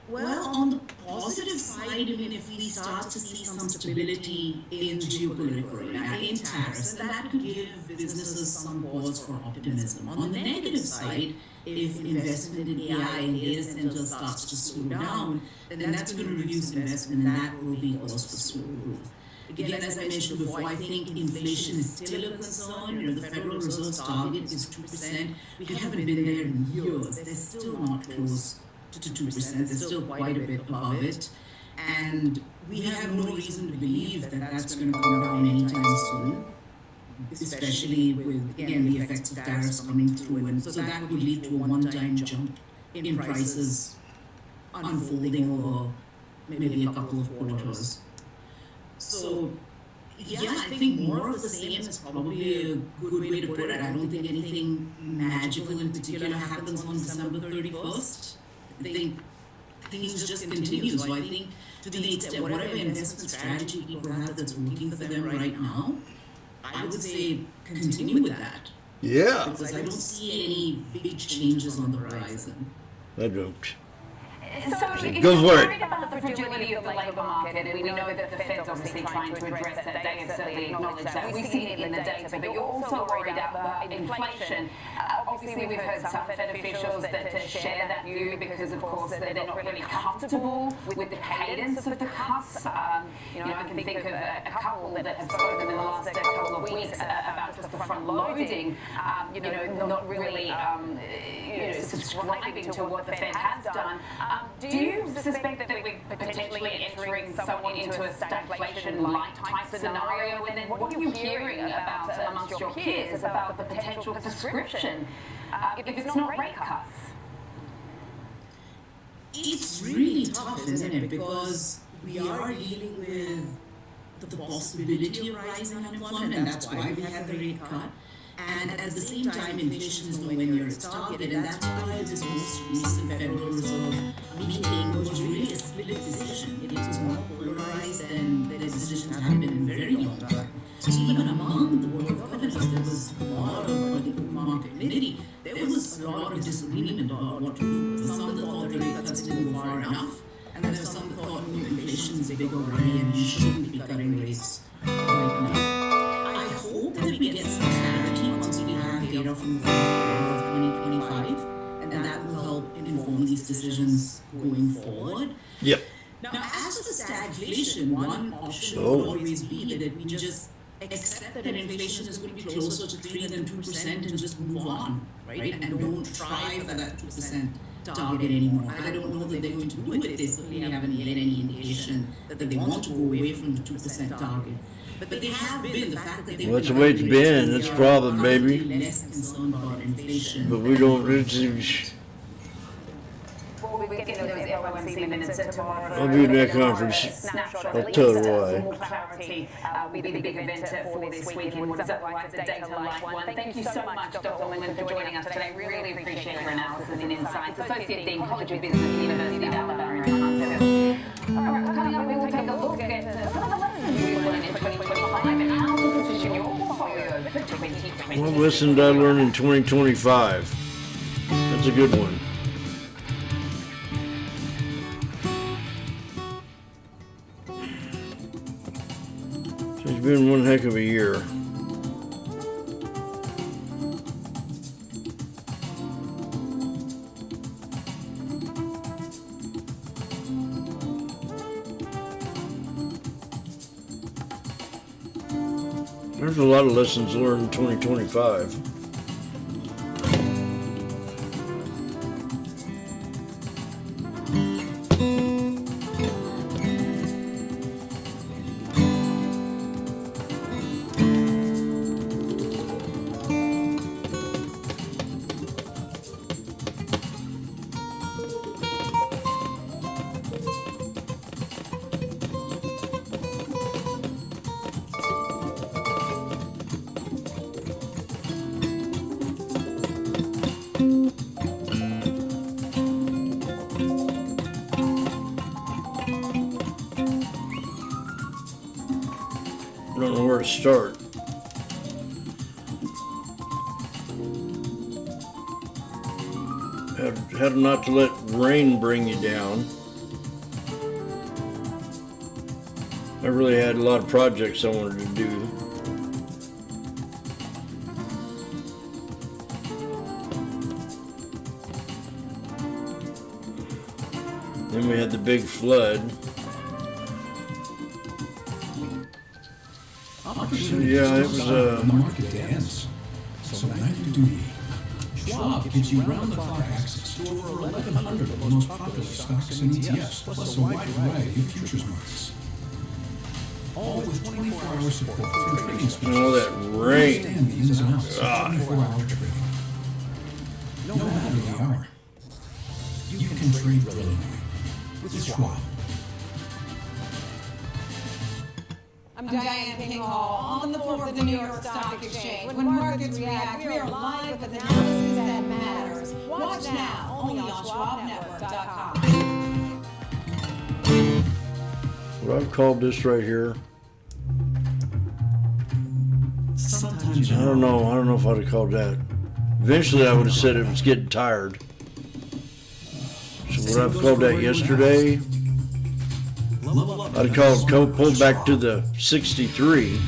Well, on the positive side, if we start to see some stability in geopolitical arena, in tariffs, then that could give businesses some pause for optimism. On the negative side, if investment in AI and data centers starts to slow down, then that's going to reduce investment, and that will be cause for slow growth. Again, as I mentioned before, I think inflation is still a concern. The Federal Reserve's target is 2%. We haven't been there in years. They're still not close to 2%. They're still quite a bit above it. And we have no reason to believe that that's going to come down anytime soon, especially with, again, the effects of tariffs coming through. And so that would lead to a one-time jump in prices unfolding over maybe a couple of quarters. So, yeah, I think more of the same is probably a good way to put it. I don't think anything magical in particular happens on December 31st. I think things just continue. So I think to the extent whatever investment strategy people have that's working for them right now, I would say continue with that. Yeah. Because I don't see any big changes on the horizon. I don't. So Go for it. Worried about the fragility of the labour market, and we know that the Fed's obviously trying to address that. They have certainly acknowledged that. We've seen it in the data, but you're also worried about inflation. Obviously, we've heard some Fed officials that share that view because, of course, they're not really comfortable with the cadence of the cuts. I can think of a couple that have spoken in the last couple of weeks about just the front loading, not really subscribing to what the Fed has done. Do you suspect that we're potentially entering somewhat into a stagflation-like type scenario? And then what are you hearing about amongst your peers about the potential prescription if it's not rate cuts? It's really tough, isn't it? Because we are dealing with the possibility of rising unemployment, and that's why we had the rate cut. And at the same time, inflation is nowhere near its target, and that's why this most recent Federal Reserve meeting was really a split decision. It was more polarized than the decisions have been in a very long time. So even among the board of governors, there was a lot of, or the market committee, there was a lot of disagreement about what to do. Some thought the rate cuts didn't go far enough, and there were some thought inflation is a big already and you shouldn't be cutting rates right now. I hope that we get some clarity once we have data from the Q4 of 2025, and that will help inform these decisions going forward. Yep. Now, as for the stagflation, one option would always be that we just accept that inflation is going to be closer to 3 than 2% and just move on, right? And don't try for that 2% target anymore. I don't know that they're going to do it. They certainly haven't made any indication that they want to go away from the 2% target. But they have been, the fact that they've Well, that's the way it's been. That's the problem, baby. less concerned about inflation. But we don't. It's, We'll be getting those FOMC minutes tomorrow. I'll be in that conference. I'll tell her why. More clarity will be the big event for this week in what's otherwise a data light one. Thank you so much, Dr. Ullman, for joining us today. Really appreciate your analysis and insights. Associate Dean, College of Business, University of Alabama in Huntsville. All right, coming up, we will take a look at some of the lessons we learned in 2025 and how to position your portfolio for 2026. What lesson did I learn in 2025? That's a good one. It's been one heck of a year. There's a lot of lessons learned in 2025. I don't know where to start. How not to let rain bring you down. I really had a lot of projects I wanted to do. Then we had the big flood. Yeah, it was the market dance. So night duty. Schwab gives you round-the-clock access to over 1,100 of the most popular stocks and ETFs, plus a wide variety of futures markets. All with 24-hour support from trading speeches. All that rain. Understand the ins and outs of 24-hour trading. No matter the hour, you can trade brilliantly with Schwab. I'm Diane King Hall on the floor of the New York Stock Exchange. When markets react, we are live with analysis that matters. Watch now, only on SchwabNetwork.com. What I've called this right here. Sometimes I don't know if I'd have called that. Eventually I would have said it was getting tired. So what I've called that yesterday, I'd call pulled back to the 63.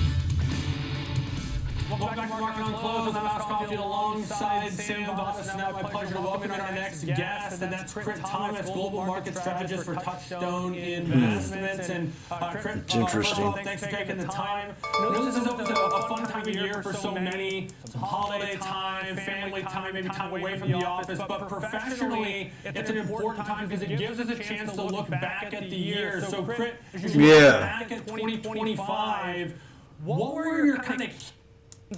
Welcome back to Market on Close. I'm Alex Caulfield alongside Sam Voss. It's now my pleasure to welcome our next guest, and that's Crit Thomas, Global Market Strategist for Touchstone Investments. And Crit, it's interesting. Thanks for taking the time. This is a fun time of year for so many. Some holiday time, family time, maybe time away from the office. But professionally, it's an important time because it gives us a chance to look back at the year. So Crit, as you look back at 2025, what were your kind of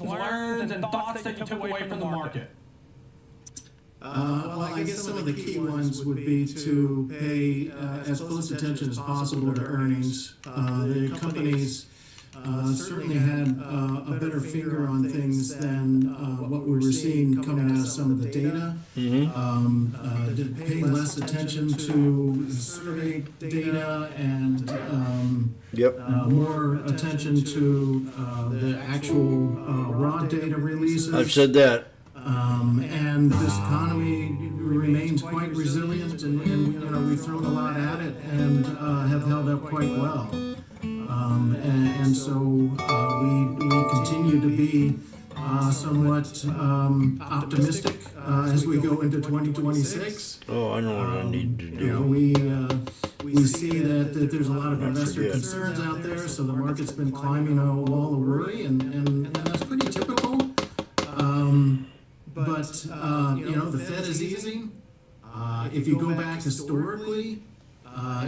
learned and thoughts that you took away from the market? Well, I guess some of the key ones would be to pay as close attention as possible to earnings. The companies certainly had a better finger on things than what we were seeing coming out of some of the data. Did pay less attention to survey data and more attention to the actual raw data releases. I've said that. And this economy remains quite resilient, and we've thrown a lot at it and have held up quite well. And so we continue to be somewhat optimistic as we go into 2026. Oh, I know what I need to do. We see that there's a lot of investor concerns out there, so the market's been climbing a wall of worry, and that's pretty typical. But the Fed is easing. If you go back historically,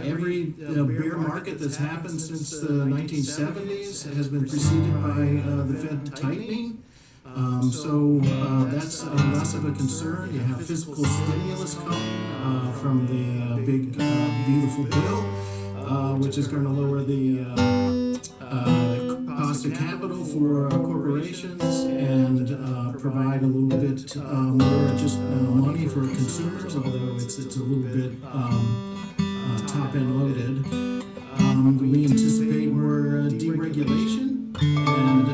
every bear market that's happened since the 1970s has been preceded by the Fed tightening. So that's less of a concern. You have fiscal stimulus coming from the big, beautiful bill, which is going to lower the cost of capital for corporations and provide a little bit more just money for consumers, although it's a little bit top-end loaded. We anticipate more deregulation, and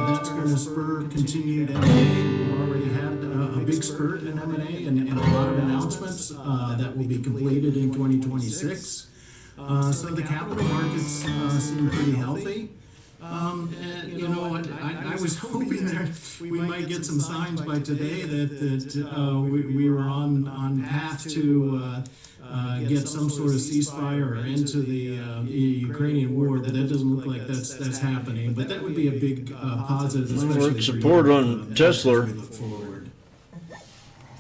that's going to spur continued M&A. We've already had a big spurt in M&A and a lot of announcements that will be completed in 2026. So the capital markets seem pretty healthy. I was hoping that we might get some signs by today that we were on path to get some sort of ceasefire or end to the Ukrainian war, but that doesn't look like that's happening. But that would be a big positive, especially support on Tesla.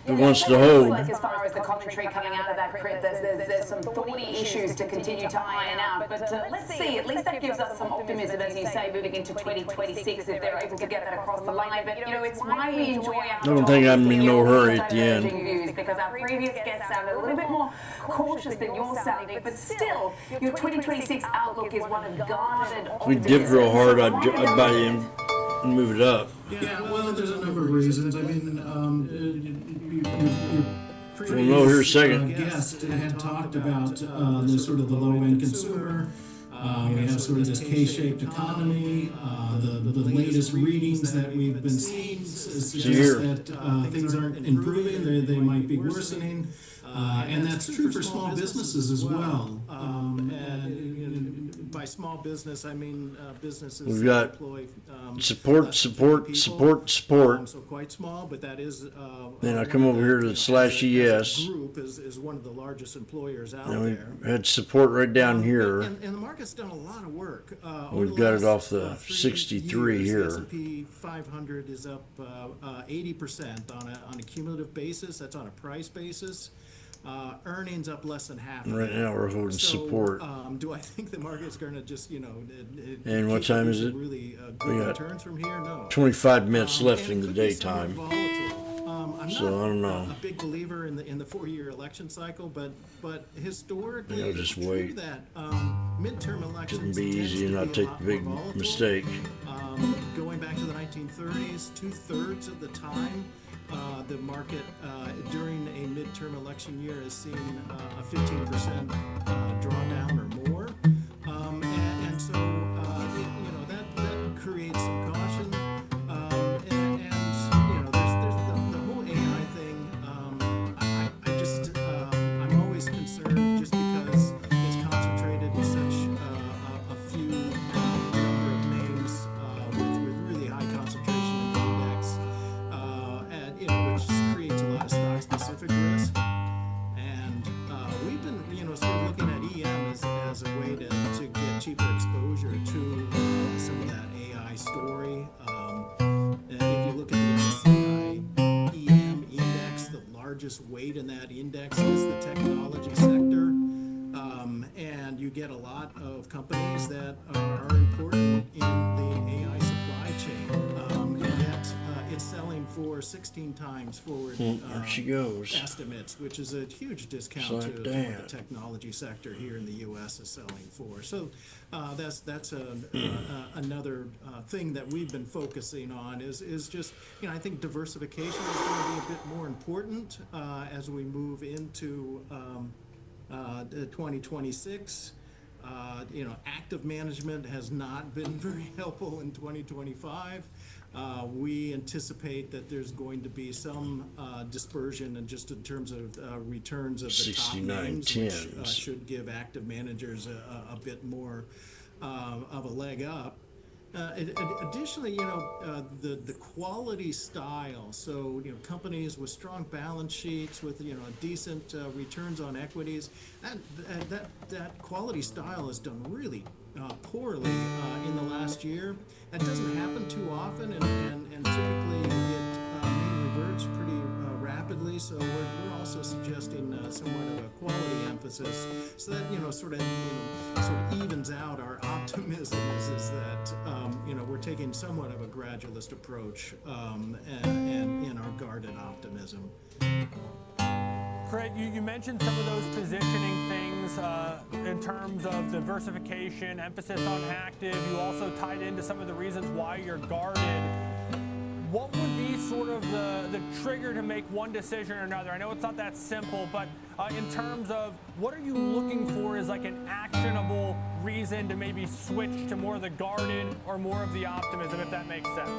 Who wants to hold? Like as far as the commentary coming out of that crit, there's some thorny issues to continue to iron out. But let's see, at least that gives us some optimism, as you say, moving into 2026 if they're able to get that across the line. But it's why we enjoy our I don't think I'm in no hurry at the end. views, because our previous guests sounded a little bit more cautious than you're sounding. But still, your 2026 outlook is one of guarded optimism. If we dipped real hard, I'd buy him and move it up. Yeah, well, there's a number of reasons. I mean, We'll know here in a second. Guest had talked about the sort of the low-end consumer. We have sort of this K-shaped economy. The latest readings that we've been seeing suggest that things aren't improving. They might be worsening. And that's true for small businesses as well. And by small business, I mean businesses We've that got employ support. So quite small, but that is. Then I come over here to /ES. Group is one of the largest employers out And there. we had support right down here. And the market's done a lot of work. We've got it off the 63 years, here. The S&P 500 is up 80% on a cumulative basis. That's on a price basis. Earnings up less than half. Right now we're holding support. Do I think the market's going to just, And what time is it? Really We good got returns from here? No. 25 minutes left in the daytime. I'm So I don't know. a big believer in the 4-year election cycle, but historically, I'll just it's wait. true that midterm elections Shouldn't be tends easy to and not be a take lot the more big volatile. mistake. Going back to the 1930s, 2/3 of the time, the market during a midterm election year has seen a 15% drawdown or more, and so that creates some caution. And there's the whole AI thing. I'm always concerned just because it's concentrated in such a few number of names with really high concentration in the index, which creates a lot of stock-specific risk. And we've been, sort of looking at EM as a way to get cheaper exposure to some of that AI story. If you look at the MSCI EM index, the largest weight in that index is the technology sector. And you get a lot of companies that are important in the AI supply chain. And yet it's selling for 16 times forward There she goes. estimates, which is a huge discount Slow to it what down. the technology sector here in the U.S. is selling for. So that's another thing that we've been focusing on is just, I think diversification is going to be a bit more important as we move into 2026. Active management has not been very helpful in 2025. We anticipate that there's going to be some dispersion and just in terms of returns of the top 69 names, which tens. should give active managers a bit more of a leg up. Additionally, the quality style. So, companies with strong balance sheets with decent returns on equities. That quality style has done really poorly in the last year. That doesn't happen too often, and typically it mean reverts pretty rapidly. So we're also suggesting somewhat of a quality emphasis, so that sort of evens out our optimism. Is that we're taking somewhat of a gradualist approach, and in our guarded optimism. Craig, you mentioned some of those positioning things in terms of diversification, emphasis on active. You also tied into some of the reasons why you're guarded. What would be sort of the trigger to make one decision or another? I know it's not that simple, but in terms of what are you looking for as like an actionable reason to maybe switch to more of the guarded or more of the optimism, if that makes sense?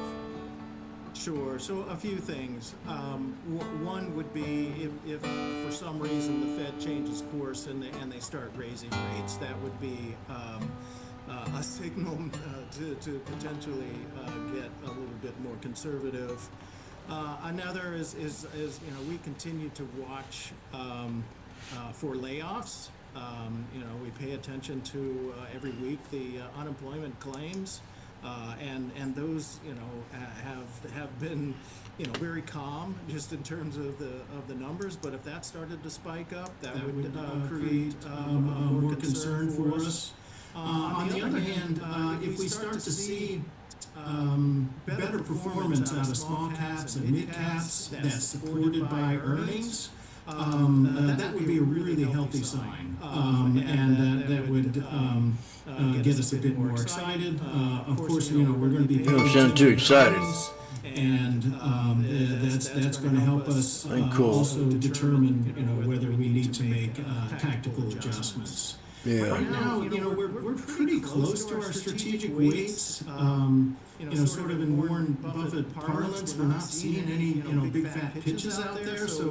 Sure. So a few things. One would be if for some reason the Fed changes course and they start raising rates, that would be a signal to potentially get a little bit more conservative. Another is we continue to watch for layoffs. We pay attention to every week the unemployment claims. And those have been very calm just in terms of the numbers. But if that started to spike up, that would create more concern for us. On the other hand, if we start to see better performance out of small caps and mid caps that's supported by earnings, that would be a really healthy sign, and that would get us a bit more excited. Of course, we're going to be. Don't sound too excited. And that's going to help us also determine whether we need to make tactical adjustments. Yeah. Right now, we're pretty close to our strategic weights. Sort of in Warren Buffett parlance, we're not seeing any big fat pitches out there. So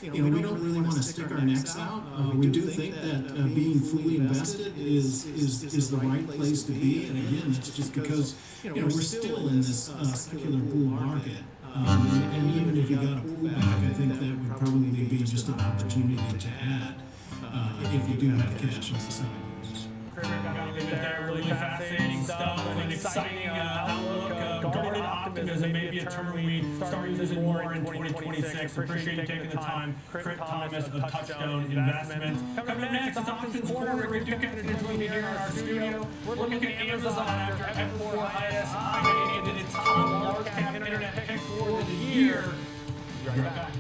we don't really want to stick our necks out. We do think that being fully invested is the right place to be. And again, it's just because we're still in this secular bull market. And even if you got a pullback, I think that would probably be just an opportunity to add if you do have cash on the sidelines. Really fascinating stuff and exciting outlook. Guarded optimism may be a term we start using more in 2026. Appreciate you taking the time. Crit Thomas of Touchstone Investments. Coming up next is Options Corner. Rick Duke is joining me here in our studio. We're looking at Amazon after Evercore ISI and its top large cap internet pick for the year. Be right back.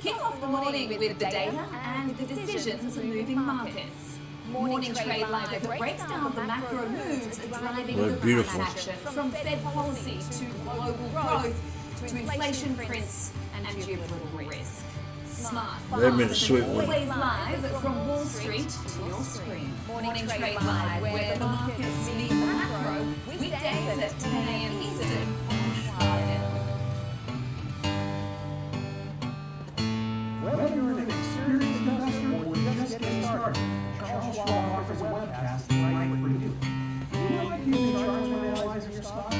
Kick off the morning with the data and the decisions of moving markets. Morning Trade Live that breaks down the macro moves driving the price action, from Fed policy to global growth to inflation prints and geopolitical risk. Smart, fast, and always live from Wall Street to your screen. Morning Trade Live, where the markets meet macro, weekdays at 10 a.m. Eastern. Whether you're an experienced investor or just getting started, Charles Schwab offers a webcast right for you. Do you like using charts when analyzing your stocks?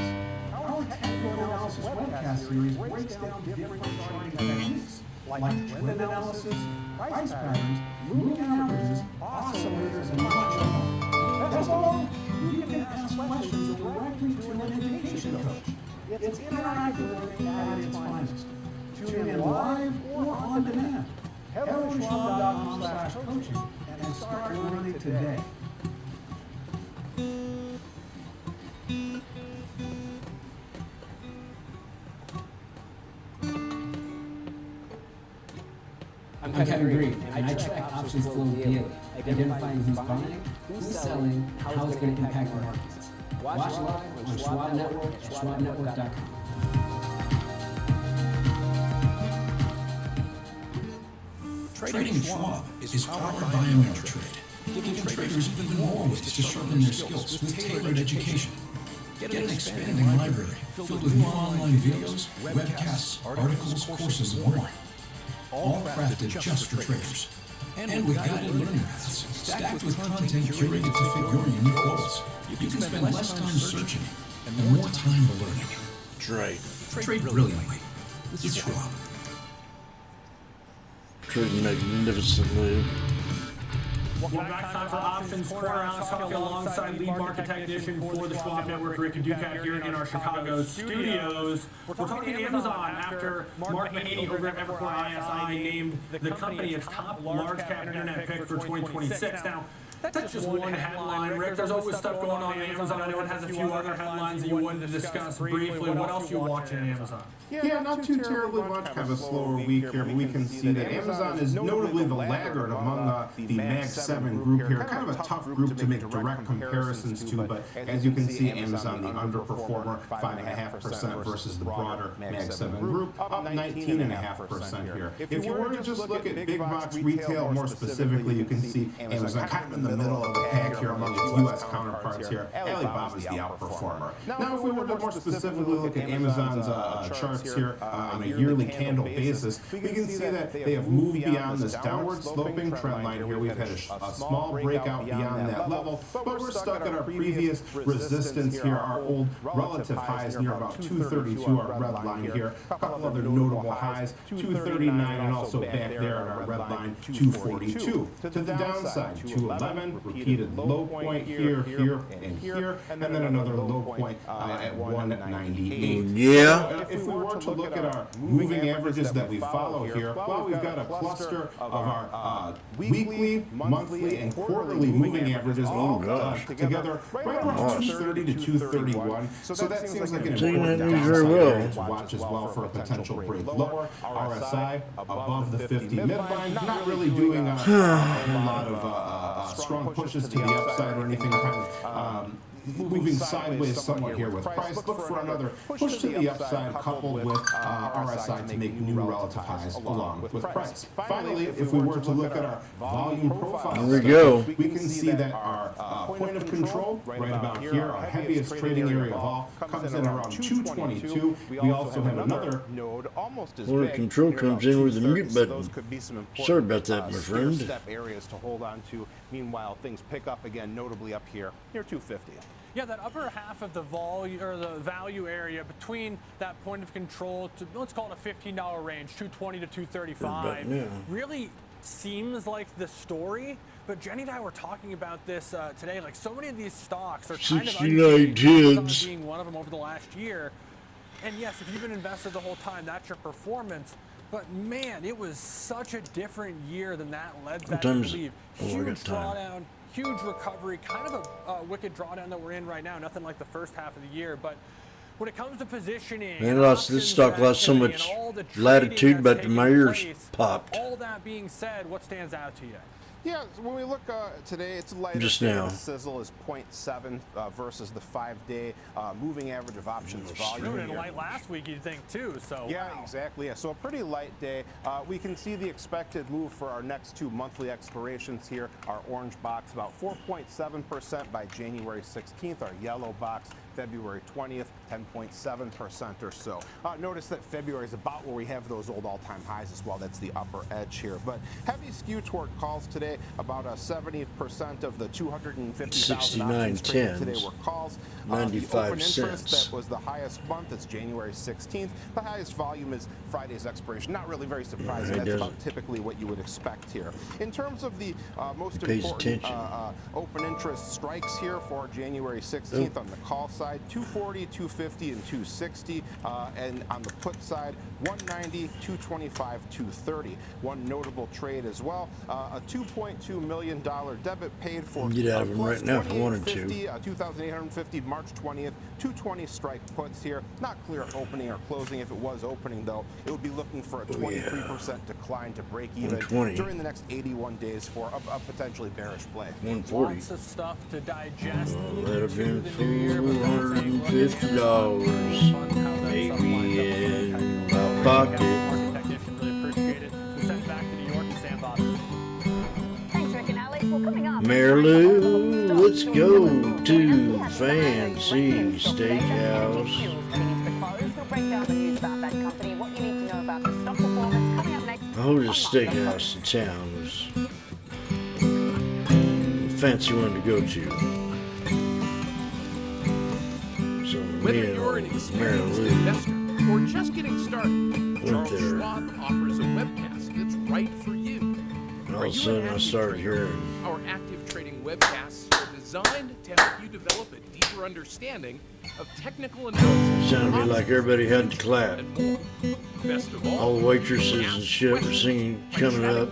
Our technical analysis webcast series breaks down different charting techniques like trend analysis, price patterns, moving averages, oscillators, and much more. Best of all, you can ask questions directly to an education coach. It's interactive learning at its finest. Tune in live or on demand. Head over to schwab.com/coaching and start learning today. I'm Kevin Green, and I track options flow daily, identifying who's buying, who's selling, how it's going to impact markets. Watch live on Schwab Network at schwabnetwork.com. Trading at Schwab is powered by Ameritrade, giving traders even more ways to sharpen their skills with tailored education. Get an expanding library filled with new online videos, webcasts, articles, courses, and more. All crafted just for traders. And with guided learning paths, stacked with content curated to fit your unique goals. You can spend less time searching and more time learning. Trade brilliantly with Schwab. Trade magnificently. Welcome back. Time for Options Corner. I'm talking alongside lead market technician for the Schwab Network, Rick Educator, here in our Chicago studios. We're talking Amazon after Mark Mahaney over at Evercore ISI named the company its top large cap internet pick for 2026. Now, that's just one headline, Rick. There's always stuff going on in Amazon. I know it has a few other headlines that you wanted to discuss briefly. What else are you watching in Amazon? Yeah, not too terribly much. Kind of a slower week here, but we can see that Amazon is notably the laggard among the Mag 7 group here. Kind of a tough group to make direct comparisons to, but as you can see, Amazon, the underperformer, 5.5% versus the broader Mag 7 group, up 19.5% here. If you were to just look at big box retail more specifically, you can see Amazon kind of in the middle of the pack here among its U.S. counterparts here. Alibaba's the outperformer. Now, if we were to more specifically look at Amazon's charts here on a yearly candle basis, we can see that they have moved beyond this downward sloping trend line here. We've had a small breakout beyond that level, but we're stuck at our previous resistance here, our old relative highs near about 232, our red line here. A couple other notable highs, 239, and also back there at our red line, 242. To the downside, 211, repeated low point here, here, and here, and then another low point at 198. Yeah. If we were to look at our moving averages that we follow here, well, we've got a cluster of our weekly, monthly, and quarterly moving averages all together right around 230 to 231. So that seems like an important downside to watch as well for a potential break lower. RSI above the 50 midline, not really doing a lot of strong pushes to the upside or anything kind of moving sideways somewhat here with price. Look for another push to the upside coupled with RSI to make new relative highs along with price. Finally, if we were to look at our volume profile, there we go. We can see that our point of control right about here, our heaviest trading area of all, comes in around 222. We also have another node almost as Point of control comes in with the mute button. Those could be some important Sorry about that, my friend. step areas to hold on to. Meanwhile, things pick up again, notably up here near 250. Yeah, that upper half of the value area between that point of control to, let's call it a $15 range, 220 to 235, really seems like the story. But Jenny and I were talking about this today. Like, so many of these stocks are kind of 69 kids being one of them over the last year. And yes, if you've been invested the whole time, that's your performance. But man, it was such a different year than that led that to believe. Huge drawdown, huge recovery, kind of a wicked drawdown that we're in right now. Nothing like the first half of the year, but when it comes to positioning, this stock lost so much latitude, but my ears popped. All that being said, what stands out to you? Yeah, when we look today, it's lighter. Just now. The sizzle is 0.7 versus the 5-day moving average of options volume. And light last week, you'd think too. So yeah, exactly. Yeah, so a pretty light day. We can see the expected move for our next two monthly expirations here. Our orange box about 4.7% by January 16th. Our yellow box February 20th, 10.7% or so. Notice that February is about where we have those old all-time highs as well. That's the upper edge here. But heavy skew toward calls today. About 70% of the 250,000 options traded today were calls. 95 cents. cents. That was the highest month. It's January 16th. The highest volume is Friday's expiration. Not really very surprising. That's about typally what you would expect here. In terms of the most important open interest strikes here for January 16th on the call side, 240, 250, and 260. And on the put side, 190, 225, 230. One notable trade as well, a $2.2 million debit paid for Get out of them right now if I wanted to. 2,850 March 20th, 220 strike puts here. Not clear opening or closing. If it was opening, though, it would be looking for a 23% decline to break even during the next 81 days for a potentially bearish play. 140. Lots of stuff to digest. That'd have been $450 maybe in my pocket. Market technician really appreciate it. So send it back to New York and Sam Bottoms. Thanks, Rick and Alex. Well, coming up. Marilou, let's go to Fancy Steakhouse. We'll break down the news about that company, what you need to know about the stock performance. Coming up next. The oldest steakhouse in town was a fancy one to go to. So Whether me you're an and experienced Marilou investor or just getting started, Charles there. Schwab offers a webcast that's right for you. And all of a sudden I started hearing Our active trading webcasts are designed to help you develop a deeper understanding of technical analysis. sounded to me like everybody had to clap. Best of All the waitresses and shit were singing, coming up,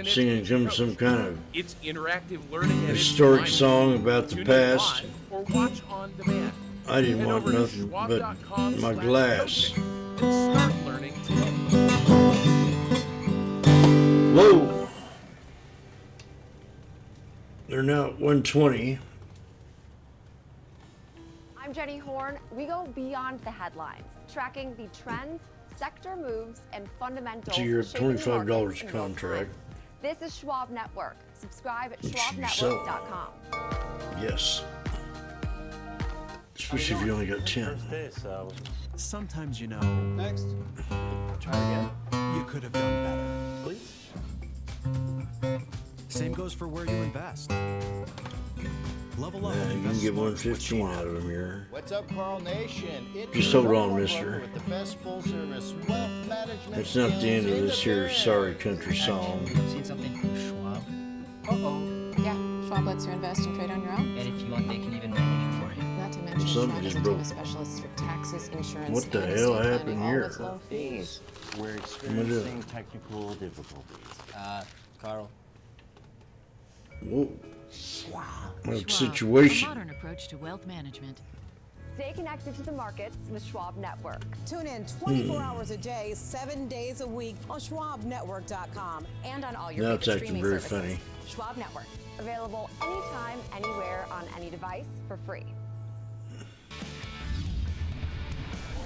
singing some kind of it's interactive learning at its historic finest. song about the Tune in past. live or watch on demand. I didn't Head want over to nothing but my schwab.com/coaching glass. and start learning today. Whoa! They're now at 120. I'm Jenny Horn. We go beyond the headlines, tracking the trends, sector moves, and fundamentals. So you're at shaping the $25 markets a in real time. contract. This is Schwab Network. Subscribe at Which you sell. schwabnetwork.com. Yes. Especially if you only got 10. Sometimes, you know. Next. Try again. You could have done better. Please. Same goes for where you invest. Level up. Yeah, you can get 115 out of them here. What's up, Carl Nation? It's Just hold your on, local mister. broker with the best full-service wealth management It's not the end of skills in this the here biz. sorry country song. Seen something from Schwab? Yeah, Schwab lets you invest and trade on your own. And if you want, they can even manage it for you. Not to mention, Something Schwab is just a team broke. of specialists for taxes, insurance, What the and hell estate happened planning, all here? with low fees. We're experiencing technical difficulties. Carl. Whoa. What Schwab, situation? a modern approach to wealth management. Stay connected to the markets with Schwab Network. Tune in 24 hours a day, 7 days a week on schwabnetwork.com And on all your Now it's favorite acting streaming very services. funny. Schwab Network. Available anytime, anywhere, on any device for free.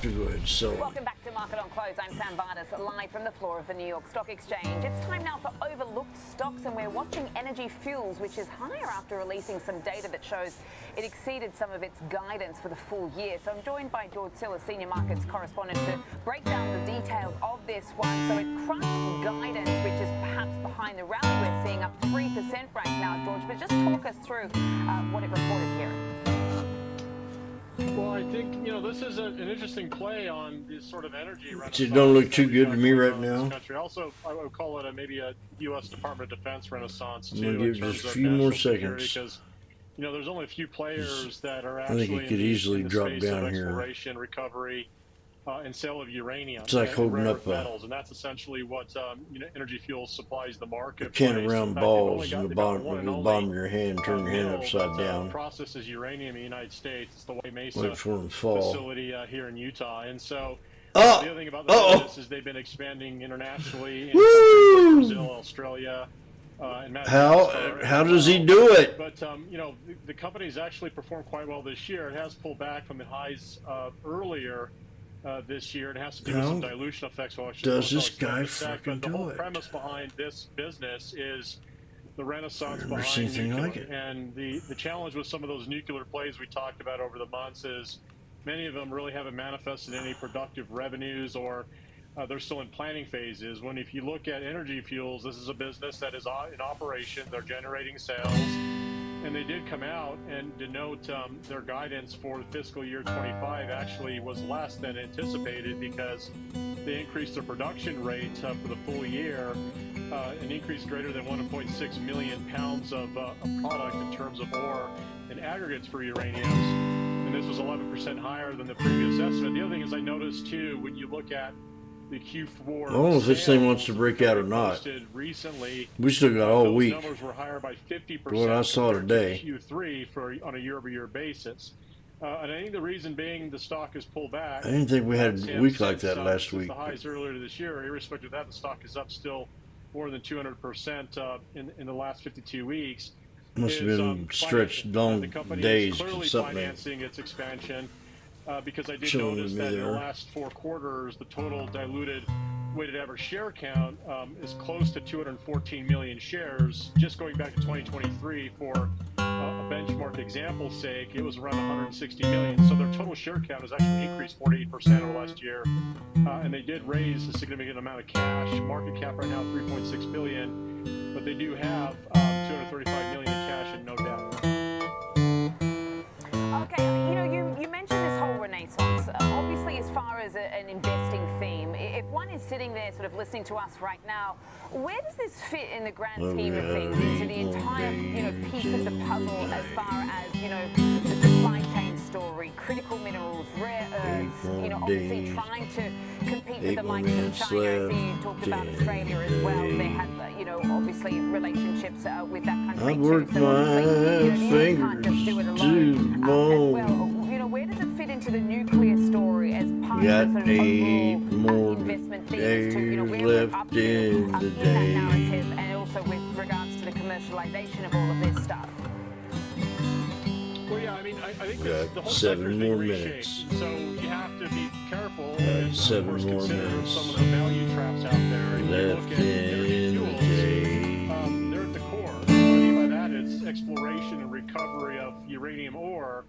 To go ahead, so Welcome back to Market on Close. I'm Sam Vardas, live from the floor of the New York Stock Exchange. It's time now for overlooked stocks, and we're watching Energy Fuels, which is higher after releasing some data that shows it exceeded some of its guidance for the full year. So I'm joined by George Sill, a senior markets correspondent, to break down the details of this one. So it crushed guidance, which is perhaps behind the rally we're seeing, up 3% right now, George. But just talk us through what it reported here. Well, I think, this is an interesting play on this sort of energy renaissance. it don't look too good to me right now. Country. Also, I would call it maybe a U.S. Department of Defense renaissance, I'm too, gonna give in it terms just a of few more national security, seconds. because, there's only a few players that are I actually think it could in easily the drop space down of here. exploration, recovery, and sale of uranium. It's like and holding rare up a- metals, and that's essentially what Energy Fuels supplies the market. A can of round balls in the bottom of your hand. Turn your hand upside down. Processes uranium in the United States. It's the White Mesa Wait for 'em to fall. facility here in Utah, and so Oh! the other thing about the business is they've been expanding internationally in Woo! countries like Brazil, Australia. And How does he do it? But the company's actually performed quite well this year. It has pulled back from the highs earlier this year. It has to do with some How dilution effects. does this guy frickin' But the do whole it? premise behind this business is the renaissance I've never behind seen anything nuclear. like it. And the challenge with some of those nuclear plays we talked about over the months is many of them really haven't manifested any productive revenues, or they're still in planning phases. When if you look at Energy Fuels, this is a business that is in operation. They're generating sales. And they did come out and denote their guidance for the fiscal year 25 actually was less than anticipated, because they increased their production rate for the full year, an increase greater than 1.6 million pounds of product in terms of ore and aggregates for uraniums. And this was 11% higher than the previous estimate. The other thing is I noticed too, when you look at the Q4 I don't know if this thing wants to break out or not. Recently, We still got all those week. numbers were higher by 50% What I saw compared to today. Q3 on a year-over-year basis. And I think the reason being the stock has pulled back. I didn't think we had a week like that last Since week. the highs earlier this year, irrespective of that, the stock is up still more than 200% in the last 52 weeks. Must have been stretched long the company days is or clearly something. financing its expansion because I did Showing notice me that in the there. last 4 quarters, the total diluted weighted average share count is close to 214 million shares. Just going back to 2023 for a benchmark example's sake, it was around 160 million. So their total share count has actually increased 48% over last year. And they did raise a significant amount of cash. Market cap right now, 3.6 billion. But they do have 235 million in cash and no debt. Okay, you know, you mentioned this whole renaissance. Obviously, as far as an investing theme, if one is sitting there sort of listening to us right now, where does this fit in the grand scheme of things into the entire, you know, piece of the puzzle as far as, you know, the supply chain story, critical minerals, rare earths, you know, obviously trying to compete with the likes of China, as you talked about Australia as well. They have, you know, obviously relationships with that country I too. worked So my obviously, you know, the US can't just do it fingers alone too as long. well. You know, where does it fit into the nuclear story as part Got of the sort of 8 overall more investment themes to, you know, days where we're up left to in the in that day. narrative, and also with regards to the commercialization of all of this stuff? Well, yeah, I mean, I think Got the whole 7 sector's more being minutes. reshaped. So you have to be careful Got and, of 7 course, more consider minutes some of the value traps out there. If you look left at energy in the fuels, day. they're at the core. What I mean by that is exploration and recovery of uranium ore.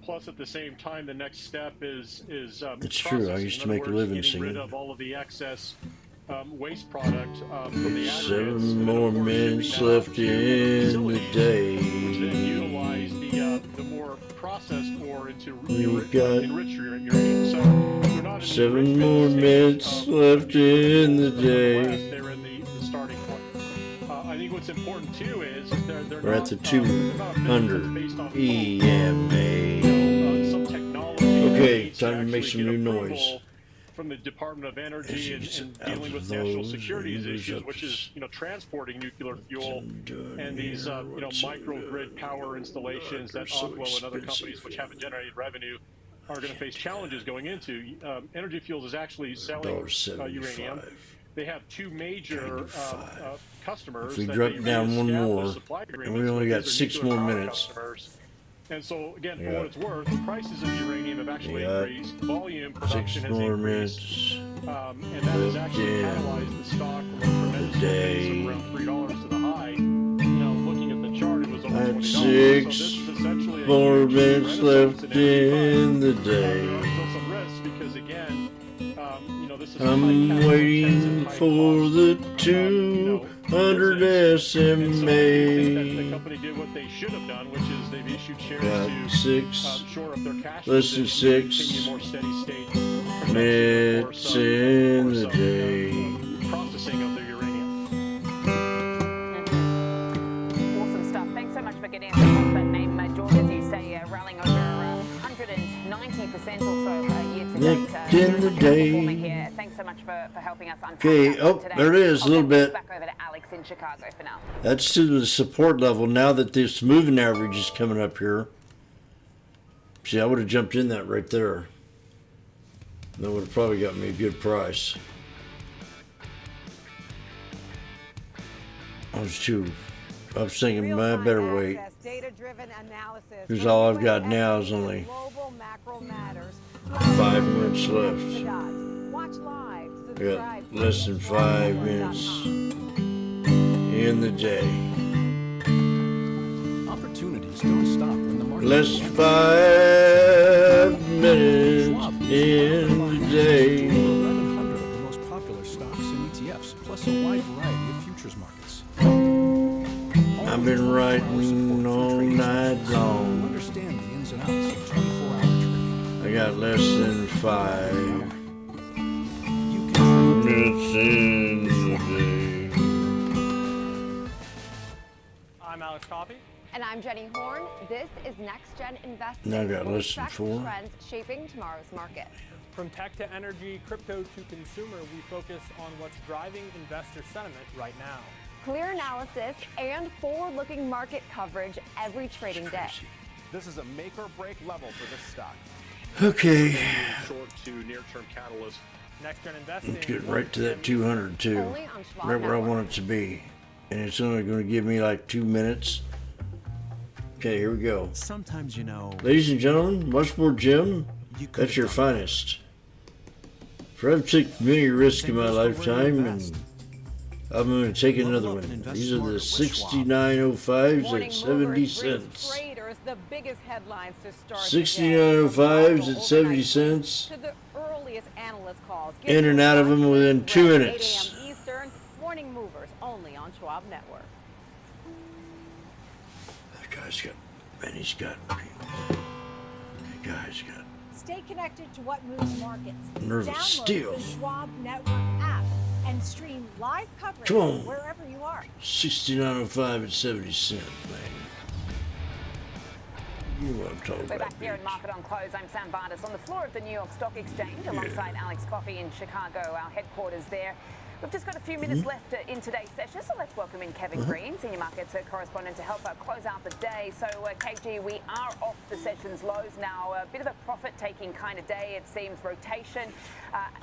Plus, at the same time, the next step is It's processing. true. I used to In other make a words, living getting rid singing. of all of the excess waste product from the aggregates. 7 more minutes left in the day. Which then utilize the more processed ore into enriched uranium. So they're not in the 7 enrichment more stage minutes of left in the day. West, they're in the starting point. I think what's important too is they're We're at not, the they're not a business 200 that's based on EMA. some technology that Okay, needs time to make actually some get new approval noise. from the Department of Energy and out dealing of with national those, security and there's issues, up which is, you know, transporting nuclear fuel and these, here, you know, what's microgrid power installations that so Aqua and other companies expensive. which haven't generated revenue are going to face challenges going into. Energy Fuels is actually selling uranium. They have 2 major customers. If we that drop they down one reestablished more, supply and we agreements only with. got These are 6 nuclear more power minutes. customers. And so, again, for Yeah. what it's worth, the prices of uranium have actually Yeah. increased. Volume 6 production has more increased. minutes And that has actually left catalyzed the stock from a tremendous low base of around $3 to the high. You know, looking at the chart, it was over At $20. So this 6 is essentially a more huge minutes renaissance left in energy, in the but day. there are still some risks because, again, you know, this is a high I'm capital waiting intensive, high for cost, the you know, 200 business. And so I think that the SMA. company did what they should have done, which is they've issued shares Got to 6 shore up their cash less than position and 6 continue more steady state production, minutes in the day. processing of the uranium. Awesome stuff. Thanks so much for getting us across that name, George, as you say, rallying over 190% or so year to date. Left in the Performing day. here. Thanks so much for helping us unpack Okay, that oh, today. there it is, a I'll little send this bit. back over to Alex in Chicago for now. That's to the support level now that this moving average is coming up here. See, I would have jumped in that right there. That would have probably got me a good price. I was thinking, I better wait. Because all I've got now is only 5 minutes left. Watch live, I got less than 5 minutes in the day. Opportunities don't stop when the market Less 5 minutes in the day. 1,100 of the most popular stocks and ETFs, plus a wide variety of futures markets. I've been writing all night long. Understand the ins and outs of 24-hour trading. I got less than 5 minutes in the day. I'm Alex Coffey. And I'm Jenny Horn. This is Next Gen Investing. Now I got We'll less than track 4. trends shaping tomorrow's market. From tech to energy, crypto to consumer, we focus on what's driving investor sentiment right now. Clear analysis and forward-looking market coverage every trading day. This is a make or break level for this stock. Okay. Short to near-term catalyst. Next Gen Investing. Let's get right to that 200 too. Only on Schwab Right where I Network. want it to be. And it's only going to give me like 2 minutes. Okay, here we go. Sometimes, you know, Ladies and gentlemen, Washboardjim, that's your finest. For I've taken many risks in my lifetime, and I'm going to take another one. These are the 69.05s at 70 cents. Traders, the biggest headlines to start 69.05s at 70 cents. to the earliest analyst calls. In and out of them within 2 minutes. 8 a.m. Eastern. Morning movers only on Schwab Network. That guy's got, man, he's got, that guy's got Stay connected to what moves markets. nerve of Download steel. the Schwab Network app and stream live coverage Come on. wherever you are. 69.05 at 70 cents, man. You want to talk We're about back here in Market on Close. I'm Sam Bartis on the floor of the New York Stock Exchange alongside Alex Coffey in Chicago, our headquarters there. We've just got a few minutes left in today's session, so let's welcome in Kevin Green, Senior Markets Correspondent, to help close out the day. So, KG, we are off the session's lows now. A bit of a profit-taking kind of day, it seems. Rotation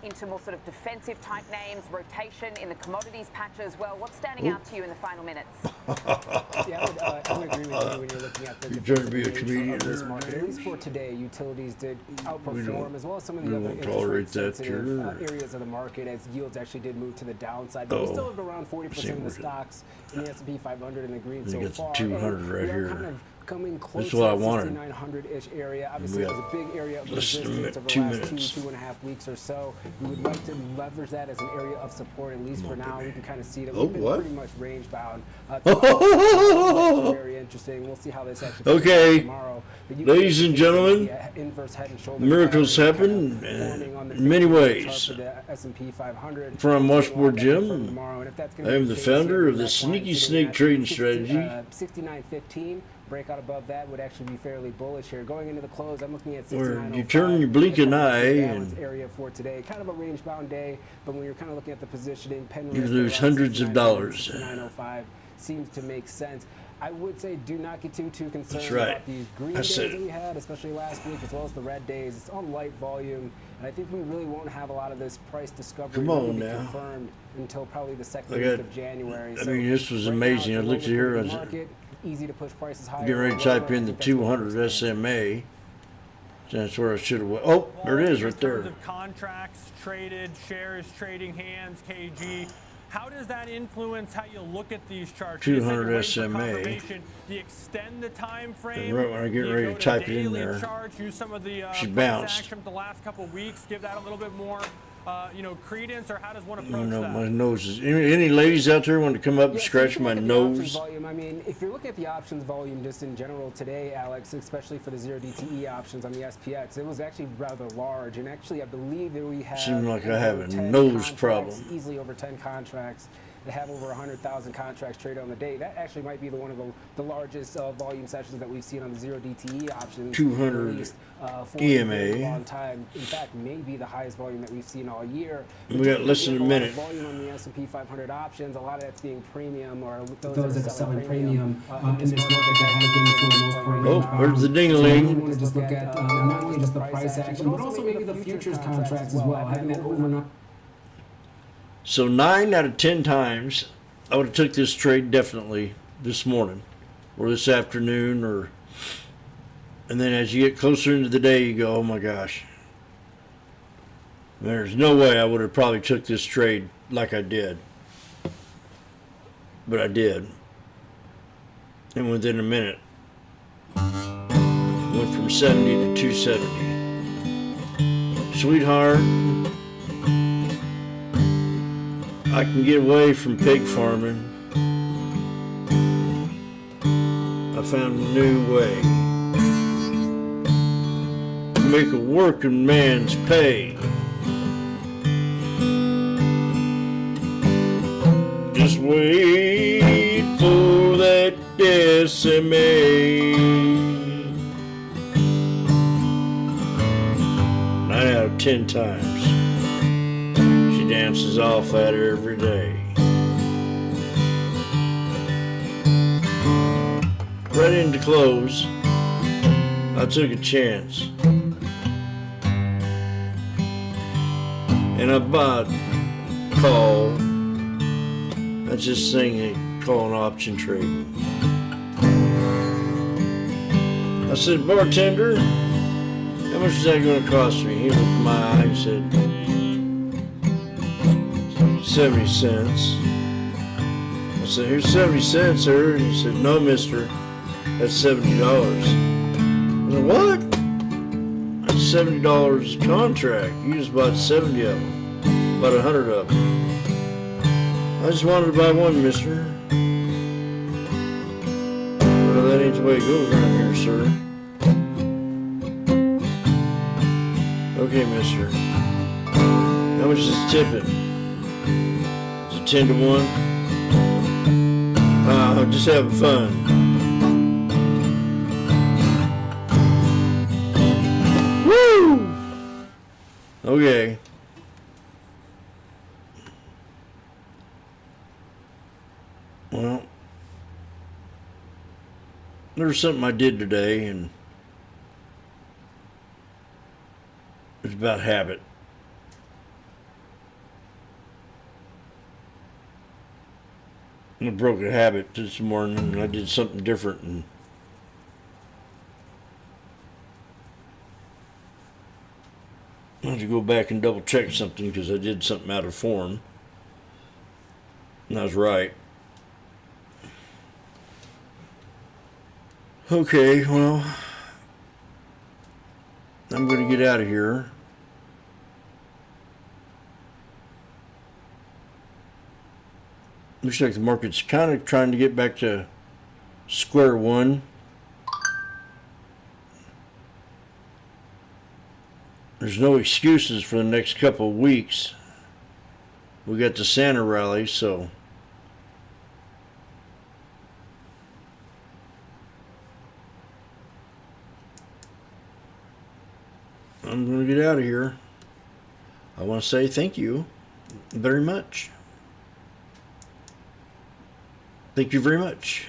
into more sort of defensive-type names, rotation in the commodities patch as well. What's standing out to you in the final minutes? Yeah, I would agree with you when you're looking at the You're trying to be a comedian of this there, market. man. At least for today, utilities did We don't- outperform, as well as some of we the other won't tolerate that, interest-sensitive sure. areas of the market, as yields actually did move to the downside. But we still have around 40% of the stocks in the S&P 500 in the green You so got the far. 200 And right we are here. kind of coming close That's to what I that wanted. 6,900-ish area. Obviously, We it was got a big area of less than a resistance over 2 the last minutes. 2.5 weeks or so. We would like to leverage that as an area of support, at least for now. We can kind of see that Oh, we've been what? pretty much range bound. Very interesting. We'll see how this actually plays Okay. out tomorrow. But you can Ladies and see the gentlemen, inverse head and shoulder miracles pattern happen forming on the in many 50-day chart ways. for the S&P 500. From We'll see a lot of that Washboardjim, confirmed tomorrow. And if that's gonna I be am the case founder here, of the that line Sneaky sitting Snake at Trading 60, Strategy. 69.15. Breakout above that would actually be fairly bullish here. Going into the close, I'm looking at Where 69.05. you turn your blinking eye Balance and area for today. Kind of a range-bound day, but when you're kind of looking at the positioning, pen you risk lose around hundreds of 69.00, dollars. 69.05 seems to make sense. I would say do not get too concerned That's right. about these green I days said that it. we had, especially last week, as well as the red days. It's on light volume, and I think we really won't have a lot of this price discovery Come on really be now. confirmed until probably the second I week got- of January. I So mean, this was right now, amazing. it's I a looked at low here, I liquidity was market, easy to push prices higher. getting ready to or type lower. in I the think that's what we're 200 experiencing. SMA. That's where I should have went. Oh, there it is right In there. terms of contracts traded, shares trading hands, KG, how does that influence how you look at these charts? Do you say 200 you're waiting for SMA. confirmation? Do you extend the time frame? And right when I get Do you ready go to type it in daily there, charts, use some of the she price bounced. action from the last couple of weeks, give that a little bit more, credence, or how does one You approach know, that? my nose is. Any ladies out there want to come up and Yeah, so scratch if you my look at the options nose? volume, I mean, if you're looking at the options volume just in general today, Alex, especially for the 0 DTE options on the SPX, it was actually rather large. And actually, I believe that we have Seems like I have a 10 nose contracts, problem. easily over 10 contracts. They have over 100,000 contracts traded on the day. That actually might be one of the largest volume sessions that we've seen on the 0 DTE options. 200 at least, for EMA. a very long time. In fact, maybe the highest volume that we've seen all year. We got less than a minute. Volume on the S&P 500 options. A lot of that's being premium or those that are selling premium in this market that has been through the most Oh, there's the ding-a-ling. So you want to just look at not only just the price action, but also maybe the futures contracts as well. Having that overnight. So 9 out of 10 times, I would have took this trade definitely this morning, or this afternoon, and then as you get closer into the day, you go, oh my gosh. There's no way I would have probably took this trade like I did, but I did, and within a minute, went from 70 to 270. Sweetheart, I can get away from pig farming. I found a new way to make a working man's pay. Just wait for that semi. 9 out of 10 times, she dances off at her every day. Right into close, I took a chance, and I bought call. That's this thing they call an option trading. I said, bartender, how much is that going to cost me? He looked in my eye and said, 70 cents. I said, here's 70 cents, sir. And he said, no, mister, that's $70. I said, what? That's $70 a contract. You just bought 70 of them. About 100 of them. I just wanted to buy one, mister. Well, that ain't the way it goes around here, sir. Okay, mister. How much is tipping? Is it 10 to 1? Just having fun. Woo! Okay. Well, there was something I did today, and it's about habit. I broke a habit this morning, and I did something different, and I had to go back and double check something because I did something out of form, and I was right. Okay, well, I'm going to get out of here. Looks like the market's kind of trying to get back to square one. There's no excuses for the next couple of weeks. We got the Santa rally, so I'm going to get out of here. I want to say thank you very much. Thank you very much.